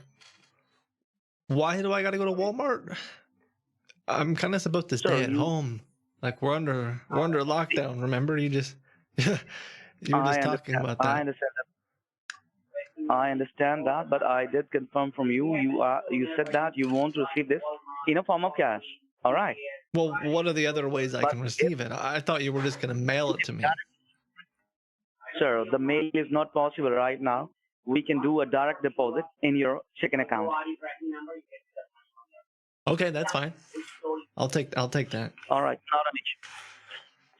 Why do I got to go to Walmart? I'm kind of supposed to stay at home. Like we're under lockdown. Remember, you were just talking about that. I understand that, but I did confirm from you. You said that you want to receive this in a form of cash. All right. Well, what are the other ways I can receive it? I thought you were just going to mail it to me. Sir, the mail is not possible right now. We can do a direct deposit in your checking account. Okay, that's fine. I'll take that. All right, not an issue.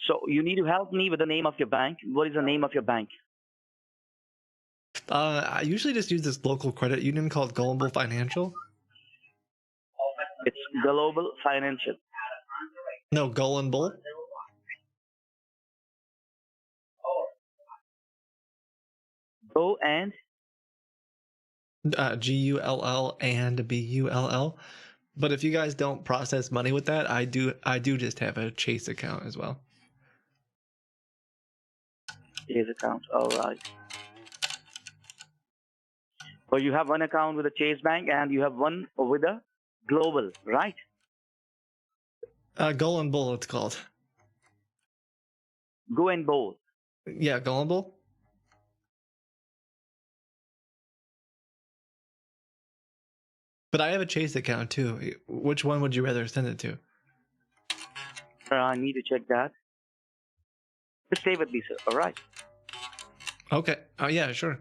So you need to help me with the name of your bank. What is the name of your bank? I usually just use this local credit union called Global Financial. It's Global Financial. No, Gull Bull. Go and Gull and Bull. But if you guys don't process money with that, I do just have a Chase account as well. Chase account, all right. So you have one account with a Chase Bank and you have one with a Global, right? Gull and Bull, it's called. Go and both. Yeah, gullible. But I have a Chase account too. Which one would you rather send it to? I need to check that. Just stay with me, sir. All right. Okay. Oh yeah, sure.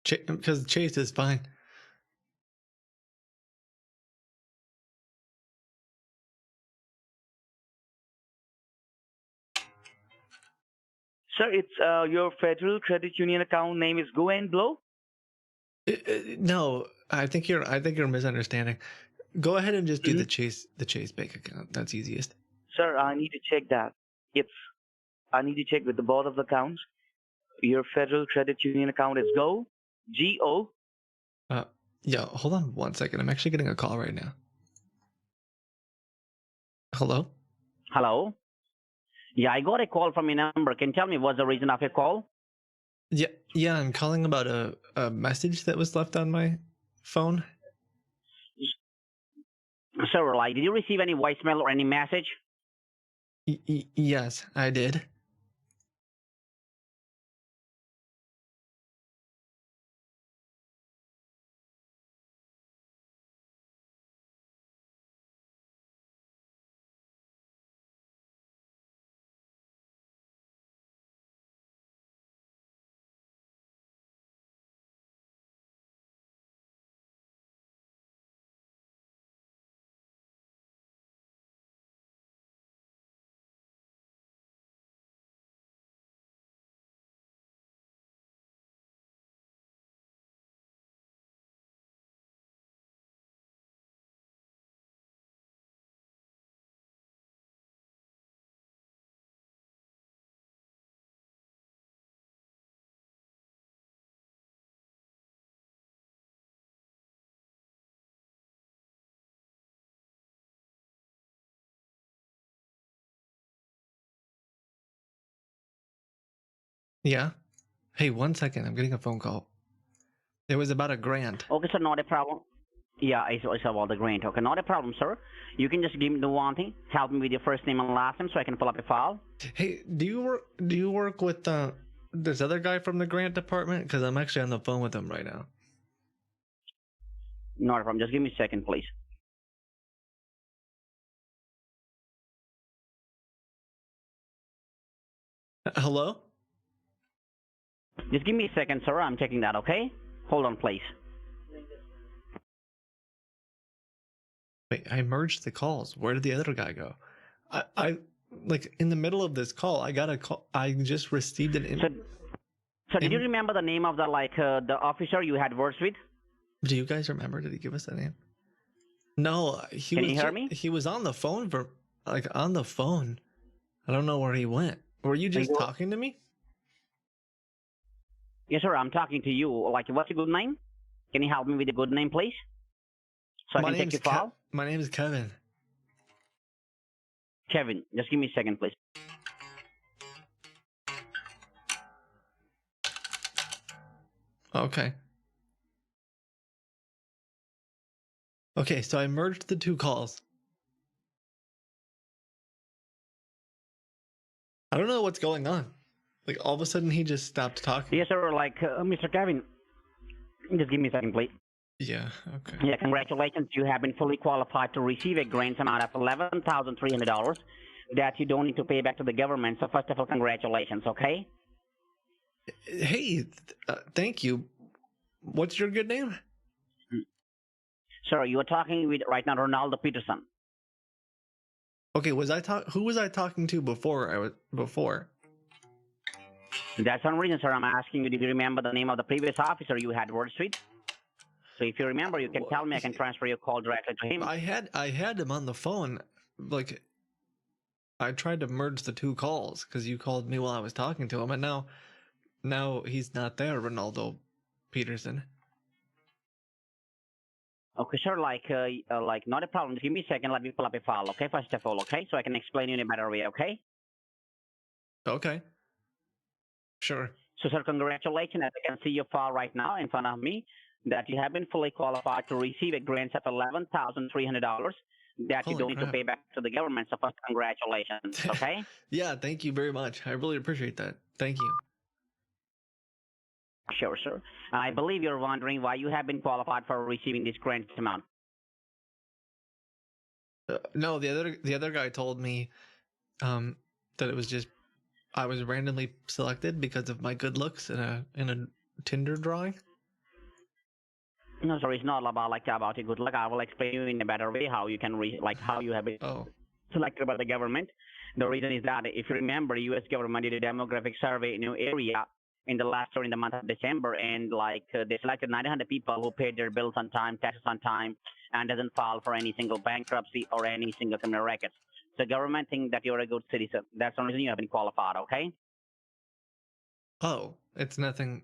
Because Chase is fine. Sir, it's your Federal Credit Union account name is Go and Blow. No, I think you're misunderstanding. Go ahead and just do the Chase bank account. That's easiest. Sir, I need to check that. I need to check with the both of the accounts. Your Federal Credit Union account is Go, G-O. Yeah, hold on one second. I'm actually getting a call right now. Hello? Hello? Yeah, I got a call from your number. Can you tell me what's the reason of your call? Yeah, I'm calling about a message that was left on my phone. Sir, like, did you receive any voicemail or any message? Yes, I did. Yeah. Hey, one second. I'm getting a phone call. It was about a grant. Okay, sir, not a problem. Yeah, it's about the grant. Okay, not a problem, sir. You can just give me the one thing. Help me with your first name and last name so I can pull up a file. Hey, do you work with this other guy from the grant department? Because I'm actually on the phone with him right now. Not a problem. Just give me a second, please. Hello? Just give me a second, sir. I'm checking that, okay? Hold on, please. Wait, I merged the calls. Where did the other guy go? I like in the middle of this call, I got a call. I just received an. So did you remember the name of the the officer you had words with? Do you guys remember? Did he give us the name? No, he Can was. you hear me? He was on the phone for on the phone. I don't know where he went. Were you just talking to me? Yes, sir. I'm talking to you. Like, what's your good name? Can you help me with a good name, please? So I can check your file. My name is Kevin. Kevin, just give me a second, please. Okay. Okay, so I merged the two calls. I don't know what's going on. Like, all of a sudden, he just stopped talking. Yes, sir. Like, Mr. Kevin, just give me a second, please. Yeah, okay. Yeah, congratulations. You have been fully qualified to receive a grant amount of $11,300 that you don't need to pay back to the government. So first of all, congratulations, okay? Hey, thank you. What's your good name? Sir, you are talking with right now Ronaldo Peterson. Okay, who was I talking to before That's one reason, sir. I'm asking you, did you remember the name of the previous officer you had words with? So if you remember, you can tell me. I can transfer your call directly to him. I had him on the phone. Like, I tried to merge the two calls because you called me while I was talking to him, and now he's not there, Ronaldo Peterson. Okay, sure. Like, not a problem. Just give me a second. Let me pull up a file, okay? First of all, okay? So I can explain you in a better way, okay? Okay. Sure. So, sir, congratulations. As I can see your file right now in front of me, that you have been fully qualified to receive a grant of $11,300 that you Holy don't need to crap. pay back to the government. So first, congratulations. Okay. Yeah, thank you very much. I really appreciate that. Thank you. Sure, sir. I believe you're wondering why you have been qualified for receiving this grant amount. No, the other guy told me that it was just I was randomly selected because of my good looks in a Tinder drawing. No, sir, it's not about about your good luck. I will explain you in a better way how you can how you have been selected by the government. The reason is that if you remember, U.S. government did a demographic survey in your area in the month of December, and they selected 900 people who paid their bills on time, taxes on time, and doesn't file for any single bankruptcy or any single criminal records. So government think that you're a good citizen. That's the reason you have been qualified. Okay. Oh, it's nothing.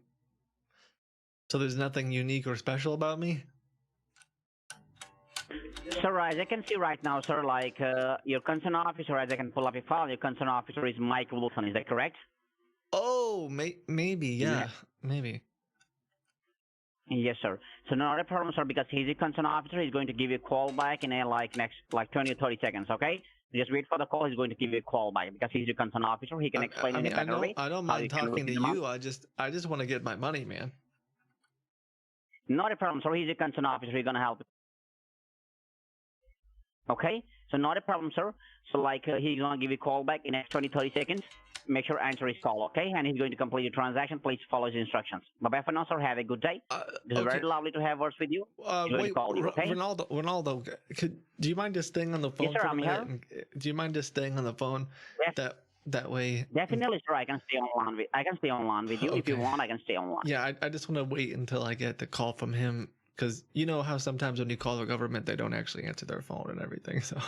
So there's nothing unique or special about me? Sir, as I can see right now, sir, your concern officer, as I can pull up your file, your concern officer is Mike Wilson. Is that correct? Oh, maybe, yeah, maybe. Yes, sir. So not a problem, sir, because he's a concern officer. He's going to give you a call back in next 20 or 30 seconds, okay? Just wait for the call. He's going to give you a call back because he's a concern officer. He can explain in a better way. I don't mind talking to you. I just want to get my money, man. Not a problem, sir. He's a concern officer. He's going to help. Okay? So not a problem, sir. So he's going to give you a call back in next 20, 30 seconds. Make sure answer his call, okay? And he's going to complete your transaction. Please follow his instructions. Bye-bye for now, sir. Have a good day. It's very lovely to have words with you. Wait, call you, okay? Ronaldo, do you mind just staying on the phone sir, for a I'm minute? Do you mind just staying on the phone? Yes. That way. Definitely, sir. I can stay online with you. If you want, I can stay online. Yeah, I just want to wait until I get the call from him, because you know how sometimes when you call the government, they don't actually answer their phone and everything. So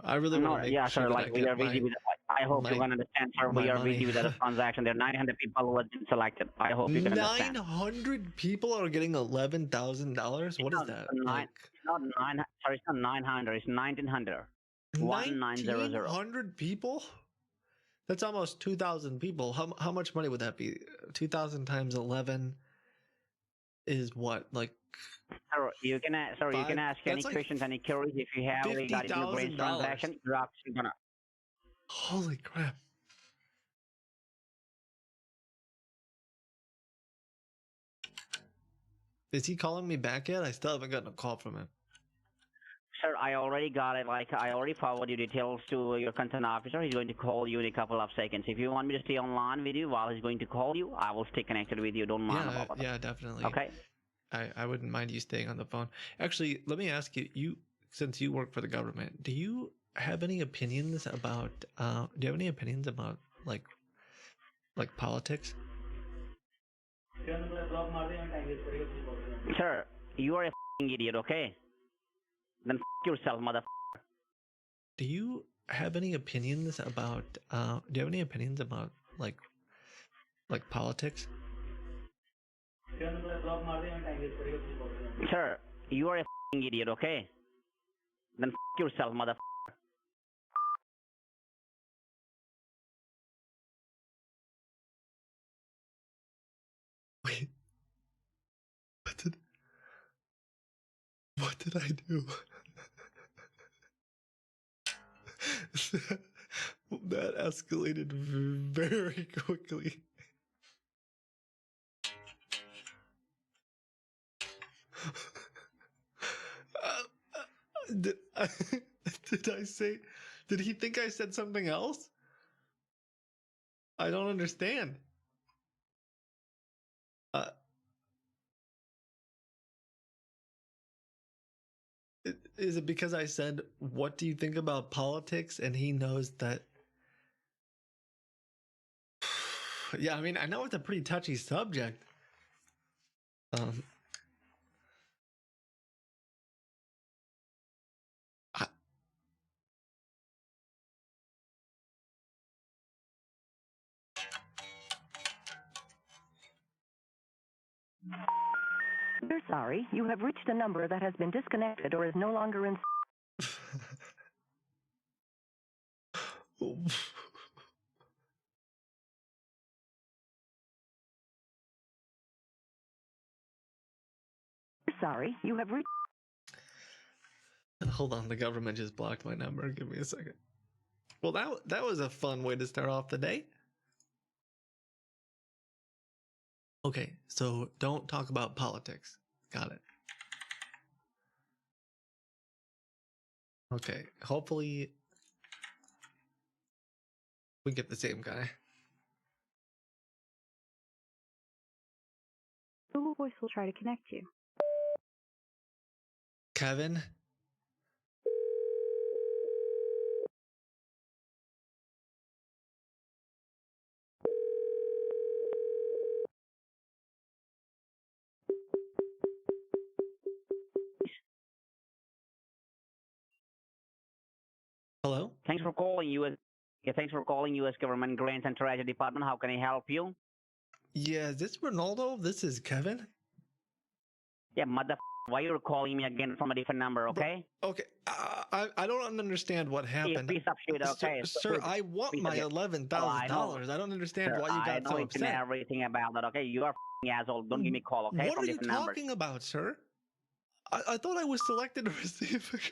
I really want to make sure that I we get are busy with. I hope you can understand, sir. We are busy with the transaction. There are 900 people who have been selected. I hope you can understand. 900 people are getting $11,000. What is that? It's not 900. Sorry, it's not 900. It's 1900. 1900 people? That's almost 2,000 people. How much money would that be? 2,000 times 11 is what, like? Sir, you can ask any questions, any queries if you have regarding your brain transaction. You're actually gonna. Holy crap! Is he calling me back yet? I still haven't gotten a call from him. Sir, I already got it. I already forwarded your details to your concerned officer. He's going to call you in a couple of seconds. If you want me to stay online with you while he's going to call you, I will stay connected with you. Don't mind about that. Yeah, definitely. Okay. I wouldn't mind you staying on the phone. Actually, let me ask you, since you work for the government, do you have any opinions about like politics? Sir, you are a idiot, okay? Then yourself, mother. Do you have any opinions about like politics? Sir, you are a idiot, okay? Then yourself, mother. Wait. What did I do? That escalated very quickly. Did he think I said something else? I don't understand. Is it because I said, what do you think about politics? And he knows that. Yeah, I mean, I know it's a pretty touchy subject. We're sorry. You have reached a number that has been disconnected or is no longer in. Sorry, you have reached. Hold on, the government just blocked my number. Give me a second. Well, that was a fun way to start off the day. Okay, so don't talk about politics. Got it. Okay, hopefully we get the same guy. Google Voice will try to connect you. Kevin? Hello? Thanks for calling U.S. Yeah, thanks for calling U.S. Government Grants and Treasury Department. How can I help you? Yeah, is this Ronaldo? This is Kevin? Yeah, why you're calling me again from a different number, okay? Okay, I don't understand what happened. Piece of shit, okay? Sir, I want my $11,000. I don't understand Sir, why you got so I know upset. everything about that, okay? You are asshole. Don't give me a call, okay? What from are you different numbers. talking about, sir? I thought I was selected to receive.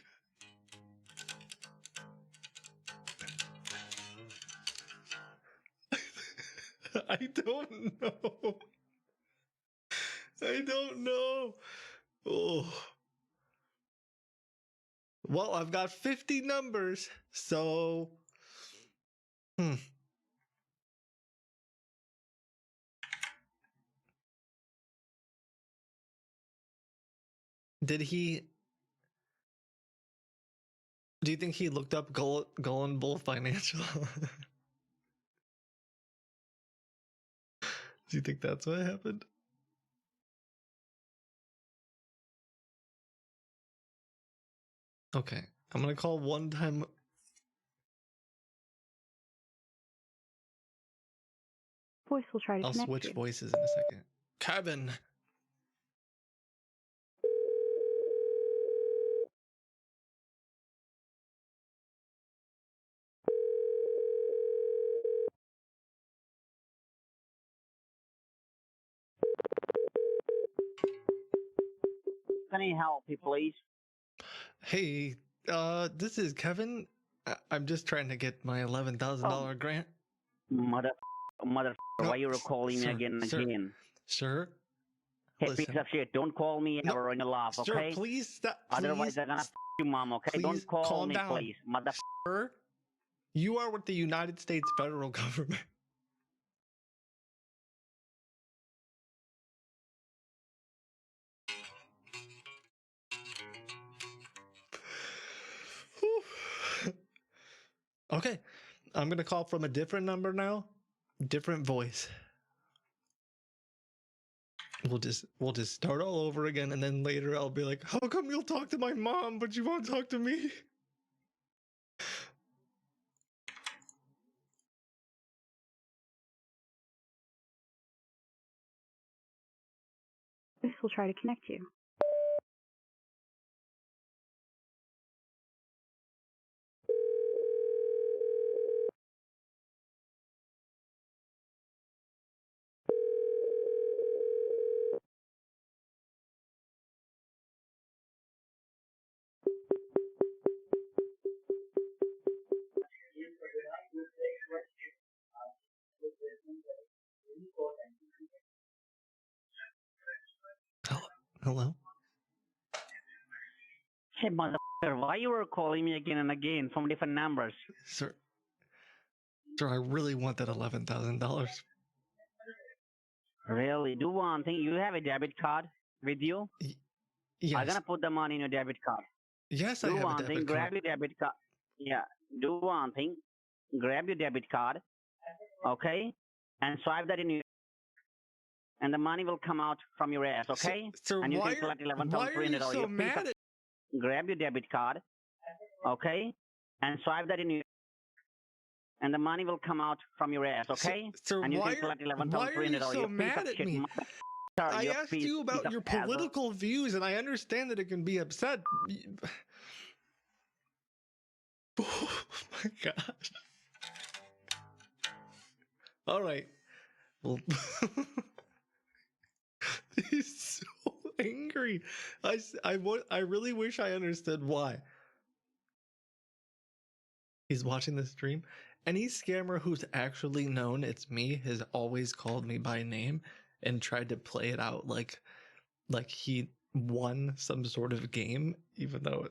I don't know. I don't know. Oh. Well, I've got 50 numbers, so... Did he... Do you think he looked up Golden Bull Financial? Do you think that's what happened? Okay, I'm gonna call one time. Voice will try to I'll connect switch you. voices in a second. Kevin. Can I help you, please? Hey, this is Kevin. I'm just trying to get my $11,000 grant. Mother, why you're calling me again and again? Sir? Hey, piece of shit, don't call me ever in your life, okay? Sir, please stop. Otherwise, I'm gonna you, mom, okay? Don't call calm me, down. please. Mother. Sir, you are with the United States federal government. Okay, I'm gonna call from a different number now, different voice. We'll just start all over again, and then later I'll be like, "How come you'll talk to my mom, but you won't talk to me?" Voice will try to connect you. Hello? Hey, motherfucker, why you were calling me again and again from different numbers? Sir, I really want that $11,000. Really? Do one thing. You have a debit card with you? Yes. I'm gonna put the money in your debit card. Yes, Do I have one a debit thing. card. Grab your debit card. Yeah. Do one thing. Grab your debit card. Okay? And swipe that in your... And the money will come out from your ass, okay? Sir, and you why can collect are you $11,300. so mad at... Grab your debit card. Okay? And swipe that in your... And the money will come out from your ass, okay? Sir, and you why can collect are you $11,300. so mad at me? I asked you about your political views, and I understand that it can be upset. Oh my gosh. All right. Well, he's so angry. I really wish I understood why. He's watching the stream. Any scammer who's actually known it's me has always called me by name and tried to play it out like he won some sort of game, even though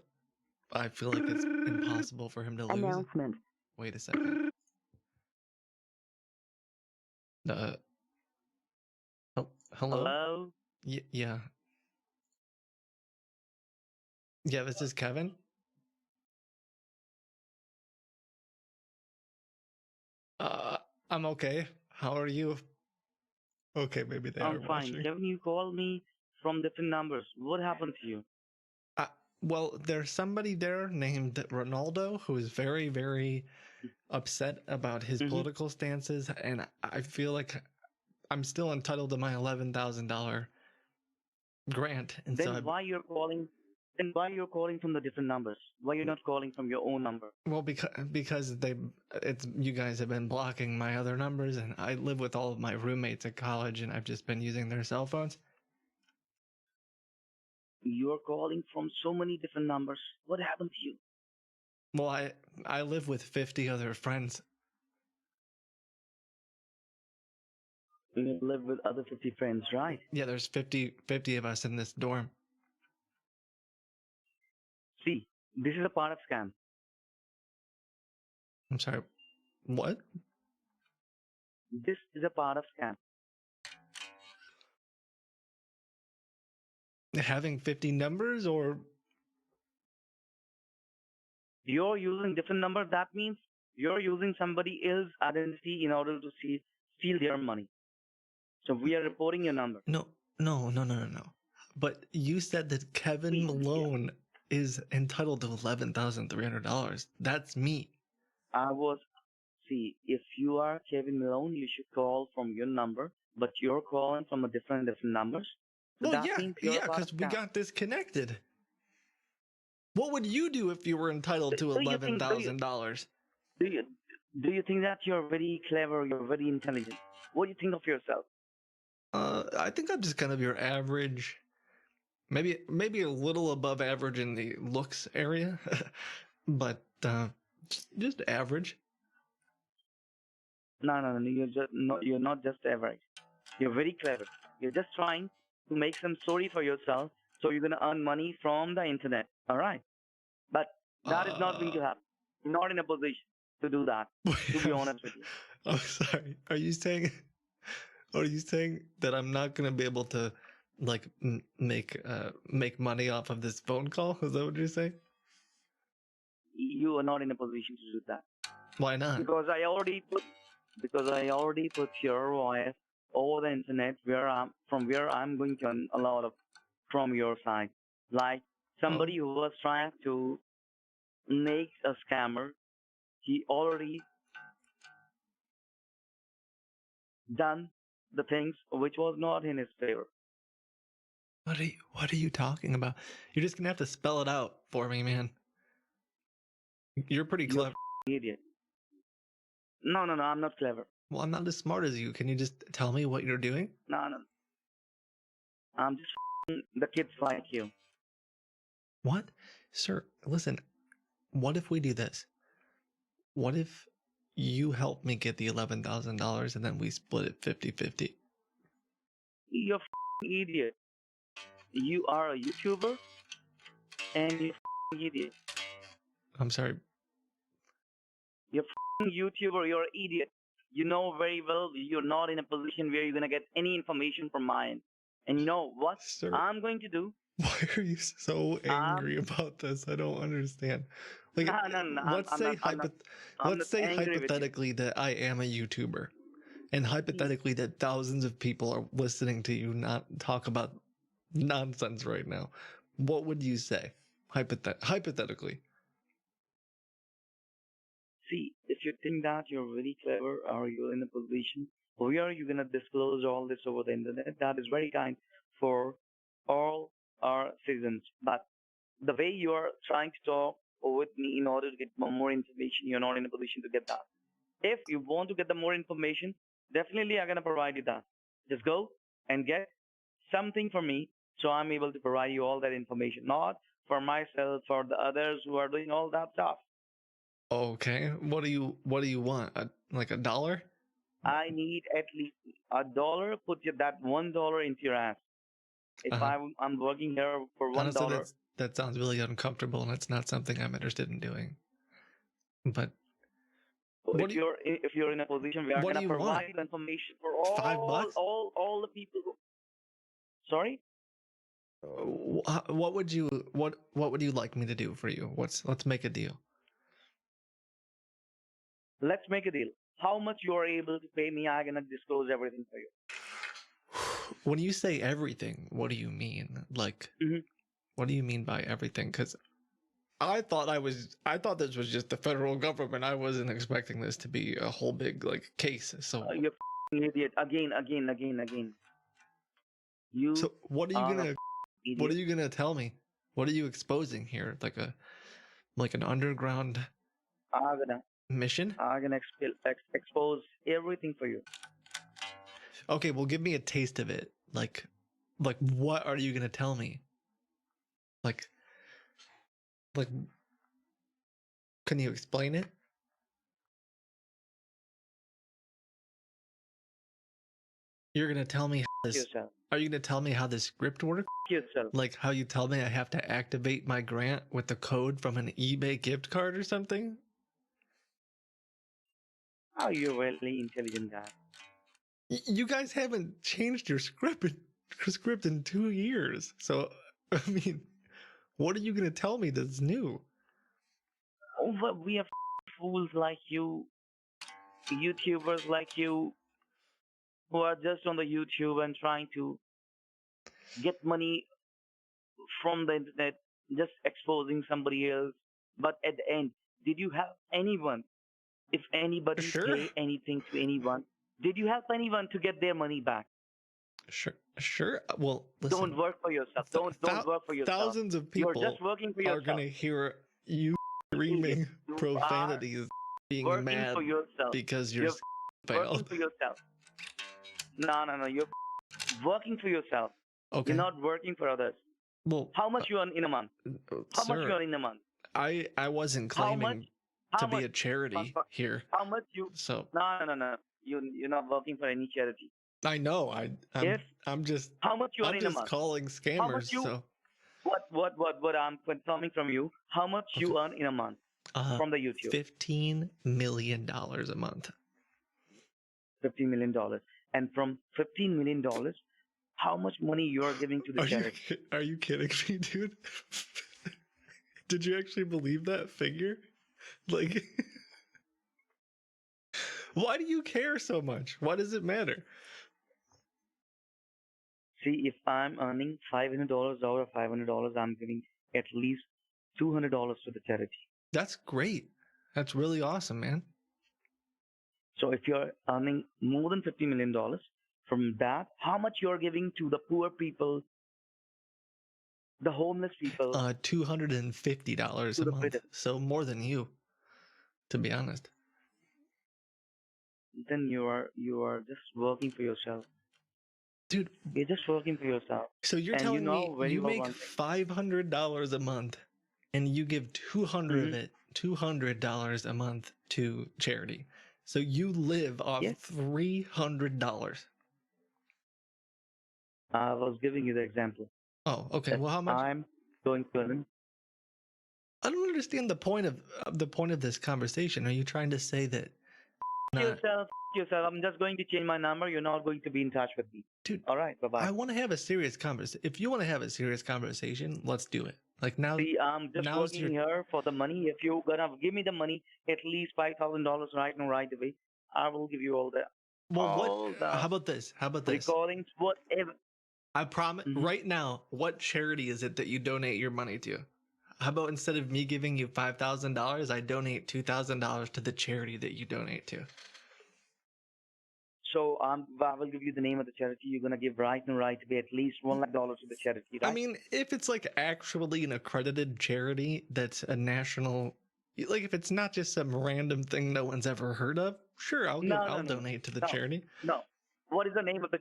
I feel like it's impossible for him to lose. Announcement. Wait a second. Hello? Hello? Yeah. Yeah, this is Kevin. I'm okay. How are you? Okay, maybe they are I'm fine. watching. Kevin, you called me from different numbers. What happened to you? Well, there's somebody there named Ronaldo who is very, very upset about his political stances, and I feel like I'm still entitled to my $11,000 grant. And Then so why you're calling? Then why you're calling from the different numbers? Why you're not calling from your own number? well, because you guys have been blocking my other numbers, and I live with all of my roommates at college, and I've just been using their cell phones. You're calling from so many different numbers. What happened to you? Well, I live with 50 other friends. You live with other 50 friends, right? Yeah, there's 50 of us in this dorm. See, this is a part of scam. I'm sorry, what? This is a part of scam. Having 50 numbers, or You're using different number. That means you're using somebody else's identity in order to steal their money. So we are reporting your number. No. But you said that Kevin Malone is entitled to $11,300. That's me. If you are Kevin Malone, you should call from your number, but you're calling from a different numbers. So Well, that means you're yeah, because we got disconnected. What would you do if you were entitled to $11,000? Do you think that you're very clever, you're very intelligent? What do you think of yourself? I think I'm just kind of your average, maybe a little above average in the looks area, but just average. No, you're not just average. You're very clever. You're just trying to make some story for yourself, so you're gonna earn money from the internet. All right, but that is not going to happen. You're not in a position to do that. To be honest with you. I'm sorry. Are you saying that I'm not gonna be able to make money off of this phone call? Is that what you're saying? You are not in a position to do that. Why not? Because I already put your voice over the internet where I'm going to earn a lot of from your side. Like somebody who was trying to make a scammer, he already done the things which was not in his favor. What are you talking about? You're just gonna have to spell it out for me, man. You're pretty clever. You're idiot. No, I'm not clever. Well, I'm not as smart as you. Can you just tell me what you're doing? No. I'm just the kids like you. What? Sir, listen. What if we do this? What if you help me get the $11,000 and then we split it 50-50? You're a idiot. You are a YouTuber and you're a idiot. I'm sorry. You're a YouTuber, you're an idiot. You know very well you're not in a position where you're going to get any information from mine. And you know what I'm going to do? Why are you so angry about this? I don't understand. Like, let's say hypothetically that I am a YouTuber, and hypothetically that thousands of people are listening to you not talk about nonsense right now. What would you say? Hypothetically. See, if you think that you're very clever or you're in a position where you're going to disclose all this over the internet, that is very kind for all our citizens. But the way you are trying to talk with me in order to get more information, you're not in a position to get that. If you want to get the more information, definitely I'm going to provide you that. Just go and get something for me so I'm able to provide you all that information. Not for myself, for the others who are doing all that stuff. Okay. What do you want? Like $1? I need at least $1. Put that $1 into your ass. If I'm working here for $1, Honestly, that sounds really uncomfortable, and it's not something I'm interested in doing. But if you're in a position where I'm what do gonna you provide want? information for all the people. Sorry. What would you like me to do for you? Let's make a deal. Let's make a deal. How much you are able to pay me, I'm gonna disclose everything for you. When you say everything, what do you mean? Like, what do you mean by everything? Because I thought this was just the federal government. I wasn't expecting this to be a whole big like case. So You're an idiot again. You. So what are you gonna tell me? What are you exposing here? Like an underground mission? I'm gonna expose everything for you. Okay, well, give me a taste of it. Like what are you gonna tell me? Like, can you explain it? You're gonna tell me how this? Are you gonna tell me how this script works? Yourself. Like how you tell me I have to activate my grant with the code from an eBay gift card or something? Oh, you're a really intelligent guy. You guys haven't changed your script in 2 years. So, I mean, what are you going to tell me that's new? Oh, but we have fools like you, YouTubers like you, who are just on the YouTube and trying to get money from the internet, just exposing somebody else. But at the end, did you help anyone? If anybody pay anything to anyone, did you help anyone to get their money back? Sure. Well, listen. Don't work for yourself. Don't work for yourself. Thousands of people You're just working for yourself. are going to hear you screaming profanities, being working mad for yourself. because you're working failed. for yourself. No. You're working for yourself. Okay. You're not working for others. Well, how much you earn in a month? How much you earn in a month? I wasn't claiming to be a charity here. How much you? So no. You're not working for any charity. I know. I'm just. How much you earn in a just month? calling scammers. How much you? So What I'm confirming from you? How much you earn in a month from the YouTube? $15 million a month. $15 million, and from $15 million, how much money you are giving to the charity? Are you kidding me, dude? Did you actually believe that figure? Like, why do you care so much? Why does it matter? See, if I'm earning $500 out of $500, I'm giving at least $200 to the charity. That's great. That's really awesome, man. So if you're earning more than $50 million from that, how much you're giving to the poor people, the homeless people? $250 a month. So more than you, to be honest. Then you are just working for yourself. Dude, you're just working for yourself. So you're telling me you make $500 a month and you give $200 a month to charity. So you live off $300. I was giving you the example. Oh, okay. Well, how much? I'm going to earn. I don't understand the point of this conversation. Are you trying to say that? Yourself. I'm just going to change my number. You're not going to be in touch with me. Dude, all right, bye-bye. I want to have a serious conversation. If you want to have a serious conversation, let's do it. Like now. See, I'm just working here for the money. If you're gonna give me the money, at least $5,000 right away, I will give you all that. Well, how about this? Recordings, whatever. I promise. Right now, what charity is it that you donate your money to? How about instead of me giving you $5,000, I donate $2,000 to the charity that you donate to? So I will give you the name of the charity. You're gonna give right away at least $1 lakh to the charity, right? I mean, if it's like actually an accredited charity that's a national, like if it's not just some random thing no one's ever heard of, sure, I'll donate to the charity. No. What is the name of the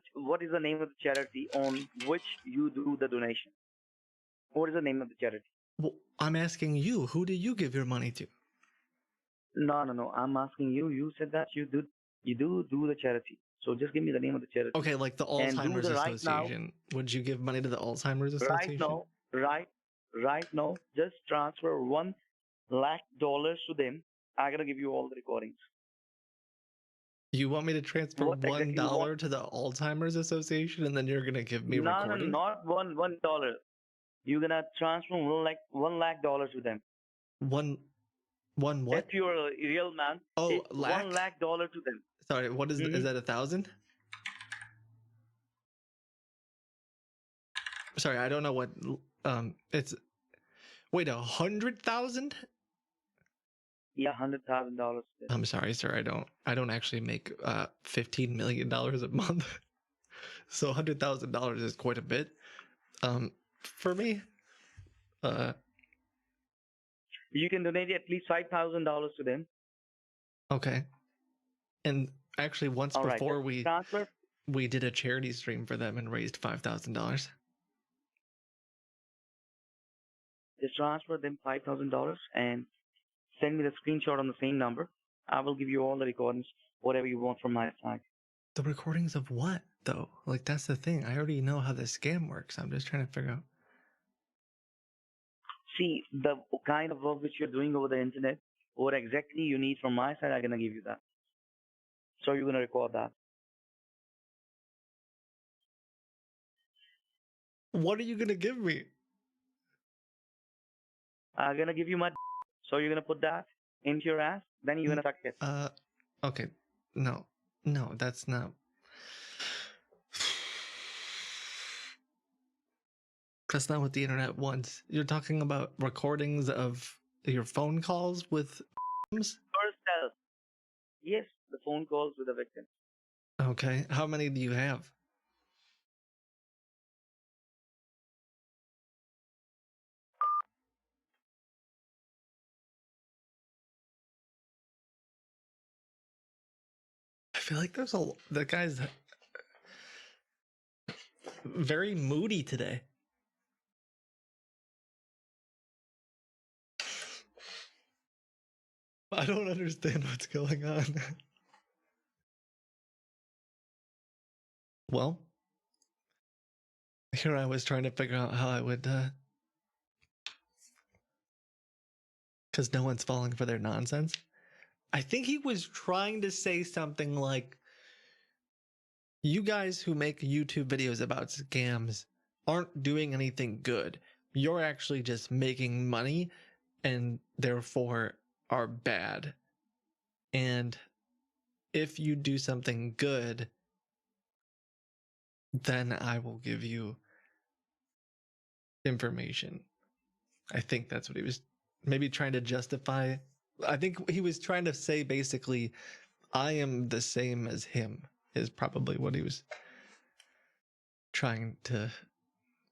charity on which you do the donation? What is the name of the charity? Well, I'm asking you, who do you give your money to? No. I'm asking you. You said that you do the charity. So just give me the name of the charity. Okay, like the And do Alzheimer's the right now, Association. Would you give money to the Alzheimer's Association? right now, just transfer $1 lakh to them. I'm gonna give you all the recordings. You want me to transfer What exactly you $1 want? to the Alzheimer's Association, and then you're gonna give me No, recordings? not $1. You're gonna transfer $1 lakh to them. One what? If you're a real man, Oh, it's $1 lakh to them. Sorry, what is Mhm. that 1,000? Sorry, I don't know what it's wait, 100,000? Yeah, $100,000. I'm sorry, sir. I don't actually make $15 million a month. So $100,000 is quite a bit. For me. You can donate at least $5,000 to them. Okay. And actually once All right, before just transfer. we did a charity stream for them and raised $5,000. Just transfer them $5,000 and send me the screenshot on the same number. I will give you all the recordings, whatever you want from my side. The recordings of what though? Like that's the thing. I already know how the scam works. I'm just trying to figure out. See, the kind of work which you're doing over the internet, what exactly you need from my side, I'm gonna give you that. So you're gonna record that. What are you gonna give me? I'm gonna give you my. So you're gonna put that into your ass, then you're gonna suck it. Okay. No, that's not. That's not what the internet wants. You're talking about recordings of your phone calls with Yourself. Yes, the phone calls with the victim. Okay. How many do you have? I feel like the guy's very moody today. I don't understand what's going on. Well, here I was trying to figure out how I would, because no one's falling for their nonsense. I think he was trying to say something like, you guys who make YouTube videos about scams aren't doing anything good. You're actually just making money and therefore are bad. And if you do something good, then I will give you information. I think that's what he was maybe trying to justify. I think he was trying to say basically, I am the same as him, is probably what he was trying to.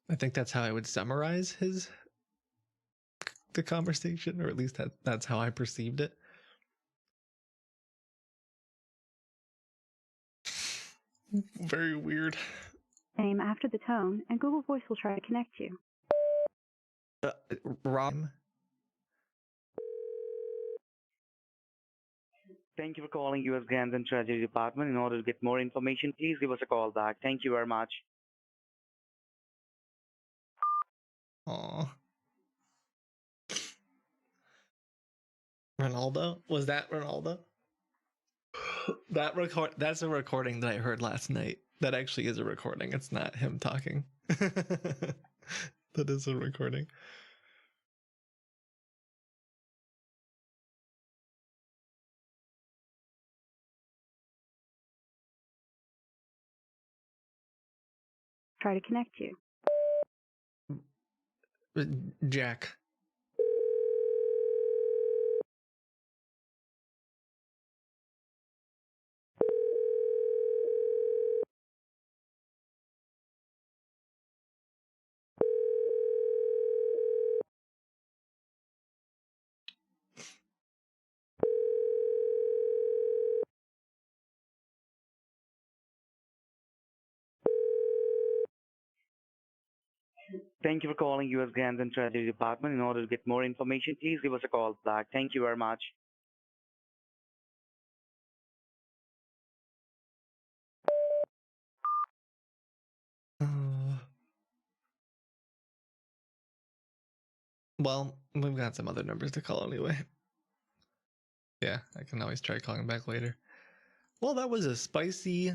I think that's how I would summarize the conversation, or at least that's how I perceived it. Very weird. Name after the tone, and Google Voice will try to connect you. Rob. Thank you for calling U.S. Grants and Treasury Department. In order to get more information, please give us a call back. Thank you very much. Aw. Ronaldo? Was that Ronaldo? That's a recording that I heard last night. That actually is a recording. It's not him talking. That is a recording. Try to connect you. Jack. Thank you for calling U.S. Grants and Treasury Department. In order to get more information, please give us a call back. Thank you very much. Well, we've got some other numbers to call anyway. Yeah, I can always try calling back later. Well, that was a spicy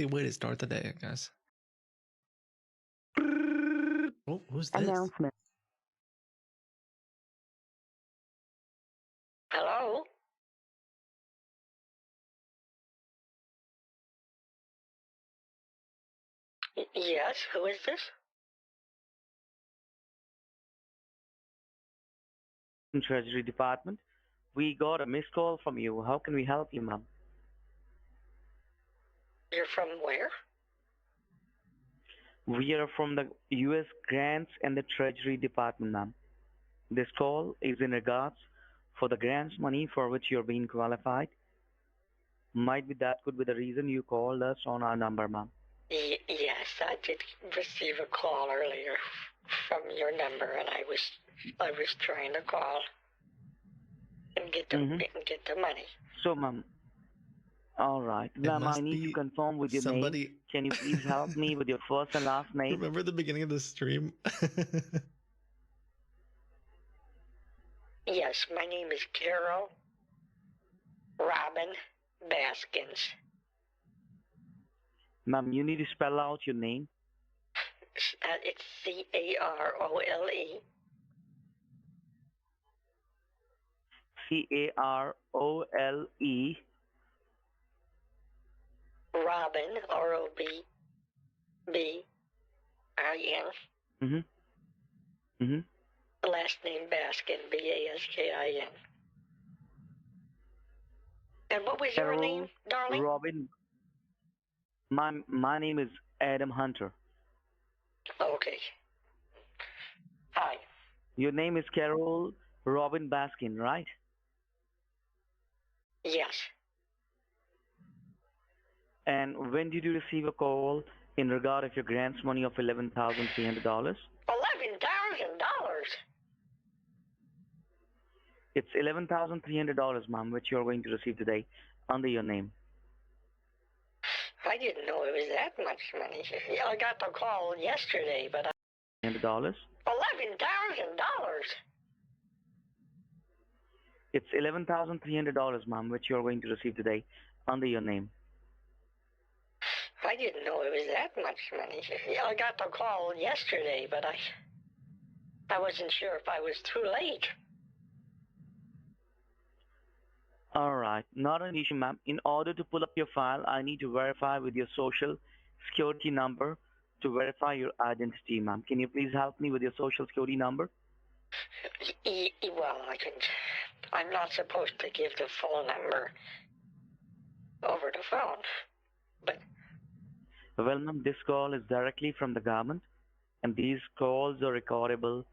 way to start the day, I guess. Oh, who's this? Announcement. Hello? Yes, who is this? Treasury Department. We got a missed call from you. How can we help you, ma'am? You're from where? We are from the U.S. Grants and the Treasury Department, ma'am. This call is in regards for the grants money for which you're being qualified. Might be that could be the reason you called us on our number, ma'am. Yes, I did receive a call earlier from your number, and I was trying to call and get the money. So, ma'am. All right. Ma'am, I need to confirm with your name. Can you please help me with your first and last name? Remember the beginning of the stream? Yes, my name is Carol Robin Baskins. Ma'am, you need to spell out your name. It's C-A-R-O-L-E. C-A-R-O-L-E. Robin, R-O-B-B-I-N. Last name Baskin, B-A-S-K-I-N. And what was your name, darling? Robin. My name is Adam Hunter. Okay. Hi. Your name is Carol Robin Baskin, right? Yes. And when did you receive a call in regard of your grants money of $11,300? $11,000? It's $11,300, ma'am, which you're going to receive today under your name. I didn't know it was that much money. I got the call yesterday, but $100. $11,000? It's $11,300, ma'am, which you're going to receive today under your name. I didn't know it was that much money. I got the call yesterday, but I wasn't sure if I was too late. All right, not an issue, ma'am. In order to pull up your file, I need to verify with your social security number to verify your identity, ma'am. Can you please help me with your social security number? Well, I'm not supposed to give the phone number over the phone, but... Well, ma'am, this call is directly from the government, and these calls are recordable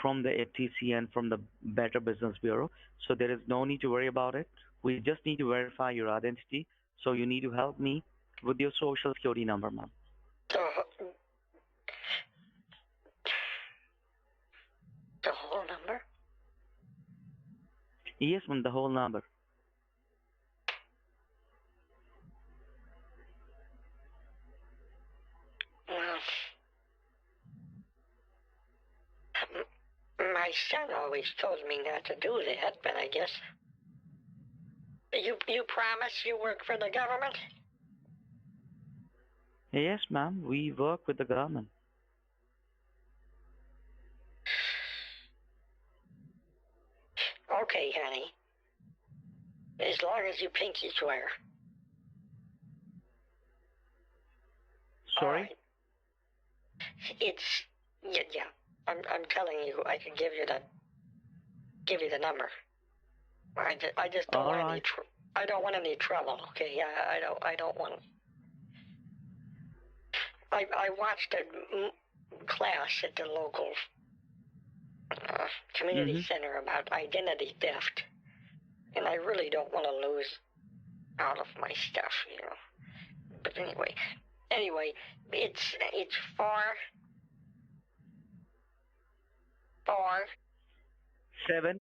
from the FTC and from the Better Business Bureau, so there is no need to worry about it. We just need to verify your identity, so you need to help me with your social security number, ma'am. The whole number? Yes, ma'am, the whole number. My son always told me not to do that, but I guess... You promise you work for the government? Yes, ma'am, we work with the government. Okay, honey. As long as you pinky swear. Sorry? Right. It's... Yeah. I'm telling you, I can give you the number. I just don't want any I don't want any trouble, okay? I don't want... I watched a class at the local community center about identity theft, and I really don't want to lose all of my stuff, you know. But anyway, it's 7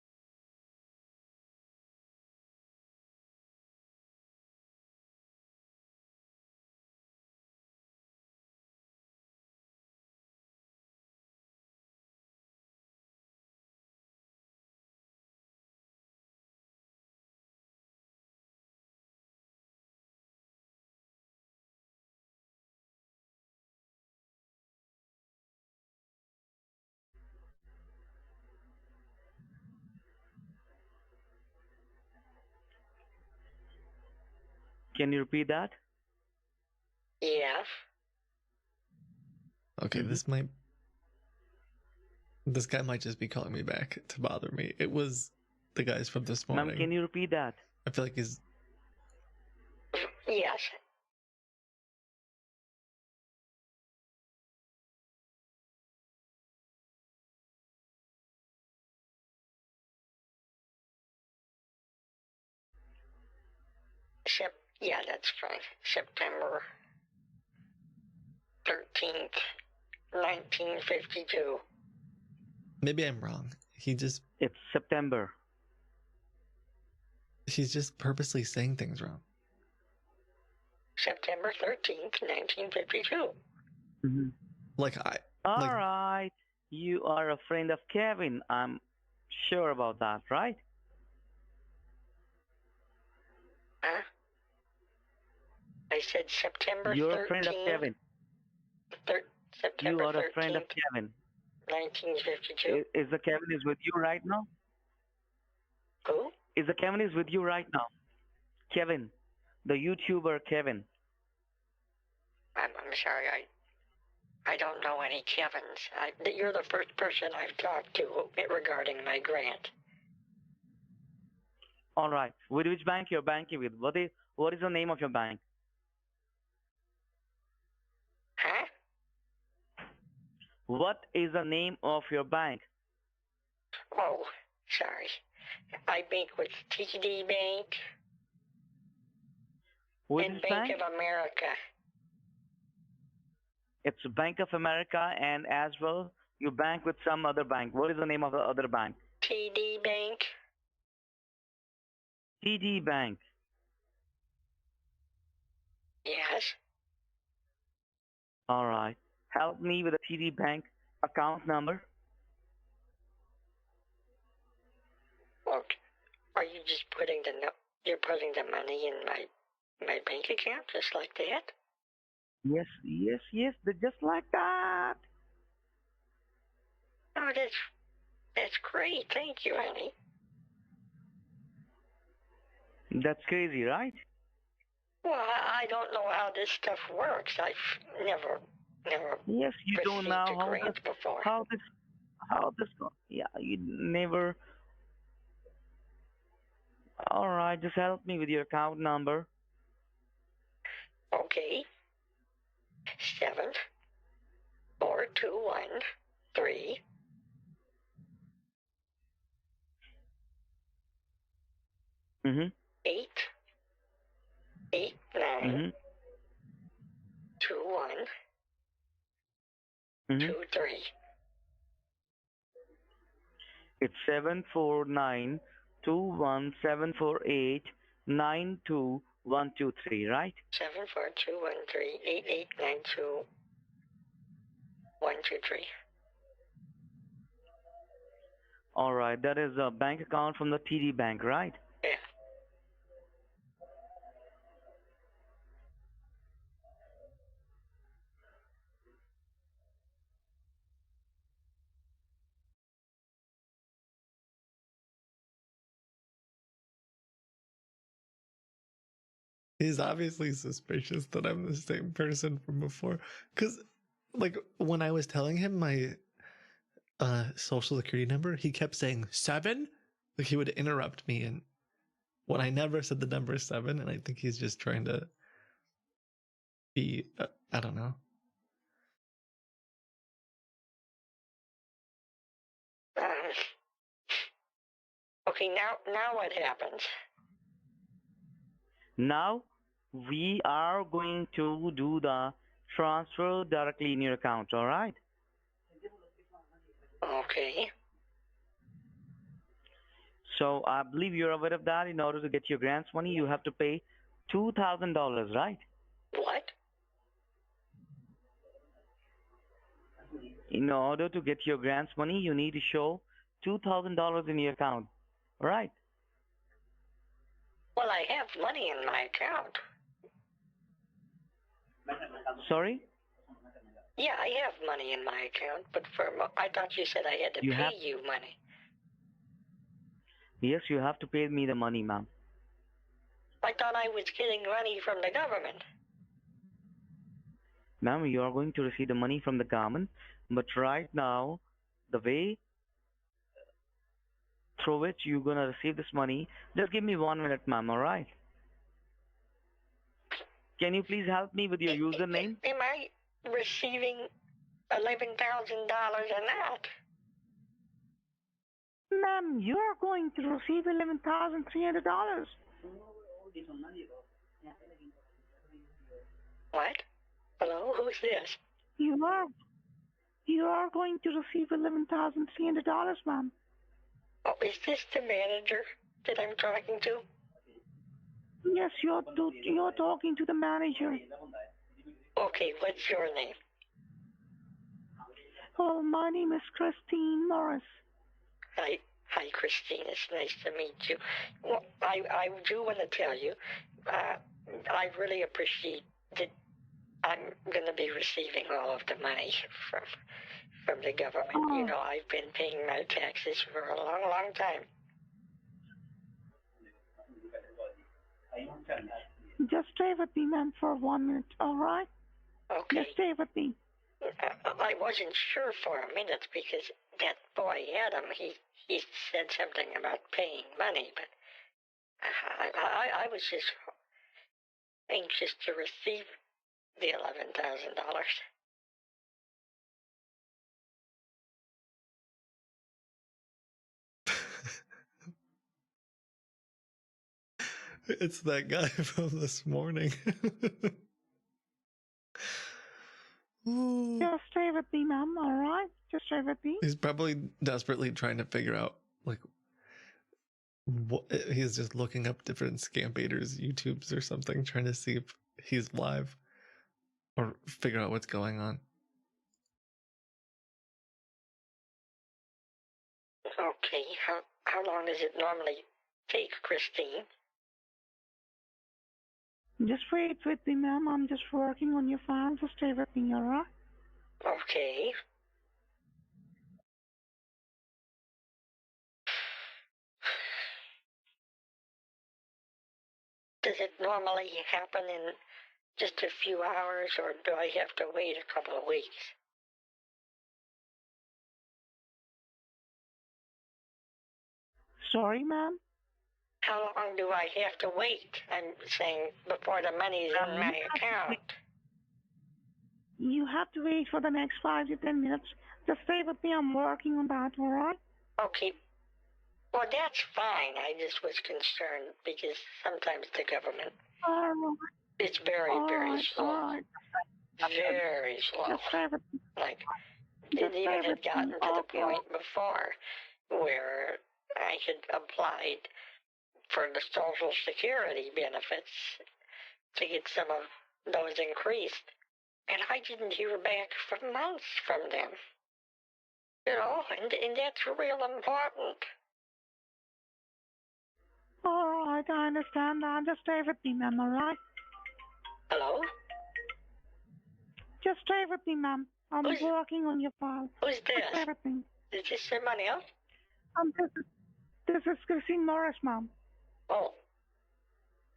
Can you repeat that? Yes. Okay, this guy might just be calling me back to bother me. It was the guys from this morning. Ma'am, can you repeat that? I feel like he's... Yes. Yeah, that's fine. September 13th, 1952. Maybe I'm wrong. It's September. He's just purposely saying things wrong. September 13th, 1952. All right. You are a friend of Kevin. I'm sure about that, right? Huh? I said September 13th. You're a friend of Kevin. September You are 13th, a friend of Kevin. 1952. Is the Kevin is with you right now? Who? Is the Kevin is with you right now? Kevin, the YouTuber Kevin. I'm sorry, I don't know any Kevins. You're the first person I've talked to regarding my grant. All right. With which bank you're banking with? What is the name of your bank? Huh? What is the name of your bank? Oh, sorry. I bank with TD Bank With and which Bank bank? of America. It's Bank of America, and as well, you bank with some other bank. What is the name of the other bank? TD Bank. TD Bank. Yes. All right. Help me with the TD Bank account number. Look, are you just putting you're putting the money in my bank account just like that? Yes, just like that. Oh, that's great. Thank you, honey. That's crazy, right? Well, I don't know how this stuff works. I've never Yes, you don't received know a grant before. how this yeah, you never. All right, just help me with your account number. Okay. 7 4 2 1 3 Mhm. 8 8 9 Mhm. 2 1 Mhm. 2 3. It's 7492174892123, right? 7 4 2 1 3 8 8 9 2 1 2 3. All right, that is a bank account from the TD Bank, right? Yeah. He's obviously suspicious that I'm the same person from before. Because, like, when I was telling him my social security number, he kept saying 7. Like, he would interrupt me, and when I never said the number 7, and I think he's just trying to be, I don't know. Okay, now what happens? Now we are going to do the transfer directly in your account, all right? Okay. So I believe you're aware of that. In order to get your grants money, you have to pay $2,000, right? What? In order to get your grants money, you need to show $2,000 in your account, all right? Well, I have money in my account. Sorry? Yeah, I have money in my account, but I thought you said I had to pay you money. Yes, you have to pay me the money, ma'am. I thought I was getting money from the government. Ma'am, you are going to receive the money from the government, but right now, the way through which you're gonna receive this money, just give me 1 minute, ma'am, alright? Can you please help me with your username? Am I receiving $11,000 or not? Ma'am, you are going to receive $11,300. What? Hello, who's this? You are going to receive $11,300, ma'am. Oh, is this the manager that I'm talking to? Yes, you're talking to the manager. Okay, what's your name? Oh, my name is Christine Morris. Hi, Christine. It's nice to meet you. Well, I do want to tell you, I really appreciate that I'm going to be receiving all of the money from the government. Oh. You know, I've been paying my taxes for a long, long time. Just stay with me, ma'am, for 1 minute, all right? Okay. Just stay with me. I wasn't sure for a minute because that boy Adam, he said something about paying money, but I was just anxious to receive the $11,000. It's that guy from this morning. Ooh. Just stay with me, ma'am, all right? Just stay with me. He's probably desperately trying to figure out, like, what, he's just looking up different scam baiters YouTubes or something, trying to see if he's live or figure out what's going on. Okay, how long does it normally take, Christine? Just wait with me, ma'am. I'm just working on your file. Just stay with me, all right? Okay. Does it normally happen in just a few hours, or do I have to wait a couple of weeks? Sorry, ma'am? How long do I have to wait? I'm saying before the money's in my account. You have to wait for the next 5 to 10 minutes. Just stay with me. I'm working on that, all right? Okay. Well, that's fine. I just was concerned because sometimes the government, it's very, very slow. Very slow. Just stay with me. Like, it even had gotten to the point before where I had applied for the Social Security benefits to get some of those increased. And I didn't hear back for months from them. You know, and that's real important. All right, I understand that. Just stay with me, ma'am, all right? Hello? Just stay with me, ma'am. I'm working on your file. Who's this? Just stay with me. Is this somebody else? This is Christine Morris, ma'am. Oh.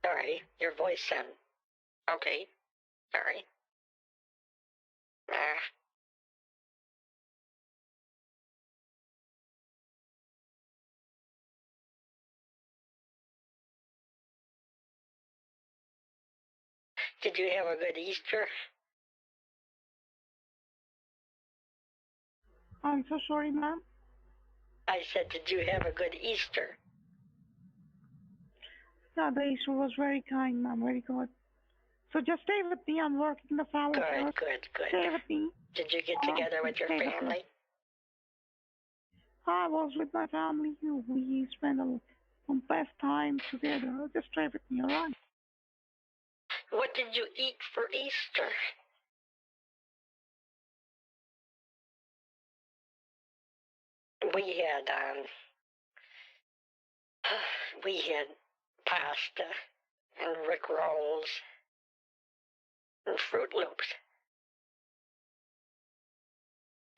Sorry, your voice sounded... Okay. Sorry. Did you have a good Easter? I'm so sorry, ma'am. I said, did you have a good Easter? Yeah, the Easter was very kind, ma'am. Very good. So just stay with me. I'm working the file. Good. Stay with me. Did you get together with your family? I was with my family. We spent some best time together. Just stay with me, all right? What did you eat for Easter? We had pasta and Rick rolls and Fruit Loops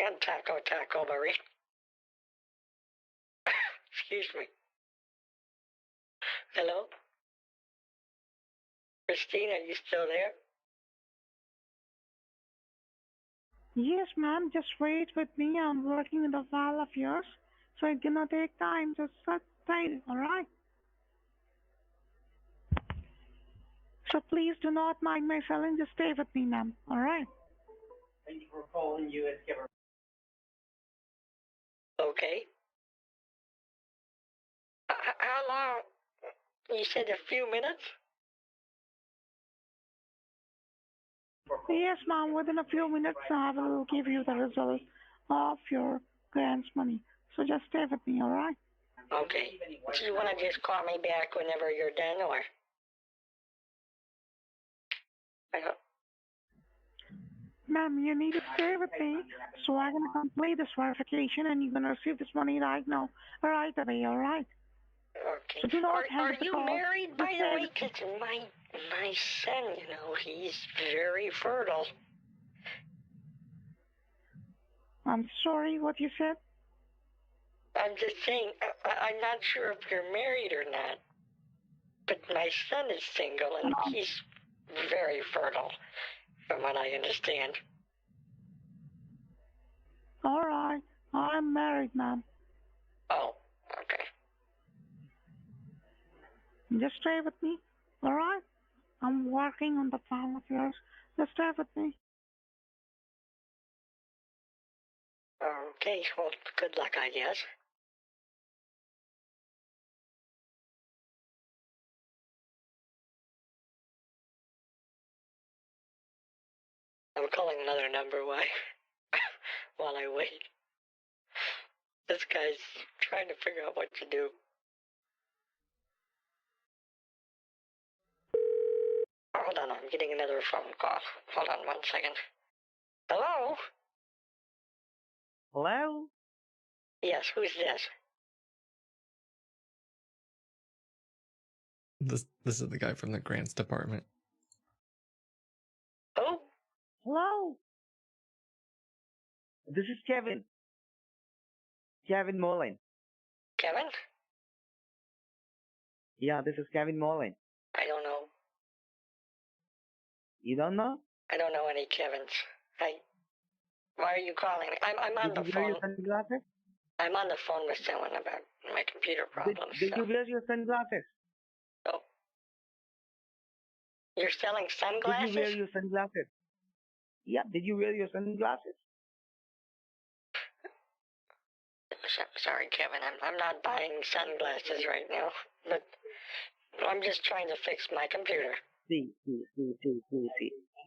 and taco burrito. Excuse me. Hello? Christine, are you still there? Yes, ma'am. Just wait with me. I'm working in the file of yours, so it's gonna take time. Just sit tight, all right? So please do not mind my silence. Just stay with me, ma'am. All right? Thank you for calling U.S. government. Okay. How long? You said a few minutes? Yes, ma'am. Within a few minutes, I will give you the result of your grants money. So just stay with me, all right? Okay. Do you want to just call me back whenever you're done, or? I don't. Ma'am, you need to stay with me, so I'm gonna complete this verification, and you're gonna receive this money right now, right away, all right? Okay. So do not Are hesitate. you married, by the way? 'Cause my son, you know, he's very fertile. I'm sorry, what you said? I'm just saying, I'm not sure if you're married or not, but my son is single, and he's very fertile, from what I understand. All right, I'm married, ma'am. Oh, okay. Just stay with me, all right? I'm working on the file of yours. Just stay with me. Okay, well, good luck, I guess. I'm calling another number while I wait. This guy's trying to figure out what to do. Hold on, I'm getting another phone call. Hold on 1 second. Hello? Hello? Yes, who's this? This is the guy from the grants department. Oh? Hello? This is Kevin. Kevin Molin. Kevin? Yeah, this is Kevin Molin. I don't know. You don't know? I don't know any Kevins. Why are you calling me? I'm on the Did you wear phone. your sunglasses? I'm on the phone with someone about my computer problems. Did you wear your sunglasses? Oh. You're selling sunglasses? Did you wear your sunglasses? Yeah, did you wear your sunglasses? Sorry, Kevin. I'm not buying sunglasses right now. But I'm just trying to fix my computer. See.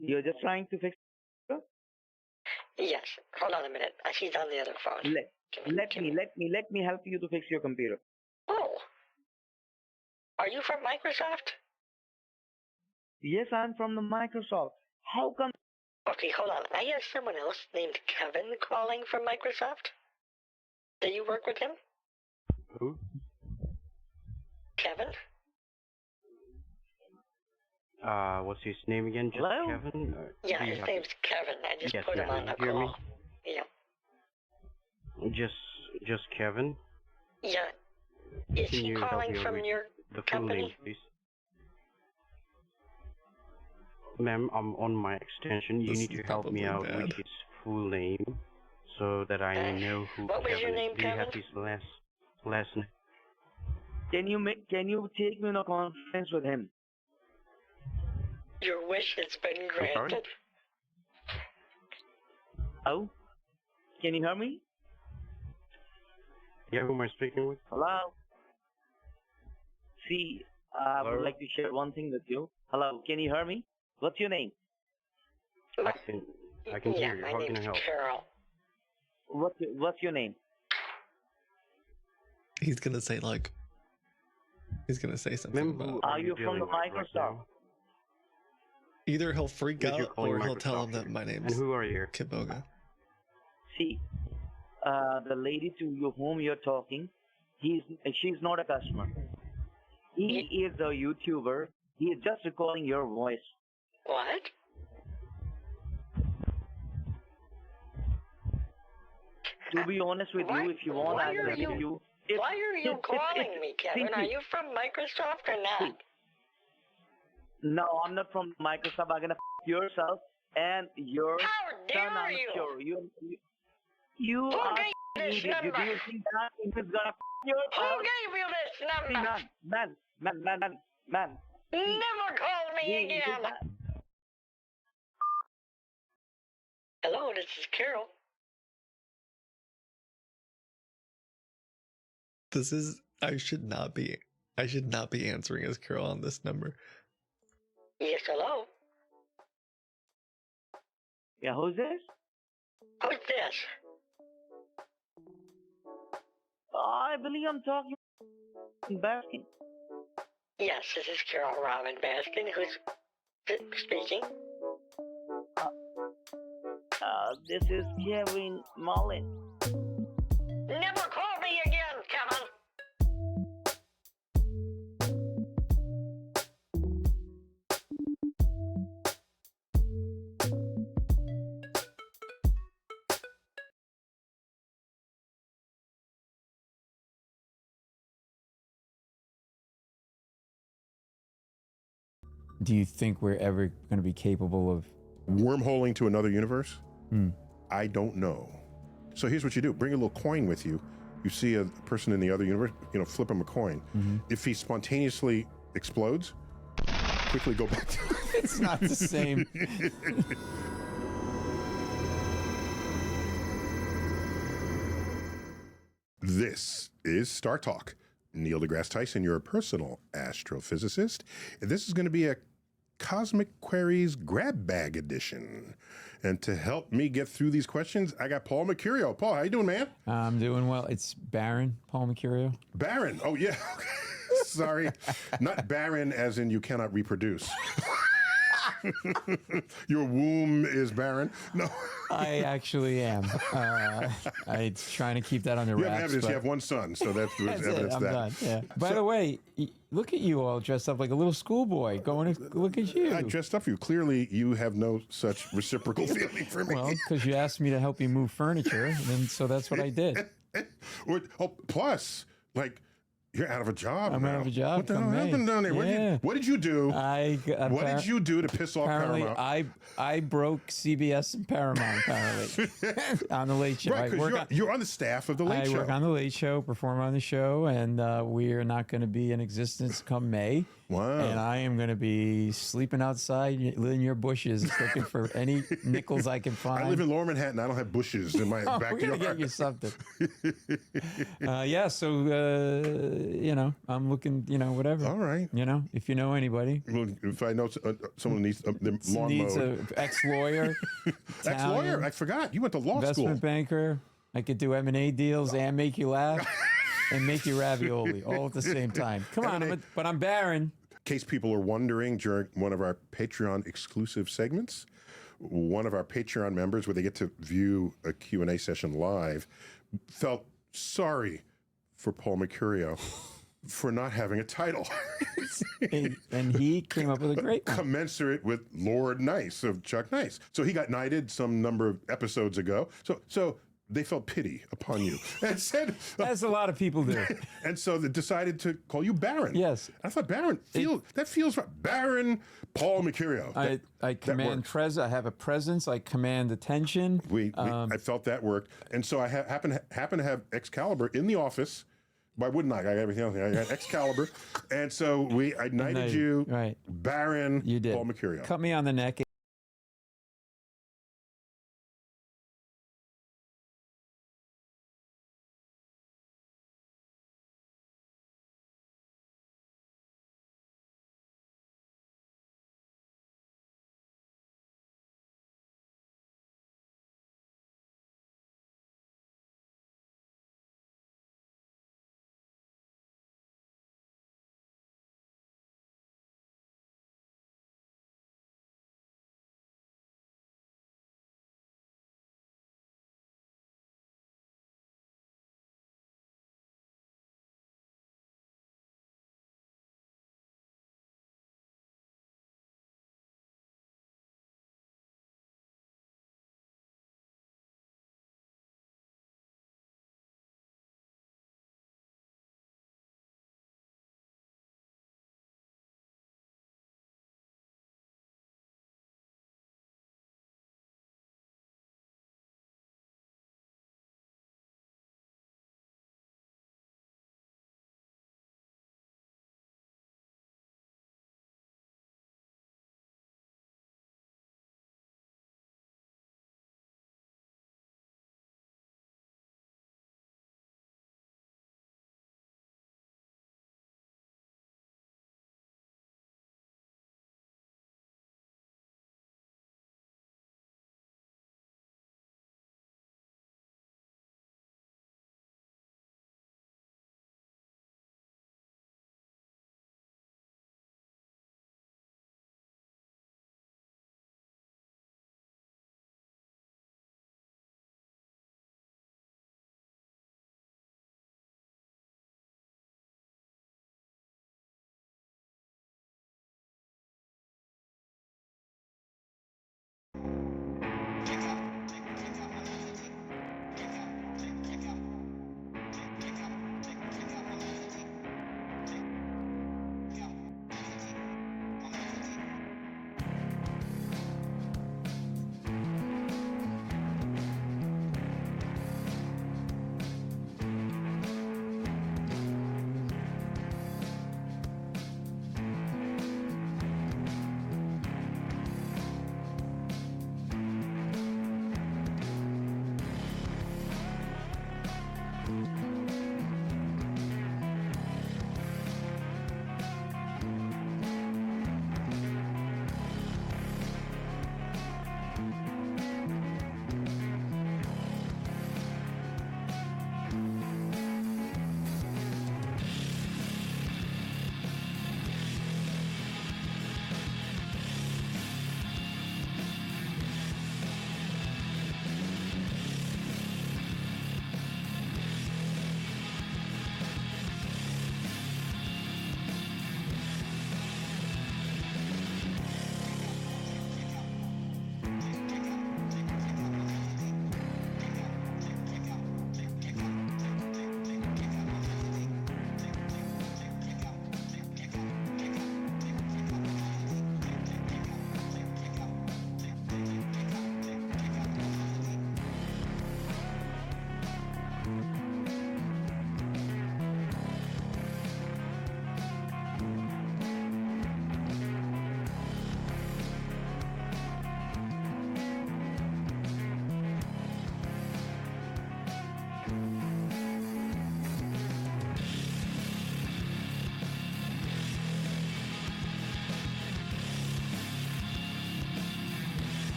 You're just trying to fix it? Yes. Hold on a minute. She's on the other phone. Let me help you to fix your computer. Oh. Are you from Microsoft? Yes, I'm from the Microsoft. How come? Okay, hold on. I have someone else named Kevin calling from Microsoft. Do you work with him? Who? Kevin? What's his name again? Just Hello? Kevin? Yeah, his name's Kevin. I just Yes, put him ma'am. on the You hear me? call. Yeah. Just Kevin? Yeah. Is Can he you help calling me from with your the full company? name, please? Ma'am, I'm on my extension. You This need is to help me probably out bad. with his full name so that I know who what was Kevin your name, is. Do you have Kevin? his last name? Can you take me on a conference with him? Your wish has been I'm sorry? granted. Oh? Can you hear me? Yeah, who am I speaking with? Hello? See, I would like to share one thing with you. Hello, can you hear me? What's your name? I can hear you. My How can I name's help? Carol. What's your name? He's gonna say something about. Are you from the Microsoft? Either he'll freak Yes, you're out calling or he'll tell him Microsoft that here. my name's And who are you? Kiboga. See, the lady to whom you're talking, she's not a customer. He is a YouTuber. He is just recording your voice. What? To be honest with you, if you want, why I are can give you- you. Why are you calling me, Kevin? Are you from Microsoft or not? No, I'm not from Microsoft. I'm gonna yourself and your son. I'm you? sure you Who are gave you this idiot. number? Do you think that is gonna yourself? Who gave you this number? Man. Never call me again. Hello, this is Carol. This is I should not be answering as Carol on this number. Yes, hello. Yeah, who's this? Who's this? I believe I'm talking Baskin. Yes, this is Carol Robin Baskin. Who's speaking? This is Kevin Mullen. Never call me again, Kevin. Do you think we're ever going to be capable of wormholing to another universe? I don't know. So here's what you do: bring a little coin with you. You see a person in the other universe, flip him a coin. If he spontaneously explodes, quickly go back to It's not the same. This is Star Talk. Neil deGrasse Tyson, your personal astrophysicist. This is going to be a Cosmic Queries Grab Bag Edition. And to help me get through these questions, I got Paul Mercurio. Paul, how you doing, man? I'm doing well. It's Baron, Paul Mercurio. Baron. Oh, yeah. Sorry. Not barren as in you cannot reproduce. Your womb is barren? No. I actually am. I'm trying to keep that under wraps. You have evidence. You have one son, so that's evidence I'm that. done. Yeah. By the way, look at you all dressed up like a little schoolboy. Going to look at you. I dressed up for you. Clearly, you have no such reciprocal feeling for me. Well, because you asked me to help you move furniture, and so that's what I did. Plus, you're out of a job. I'm now. out of a job. What the hell happened down there? Yeah. What did you do? What did you do to piss off apparently Paramount? I broke CBS and Paramount apparently on the Late Show. Right, because you're on the staff of the Late Show. I work on the Late Show, perform on the show, and we are not going to be in existence come May. Wow. And I am going to be sleeping outside in your bushes looking for any nickels I can find. I live in Lower Manhattan. I don't have bushes in my backyard. We're going to get you something. I'm looking, whatever. All right. If you know anybody. Well, if I know someone needs the lawn needs mowed. an ex-lawyer. Ex-lawyer? I forgot. You went to law school. Investment banker. I could do M&A deals and make you laugh and make you ravioli all at the same time. Come on, but I'm Baron. In case people are wondering, during one of our Patreon exclusive segments, one of our Patreon members, where they get to view a Q&A session live, felt sorry for Paul Mercurio for not having a title. And he came up with a great one. Commensurate with Lord Nice of Chuck Nice. So he got knighted some number of episodes ago. So they felt pity upon you and said, as a lot of people do. And so they decided to call you Baron. Yes. I thought Baron, that feels right. Baron Paul Mercurio. I command I have a presence. I command attention. I felt that worked. And so I happen to have Excalibur in the office. Why wouldn't I? I got everything else. I got Excalibur. And so I knighted you, Baron Paul Mercurio. Cut me on the neck.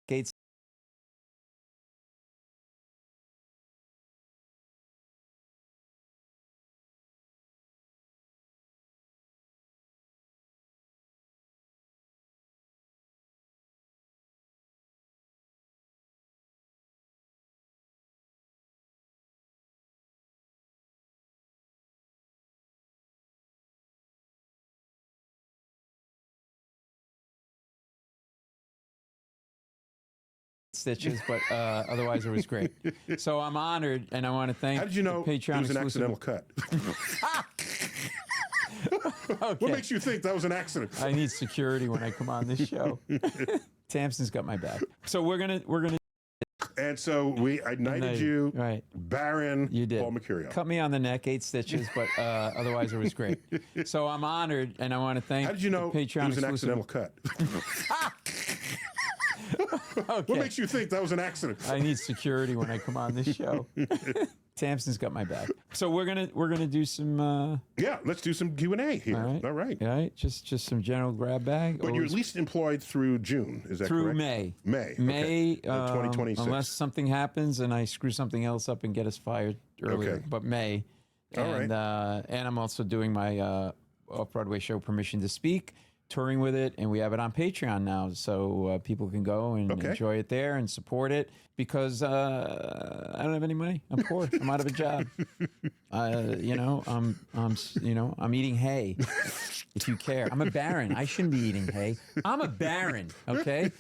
Gates. Stitches, but otherwise it was great. So I'm honored, and I want to thank. How did you know the Patreon it was an exclusive- accidental cut? What makes you think that was an accident? I need security when I come on this show. Tamsin's got my back. So we're gonna. And so I knighted you, right, Baron. You did. Paul Mercurio. Cut me on the neck, 8 stitches, but otherwise it was great. So I'm honored, and I want to thank. How did you know the Patreon it was an exclusive- accidental cut? What makes you think that was an accident? I need security when I come on this show. Tamsin's got my back. So we're gonna do some. Yeah, let's do some Q&A here. All right. All right. Just some general grab bag. But you're at least employed through June, is that through correct? May. May. May. Okay. 2026. Unless something happens and I screw something else up and get us fired earlier. Okay. But May. All And I'm also doing my off-Broadway show, Permission to Speak, touring with it, and we have it on Patreon now, so people can go and enjoy it there and support it, because I don't have any money. I'm poor. I'm out of a job. I'm eating hay. If you care, I'm a baron. I shouldn't be eating hay. I'm a baron. Okay.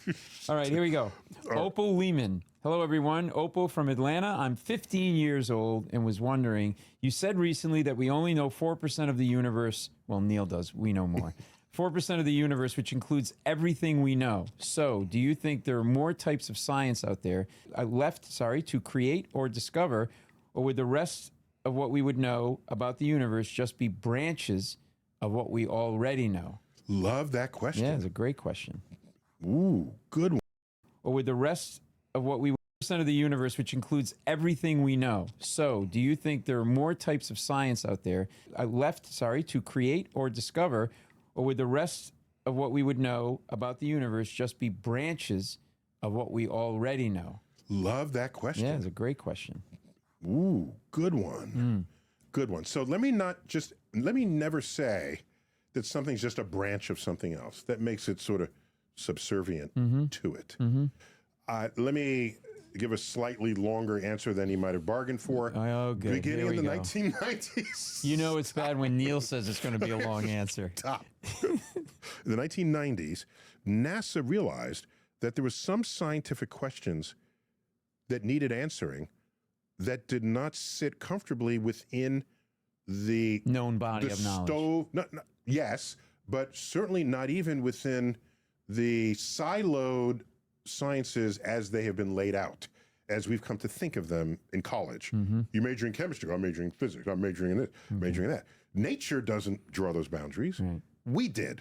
All right. Here we go. Opal Lehman. Hello, everyone. Opal from Atlanta. I'm 15 years old and was wondering, you said recently that we only know 4% of the universe. Well, Neil does. We know more. 4% of the universe, which includes everything we know. So, do you think there are more types of science out there to create or discover, or would the rest of what we would know about the universe just be branches of what we already know? Love that question. Yeah, it's a great question. Ooh, good one. Or would the rest of what we percent of the universe, which includes everything we know. So, do you think there are more types of science out there to create or discover, or would the rest of what we would know about the universe just be branches of what we already know? Love that question. Yeah, it's a great question. Ooh, good one. Good one. So let me never say that something's just a branch of something else. That makes it sort of subservient to it. Let me give a slightly longer answer than he might have bargained for. Oh, good. Beginning in the Here we go. 1990s. You know it's bad when Neil says it's going to be a long answer. Top. In the 1990s, NASA realized that there was some scientific questions that needed answering that did not sit comfortably within the known body of knowledge. Yes, but certainly not even within the siloed sciences as they have been laid out, as we've come to think of them in college. You major in chemistry, I'm majoring in physics, I'm majoring in this, majoring in that. Nature doesn't draw those boundaries. We did.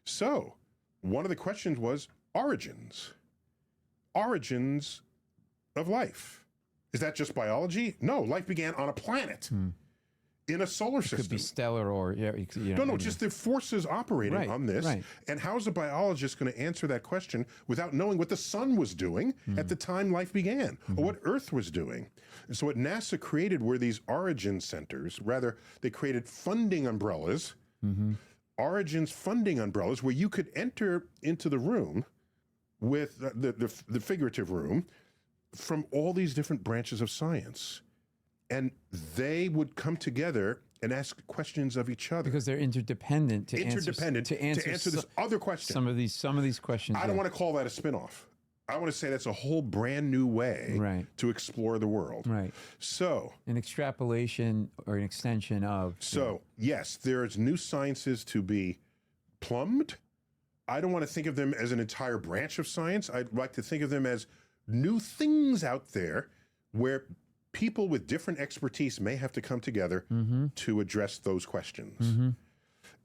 So one of the questions was origins. Origins of life. Is that just biology? No, life began on a planet. In a solar system. Could be stellar or just the forces operating on this. And how is a biologist going to answer that question without knowing what the sun was doing at the time life began, or what Earth was doing? And so what NASA created were these origin centers. Rather, they created funding umbrellas, origins funding umbrellas, where you could enter into the room with the figurative room from all these different branches of science. And they would come together and ask questions of each other. Because they're interdependent to answer this other question. Some of these questions. I don't want to call that a spin-off. I want to say that's a whole brand new way to explore the world. So an extrapolation or an extension of. So yes, there's new sciences to be plumbed. I don't want to think of them as an entire branch of science. I'd like to think of them as new things out there where people with different expertise may have to come together to address those questions.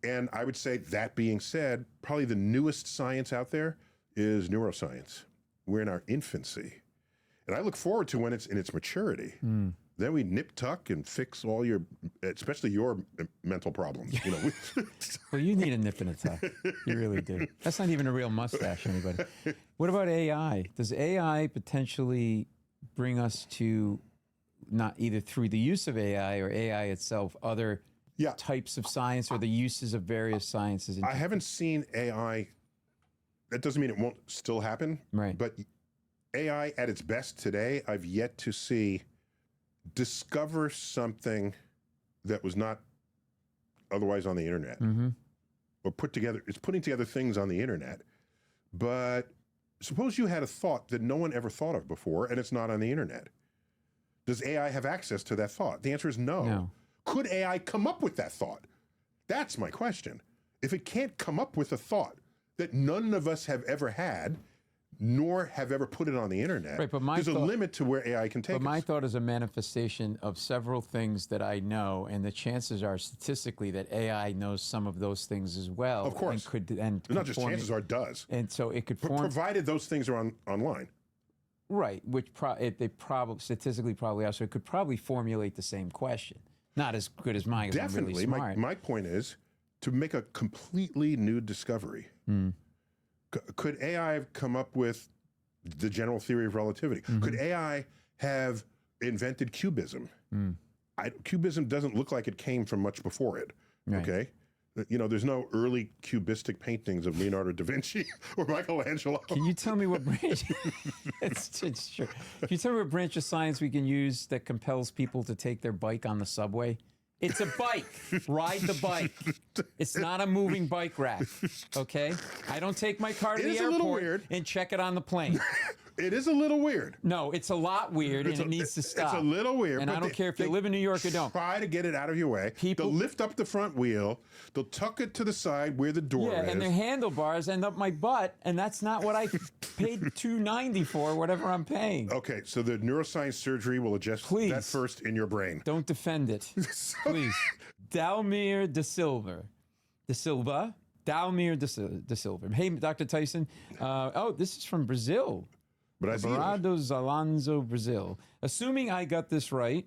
And I would say, that being said, probably the newest science out there is neuroscience. We're in our infancy. And I look forward to when it's in its maturity. then we nip tuck and fix all your, especially your mental problems. You know. Well, you need a nip and a tuck. You really do. That's not even a real mustache, anybody. What about AI? Does AI potentially bring us to, not either through the use of AI or AI itself, other types of science or the uses of various sciences? I haven't seen AI. That doesn't mean it won't still happen. Right. But AI at its best today, I've yet to see discover something that was not otherwise on the internet. Or it's putting together things on the internet. But suppose you had a thought that no one ever thought of before and it's not on the internet. Does AI have access to that thought? The answer is no. Could AI come up with that thought? That's my question. If it can't come up with a thought that none of us have ever had, nor have ever put it on the internet, right, but there's a limit to where AI can take us. But my thought is a manifestation of several things that I know, and the chances are statistically that AI knows some of those things as well. Of course. Not just chances are, does. And so it could form... Provided those things are online. Right, which they probably, statistically probably are, so it could probably formulate the same question. Not as good as mine, because I'm really smart. My point is, to make a completely new discovery, could AI have come up with the general theory of relativity? Could AI have invented cubism? Cubism doesn't look like it came from much before it, okay? You know, there's no early cubistic paintings of Leonardo da Vinci or Michelangelo. Can you tell me what branch? It's true. Can you tell me what branch of science we can use that compels people to take their bike on the subway? It's a bike. Ride the bike. It's not a moving bike rack. Okay? I don't take my car to the airport and check it on the plane. It is a little weird. No, it's a lot weird, and it needs to stop. It's a little weird. And I don't care if you live in New York or don't. Try to get it out of your way. They'll lift up the front wheel. They'll tuck it to the side where the door is. Yeah, and their handlebars end up my butt, and that's not what I paid $290 for, whatever I'm paying. Okay, so the neuroscience surgery will adjust that first in your brain. Don't defend it. Please. Dalmir da Silva. Dalmir da Silva. Hey, Dr. Tyson. This is from Brazil. Barados Alonso, Brazil. Assuming I got this right,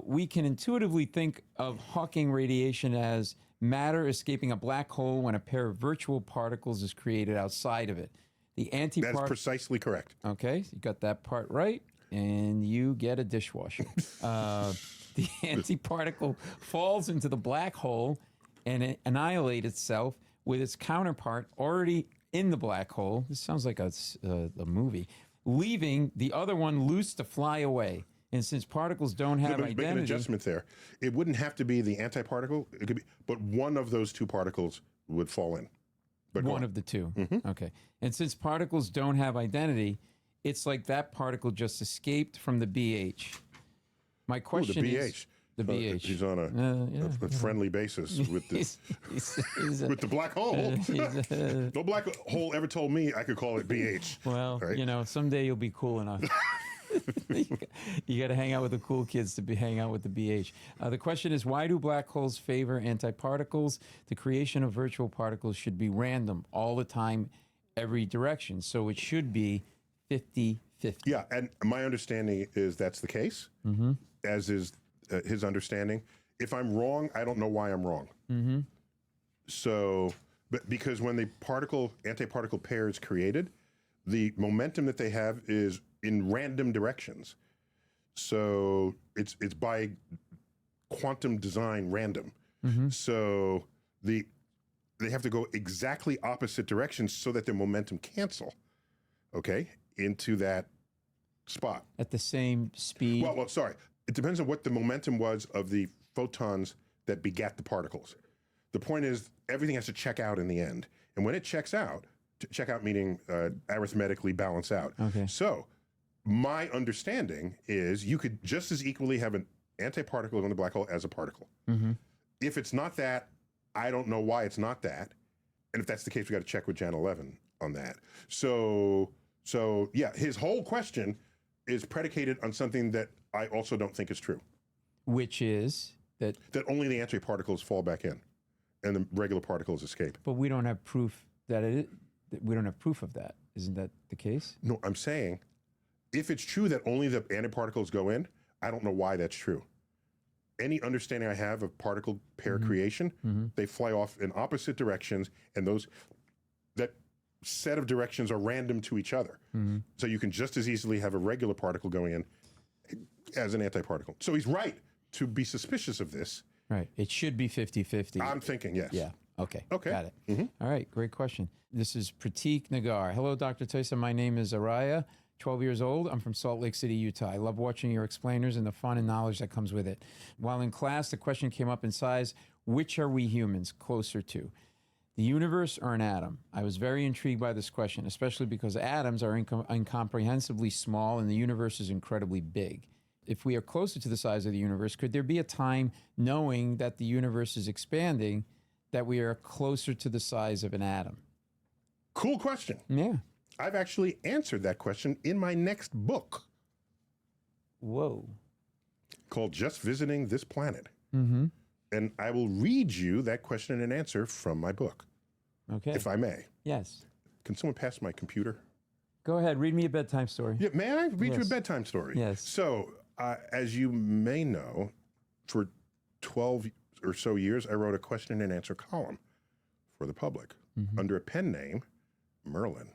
we can intuitively think of Hawking radiation as matter escaping a black hole when a pair of virtual particles is created outside of it. The That's precisely correct. Okay, you got that part right, and you get a dishwasher. The antiparticle falls into the black hole and it annihilates itself with its counterpart already in the black hole. This sounds like a movie. Leaving the other one loose to fly away. And since particles don't have identity... Make an adjustment there. It wouldn't have to be the antiparticle. It could be, but one of those two particles would fall in. But one of the two. Okay. And since particles don't have identity, it's like that particle just escaped from the BH. My question is... The BH. He's on a friendly basis with the with the black hole. No black hole ever told me I could call it BH. Well, you know, someday you'll be cool enough. You got to hang out with the cool kids to hang out with the BH. The question is, why do black holes favor antiparticles? The creation of virtual particles should be random all the time, every direction. So it should be 50-50. Yeah, and my understanding is that's the case, as is his understanding. If I'm wrong, I don't know why I'm wrong. So, but because when the antiparticle pair is created, the momentum that they have is in random directions. So it's by quantum design random. So they have to go exactly opposite directions so that their momentum cancel, into that spot. At the same speed? Well, sorry. It depends on what the momentum was of the photons that begat the particles. The point is, everything has to check out in the end. And when it checks out meaning arithmetically balance out. So my understanding is you could just as equally have an antiparticle in the black hole as a particle. If it's not that, I don't know why it's not that. And if that's the case, we got to check with Jan 11 on that. So yeah, his whole question is predicated on something that I also don't think is true. Which is that only the antiparticles fall back in, and the regular particles escape. But we don't have proof that we don't have proof of that. Isn't that the case? No, I'm saying, if it's true that only the antiparticles go in, I don't know why that's true. Any understanding I have of particle pair creation, they fly off in opposite directions, and that set of directions are random to each other. So you can just as easily have a regular particle going in as an antiparticle. So he's right to be suspicious of this. Right. It should be 50-50. I'm thinking, yes. Yeah. Okay. Okay. Got it. All right. Great question. This is Pratik Nagar. Hello, Dr. Tyson. My name is Araya, 12 years old. I'm from Salt Lake City, Utah. I love watching your explainers and the fun and knowledge that comes with it. While in class, the question came up in size, which are we humans closer to? The universe or an atom? I was very intrigued by this question, especially because atoms are incomprehensibly small and the universe is incredibly big. If we are closer to the size of the universe, could there be a time, knowing that the universe is expanding, that we are closer to the size of an atom? Cool question. Yeah. I've actually answered that question in my next book. Whoa. Called Just Visiting This Planet. Mm-hmm. And I will read you that question and answer from my book. Okay. If I may. Yes. Can someone pass my computer? Go ahead. Read me a bedtime story. Yeah, may I read you a bedtime story? Yes. So, as you may know, for 12 or so years, I wrote a question and answer column for the public under a pen name, Merlin.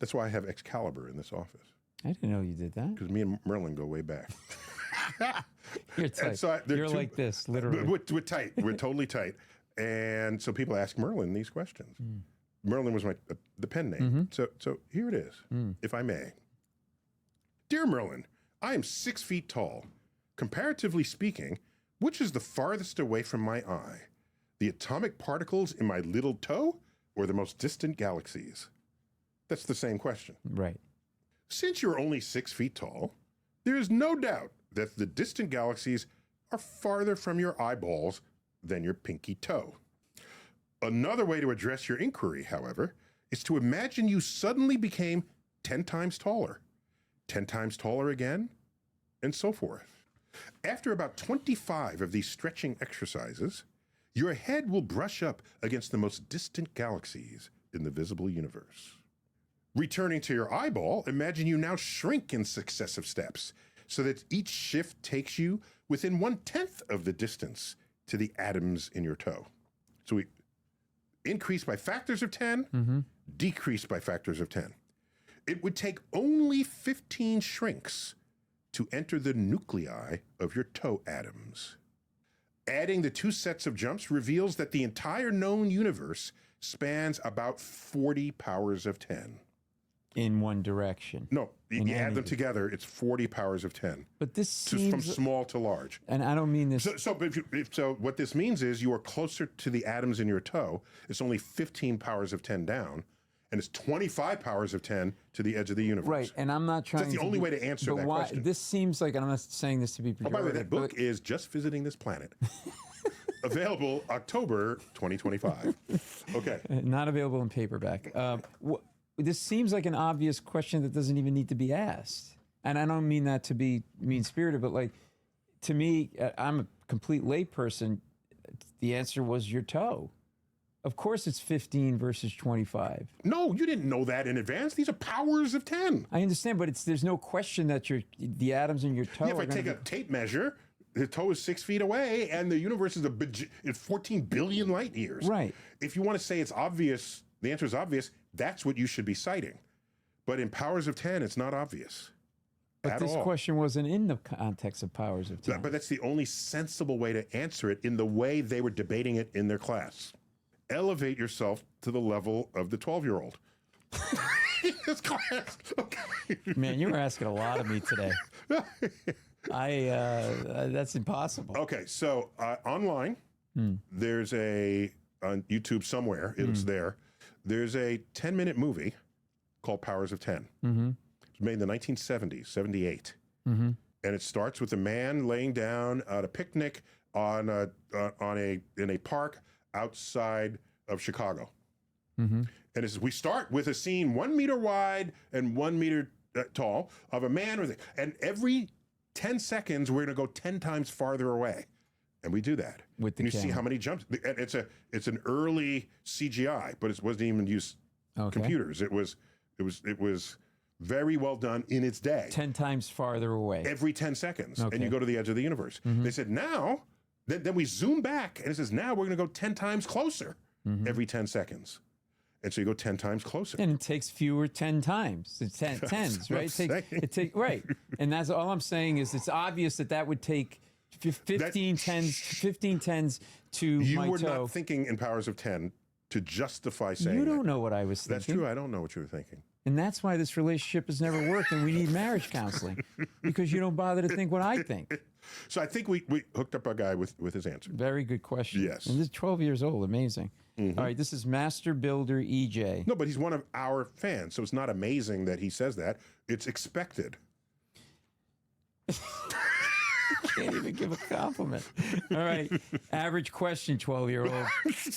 That's why I have Excalibur in this office. I didn't know you did that. Because me and Merlin go way back. You're tight. So You're like this, literally. We're tight. We're totally tight. And so people ask Merlin these questions. Merlin was the pen name. So here it is, if I may. Dear Merlin, I am 6 feet tall. Comparatively speaking, which is the farthest away from my eye? The atomic particles in my little toe or the most distant galaxies? That's the same question. Right. Since you're only 6 feet tall, there is no doubt that the distant galaxies are farther from your eyeballs than your pinky toe. Another way to address your inquiry, however, is to imagine you suddenly became 10 times taller, 10 times taller again, and so forth. After about 25 of these stretching exercises, your head will brush up against the most distant galaxies in the visible universe. Returning to your eyeball, imagine you now shrink in successive steps so that each shift takes you within 1/10 of the distance to the atoms in your toe. So we increase by factors of 10, decrease by factors of 10. It would take only 15 shrinks to enter the nuclei of your toe atoms. Adding the 2 sets of jumps reveals that the entire known universe spans about 40 powers of 10. In one direction. No, you add them together, it's 40 powers of 10. But this seems... From small to large. And I don't mean this... So what this means is you are closer to the atoms in your toe. It's only 15 powers of 10 down, and it's 25 powers of 10 to the edge of the universe. Right, and I'm not trying That's the only way to answer that question. This seems like, and I'm not saying this to be pejorative. Oh, by the way, that book is Just Visiting This Planet. Available October 2025. Okay. Not available in paperback. This seems like an obvious question that doesn't even need to be asked. And I don't mean that to be mean-spirited, but like, to me, I'm a complete layperson. The answer was your toe. Of course it's 15 versus 25. No, you didn't know that in advance. These are powers of 10. I understand, but there's no question that the atoms in your toe if I take a tape measure, the toe is 6 feet away, and the universe is it's 14 billion light years. Right. If you want to say it's obvious, the answer is obvious, that's what you should be citing. But in powers of 10, it's not obvious. But this question wasn't in the context of powers of 10. But that's the only sensible way to answer it in the way they were debating it in their class. Elevate yourself to the level of the 12-year-old. This class. Okay. Man, you were asking a lot of me today. That's impossible. Okay, so online, there's on YouTube somewhere, it's there. There's a 10-minute movie called Powers of 10. It was made in the 1970s, 78. And it starts with a man laying down at a picnic in a park outside of Chicago. And we start with a scene 1 meter wide and 1 meter tall of a man and every 10 seconds we're going to go 10 times farther away. And we do that. With the and you see how many jumps. And it's an early CGI, but it wasn't even use computers. It was very well done in its day. 10 times farther away. Every 10 seconds. Okay. And you go to the edge of the universe. They said, now, then we zoom back, and it says, now we're going to go 10 times closer every 10 seconds. And so you go 10 times closer. And it takes fewer 10 times. It's 10 tens, right? It takes right. And that's all I'm saying is it's obvious that would take 15 tens to You my were toe. not thinking in powers of 10 to justify saying You don't that. know what I was thinking. That's true. I don't know what you were thinking. And that's why this relationship has never worked and we need marriage counseling because you don't bother to think what I think. So I think we hooked up our guy with his answer. Very good question. Yes. And this is 12 years old. Amazing. All right. This is Master Builder EJ. No, but he's one of our fans, so it's not amazing that he says that. It's expected. Can't even give a compliment. All right. Average question, 12-year-old.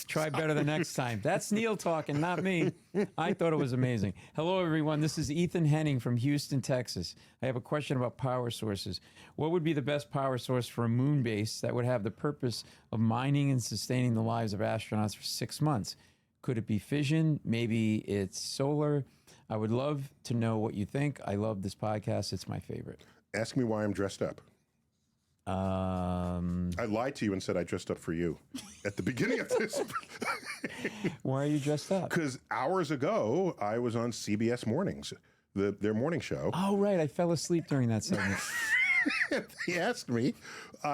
Try better the next time. That's Neil talking, not me. I thought it was amazing. Hello, everyone. This is Ethan Henning from Houston, Texas. I have a question about power sources. What would be the best power source for a moon base that would have the purpose of mining and sustaining the lives of astronauts for 6 months? Could it be fission? Maybe it's solar. I would love to know what you think. I love this podcast. It's my favorite. Ask me why I'm dressed up. I lied to you and said I dressed up for you at the beginning of this. Why are you dressed up? Because hours ago, I was on CBS Mornings, their morning show. Oh, right. I fell asleep during that segment. He asked me.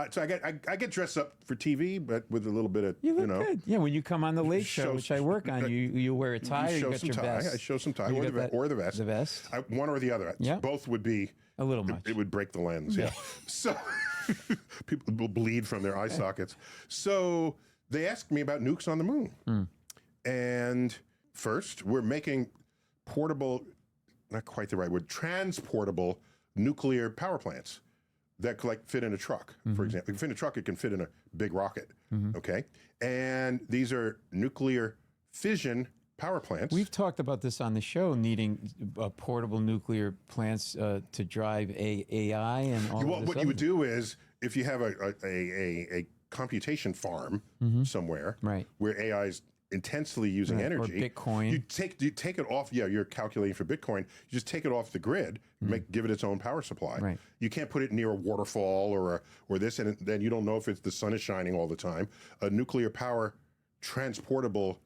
So I get dressed up for TV, but with a little bit of, You look good. Yeah, when you come on the Late Show, Show- which I work on, you wear a tie or you show got some your tie. vest? I show some tie You or got the, that- or the vest. The vest? One or the other. Yeah. Both would be a little much. It would break the lens. Yeah. So people will bleed from their eye sockets. So they asked me about nukes on the moon. And first, we're making portable, not quite the right word, transportable nuclear power plants that could fit in a truck, for example. It can fit in a truck, it can fit in a big rocket, okay? And these are nuclear fission power plants. We've talked about this on the show, needing portable nuclear plants to drive AI and all of this. What you would do is, if you have a computation farm somewhere where AI is intensely using energy, or Bitcoin, you take it off. Yeah, you're calculating for Bitcoin. You just take it off the grid, give it its own power supply. Right. You can't put it near a waterfall or this, and then you don't know if the sun is shining all the time. A nuclear power transportable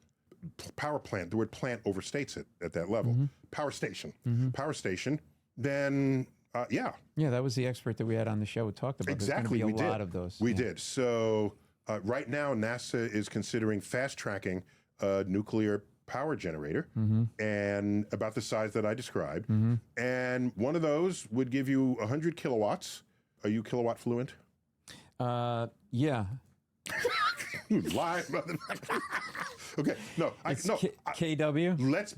power plant. The word plant overstates it at that level. Power station. Power station. Then yeah. Yeah, that was the expert that we had on the show who talked about. Exactly, There's we going to be a did. lot of those. We did. So right now, NASA is considering fast tracking a nuclear power generator, and about the size that I described. And one of those would give you 100 kilowatts. Are you kilowatt fluent? Yeah. You lie, motherfucker. Okay, no, KW. Let's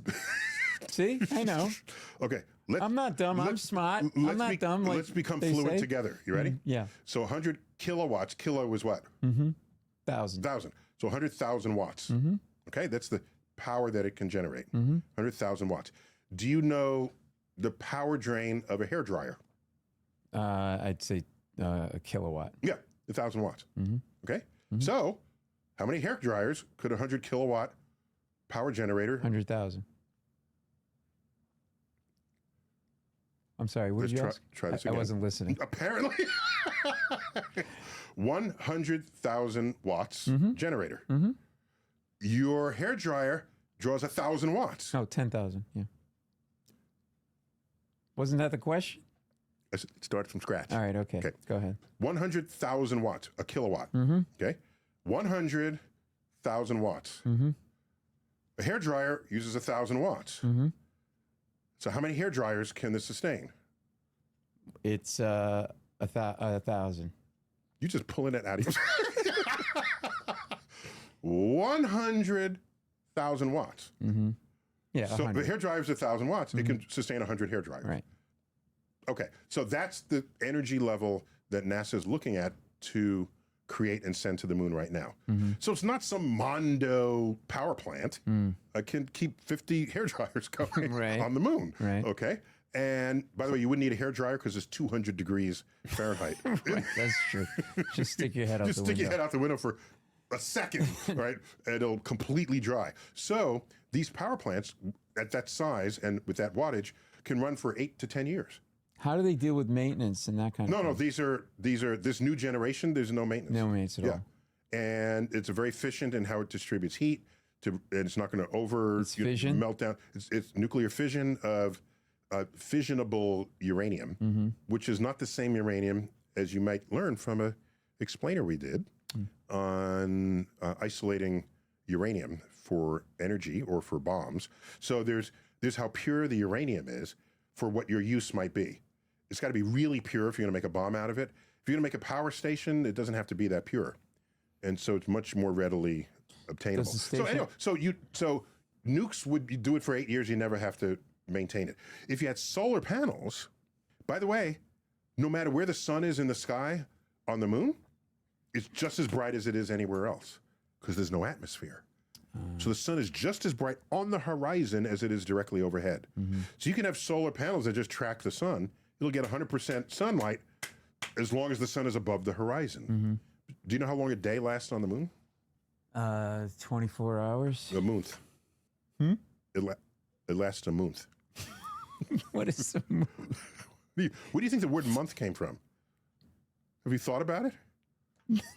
see. I know. Okay, I'm not dumb. I'm smart. I'm not dumb. Like let's become they fluent say. together. You ready? Yeah. So 100 kilowatts. Kilo is what? 1,000. So 100,000 watts. Okay, that's the power that it can generate. 100,000 watts. Do you know the power drain of a hairdryer? I'd say a kilowatt. Yeah, 1,000 watts. Okay, so how many hair dryers could a 100 kilowatt power generator? 100,000. I'm sorry. What did you ask? Try this I again. wasn't listening. Apparently, 100,000 watts generator. Your hair dryer draws 1,000 watts. Oh, 10,000. Yeah. Wasn't that the question? It started from scratch. All right. Okay. Go ahead. 100,000 watts, a kilowatt. Okay, 100,000 watts. A hair dryer uses 1,000 watts. So how many hair dryers can this sustain? It's 1,000. You just pulling it out of your 100,000 watts. Yeah. So 100. the hair dryer is 1,000 watts. It can sustain 100 hair dryers. Right. Okay. So that's the energy level that NASA is looking at to create and send to the moon right now. So it's not some Mondo power plant. It can keep 50 hair dryers going on the moon. Right. Okay. And by the way, you wouldn't need a hair dryer because it's 200 degrees Fahrenheit. Right, that's true. Just stick your head out Just the stick window. your head out the window for a second, right? And it'll completely dry. So these power plants at that size and with that wattage can run for 8 to 10 years. How do they deal with maintenance and that kind of No, thing? these are this new generation. There's no maintenance. No maintenance at all. And it's very efficient in how it distributes heat. And it's not going to fission? melt down. It's nuclear fission of fissionable uranium, which is not the same uranium as you might learn from a explainer we did on isolating uranium for energy or for bombs. So there's how pure the uranium is for what your use might be. It's got to be really pure if you're going to make a bomb out of it. If you're going to make a power station, it doesn't have to be that pure. And so it's much more readily obtainable. So anyway, so nukes would do it for 8 years. You never have to maintain it. If you had solar panels, by the way, no matter where the sun is in the sky on the moon, it's just as bright as it is anywhere else because there's no atmosphere. So the sun is just as bright on the horizon as it is directly overhead. So you can have solar panels that just track the sun. It'll get 100% sunlight as long as the sun is above the horizon. Do you know how long a day lasts on the moon? 24 hours. A month. It lasts a month. What is a month? Where do you think the word month came from? Have you thought about it?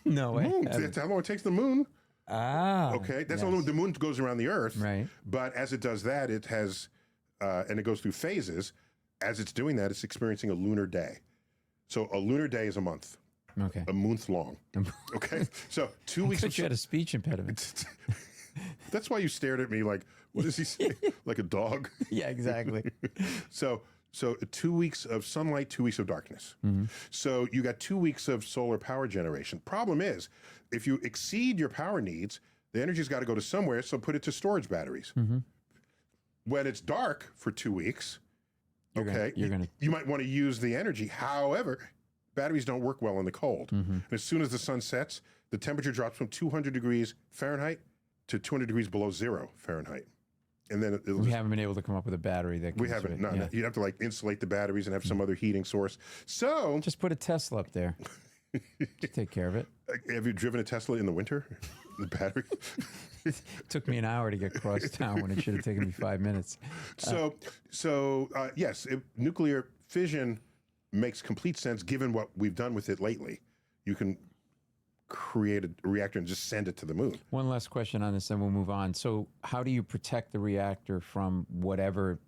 No way. Moon. That's how long it takes the moon. Ah. Okay. That's how long the moon goes around the Earth. Right. But as it does that, it has, and it goes through phases. As it's doing that, it's experiencing a lunar day. So a lunar day is a month. Okay. A month long. Okay. So 2 weeks. You had a speech impediment. That's why you stared at me like, what does he say? Like a dog? Yeah, exactly. So 2 weeks of sunlight, 2 weeks of darkness. So you got 2 weeks of solar power generation. Problem is, if you exceed your power needs, the energy's got to go to somewhere, so put it to storage batteries. When it's dark for 2 weeks, you might want to use the energy. However, batteries don't work well in the cold. And as soon as the sun sets, the temperature drops from 200 degrees Fahrenheit to 200 degrees below 0 Fahrenheit. And then we haven't been able to come up with a battery that. We haven't. No, you have to like insulate the batteries and have some other heating source. So just put a Tesla up there. Just take care of it. Have you driven a Tesla in the winter? The battery. It took me an hour to get across town when it should have taken me 5 minutes. Yes, nuclear fission makes complete sense given what we've done with it lately. You can create a reactor and just send it to the moon. One last question on this, then we'll move on. So how do you protect the reactor from whatever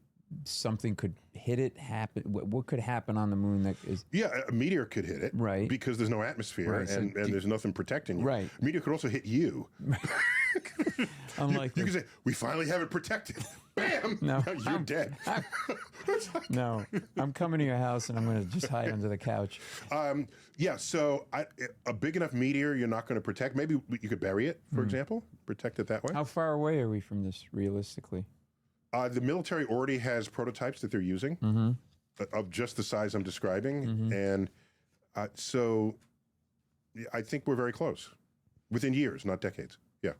something could hit it, happen? What could happen on the moon that is... Yeah, a meteor could hit it. Right. Because there's no atmosphere Right, and there's nothing protecting you. Right. A meteor could also hit you. Unlikely. You can say, we finally have it protected. Bam! No. Now you're dead. No, I'm coming to your house and I'm going to just hide under the couch. So a big enough meteor you're not going to protect. Maybe you could bury it, for example, protect it that way. How far away are we from this, realistically? The military already has prototypes that they're using of just the size I'm describing. And so I think we're very close. Within years, not decades. Yeah.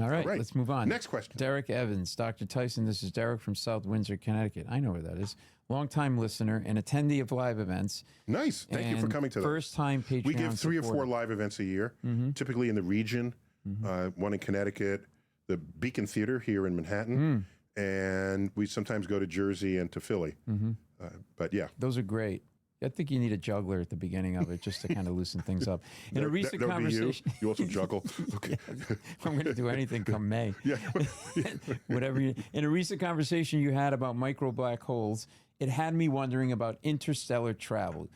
All right, let's move on. Next question. Derek Evans. Dr. Tyson, this is Derek from South Windsor, Connecticut. I know where that is. Longtime listener and attendee of live events. Nice. Thank you for coming to those. First-time Patreon We give 3 or 4 supporter. live events a year, typically in the region, one in Connecticut, the Beacon Theater here in Manhattan, and we sometimes go to Jersey and to Philly. But yeah. Those are great. I think you need a juggler at the beginning of it just to kind of loosen things up. In a recent that would be conversation, you also juggle. Okay. I'm going to do anything come May. Yeah. Whatever. In a recent conversation you had about micro black holes, it had me wondering about interstellar travel.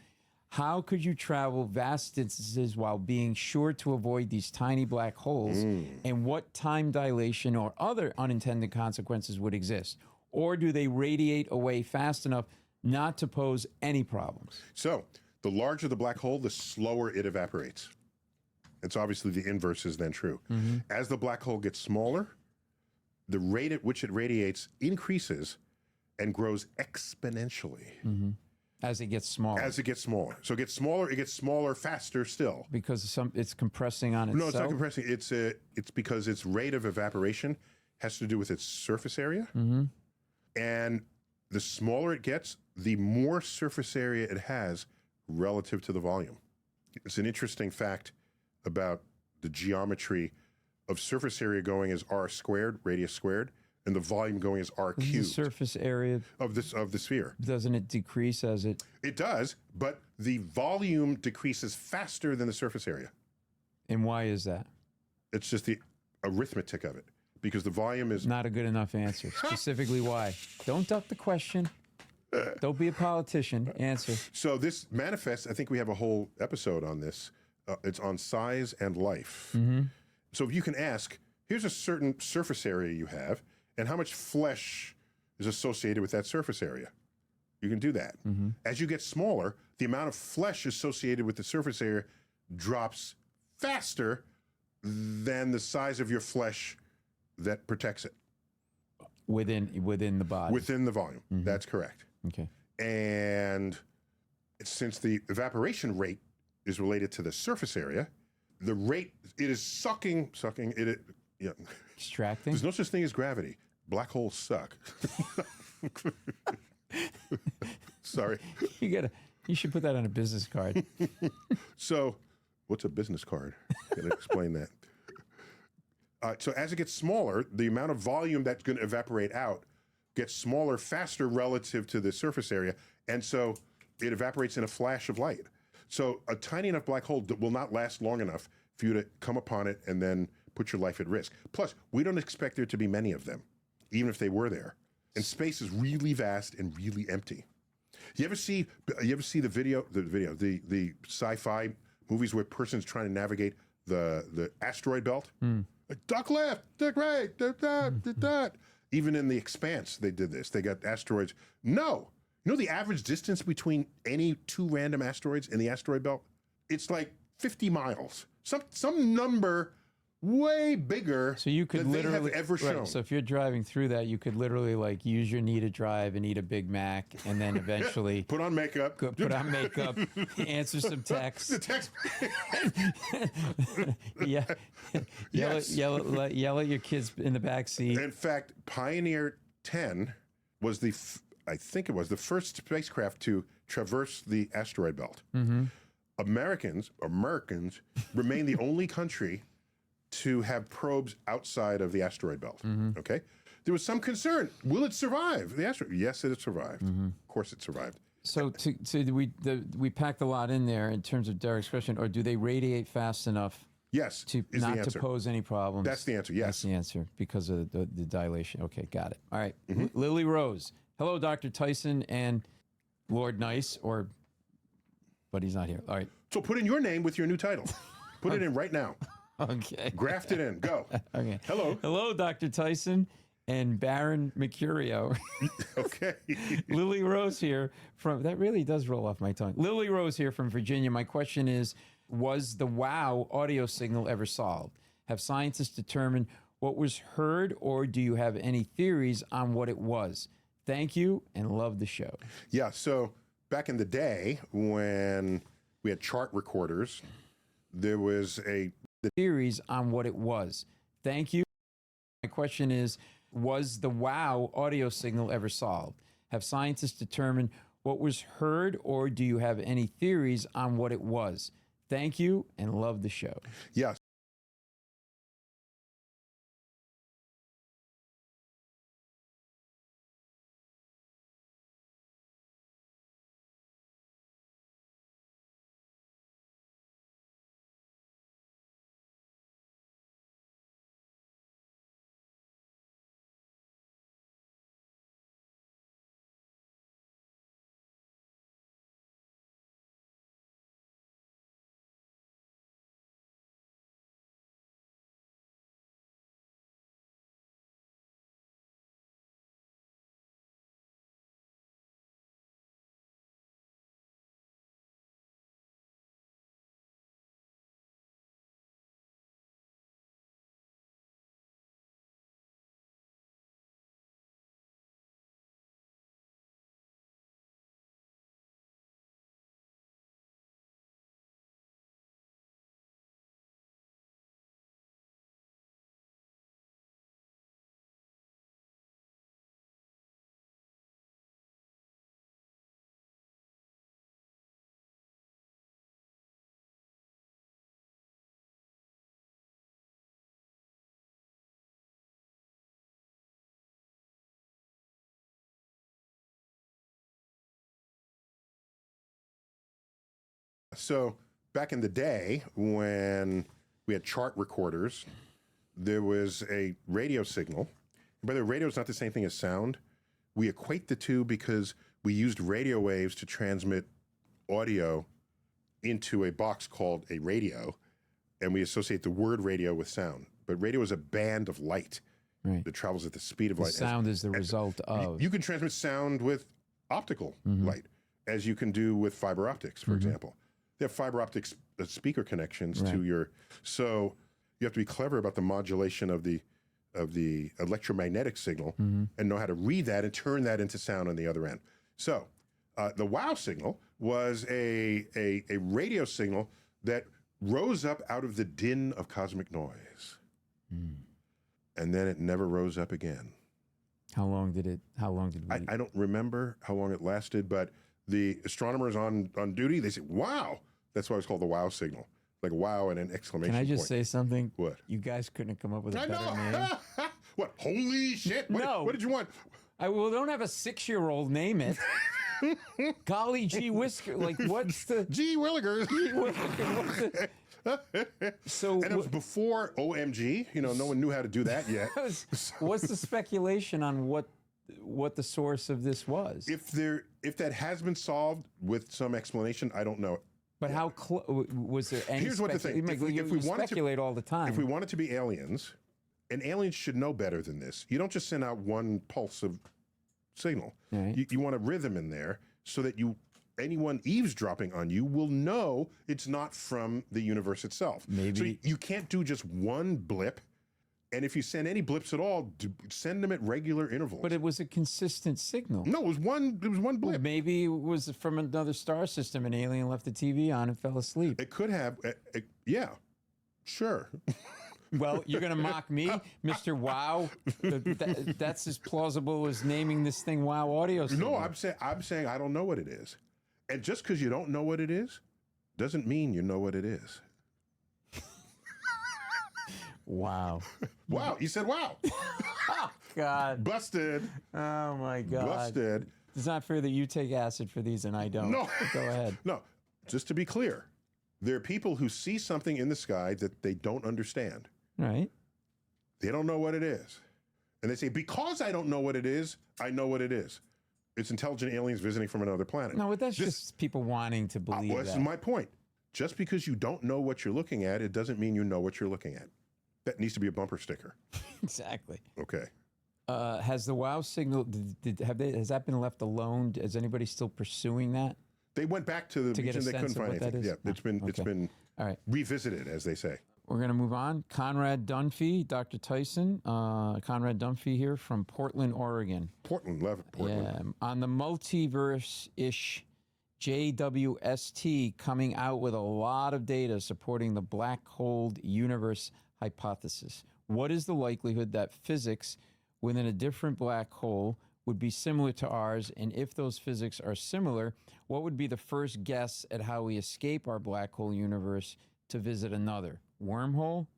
How could you travel vast distances while being sure to avoid these tiny black holes? And what time dilation or other unintended consequences would exist? Or do they radiate away fast enough not to pose any problems? So the larger the black hole, the slower it evaporates. It's obviously the inverse is then true. As the black hole gets smaller, the rate at which it radiates increases and grows exponentially. As it gets smaller. As it gets smaller. So it gets smaller faster still. Because it's compressing on itself? No, it's not compressing. It's because its rate of evaporation has to do with its surface area. And the smaller it gets, the more surface area it has relative to the volume. It's an interesting fact about the geometry of surface area going as r squared, radius squared, and the volume going is r The cubed surface area of the sphere. Doesn't it decrease as it? It does, but the volume decreases faster than the surface area. And why is that? It's just the arithmetic of it, because the volume is Not a good enough answer. Specifically, why? Don't duck the question. Don't be a politician. Answer. So this manifests. I think we have a whole episode on this. It's on size and life. Mm-hmm. So if you can ask, here's a certain surface area you have, and how much flesh is associated with that surface area. You can do that. Mm-hmm. As you get smaller, the amount of flesh associated with the surface area drops faster than the size of your flesh that protects it. Within the body. Within the volume. Mm-hmm. That's correct. Okay. And since the evaporation rate is related to the surface area, the rate it is sucking it. Yeah. Extracting. There's no such thing as gravity. Black holes suck. Sorry. You should put that on a business card. So, what's a business card? Can I explain that? So as it gets smaller, the amount of volume that's going to evaporate out gets smaller faster relative to the surface area, and so it evaporates in a flash of light. So a tiny enough black hole will not last long enough for you to come upon it and then put your life at risk. Plus, we don't expect there to be many of them, even if they were there. And space is really vast and really empty. You ever see the sci-fi movies where a person's trying to navigate the asteroid belt? Like, duck left, duck right, duck that. Even in The Expanse, they did this. They got asteroids. No. You know the average distance between any two random asteroids in the asteroid belt? It's like 50 miles. Some number way bigger So you could than literally they have ever shown. Right, so if you're driving through that, you could literally like use your knee to drive and eat a Big Mac, and then eventually put on makeup, answer some texts. The text. Yeah, Yes. yell at your kids in the back seat. In fact, Pioneer 10 was I think it was the first spacecraft to traverse the asteroid belt. Mm-hmm. Americans remain the only country to have probes outside of the asteroid belt. Mm-hmm. Okay, there was some concern. Will it survive the asteroid? Yes, it survived. Mm-hmm. Of course, it survived. So we packed a lot in there in terms of Derek's question, or do they radiate fast enough? Yes, to is the not answer. to pose any problems. That's the answer. Yes, that's the answer because of the dilation. Okay, got it. All right, Mm-hmm. Lily Rose. Hello, Dr. Tyson and Lord Nice, but he's not here. All right. So put in your name with your new title. Put it in right now. Okay. Graft it in. Go. Okay. Hello, Dr. Tyson and Baron Mercurio. Okay. Lily Rose here that really does roll off my tongue. Lily Rose here from Virginia. My question is, was the WOW audio signal ever solved? Have scientists determined what was heard, or do you have any theories on what it was? Thank you and love the show. Yeah, so back in the day when we had chart recorders, there was the theories on what it was. Thank you. My question is, was the WOW audio signal ever solved? Have scientists determined what was heard, or do you have any theories on what it was? Thank you and love the show. Yeah. So back in the day when we had chart recorders, there was a radio signal. By the way, radio is not the same thing as sound. We equate the two because we used radio waves to transmit audio into a box called a radio, and we associate the word radio with sound. But radio is a band of light that travels at the speed of light. Sound is the result of. You can transmit sound with optical light, as you can do with fiber optics, for example. They have fiber optics speaker connections to your. So you have to be clever about the modulation of the electromagnetic signal and know how to read that and turn that into sound on the other end. So the WOW signal was a radio signal that rose up out of the din of cosmic noise. And then it never rose up again. How long did we? I don't remember how long it lasted, but the astronomers on duty, they say, wow. That's why it's called the WOW signal. Like wow and an exclamation Can I just point. say something? What? You guys couldn't have come up with a I better know. name. What? Holy shit. What did you want? Well, don't have a 6-year-old name it. Golly gee whisker. Like, what's the... Gee Willikers. Gee Willikers. And it was before OMG. You know, no one knew how to do that yet. What's the speculation on what the source of this was? If that has been solved with some explanation, I don't know. But how was there any? Here's what the thing: if we wanted speculate all the time. If we want it to be aliens, and aliens should know better than this. You don't just send out one pulse of signal. Right. You want a rhythm in there so that anyone eavesdropping on you will know it's not from the universe itself. Maybe so you can't do just one blip. And if you send any blips at all, send them at regular intervals. But it was a consistent signal. No, it was one blip. Well, maybe it was from another star system. An alien left the TV on and fell asleep. It could have. Yeah, sure. Well, you're going to mock me, Mr. Wow? That's as plausible as naming this thing Wow Audio Signal. No, I'm saying I don't know what it is. And just because you don't know what it is, doesn't mean you know what it is. Wow. Wow. You said wow. Oh, God. Busted. Oh, my God. Busted. It's not fair that you take acid for these and I don't. No. Go ahead. No. Just to be clear, there are people who see something in the sky that they don't understand. Right. They don't know what it is. And they say, because I don't know what it is, I know what it is. It's intelligent aliens visiting from another planet. No, but that's just people wanting to believe well, this is my point. Just because you don't know what you're looking at, it doesn't mean you know what you're looking at. That needs to be a bumper sticker. Exactly. Okay. Has the WOW signal, has that been left alone? Is anybody still pursuing that? They went back to the region. They couldn't find anything. Yeah, it's been all right. Revisited, as they say. We're going to move on. Conrad Dunphy, Dr. Tyson. Conrad Dunphy here from Portland, Oregon. Portland, love it. Portland. Yeah, on the multiverse-ish JWST coming out with a lot of data supporting the black hole universe hypothesis. What is the likelihood that physics within a different black hole would be similar to ours? And if those physics are similar, what would be the first guess at how we escape our black hole universe to visit another? Wormhole?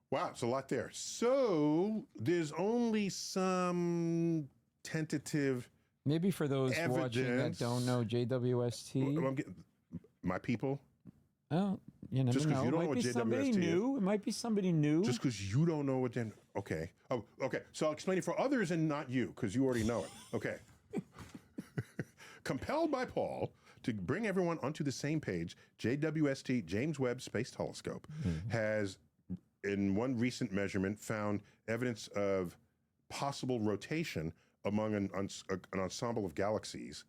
Wow, it's a lot there. So there's only some tentative maybe for those evidence. Watching that don't know JWST. My people. Oh, you never just know. You don't it might know be what somebody JWST new. is. It might be somebody new. Just because you don't know what then. Okay. Oh, okay. So I'll explain it for others and not you, because you already know it. Okay. Compelled by Paul to bring everyone onto the same page, JWST, James Webb Space Telescope, has, in one recent measurement, found evidence of possible rotation among an ensemble of galaxies,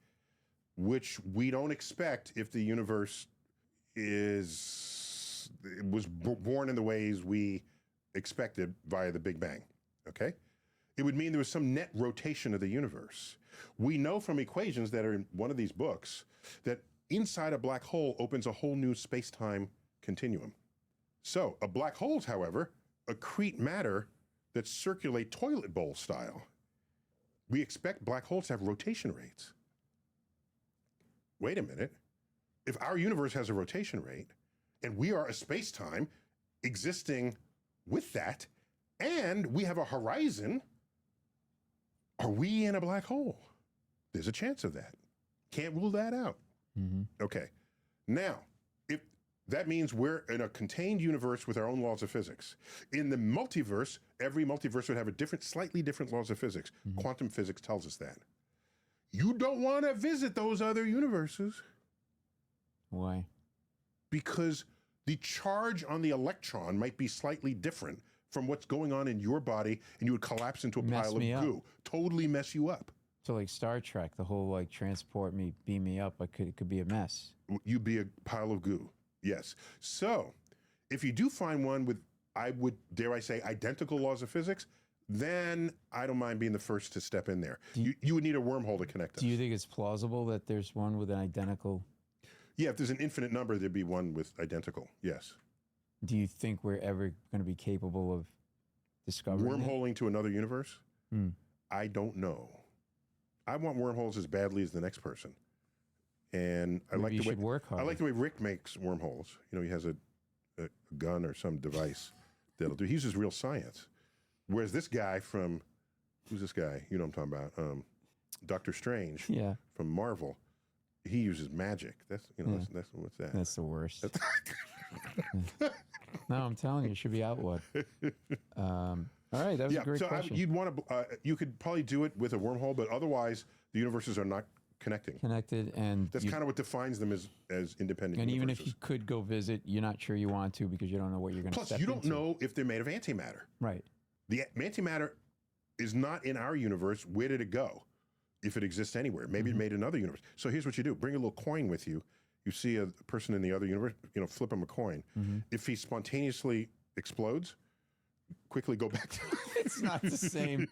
which we don't expect if the universe was born in the ways we expected via the Big Bang, okay? It would mean there was some net rotation of the universe. We know from equations that are in one of these books that inside a black hole opens a whole new space-time continuum. So, black holes, however, accrete matter that circulate toilet bowl style. We expect black holes to have rotation rates. Wait a minute. If our universe has a rotation rate, and we are a space-time existing with that, and we have a horizon, are we in a black hole? There's a chance of that. Can't rule that out. Okay. Now, That means we're in a contained universe with our own laws of physics. In the multiverse, every multiverse would have a different, slightly different laws of physics. Quantum physics tells us that. You don't want to visit those other universes. Why? Because the charge on the electron might be slightly different from what's going on in your body, and you would collapse into a pile of goo. Totally mess you up. So like Star Trek, the whole like transport me, beam me up, it could be a mess. You'd be a pile of goo. Yes. So if you do find one with, I would, dare I say, identical laws of physics, then I don't mind being the first to step in there. You would need a wormhole to connect us. Do you think it's plausible that there's one with an identical? Yeah, if there's an infinite number, there'd be one with identical. Yes. Do you think we're ever going to be capable of discovering wormholing to another universe? I don't know. I want wormholes as badly as the next person. And I like the way work hard. I like the way Rick makes wormholes. You know, he has a gun or some device that'll do. He uses real science. Whereas this guy from, who's this guy? You know what I'm talking about? Doctor Strange. Yeah. From Marvel. He uses magic. That's that's what's that? That's the worst. No, I'm telling you, it should be outlawed. All right, that was a great question. You'd want to. You could probably do it with a wormhole, but otherwise, the universes are not connecting. Connected, and that's kind of what defines them as independent. And universes. even if you could go visit, you're not sure you want to because you don't know what you're going to. Plus, you don't know if they're made of antimatter. Right. The antimatter is not in our universe. Where did it go? If it exists anywhere, maybe it made another universe. So here's what you do: bring a little coin with you. You see a person in the other universe, flip him a coin. If he spontaneously explodes, quickly go back to It's not the same.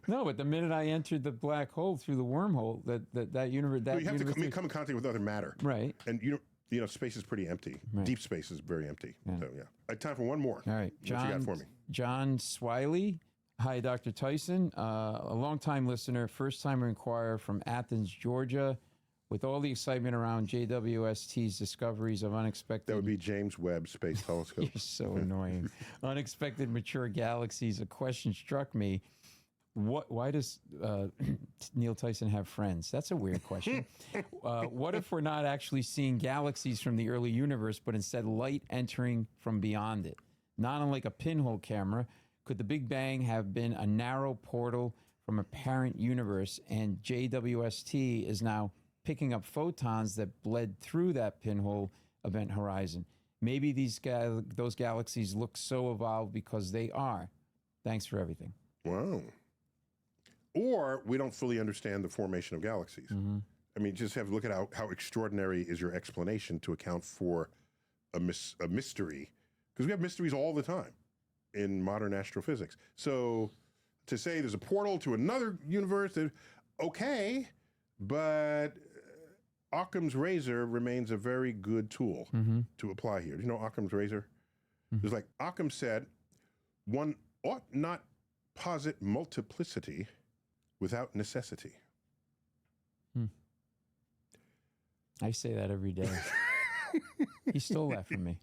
No, but the minute I entered the black hole through the wormhole, that universe, you have to come in contact with other matter, right? And space is pretty empty. Right. Deep space is very empty. Yeah. So I have time for one more. All right, John. What you got for me? John Swiley. Hi, Dr. Tyson. A longtime listener, first-timer inquirer from Athens, Georgia. With all the excitement around JWST's discoveries of unexpected... That would be James Webb Space Telescope. You're so annoying. Unexpected mature galaxies. A question struck me. Why does Neil Tyson have friends? That's a weird question. What if we're not actually seeing galaxies from the early universe, but instead light entering from beyond it? Not unlike a pinhole camera, could the Big Bang have been a narrow portal from a parent universe, and JWST is now picking up photons that bled through that pinhole event horizon? Maybe those galaxies look so evolved because they are. Thanks for everything. Wow. Or we don't fully understand the formation of galaxies. I mean, just have a look at how extraordinary is your explanation to account for a mystery. Because we have mysteries all the time in modern astrophysics. So to say there's a portal to another universe, okay, but Occam's razor remains a very good tool to apply here. Do you know Occam's razor? It's like Occam said, one ought not posit multiplicity without necessity. I say that every day. He stole that from me.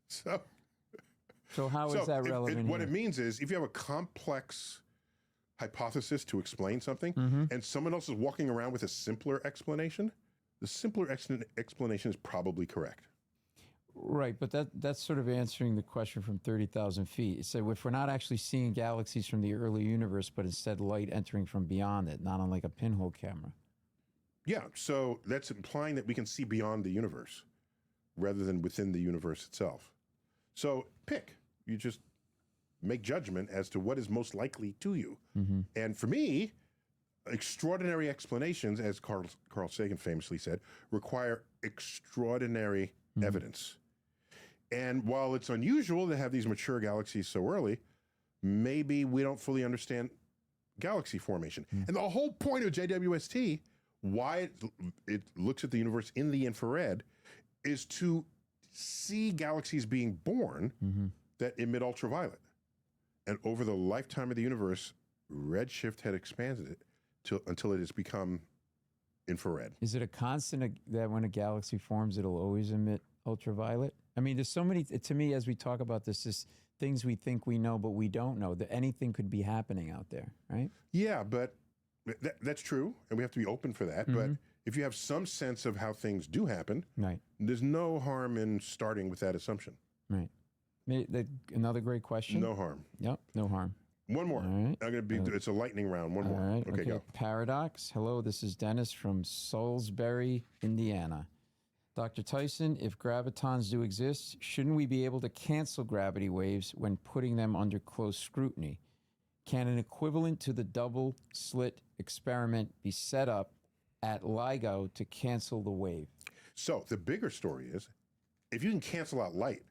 So how is that relevant? What it means is if you have a complex hypothesis to explain something and someone else is walking around with a simpler explanation, the simpler explanation is probably correct. Right, but that's sort of answering the question from 30,000 feet. So if we're not actually seeing galaxies from the early universe, but instead light entering from beyond it, not unlike a pinhole camera. Yeah, so that's implying that we can see beyond the universe rather than within the universe itself. So pick. You just make judgment as to what is most likely to you. And for me, extraordinary explanations, as Carl Sagan famously said, require extraordinary evidence. And while it's unusual to have these mature galaxies so early, maybe we don't fully understand galaxy formation. And the whole point of JWST, why it looks at the universe in the infrared, is to see galaxies being born that emit ultraviolet. And over the lifetime of the universe, redshift had expanded it until it has become infrared. Is it a constant that when a galaxy forms, it'll always emit ultraviolet? I mean, there's so many, to me, as we talk about this things we think we know, but we don't know, that anything could be happening out there, right? Yeah, but that's true, and we have to be open for that. But if you have some sense of how things do happen, right, there's no harm in starting with that assumption. Right. Another great question. No harm. Yep, no harm. One more. All right. I'm gonna be. It's a lightning round. One more. All right. Okay, go. Paradox. Hello, this is Dennis from Salisbury, Indiana. Dr. Tyson, if gravitons do exist, shouldn't we be able to cancel gravity waves when putting them under close scrutiny? Can an equivalent to the double slit experiment be set up at LIGO to cancel the wave? So the bigger story is, if you can cancel out light,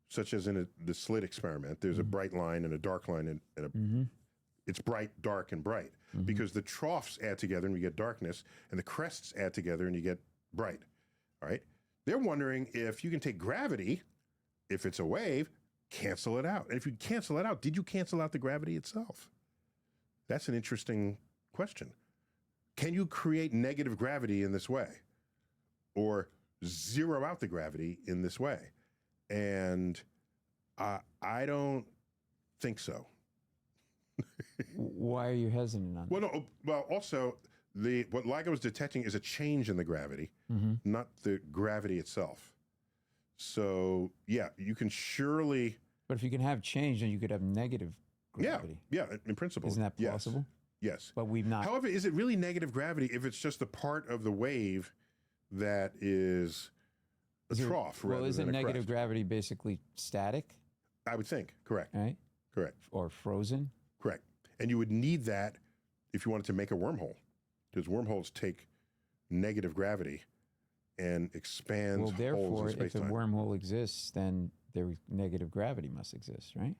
such as in the slit experiment, there's a bright line and a dark line, and it's bright, dark, and bright, because the troughs add together and you get darkness, and the crests add together and you get bright. All right? They're wondering if you can take gravity, if it's a wave, cancel it out. And if you cancel it out, did you cancel out the gravity itself? That's an interesting question. Can you create negative gravity in this way? Or zero out the gravity in this way? And I don't think so. Why are you hesitant on that? Well, also, what LIGO is detecting is a change in the gravity, not the gravity itself. So, yeah, you can surely... But if you can have change, then you could have negative gravity. Yeah, in principle. Isn't that possible? Yes. But we've not... However, is it really negative gravity if it's just the part of the wave that is a trough rather than isn't a negative crest? gravity basically static? I would think, correct. Right? Correct. Or frozen? Correct. And you would need that if you wanted to make a wormhole, because wormholes take negative gravity and expand Well, therefore, holes in if a space-time. wormhole exists, then negative gravity must exist, right?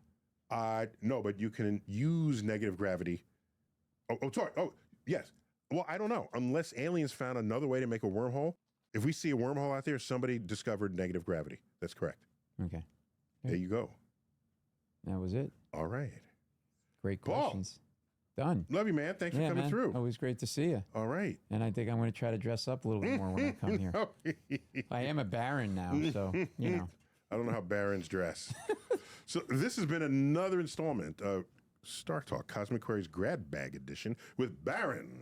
No, but you can use negative gravity. Sorry. Oh, yes. Well, I don't know. Unless aliens found another way to make a wormhole. If we see a wormhole out there, somebody discovered negative gravity. That's correct. Okay. There you go. That was it. All right. Great Paul. questions. Done. Love you, man. Thanks for coming man. through. Always great to see you. All right. And I think I'm going to try to dress up a little bit more when I come here. I am a baron now, so, you know. I don't know how barons dress. So this has been another installment of Star Talk Cosmic Queries Grab Bag Edition with Baron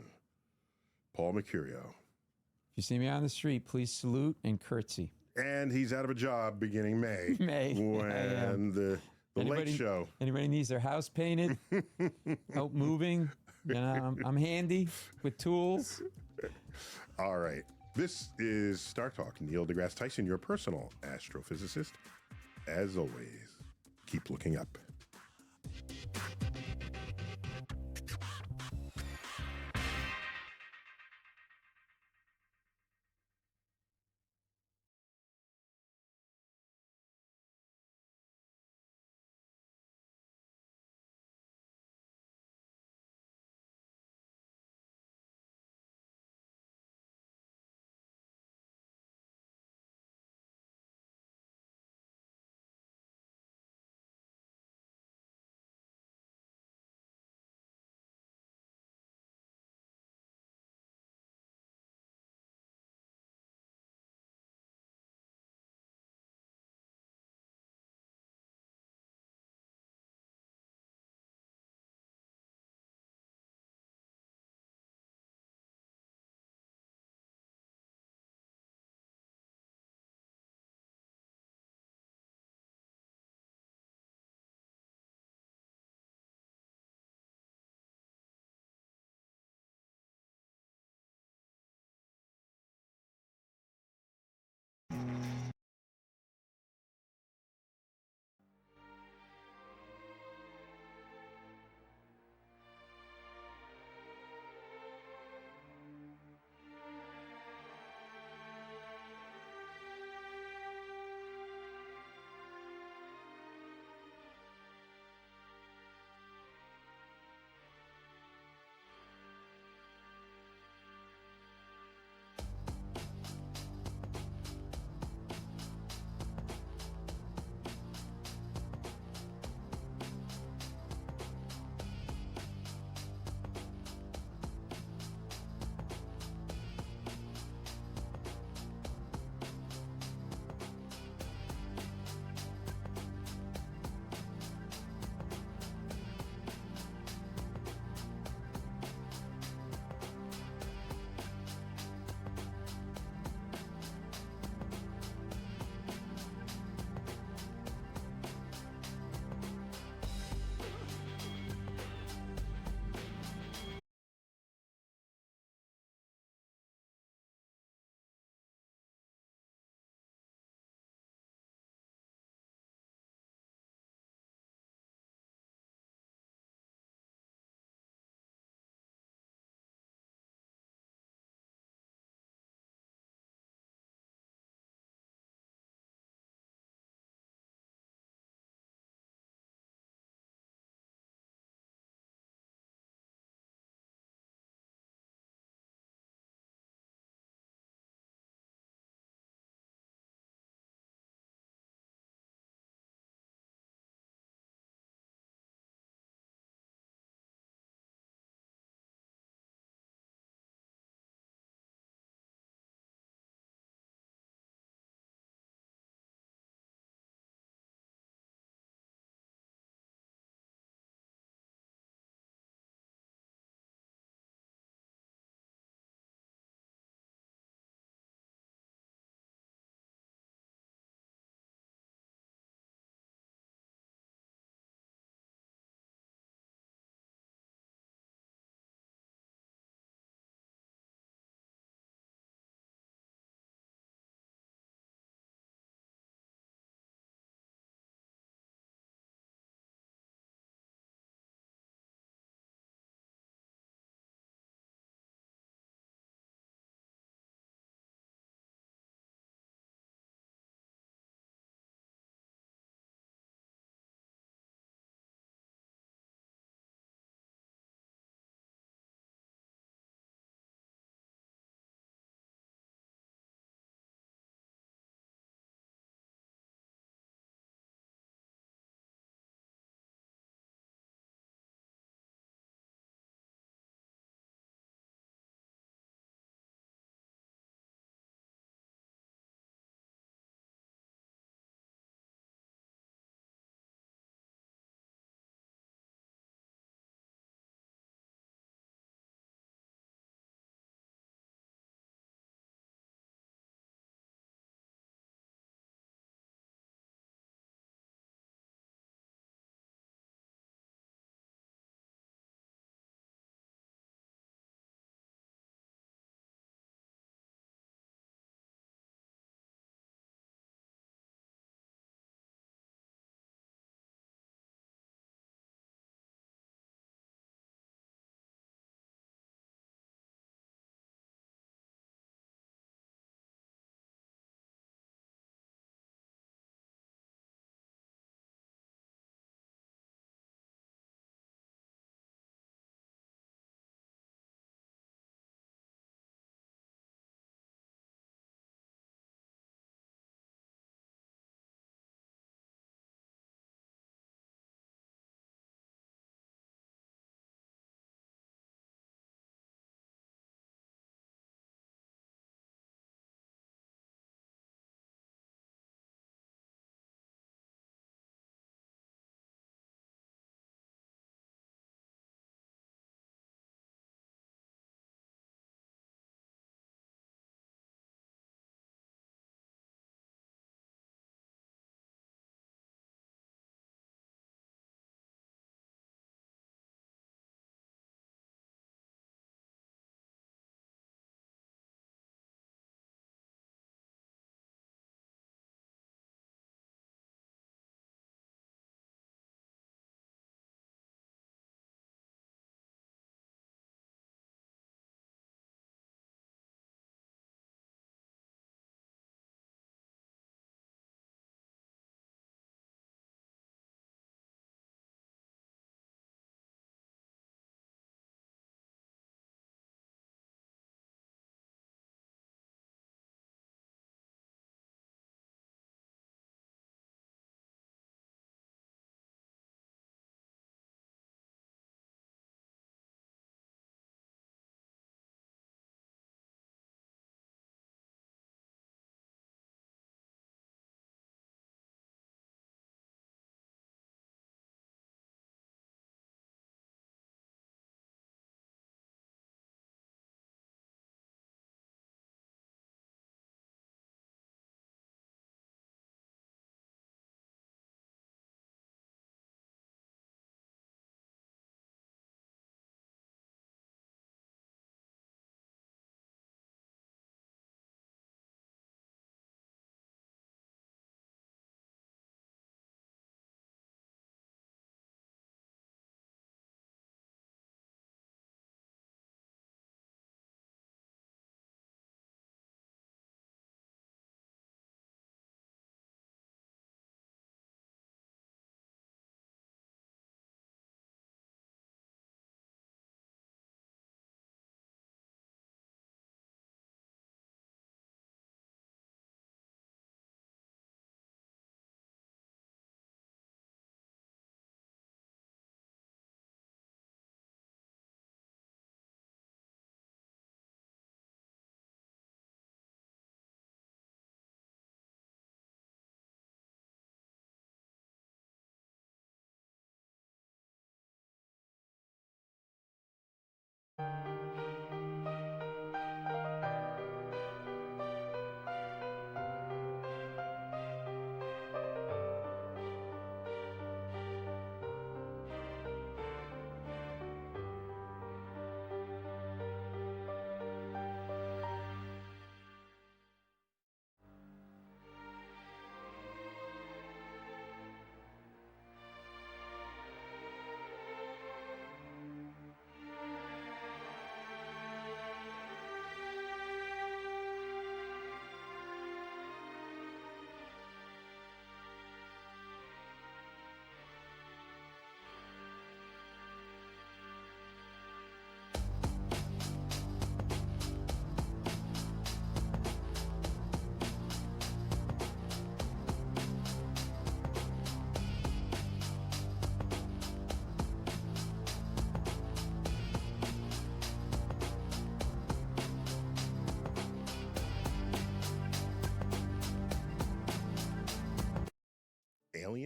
Paul Mercurio. If you see me on the street, please salute and curtsy. And he's out of a job beginning May. When the Late Show. Anybody needs their house painted, help moving, I'm handy with tools. All right. This is Star Talk. Neil deGrasse Tyson, your personal astrophysicist. As always, keep looking up.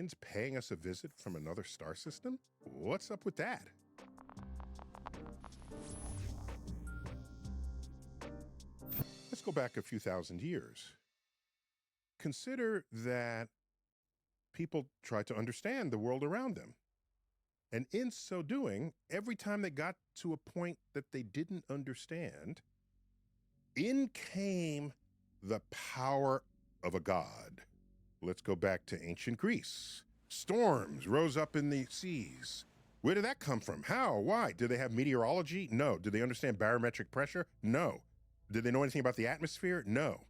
aliens paying us a visit from another star system? What's up with that? Let's go back a few thousand years. Consider that people try to understand the world around them. And in so doing, every time they got to a point that they didn't understand, in came the power of a god. Let's go back to ancient Greece. Storms rose up in the seas. Where did that come from? How? Why? Did they have meteorology? No. Did they understand barometric pressure? No. Did they know anything about the atmosphere? No.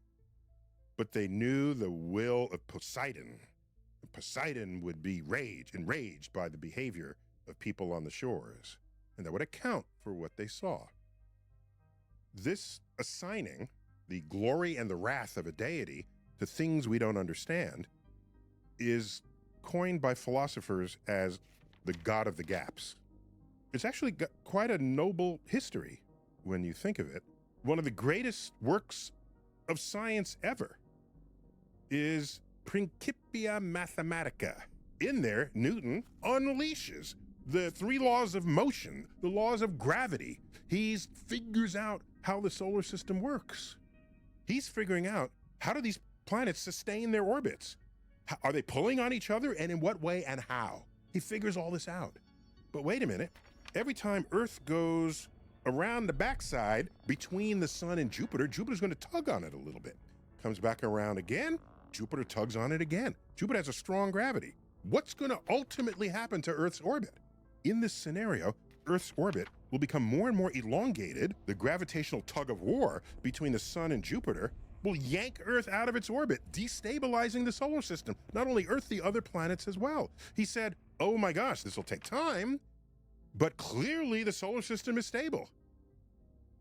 But they knew the will of Poseidon. Poseidon would be enraged by the behavior of people on the shores, and that would account for what they saw. This assigning the glory and the wrath of a deity to things we don't understand is coined by philosophers as the God of the gaps. It's actually got quite a noble history when you think of it. One of the greatest works of science ever is Principia Mathematica. In there, Newton unleashes the 3 laws of motion, the laws of gravity. He figures out how the solar system works. He's figuring out, how do these planets sustain their orbits? Are they pulling on each other, and in what way and how? He figures all this out. But wait a minute, every time Earth goes around the backside between the sun and Jupiter, Jupiter's going to tug on it a little bit. Comes back around again, Jupiter tugs on it again. Jupiter has a strong gravity. What's going to ultimately happen to Earth's orbit? In this scenario, Earth's orbit will become more and more elongated. The gravitational tug of war between the sun and Jupiter will yank Earth out of its orbit, destabilizing the solar system. Not only Earth, the other planets as well. He said, oh my gosh, this will take time, but clearly the solar system is stable.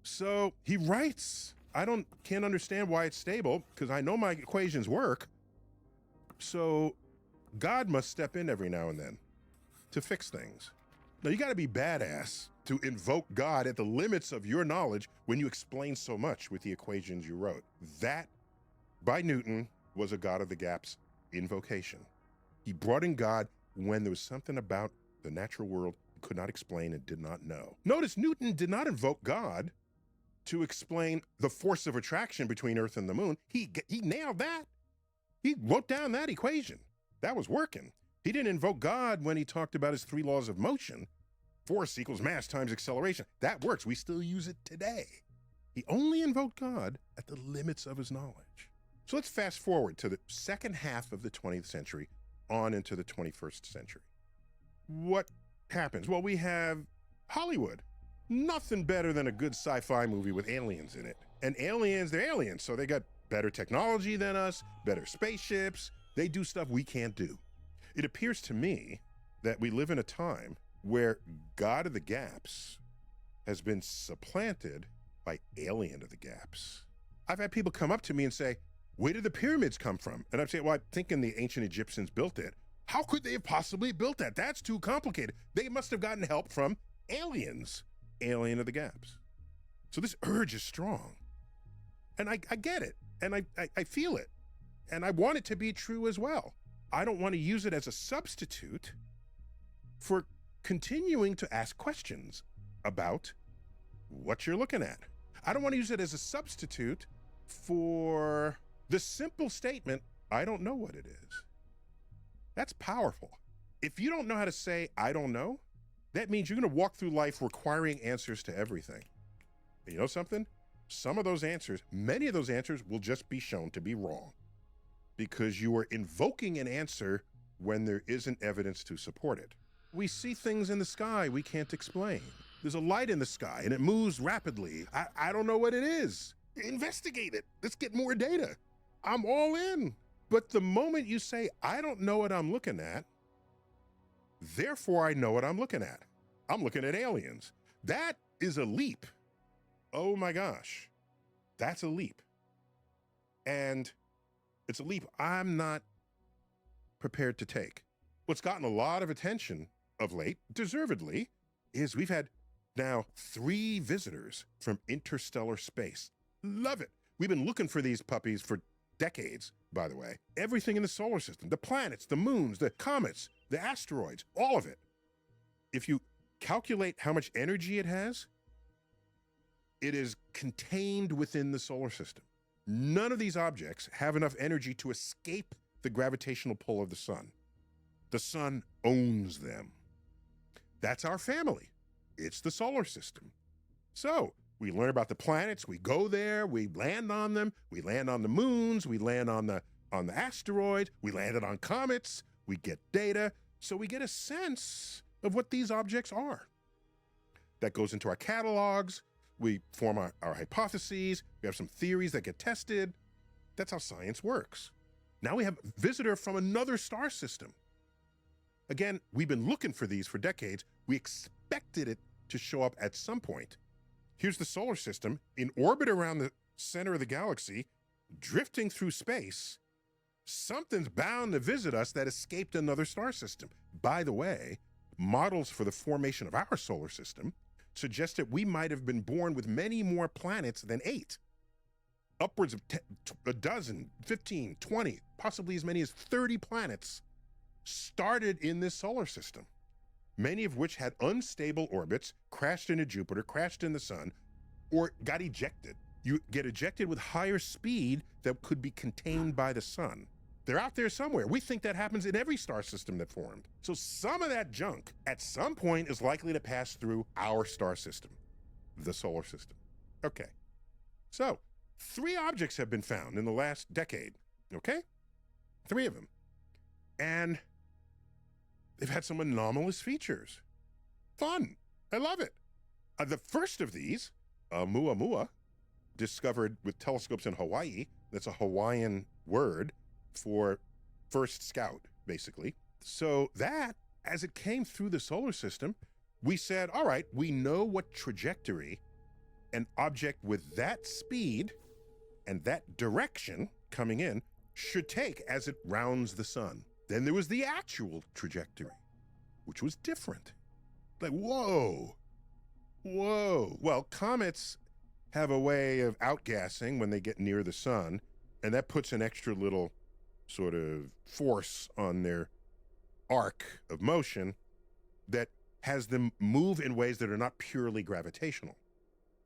So he writes, can't understand why it's stable, because I know my equations work. So God must step in every now and then to fix things. Now, you got to be badass to invoke God at the limits of your knowledge when you explain so much with the equations you wrote. That, by Newton, was a God of the gaps invocation. He brought in God when there was something about the natural world he could not explain and did not know. Notice Newton did not invoke God to explain the force of attraction between Earth and the moon. He nailed that. He wrote down that equation. That was working. He didn't invoke God when he talked about his 3 laws of motion. Force equals mass times acceleration. That works. We still use it today. He only invoked God at the limits of his knowledge. So let's fast forward to the second half of the 20th century on into the 21st century. What happens? Well, we have Hollywood. Nothing better than a good sci-fi movie with aliens in it. And aliens, they're aliens, so they got better technology than us, better spaceships. They do stuff we can't do. It appears to me that we live in a time where God of the gaps has been supplanted by alien of the gaps. I've had people come up to me and say, where did the pyramids come from? And I'm saying, well, I'm thinking the ancient Egyptians built it. How could they have possibly built that? That's too complicated. They must have gotten help from aliens, alien of the gaps. So this urge is strong. And I get it, and I feel it, and I want it to be true as well. I don't want to use it as a substitute for continuing to ask questions about what you're looking at. I don't want to use it as a substitute for the simple statement, I don't know what it is. That's powerful. If you don't know how to say, I don't know, that means you're going to walk through life requiring answers to everything. And you know something? Some of those answers, many of those answers will just be shown to be wrong because you are invoking an answer when there isn't evidence to support it. We see things in the sky we can't explain. There's a light in the sky and it moves rapidly. I don't know what it is. Investigate it. Let's get more data. I'm all in. But the moment you say, I don't know what I'm looking at, therefore I know what I'm looking at. I'm looking at aliens. That is a leap. Oh my gosh, that's a leap. And it's a leap I'm not prepared to take. What's gotten a lot of attention of late, deservedly, is we've had now 3 visitors from interstellar space. Love it. We've been looking for these puppies for decades, by the way, everything in the solar system, the planets, the moons, the comets, the asteroids, all of it, if you calculate how much energy it has, it is contained within the solar system. None of these objects have enough energy to escape the gravitational pull of the sun. The sun owns them. That's our family. It's the solar system. So we learn about the planets, we go there, we land on them, we land on the moons, we land on the asteroids, we landed on comets, we get data, so we get a sense of what these objects are. That goes into our catalogs, we form our hypotheses, we have some theories that get tested. That's how science works. Now we have a visitor from another star system. Again, we've been looking for these for decades. We expected it to show up at some point. Here's the solar system in orbit around the center of the galaxy, drifting through space. Something's bound to visit us that escaped another star system. By the way, models for the formation of our solar system suggest that we might have been born with many more planets than 8. Upwards of a dozen, 15, 20, possibly as many as 30 planets started in this solar system, many of which had unstable orbits, crashed into Jupiter, crashed in the sun, or got ejected. You get ejected with higher speed that could be contained by the sun. They're out there somewhere. We think that happens in every star system that formed. So some of that junk at some point is likely to pass through our star system, the solar system. Okay, so 3 objects have been found in the last decade, okay? 3 of them. And they've had some anomalous features. Fun, I love it. The first of these, Oumuamua, discovered with telescopes in Hawaii. That's a Hawaiian word for first scout, basically. So that, as it came through the solar system, we said, all right, we know what trajectory an object with that speed and that direction coming in should take as it rounds the sun. Then there was the actual trajectory, which was different. Like, whoa, whoa. Well, comets have a way of outgassing when they get near the sun, and that puts an extra little sort of force on their arc of motion that has them move in ways that are not purely gravitational.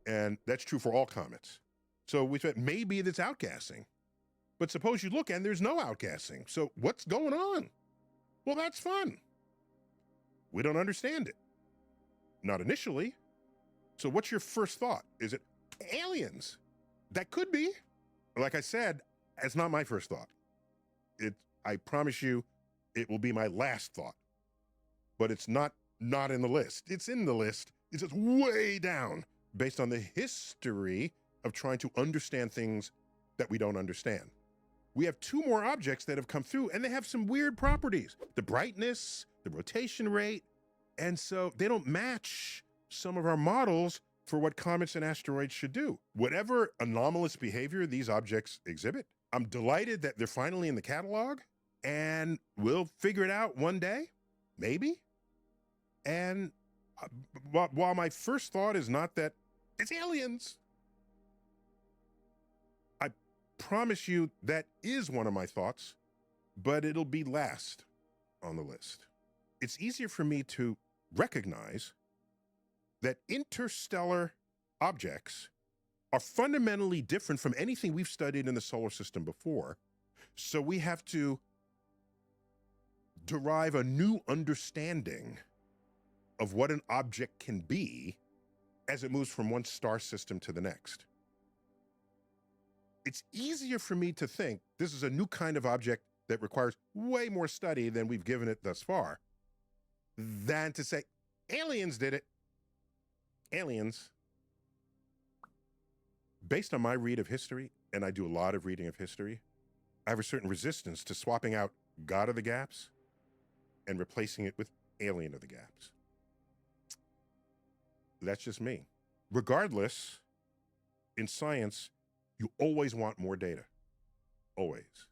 And that's true for all comets. So we thought maybe it's outgassing. But suppose you look and there's no outgassing. So what's going on? Well, that's fun. We don't understand it. Not initially. So what's your first thought? Is it aliens? That could be. Like I said, it's not my first thought. I promise you, it will be my last thought. But it's not in the list. It's in the list. It's just way down based on the history of trying to understand things that we don't understand. We have 2 more objects that have come through, and they have some weird properties. The brightness, the rotation rate, and so they don't match some of our models for what comets and asteroids should do. Whatever anomalous behavior these objects exhibit, I'm delighted that they're finally in the catalog, and we'll figure it out one day, maybe. And while my first thought is not that it's aliens, I promise you that is one of my thoughts, but it'll be last on the list. It's easier for me to recognize that interstellar objects are fundamentally different from anything we've studied in the solar system before. So we have to derive a new understanding of what an object can be as it moves from one star system to the next. It's easier for me to think this is a new kind of object that requires way more study than we've given it thus far, than to say, aliens did it. Aliens. Based on my read of history, and I do a lot of reading of history, I have a certain resistance to swapping out God of the Gaps and replacing it with Alien of the Gaps. That's just me. Regardless, in science, you always want more data. Always.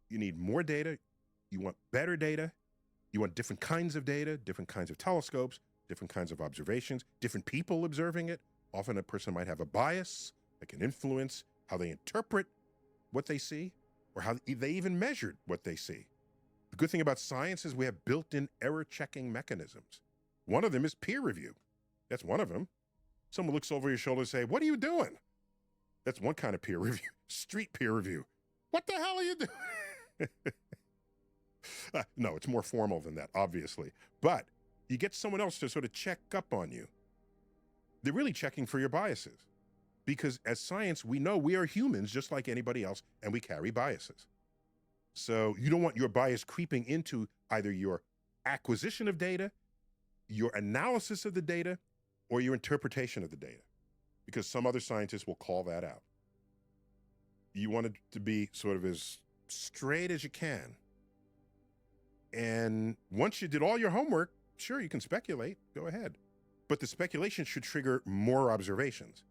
You need more data. You want better data. You want different kinds of data, different kinds of telescopes, different kinds of observations, different people observing it. Often a person might have a bias that can influence how they interpret what they see. or how they even measured what they see. The good thing about science is we have built-in error-checking mechanisms. One of them is peer review. That's one of them. Someone looks over your shoulder and say, "What are you doing?" That's one kind of peer review. Street peer review. What the hell are you doing? No, it's more formal than that, obviously. But you get someone else to sort of check up on you. They're really checking for your biases. Because as science, we know we are humans just like anybody else, and we carry biases. So you don't want your bias creeping into either your acquisition of data, your analysis of the data, or your interpretation of the data, because some other scientists will call that out. You want it to be sort of as straight as you can. And once you did all your homework, sure, you can speculate, go ahead. But the speculation should trigger more observations.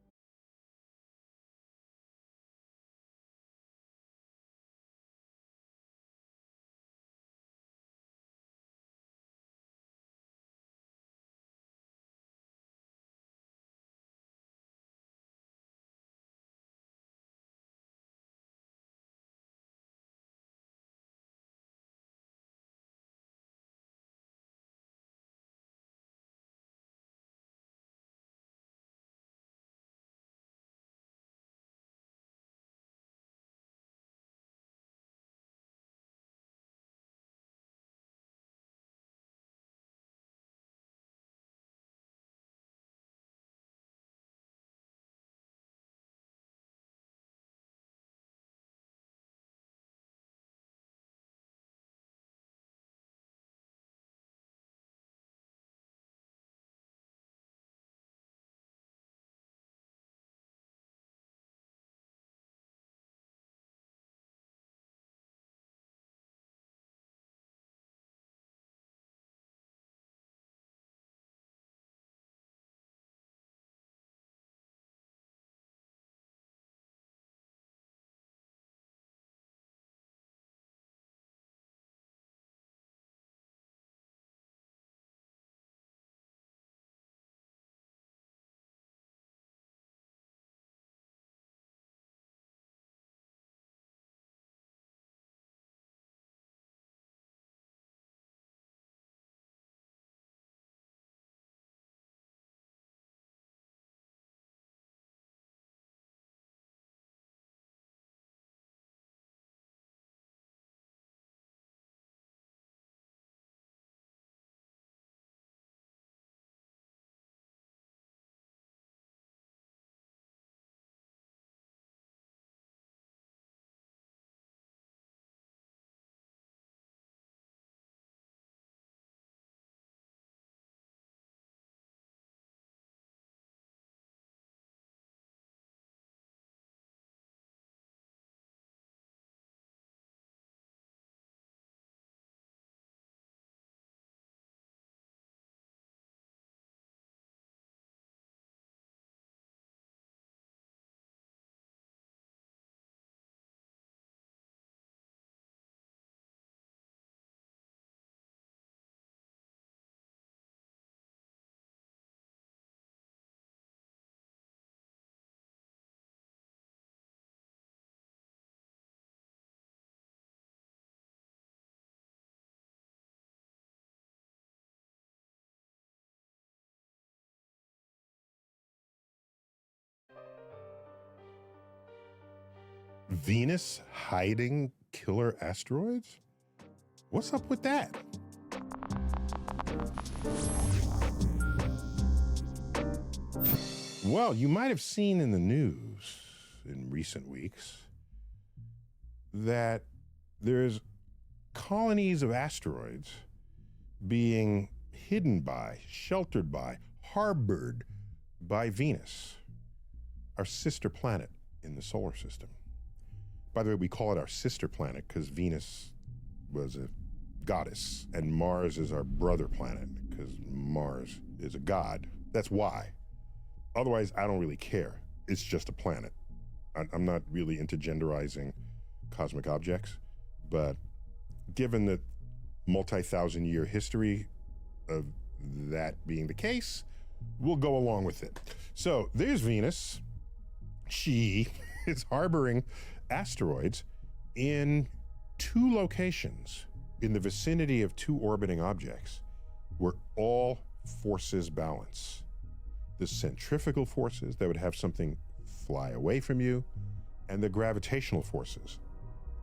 Venus hiding killer asteroids? What's up with that? Well, you might have seen in the news in recent weeks that there's colonies of asteroids being hidden by, sheltered by, harbored by Venus, our sister planet in the solar system. By the way, we call it our sister planet because Venus was a goddess and Mars is our brother planet because Mars is a god. That's why. Otherwise, I don't really care. It's just a planet. I'm not really into genderizing cosmic objects, but given the multi-thousand-year history of that being the case, we'll go along with it. So there's Venus. She is harboring asteroids in 2 locations in the vicinity of 2 orbiting objects where all forces balance. The centrifugal forces that would have something fly away from you, and the gravitational forces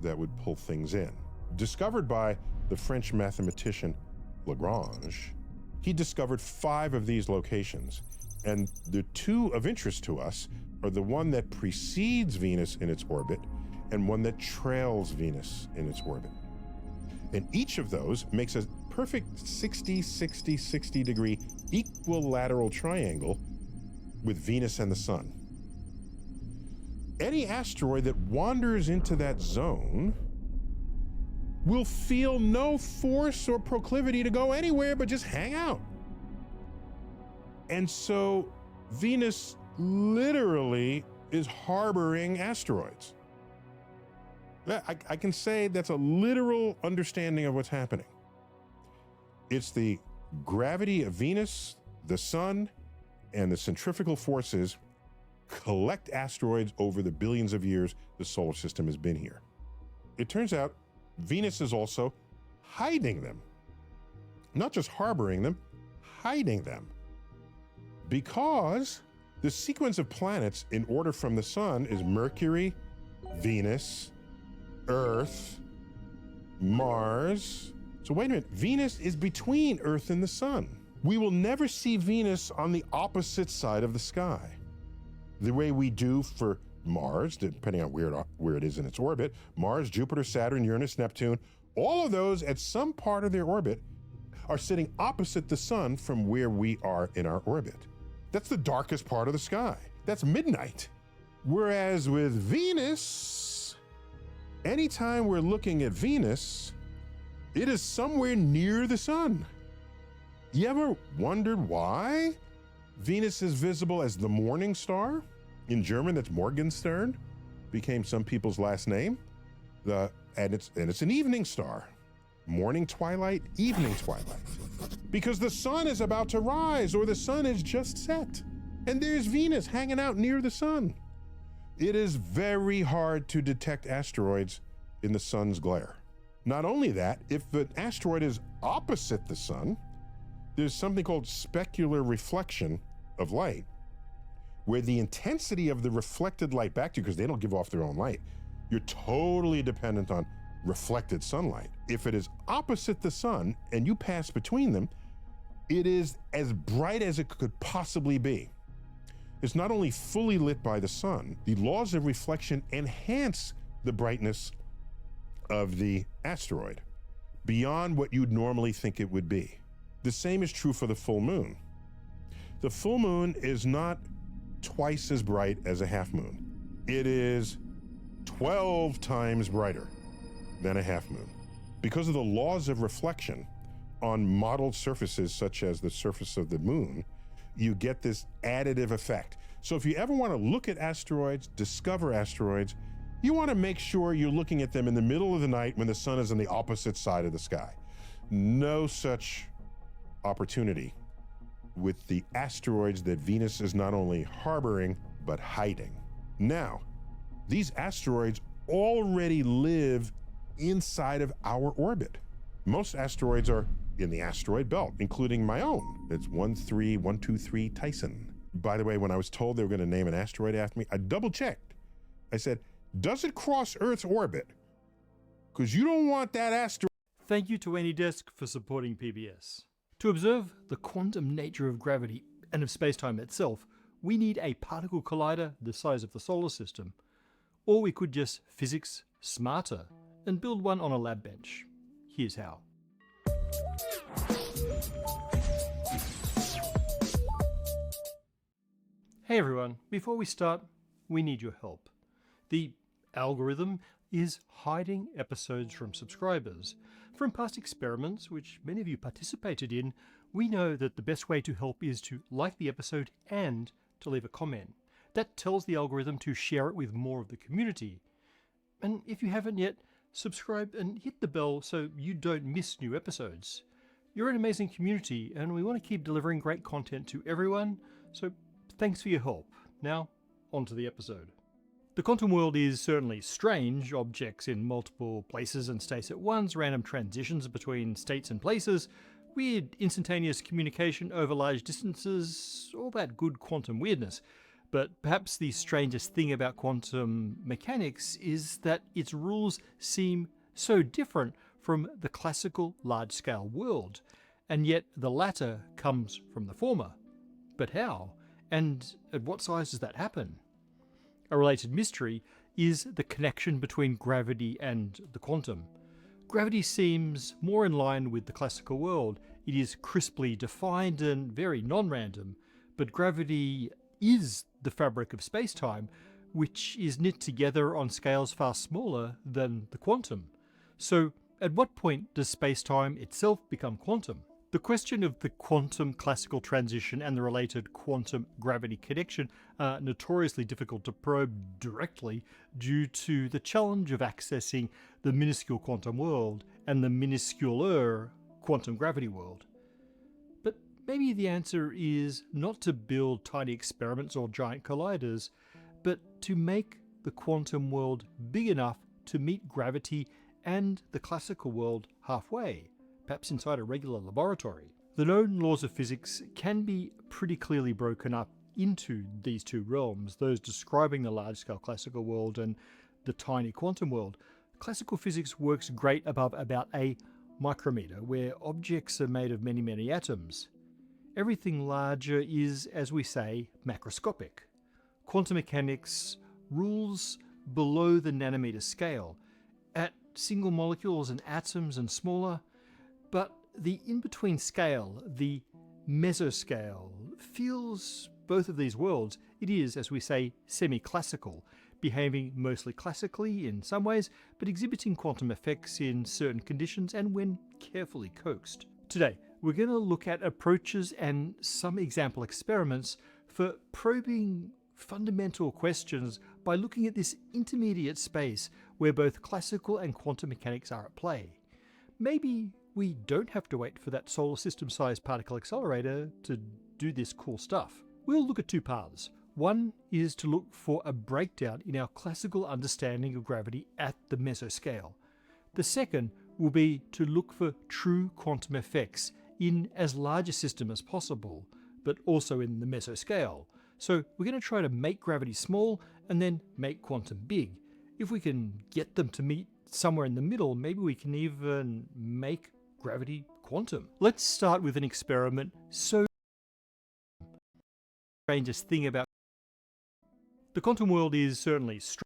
that would pull things in. Discovered by the French mathematician Lagrange, he discovered 5 of these locations, and the 2 of interest to us are the one that precedes Venus in its orbit and one that trails Venus in its orbit. And each of those makes a perfect 60 degree equilateral triangle with Venus and the Sun. Any asteroid that wanders into that zone will feel no force or proclivity to go anywhere but just hang out. And so Venus literally is harboring asteroids. I can say that's a literal understanding of what's happening. It's the gravity of Venus, the Sun, and the centrifugal forces collect asteroids over the billions of years the solar system has been here. It turns out Venus is also hiding them. Not just harboring them, hiding them. Because the sequence of planets in order from the Sun is Mercury, Venus, Earth, Mars. So wait a minute, Venus is between Earth and the Sun. We will never see Venus on the opposite side of the sky, the way we do for Mars, depending on where it is in its orbit. Mars, Jupiter, Saturn, Uranus, Neptune, all of those at some part of their orbit are sitting opposite the Sun from where we are in our orbit. That's the darkest part of the sky. That's midnight. Whereas with Venus, anytime we're looking at Venus, it is somewhere near the Sun. You ever wondered why Venus is visible as the morning star? In German, that's Morgenstern, became some people's last name. And it's an evening star. Morning twilight, evening twilight. Because the sun is about to rise or the sun is just set. And there's Venus hanging out near the sun. It is very hard to detect asteroids in the sun's glare. Not only that, if an asteroid is opposite the sun, there's something called specular reflection of light, where the intensity of the reflected light back to you, because they don't give off their own light, you're totally dependent on reflected sunlight. If it is opposite the sun and you pass between them, it is as bright as it could possibly be. It's not only fully lit by the sun, the laws of reflection enhance the brightness of the asteroid beyond what you'd normally think it would be. The same is true for the full moon. The full moon is not twice as bright as a half moon. It is 12 times brighter than a half moon. Because of the laws of reflection on modeled surfaces such as the surface of the moon, you get this additive effect. So if you ever want to look at asteroids, discover asteroids, you want to make sure you're looking at them in the middle of the night when the sun is on the opposite side of the sky. No such opportunity with the asteroids that Venus is not only harboring, but hiding. Now, these asteroids already live inside of our orbit. Most asteroids are in the asteroid belt, including my own. It's 13123 Tyson. By the way, when I was told they were going to name an asteroid after me, I double checked. I said, does it cross Earth's orbit? Because you don't want that asteroid. Thank you to AnyDesk for supporting PBS. To observe the quantum nature of gravity and of spacetime itself, we need a particle collider the size of the solar system. Or we could just physics smarter and build one on a lab bench. Here's how. Hey everyone, before we start, we need your help. The algorithm is hiding episodes from subscribers. From past experiments, which many of you participated in, we know that the best way to help is to like the episode and to leave a comment. That tells the algorithm to share it with more of the community. And if you haven't yet, subscribe and hit the bell so you don't miss new episodes. You're an amazing community and we want to keep delivering great content to everyone, so thanks for your help. Now, on to the episode. The quantum world is certainly strange. Objects in multiple places and states at once, random transitions between states and places, weird instantaneous communication over large distances, all that good quantum weirdness. But perhaps the strangest thing about quantum mechanics is that its rules seem so different from the classical large-scale world, and yet the latter comes from the former. But how? And at what size does that happen? A related mystery is the connection between gravity and the quantum. Gravity seems more in line with the classical world. It is crisply defined and very non-random, but gravity is the fabric of space-time, which is knit together on scales far smaller than the quantum. So at what point does space-time itself become quantum? The question of the quantum classical transition and the related quantum gravity connection are notoriously difficult to probe directly due to the challenge of accessing the minuscule quantum world and the minusculer quantum gravity world. But maybe the answer is not to build tiny experiments or giant colliders, but to make the quantum world big enough to meet gravity and the classical world halfway, perhaps inside a regular laboratory. The known laws of physics can be pretty clearly broken up into these two realms, those describing the large-scale classical world and the tiny quantum world. Classical physics works great above about a micrometer, where objects are made of many, many atoms. Everything larger is, as we say, macroscopic. Quantum mechanics rules below the nanometer scale, at single molecules and atoms and smaller, but the in-between scale, the mesoscale, feels both of these worlds. It is, as we say, semi-classical, behaving mostly classically in some ways, but exhibiting quantum effects in certain conditions and when carefully coaxed. Today, we're going to look at approaches and some example experiments for probing fundamental questions by looking at this intermediate space where both classical and quantum mechanics are at play. Maybe we don't have to wait for that solar system-sized particle accelerator to do this cool stuff. We'll look at two paths. One is to look for a breakdown in our classical understanding of gravity at the mesoscale. The second will be to look for true quantum effects in as large a system as possible, but also in the mesoscale. So we're going to try to make gravity small and then make quantum big. If we can get them to meet somewhere in the middle, maybe we can even make gravity quantum. Let's start with an experiment so strangest thing about the quantum world is certainly strange.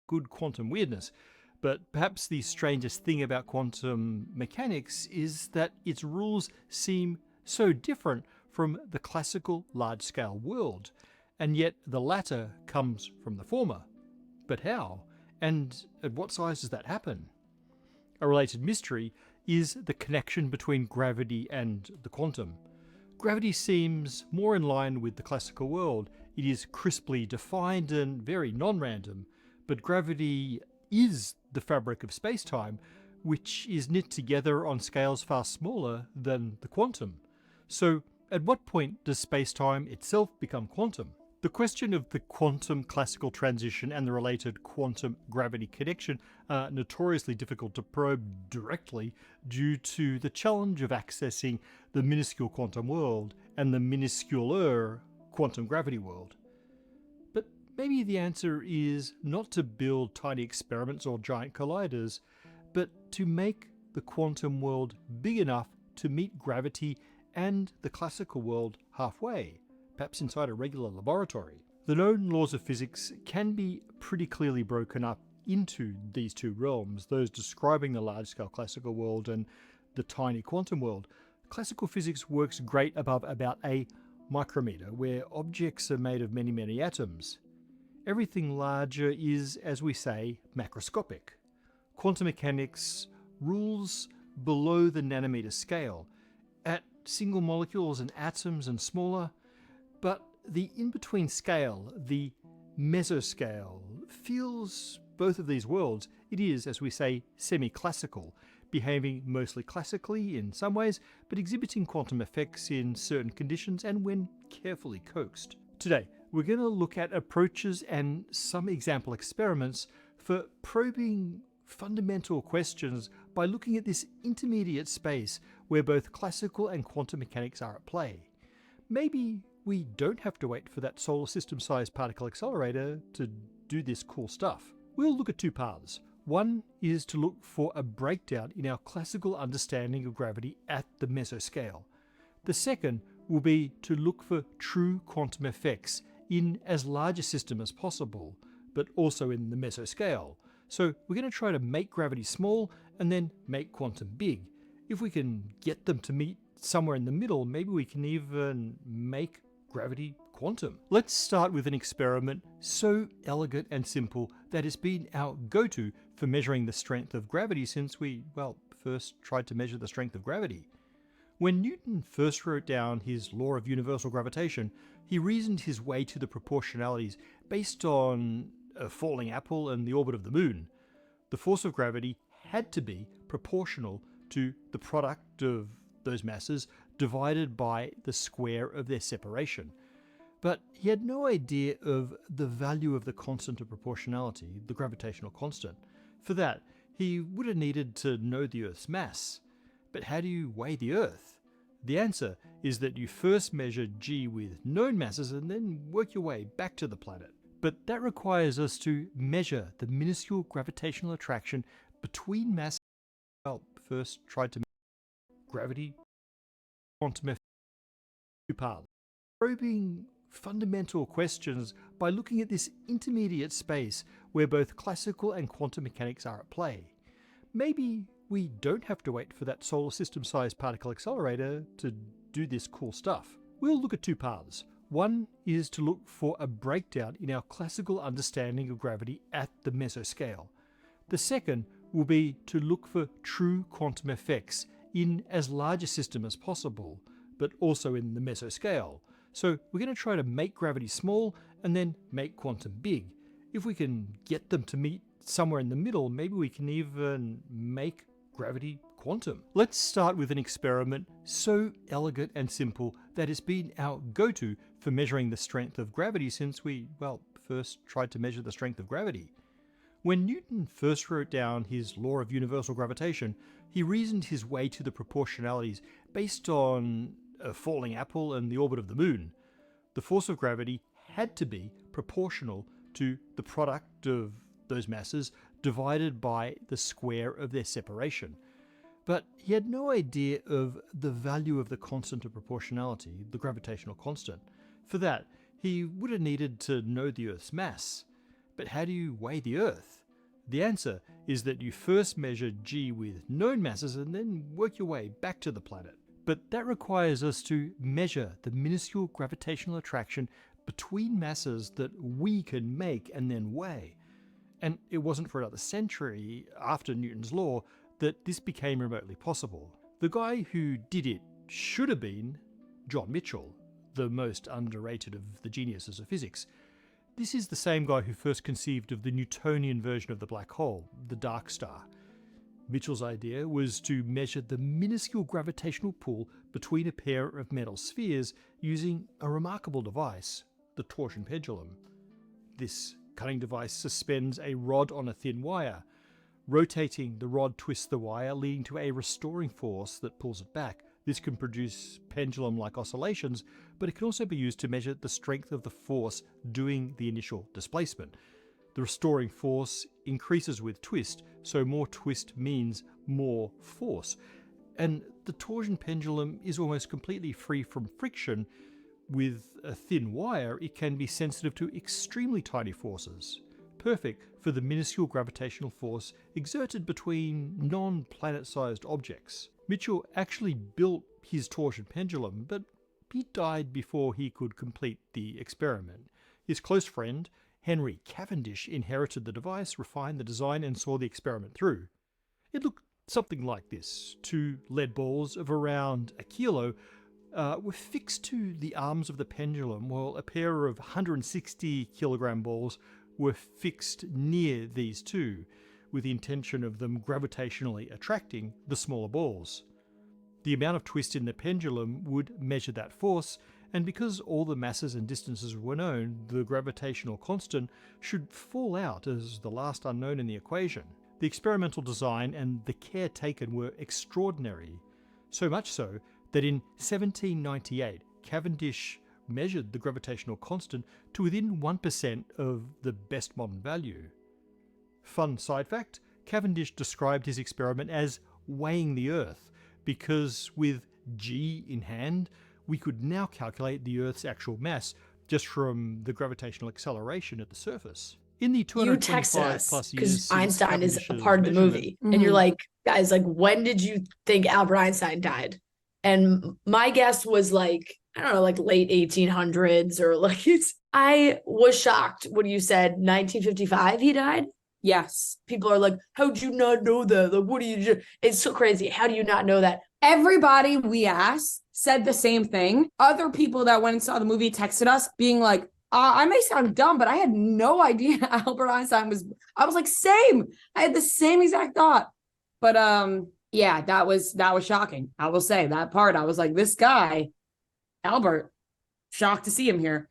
good quantum weirdness. But perhaps the strangest thing about quantum mechanics is that its rules seem so different from the classical large-scale world, and yet the latter comes from the former. But how? And at what size does that happen? A related mystery is the connection between gravity and the quantum. Gravity seems more in line with the classical world. It is crisply defined and very non-random, but gravity is the fabric of space-time, which is knit together on scales far smaller than the quantum. So, at what point does space-time itself become quantum? The question of the quantum classical transition and the related quantum gravity connection are notoriously difficult to probe directly due to the challenge of accessing the minuscule quantum world and the minusculer quantum gravity world. But maybe the answer is not to build tiny experiments or giant colliders, but to make the quantum world big enough to meet gravity and the classical world halfway, perhaps inside a regular laboratory. The known laws of physics can be pretty clearly broken up into these two realms, those describing the large-scale classical world and the tiny quantum world. Classical physics works great above about a micrometer, where objects are made of many, many atoms. Everything larger is, as we say, macroscopic. Quantum mechanics rules below the nanometer scale, at single molecules and atoms and smaller, but the in-between scale, the mesoscale, feels both of these worlds. It is, as we say, semi-classical, behaving mostly classically in some ways, but exhibiting quantum effects in certain conditions and when carefully coaxed. Today, we're going to look at approaches and some example experiments for probing fundamental questions by looking at this intermediate space where both classical and quantum mechanics are at play. Maybe we don't have to wait for that solar system-sized particle accelerator to do this cool stuff. We'll look at two paths. One is to look for a breakdown in our classical understanding of gravity at the mesoscale. The second will be to look for true quantum effects in as large a system as possible, but also in the mesoscale. So we're going to try to make gravity small and then make quantum big. If we can get them to meet somewhere in the middle, maybe we can even make gravity quantum. Let's start with an experiment so elegant and simple that it's been our go-to for measuring the strength of gravity since we, well, first tried to measure the strength of gravity. When Newton first wrote down his law of universal gravitation, he reasoned his way to the proportionalities based on a falling apple and the orbit of the moon. The force of gravity had to be proportional to the product of those masses divided by the square of their separation. But he had no idea of the value of the constant of proportionality, the gravitational constant. For that, he would have needed to know the Earth's mass. But how do you weigh the Earth? The answer is that you first measure g with known masses and then work your way back to the planet. But that requires us to measure the minuscule gravitational attraction between masses. Well, first tried to measure gravity, quantum effects, two paths. Probing fundamental questions by looking at this intermediate space where both classical and quantum mechanics are at play. Maybe we don't have to wait for that solar system-sized particle accelerator to do this cool stuff. We'll look at two paths. One is to look for a breakdown in our classical understanding of gravity at the mesoscale. The second will be to look for true quantum effects in as large a system as possible, but also in the mesoscale. So we're going to try to make gravity small and then make quantum big. If we can get them to meet somewhere in the middle, maybe we can even make gravity quantum. Let's start with an experiment so elegant and simple that it's been our go-to for measuring the strength of gravity since we, well, first tried to measure the strength of gravity. When Newton first wrote down his law of universal gravitation, he reasoned his way to the proportionalities based on a falling apple and the orbit of the moon. The force of gravity had to be proportional to the product of those masses divided by the square of their separation. But he had no idea of the value of the constant of proportionality, the gravitational constant. For that, he would have needed to know the Earth's mass. But how do you weigh the Earth? The answer is that you first measure g with known masses and then work your way back to the planet. But that requires us to measure the minuscule gravitational attraction between masses that we can make and then weigh. And it wasn't for another century after Newton's law that this became remotely possible. The guy who did it should have been John Mitchell, the most underrated of the geniuses of physics. This is the same guy who first conceived of the Newtonian version of the black hole, the dark star. Mitchell's idea was to measure the minuscule gravitational pull between a pair of metal spheres using a remarkable device, the torsion pendulum. This cutting device suspends a rod on a thin wire. Rotating the rod twists the wire, leading to a restoring force that pulls it back. This can produce pendulum-like oscillations, but it can also be used to measure the strength of the force doing the initial displacement. The restoring force increases with twist, so more twist means more force. And the torsion pendulum is almost completely free from friction. With a thin wire, it can be sensitive to extremely tiny forces, perfect for the minuscule gravitational force exerted between non-planet-sized objects. Mitchell actually built his torsion pendulum, but he died before he could complete the experiment. His close friend, Henry Cavendish, inherited the device, refined the design, and saw the experiment through. It looked something like this. 2 lead balls of around a kilo were fixed to the arms of the pendulum, while a pair of 160 kilogram balls were fixed near these two, with the intention of them gravitationally attracting the smaller balls. The amount of twist in the pendulum would measure that force, and because all the masses and distances were known, the gravitational constant should fall out as the last unknown in the equation. The experimental design and the care taken were extraordinary, so much so that in 1798, Cavendish measured the gravitational constant to within 1% of the best modern value. Fun side fact, Cavendish described his experiment as weighing the Earth, because with g in hand, we could now calculate the Earth's actual mass just from the gravitational acceleration at the surface. In the You texted 225 us plus years because since Einstein is a Cavendish's part of the measurement, movie, and you're like, guys, like, when did you think Albert Einstein died? And my guess was like, I don't know, like late 1800s or like I was shocked when you said 1955 he died. Yes. People are like, how'd you not know that? Like, what do you do? It's so crazy. How do you not know that? Everybody we asked said the same thing. Other people that went and saw the movie texted us being like, I may sound dumb, but I had no idea Albert Einstein was. I was like, same. I had the same exact thought. But yeah, that was shocking. I will say that part. I was like, this guy, Albert, shocked to see him here.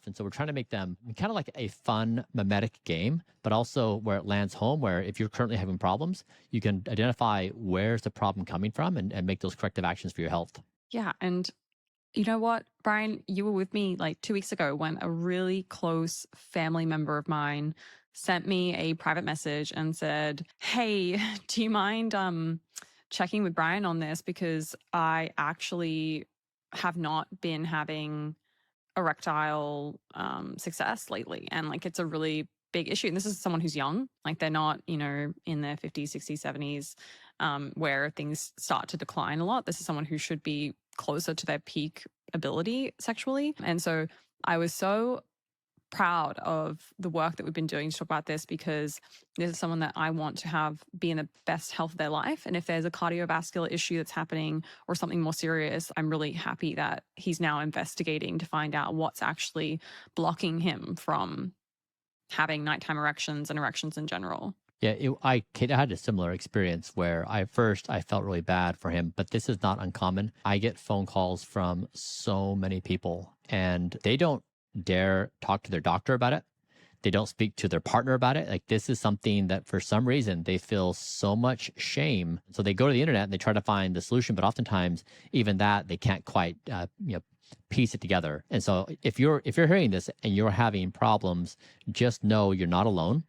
And so we're trying to make them kind of like a fun mimetic game, but also where it lands home, where if you're currently having problems, you can identify where's the problem coming from and make those corrective actions for your health. Yeah. And you know what, Brian, you were with me like 2 weeks ago when a really close family member of mine sent me a private message and said, hey, do you mind checking with Brian on this? Because I actually have not been having erectile success lately. And like, it's a really big issue. And this is someone who's young, like they're not, in their 50s, 60s, 70s, where things start to decline a lot. This is someone who should be closer to their peak ability sexually. And so I was so proud of the work that we've been doing to talk about this, because this is someone that I want to be in the best health of their life. And if there's a cardiovascular issue that's happening or something more serious, I'm really happy that he's now investigating to find out what's actually blocking him from having nighttime erections and erections in general. Yeah, I had a similar experience where I felt really bad for him, but this is not uncommon. I get phone calls from so many people, and they don't dare talk to their doctor about it. They don't speak to their partner about it. Like, this is something that for some reason they feel so much shame. So they go to the internet and they try to find the solution, but oftentimes even that they can't quite piece it together. And so if you're hearing this and you're having problems, just know you're not alone.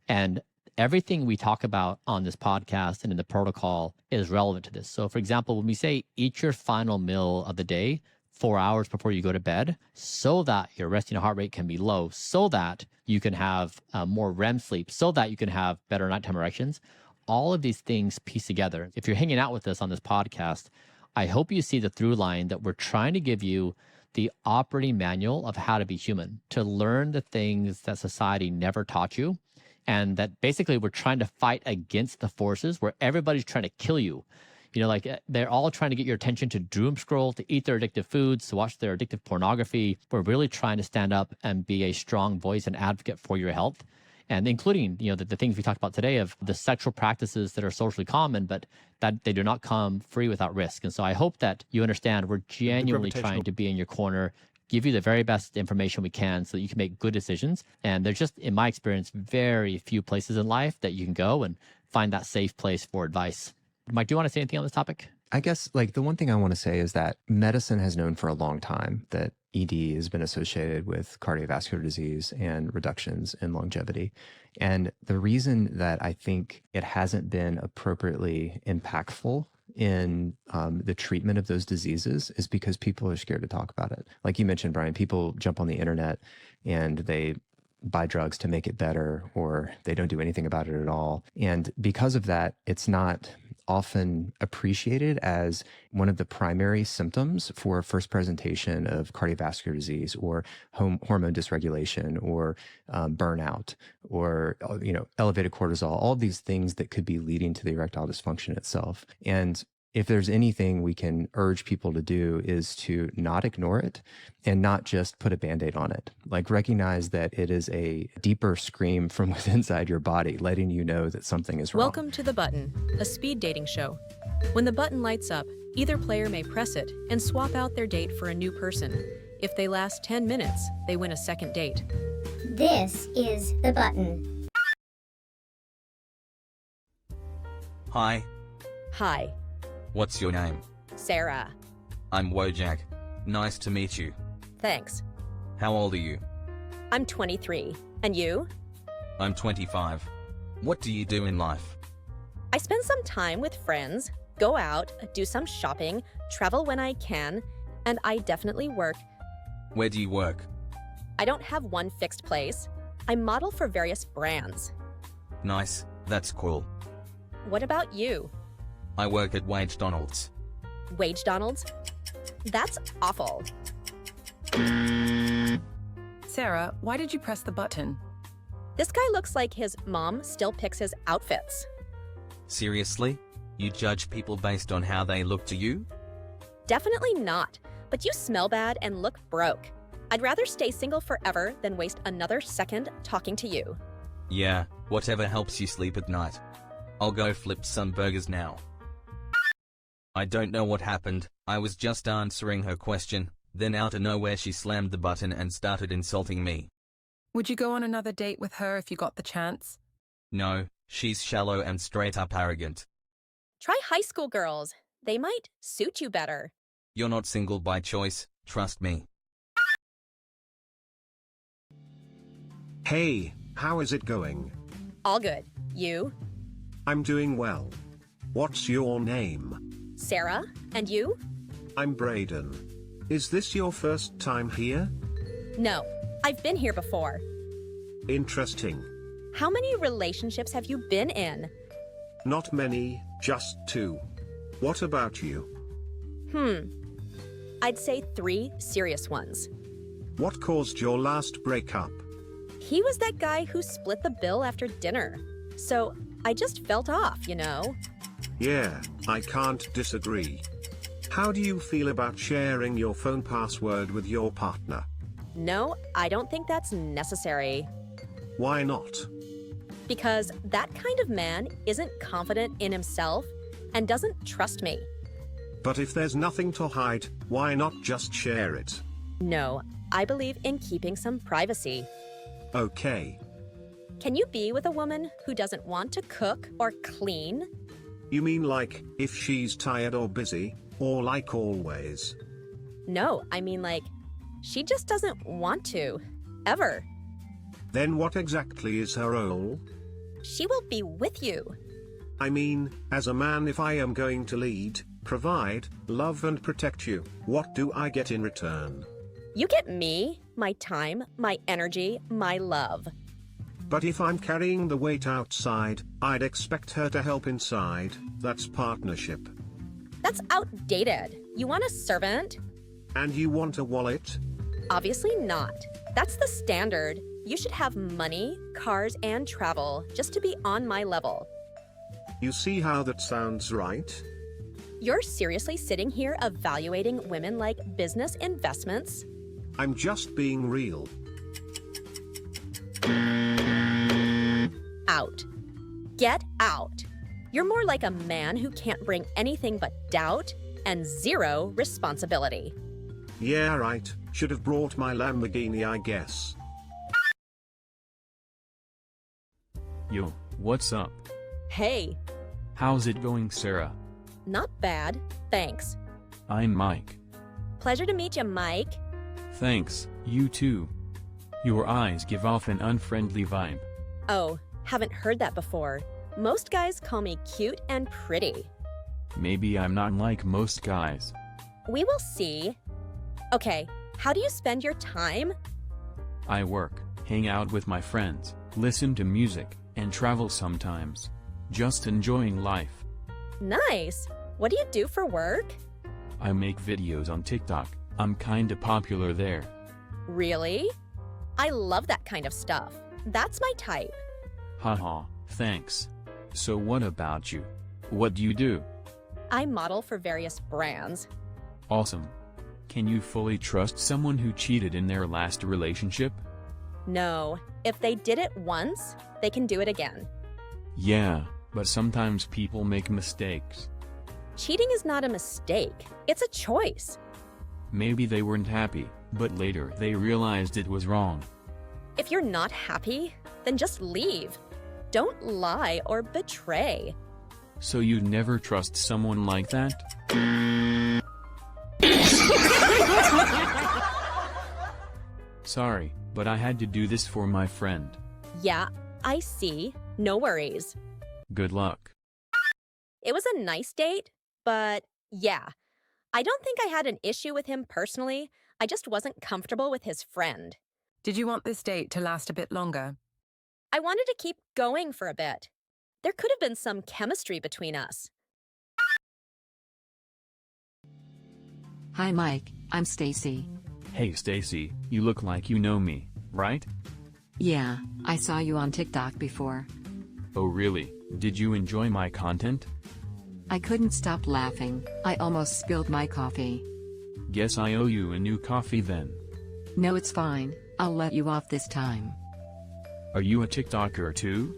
And everything we talk about on this podcast and in the protocol is relevant to this. So for example, when we say eat your final meal of the day 4 hours before you go to bed, so that your resting heart rate can be low, so that you can have more REM sleep, so that you can have better nighttime erections, all of these things piece together. If you're hanging out with us on this podcast, I hope you see the through line that we're trying to give you the operating manual of how to be human, to learn the things that society never taught you. And that basically we're trying to fight against the forces where everybody's trying to kill you. Like they're all trying to get your attention to doom scroll, to eat their addictive foods, to watch their addictive pornography. We're really trying to stand up and be a strong voice and advocate for your health. And including, the things we talked about today of the sexual practices that are socially common, but that they do not come free without risk. And so I hope that you understand we're genuinely trying to be in your corner, give you the very best information we can so that you can make good decisions. And there's just, in my experience, very few places in life that you can go and find that safe place for advice. Mike, do you want to say anything on this topic? I guess the one thing I want to say is that medicine has known for a long time that ED has been associated with cardiovascular disease and reductions in longevity. And the reason that I think it hasn't been appropriately impactful in the treatment of those diseases is because people are scared to talk about it. Like you mentioned, Brian, people jump on the internet and they buy drugs to make it better, or they don't do anything about it at all. And because of that, it's not often appreciated as one of the primary symptoms for first presentation of cardiovascular disease or hormone dysregulation or burnout or elevated cortisol, all these things that could be leading to the erectile dysfunction itself. And if there's anything we can urge people to do is to not ignore it and not just put a Band-Aid on it. Like, recognize that it is a deeper scream from within inside your body, letting you know that something is wrong. Welcome to The Button, a speed dating show. When the button lights up, either player may press it and swap out their date for a new person. If they last 10 minutes, they win a second date. This is The Button. Hi, Hi, what's your name? Sarah. I'm Wojak. Nice to meet you. Thanks. How old are you? I'm 23. And you? I'm 25. What do you do in life? I spend some time with friends, go out, do some shopping, travel when I can, and I definitely work. Where do you work? I don't have one fixed place. I model for various brands. Nice, that's cool. What about you? I work at Wage Donald's. Wage Donald's? That's awful. Sarah, why did you press the button? This guy looks like his mom still picks his outfits. Seriously? You judge people based on how they look to you? Definitely not, but you smell bad and look broke. I'd rather stay single forever than waste another second talking to you. Yeah, whatever helps you sleep at night. I'll go flip some burgers now. I don't know what happened, I was just answering her question. Then out of nowhere she slammed the button and started insulting me. Would you go on another date with her if you got the chance? No, she's shallow and straight up arrogant. Try high school girls. They might suit you better. You're not single by choice, trust me. Hey, how is it going? All good. You? I'm doing well. What's your name? Sarah? And you? I'm Brayden. Is this your first time here? No, I've been here before. Interesting. How many relationships have you been in? Not many, just 2. What about you? I'd say 3 serious ones. What caused your last breakup? He was that guy who split the bill after dinner. So I just felt off, you know? Yeah, I can't disagree. How do you feel about sharing your phone password with your partner? No, I don't think that's necessary. Why not? Because that kind of man isn't confident in himself and doesn't trust me. But if there's nothing to hide, why not just share it? No, I believe in keeping some privacy. Okay. Can you be with a woman who doesn't want to cook or clean? You mean like, if she's tired or busy, or like always? No, I mean like, she just doesn't want to. Ever. Then what exactly is her role? She will be with you. I mean, as a man, if I am going to lead, provide, love and protect you, what do I get in return? You get me, my time, my energy, my love. But if I'm carrying the weight outside, I'd expect her to help inside. That's partnership. That's outdated. You want a servant? And you want a wallet? Obviously not. That's the standard. You should have money, cars, and travel just to be on my level. You see how that sounds right? You're seriously sitting here evaluating women like business investments? I'm just being real. Out. Get out. You're more like a man who can't bring anything but doubt and 0 responsibility. Yeah, right. Should have brought my Lamborghini, I guess. Yo, what's up? Hey. How's it going, Sarah? Not bad, thanks. I'm Mike. Pleasure to meet you, Mike. Thanks, you too. Your eyes give off an unfriendly vibe. Oh, haven't heard that before. Most guys call me cute and pretty. Maybe I'm not like most guys. We will see. Okay, how do you spend your time? I work, hang out with my friends, listen to music, and travel sometimes. Just enjoying life. Nice. What do you do for work? I make videos on TikTok. I'm kinda popular there. Really? I love that kind of stuff. That's my type. Haha, thanks. So what about you? What do you do? I model for various brands. Awesome. Can you fully trust someone who cheated in their last relationship? No. If they did it once, they can do it again. Yeah, but sometimes people make mistakes. Cheating is not a mistake. It's a choice. Maybe they weren't happy, but later they realized it was wrong. If you're not happy, then just leave. Don't lie or betray. So you'd never trust someone like that? Sorry, but I had to do this for my friend. Yeah, I see. No worries. Good luck. It was a nice date, but yeah. I don't think I had an issue with him personally. I just wasn't comfortable with his friend. Did you want this date to last a bit longer? I wanted to keep going for a bit. There could have been some chemistry between us. Hi Mike, I'm Stacy. Hey Stacy, you look like you know me, right? Yeah, I saw you on TikTok before. Oh really? Did you enjoy my content? I couldn't stop laughing. I almost spilled my coffee. Guess I owe you a new coffee then. No, it's fine. I'll let you off this time. Are you a TikToker too?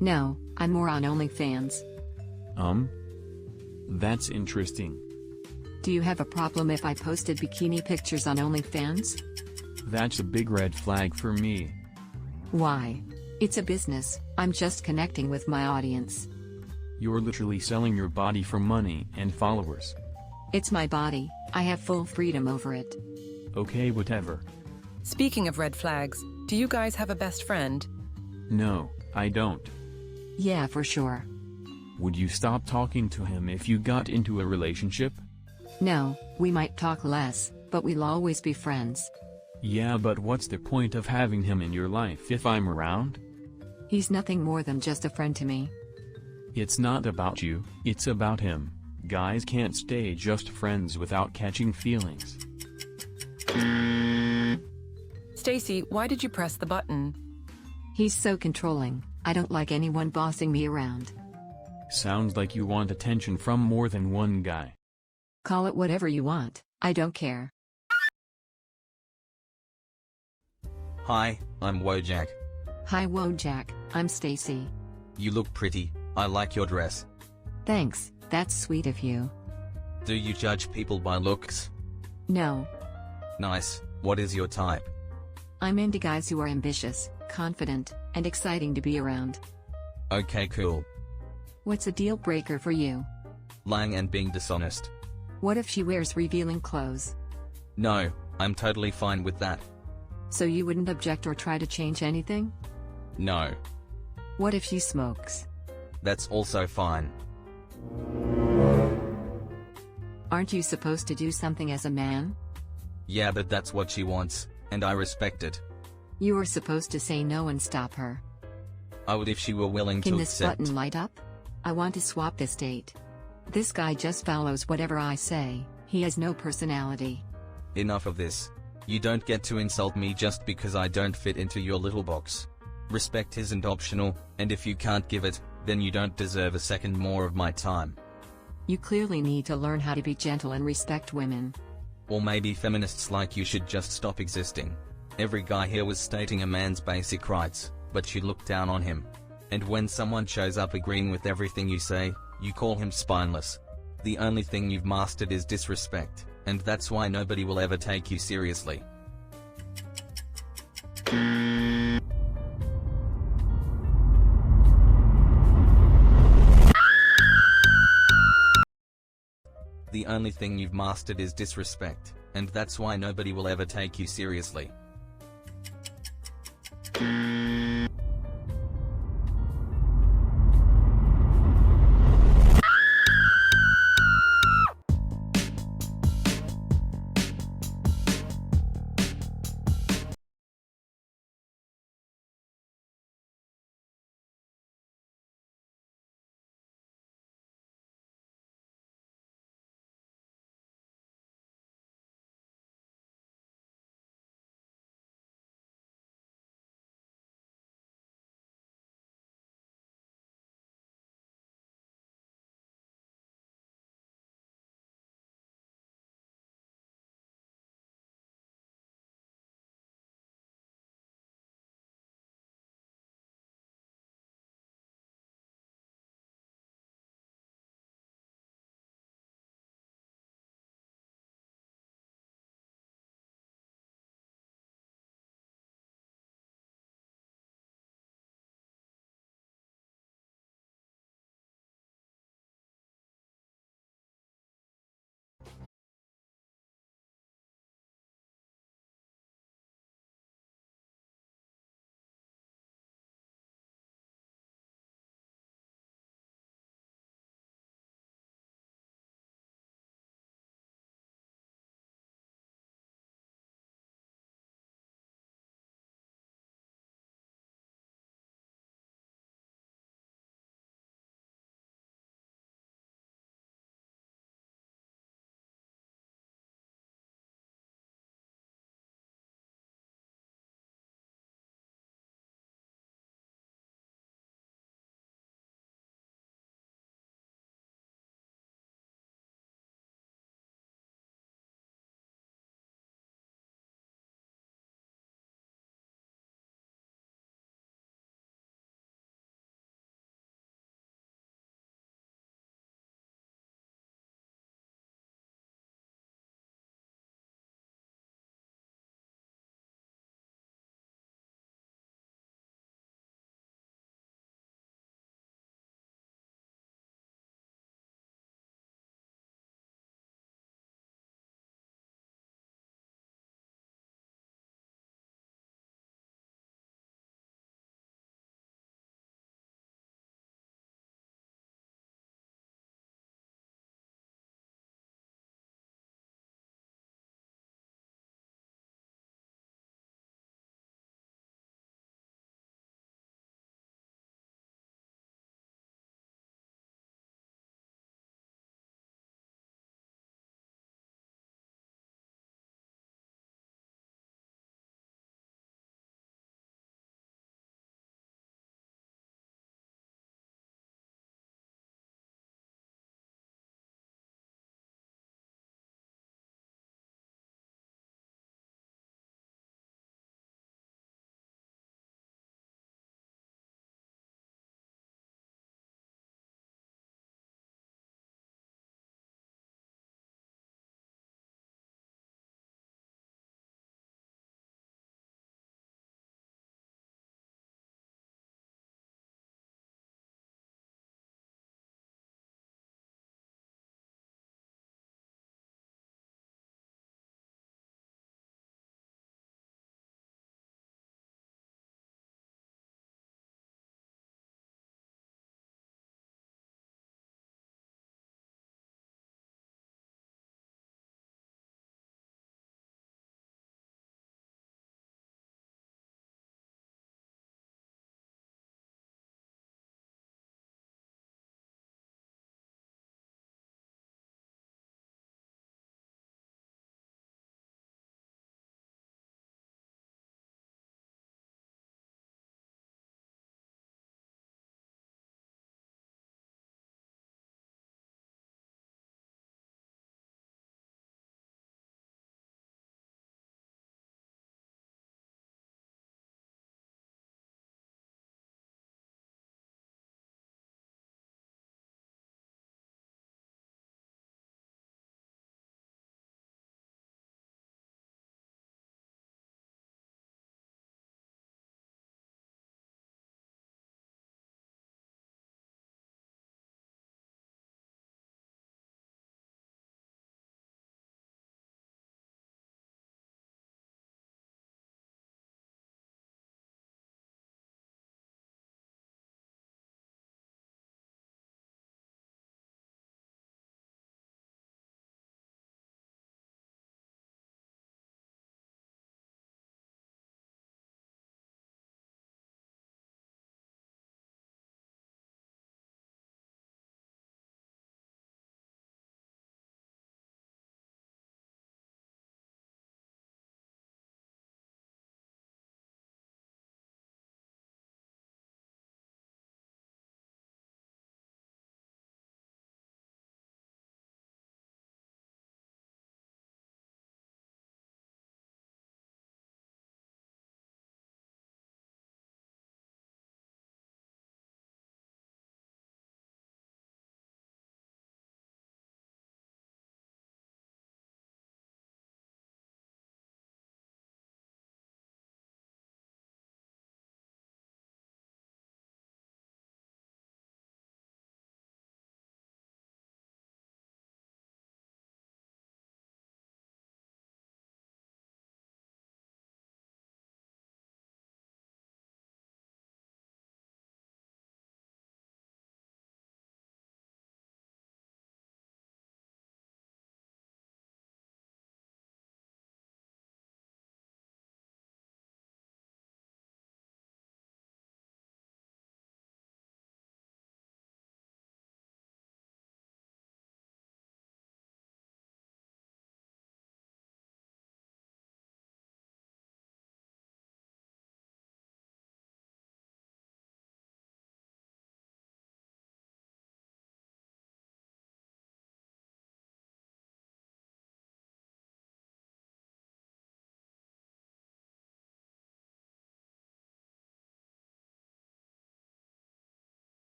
No, I'm more on OnlyFans. That's interesting. Do you have a problem if I posted bikini pictures on OnlyFans? That's a big red flag for me. Why? It's a business, I'm just connecting with my audience. You're literally selling your body for money and followers. It's my body, I have full freedom over it. Okay, whatever. Speaking of red flags, do you guys have a best friend? No, I don't. Yeah, for sure. Would you stop talking to him if you got into a relationship? No, we might talk less, but we'll always be friends. Yeah, but what's the point of having him in your life if I'm around? He's nothing more than just a friend to me. It's not about you, it's about him. Guys can't stay just friends without catching feelings. Stacy, why did you press the button? He's so controlling, I don't like anyone bossing me around. Sounds like you want attention from more than one guy. Call it whatever you want, I don't care. Hi, I'm Wojak. Hi Wojak, I'm Stacy. You look pretty, I like your dress. Thanks, that's sweet of you. Do you judge people by looks? No. Nice, what is your type? I'm into guys who are ambitious, confident, and exciting to be around. Okay, cool. What's a deal breaker for you? Lying and being dishonest. What if she wears revealing clothes? No, I'm totally fine with that. So you wouldn't object or try to change anything? No. What if she smokes? That's also fine. Aren't you supposed to do something as a man? Yeah, but that's what she wants, and I respect it. You were supposed to say no and stop her. I would if she were willing Can to this accept. button light up? I want to swap this date. This guy just follows whatever I say, he has no personality. Enough of this. You don't get to insult me just because I don't fit into your little box. Respect isn't optional, and if you can't give it, then you don't deserve a second more of my time. You clearly need to learn how to be gentle and respect women. Or maybe feminists like you should just stop existing. Every guy here was stating a man's basic rights, but you look down on him. And when someone shows up agreeing with everything you say, you call him spineless. The only thing you've mastered is disrespect, and that's why nobody will ever take you seriously. The only thing you've mastered is disrespect, and that's why nobody will ever take you seriously.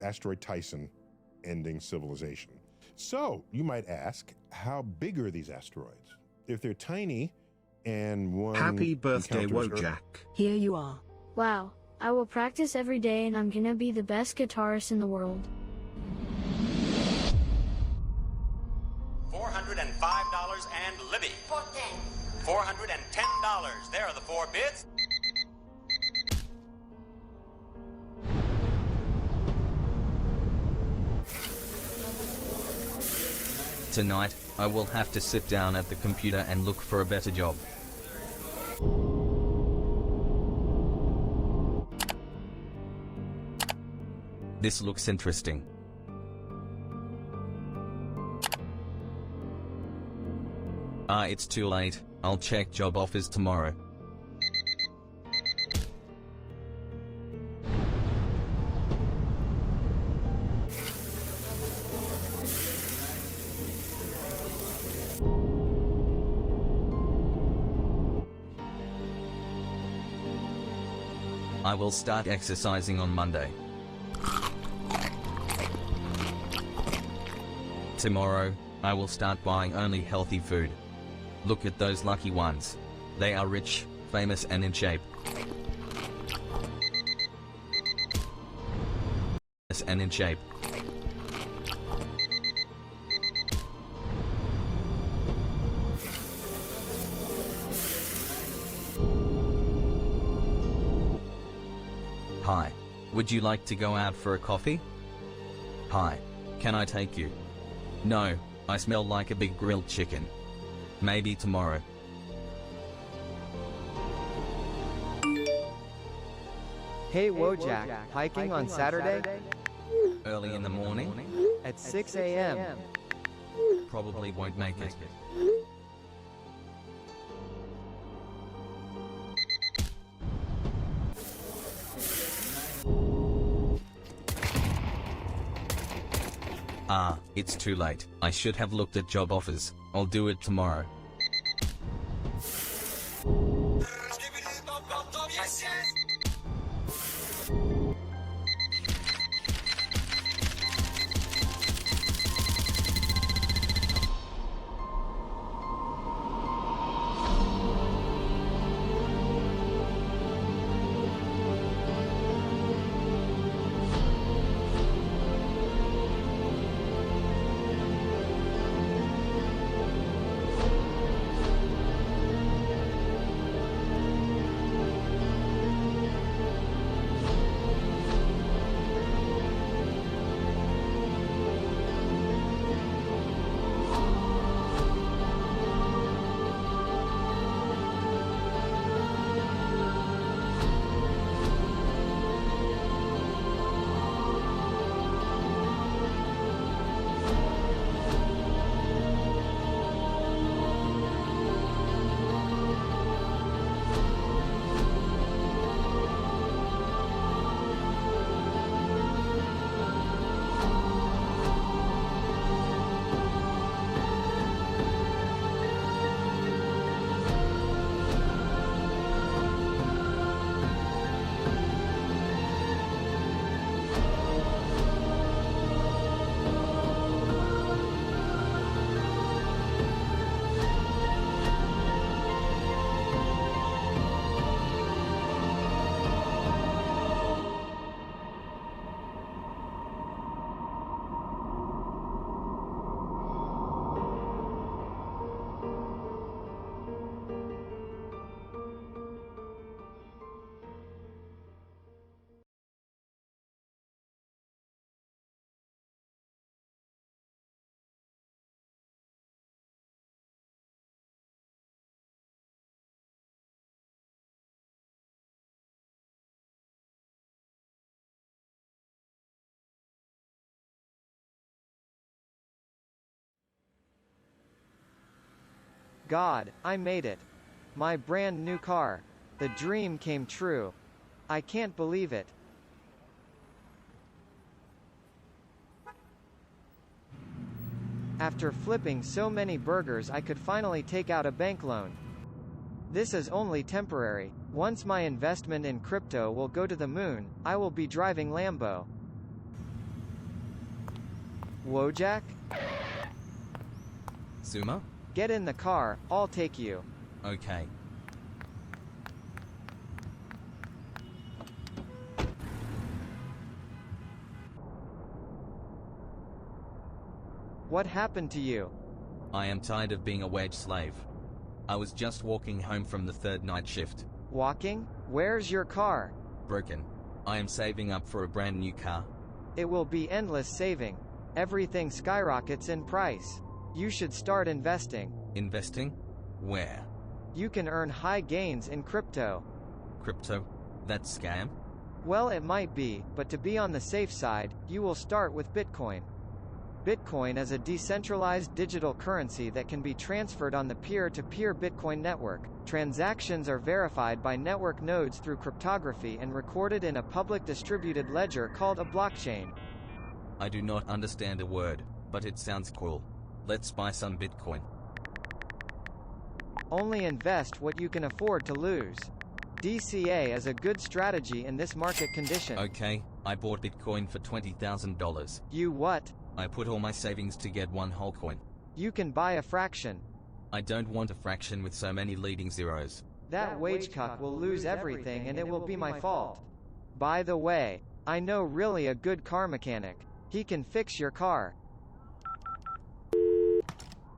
Asteroid Tyson ending civilization. So you might ask, how big are these asteroids? If they're tiny and one Happy birthday, encounters Wojak. Here you are. Wow, I will practice every day and I'm gonna be the best guitarist in the world. $405 and Libby. $410. There are the 4 bids. Tonight, I will have to sit down at the computer and look for a better job. This looks interesting. It's too late. I'll check job offers tomorrow. I will start exercising on Monday. Tomorrow, I will start buying only healthy food. Look at those lucky ones. They are rich, famous and in shape. And in shape. Hi. Would you like to go out for a coffee? Hi. Can I take you? No, I smell like a big grilled chicken. Maybe tomorrow. Hey Wojak, hiking on Saturday? Early in the morning? At 6 a.m. Probably won't make it. It's too late. I should have looked at job offers. I'll do it tomorrow. God, I made it. My brand new car. The dream came true. I can't believe it. After flipping so many burgers, I could finally take out a bank loan. This is only temporary. Once my investment in crypto will go to the moon, I will be driving Lambo. Wojak? Zuma? Get in the car, I'll take you. Okay. What happened to you? I am tired of being a wage slave. I was just walking home from the third night shift. Walking? Where's your car? Broken. I am saving up for a brand new car. It will be endless saving. Everything skyrockets in price. You should start investing. Investing? Where? You can earn high gains in crypto. Crypto? That scam? Well, it might be, but to be on the safe side, you will start with Bitcoin. Bitcoin is a decentralized digital currency that can be transferred on the peer-to-peer Bitcoin network. Transactions are verified by network nodes through cryptography and recorded in a public distributed ledger called a blockchain. I do not understand a word, but it sounds cool. Let's buy some Bitcoin. Only invest what you can afford to lose. DCA is a good strategy in this market condition. Okay, I bought Bitcoin for $20,000. You what? I put all my savings to get one whole coin. You can buy a fraction. I don't want a fraction with so many leading zeros. That wage cuck will lose everything and it will be my fault. By the way, I know really a good car mechanic. He can fix your car.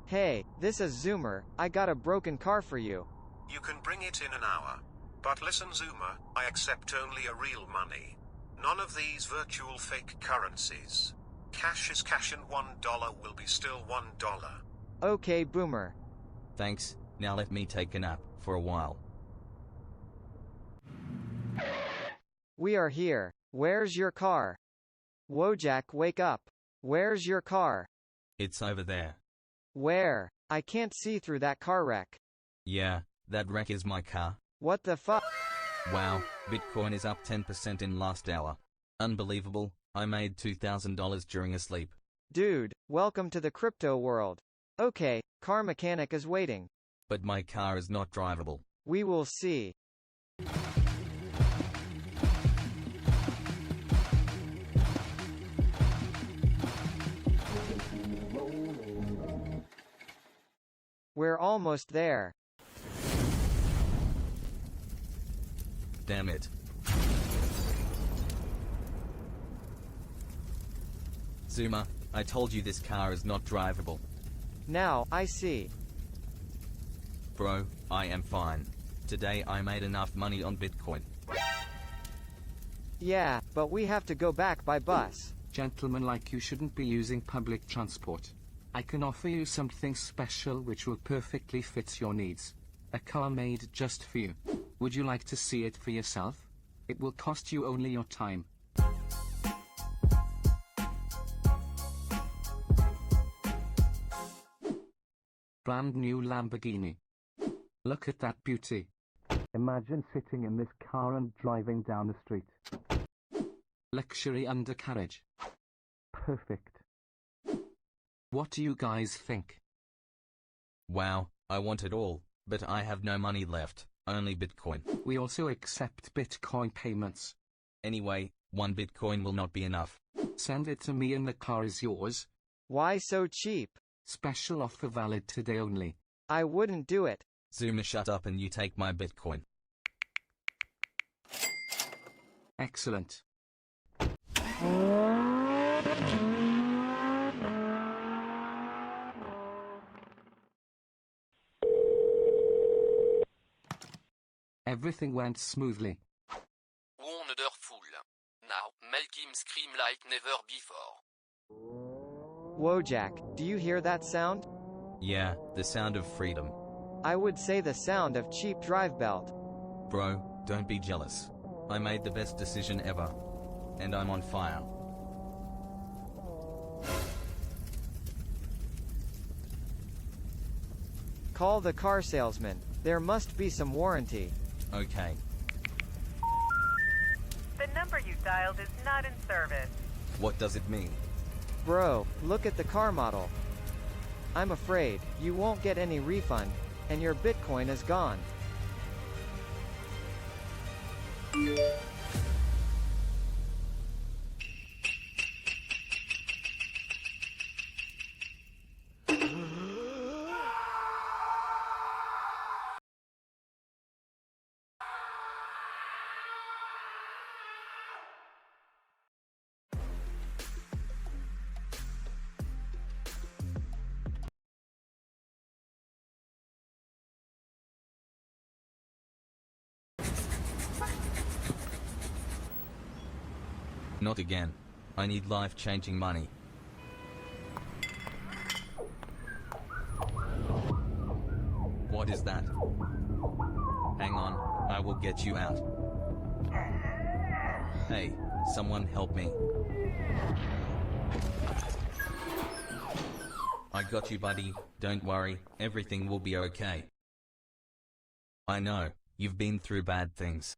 Hey, this is Zoomer. I got a broken car for you. You can bring it in an hour. But listen, Zoomer, I accept only a real money. None of these virtual fake currencies. Cash is cash and $1 will be still $1. Okay, Boomer. Thanks, now let me take a nap, for a while. We are here. Where's your car? Wojak, wake up. Where's your car? It's over there. Where? I can't see through that car wreck. Yeah, that wreck is my car. What the fuck? Wow, Bitcoin is up 10% in last hour. Unbelievable, I made $2,000 during a sleep. Dude, welcome to the crypto world. Okay, car mechanic is waiting. But my car is not drivable. We will see. We're almost there. Damn it. Zuma, I told you this car is not drivable. Now, I see. Bro, I am fine. Today I made enough money on Bitcoin. Yeah, but we have to go back by bus. Gentlemen like you shouldn't be using public transport. I can offer you something special which will perfectly fit your needs. A car made just for you. Would you like to see it for yourself? It will cost you only your time. Brand new Lamborghini. Look at that beauty. Imagine sitting in this car and driving down the street. Luxury undercarriage. Perfect. What do you guys think? Wow, I want it all, but I have no money left, only Bitcoin. We also accept Bitcoin payments. Anyway, 1 Bitcoin will not be enough. Send it to me and the car is yours. Why so cheap? Special offer valid today only. I wouldn't do it. Zuma, shut up and you take my Bitcoin. Excellent. Everything went smoothly. Wonderful. Now make him scream like never before. Wojak, do you hear that sound? Yeah, the sound of freedom. I would say the sound of cheap drive belt. Bro, don't be jealous. I made the best decision ever. And I'm on fire. Call the car salesman. There must be some warranty. Okay. The number you dialed is not in service. What does it mean? Bro, look at the car model. I'm afraid you won't get any refund, and your Bitcoin is gone. Not again. I need life-changing money. What is that? Hang on, I will get you out. Hey, someone help me. I got you, buddy. Don't worry, everything will be okay. I know, you've been through bad things.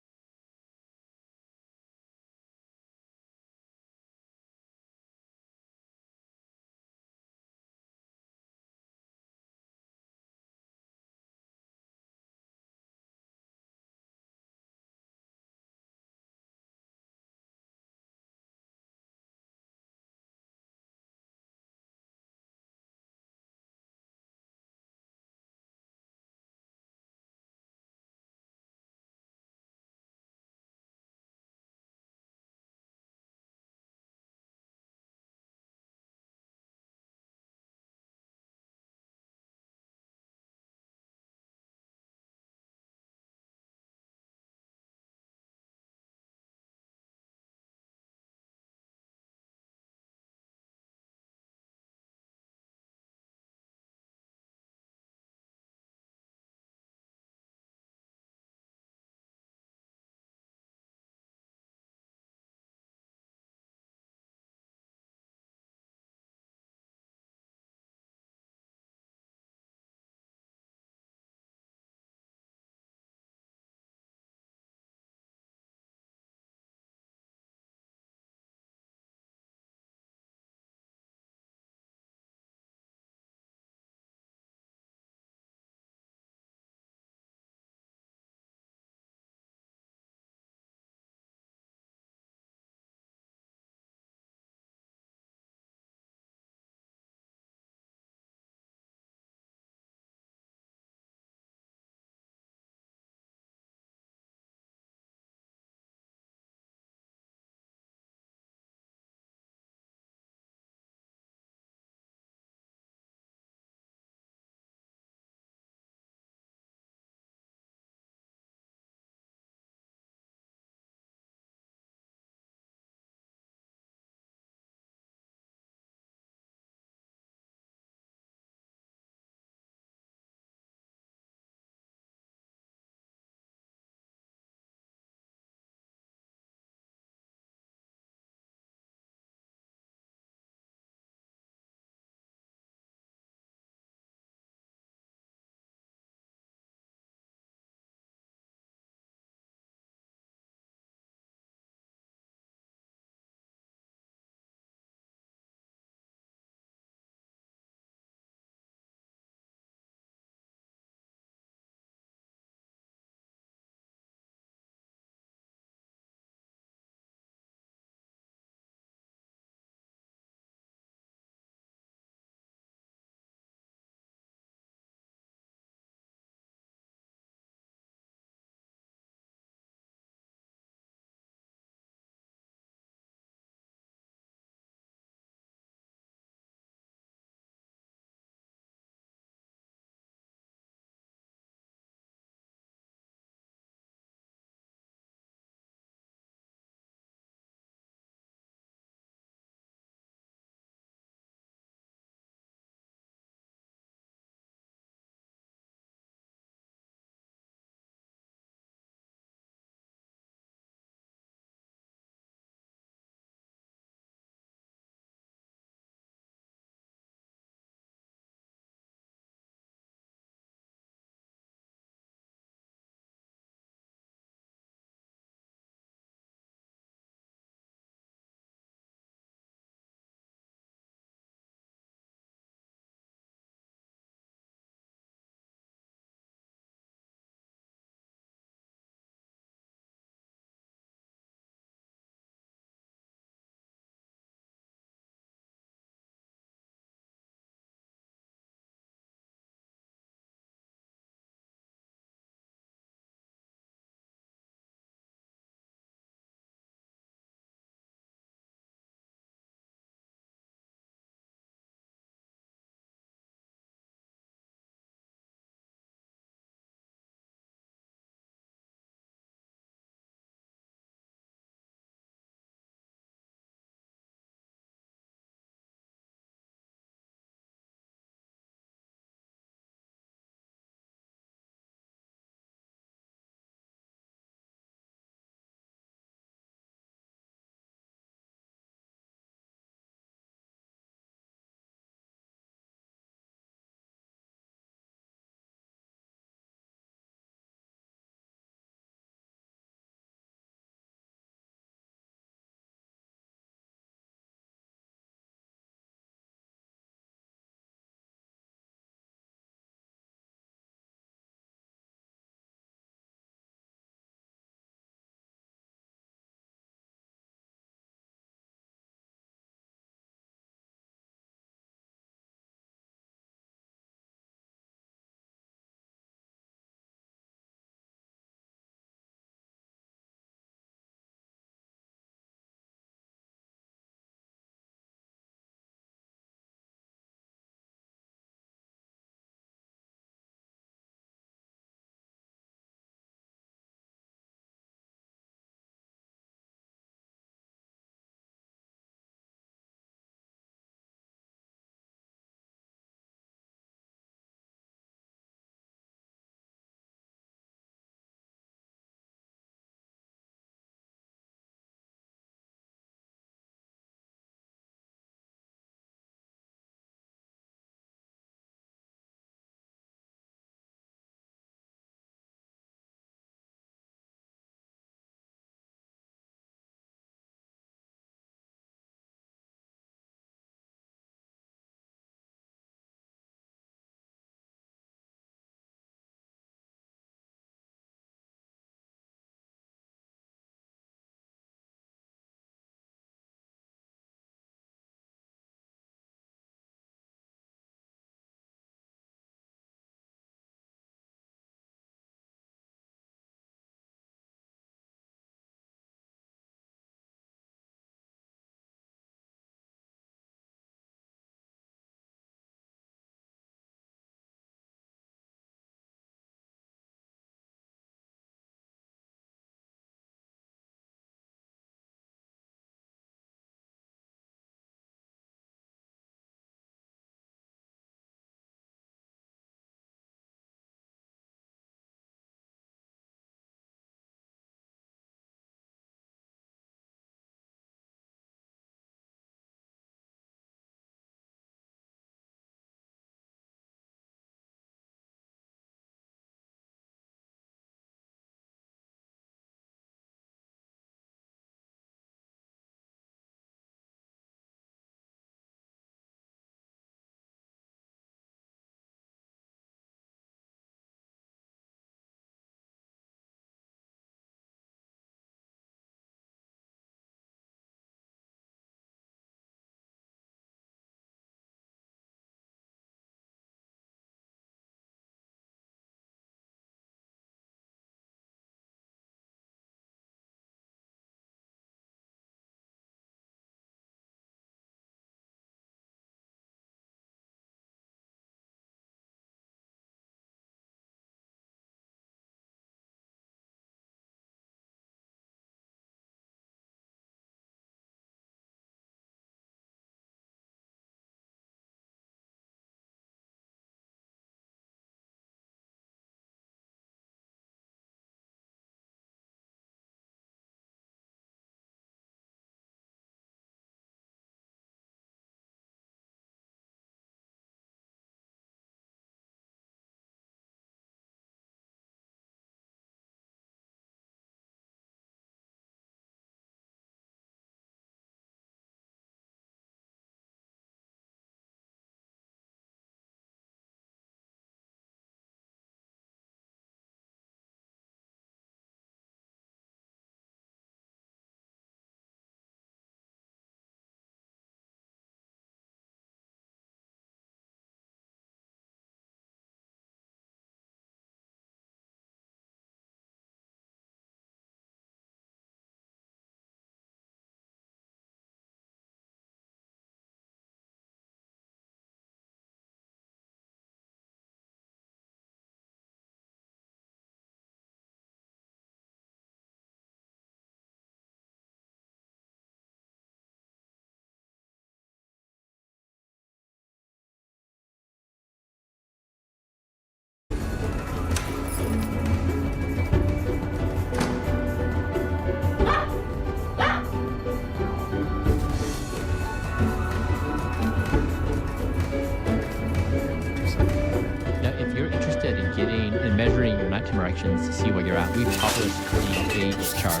erections to see where you're at. We've published the age chart.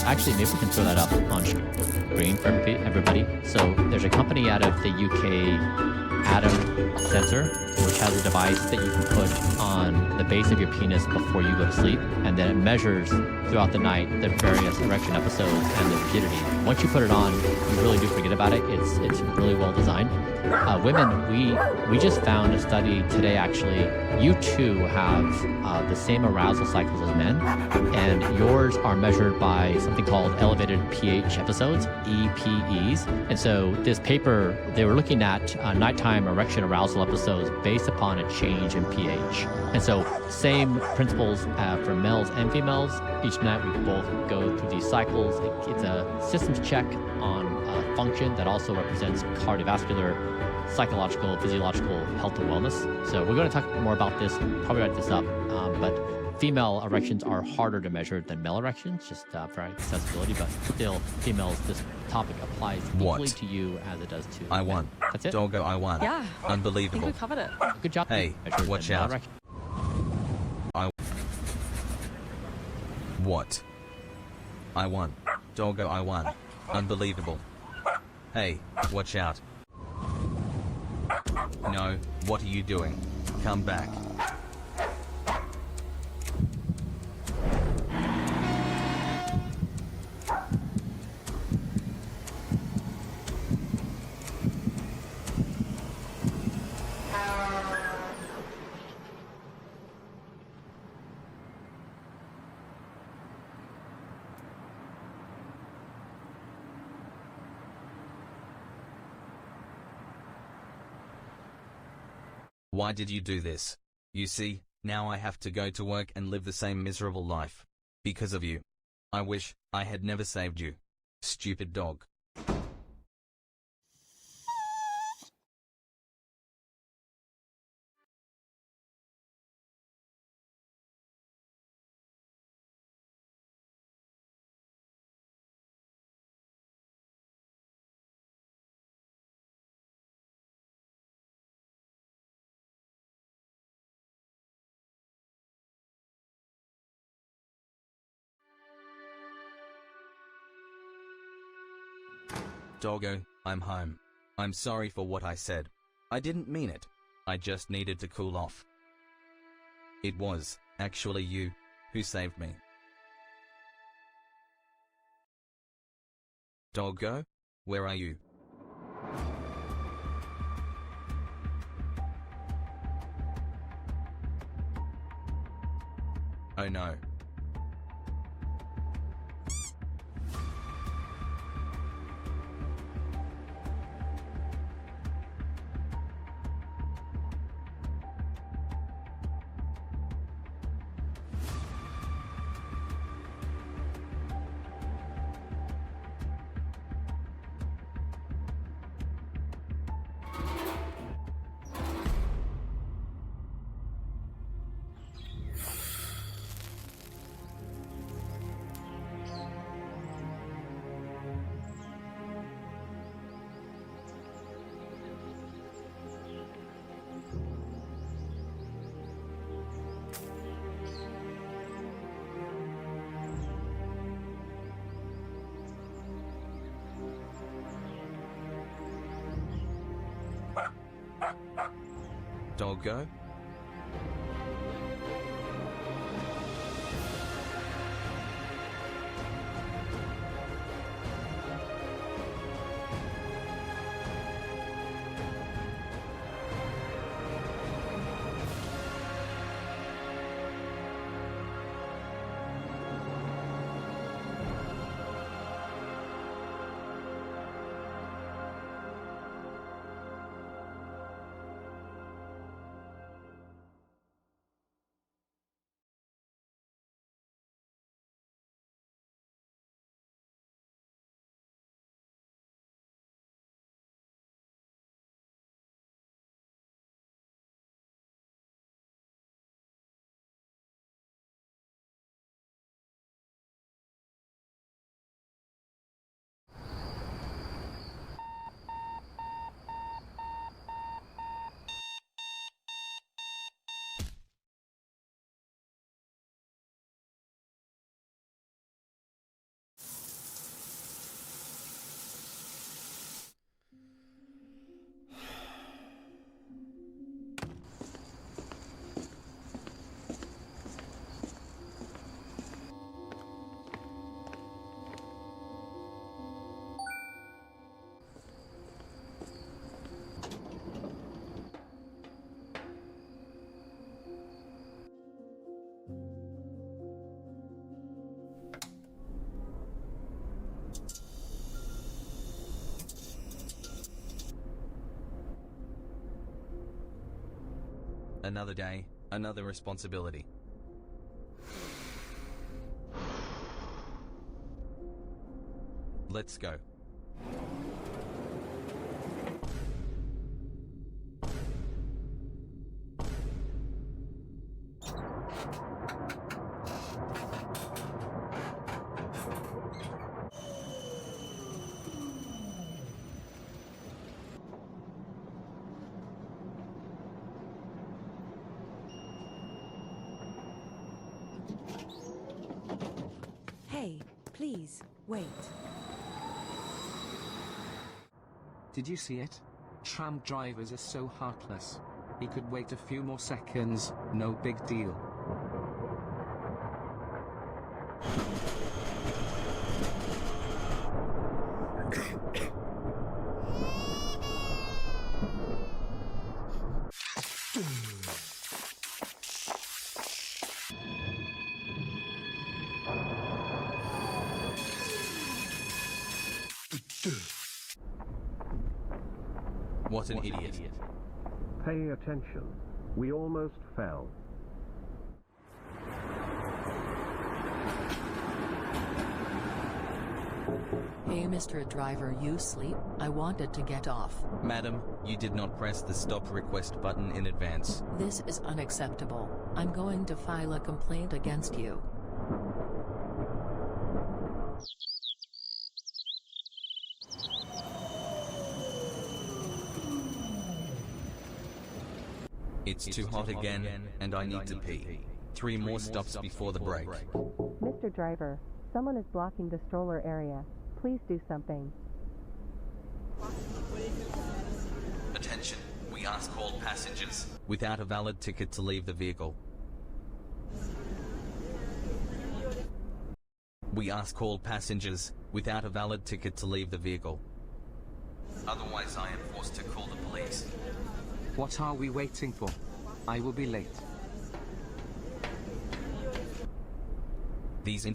Actually, maybe we can throw that up on screen for everybody. So there's a company out of the UK, Atom Sensor, which has a device that you can put on the base of your penis before you go to sleep, and then it measures throughout the night the various erection episodes and the rigidity. Once you put it on, you really do forget about it. It's really well designed. Women, we just found a study today actually. You too have the same arousal cycles as men, and yours are measured by something called elevated pH episodes, EPEs. And so this paper, they were looking at nighttime erection arousal episodes based upon a change in pH. And so same principles for males and females. Each night we both go through these cycles. It's a systems check on function that also represents cardiovascular, psychological, physiological health and wellness. So we're going to talk more about this, probably write this up, but female erections are harder to measure than male erections, just for accessibility, but still, females, this topic applies equally to you as it does to I won. That's it? Doggo, I won. Yeah. Unbelievable. I think we covered it. Good job. Hey, watch out. What? I won. Doggo, I won. Unbelievable. Hey, watch out. No, what are you doing? Come back. Why did you do this? You see, now I have to go to work and live the same miserable life. Because of you. I wish I had never saved you. Stupid dog. Doggo, I'm home. I'm sorry for what I said. I didn't mean it. I just needed to cool off. It was, actually you, who saved me. Doggo, where are you? Oh no. Doggo? Another day, another responsibility. Let's go. Hey, please, wait. Did you see it? Tram drivers are so heartless. He could wait a few more seconds, no big deal. What an idiot. Pay attention. We almost fell. Hey Mr. Driver, you sleep? I wanted to get off. Madam, you did not press the stop request button in advance. This is unacceptable. I'm going to file a complaint against you. It's too hot again, and I need to pee. 3 more stops before the break. Mr. Driver, someone is blocking the stroller area. Please do something. Attention, we ask all passengers without a valid ticket to leave the vehicle. We ask all passengers without a valid ticket to leave the vehicle. Otherwise, I am forced to call the police. What are we waiting for? I will be late. These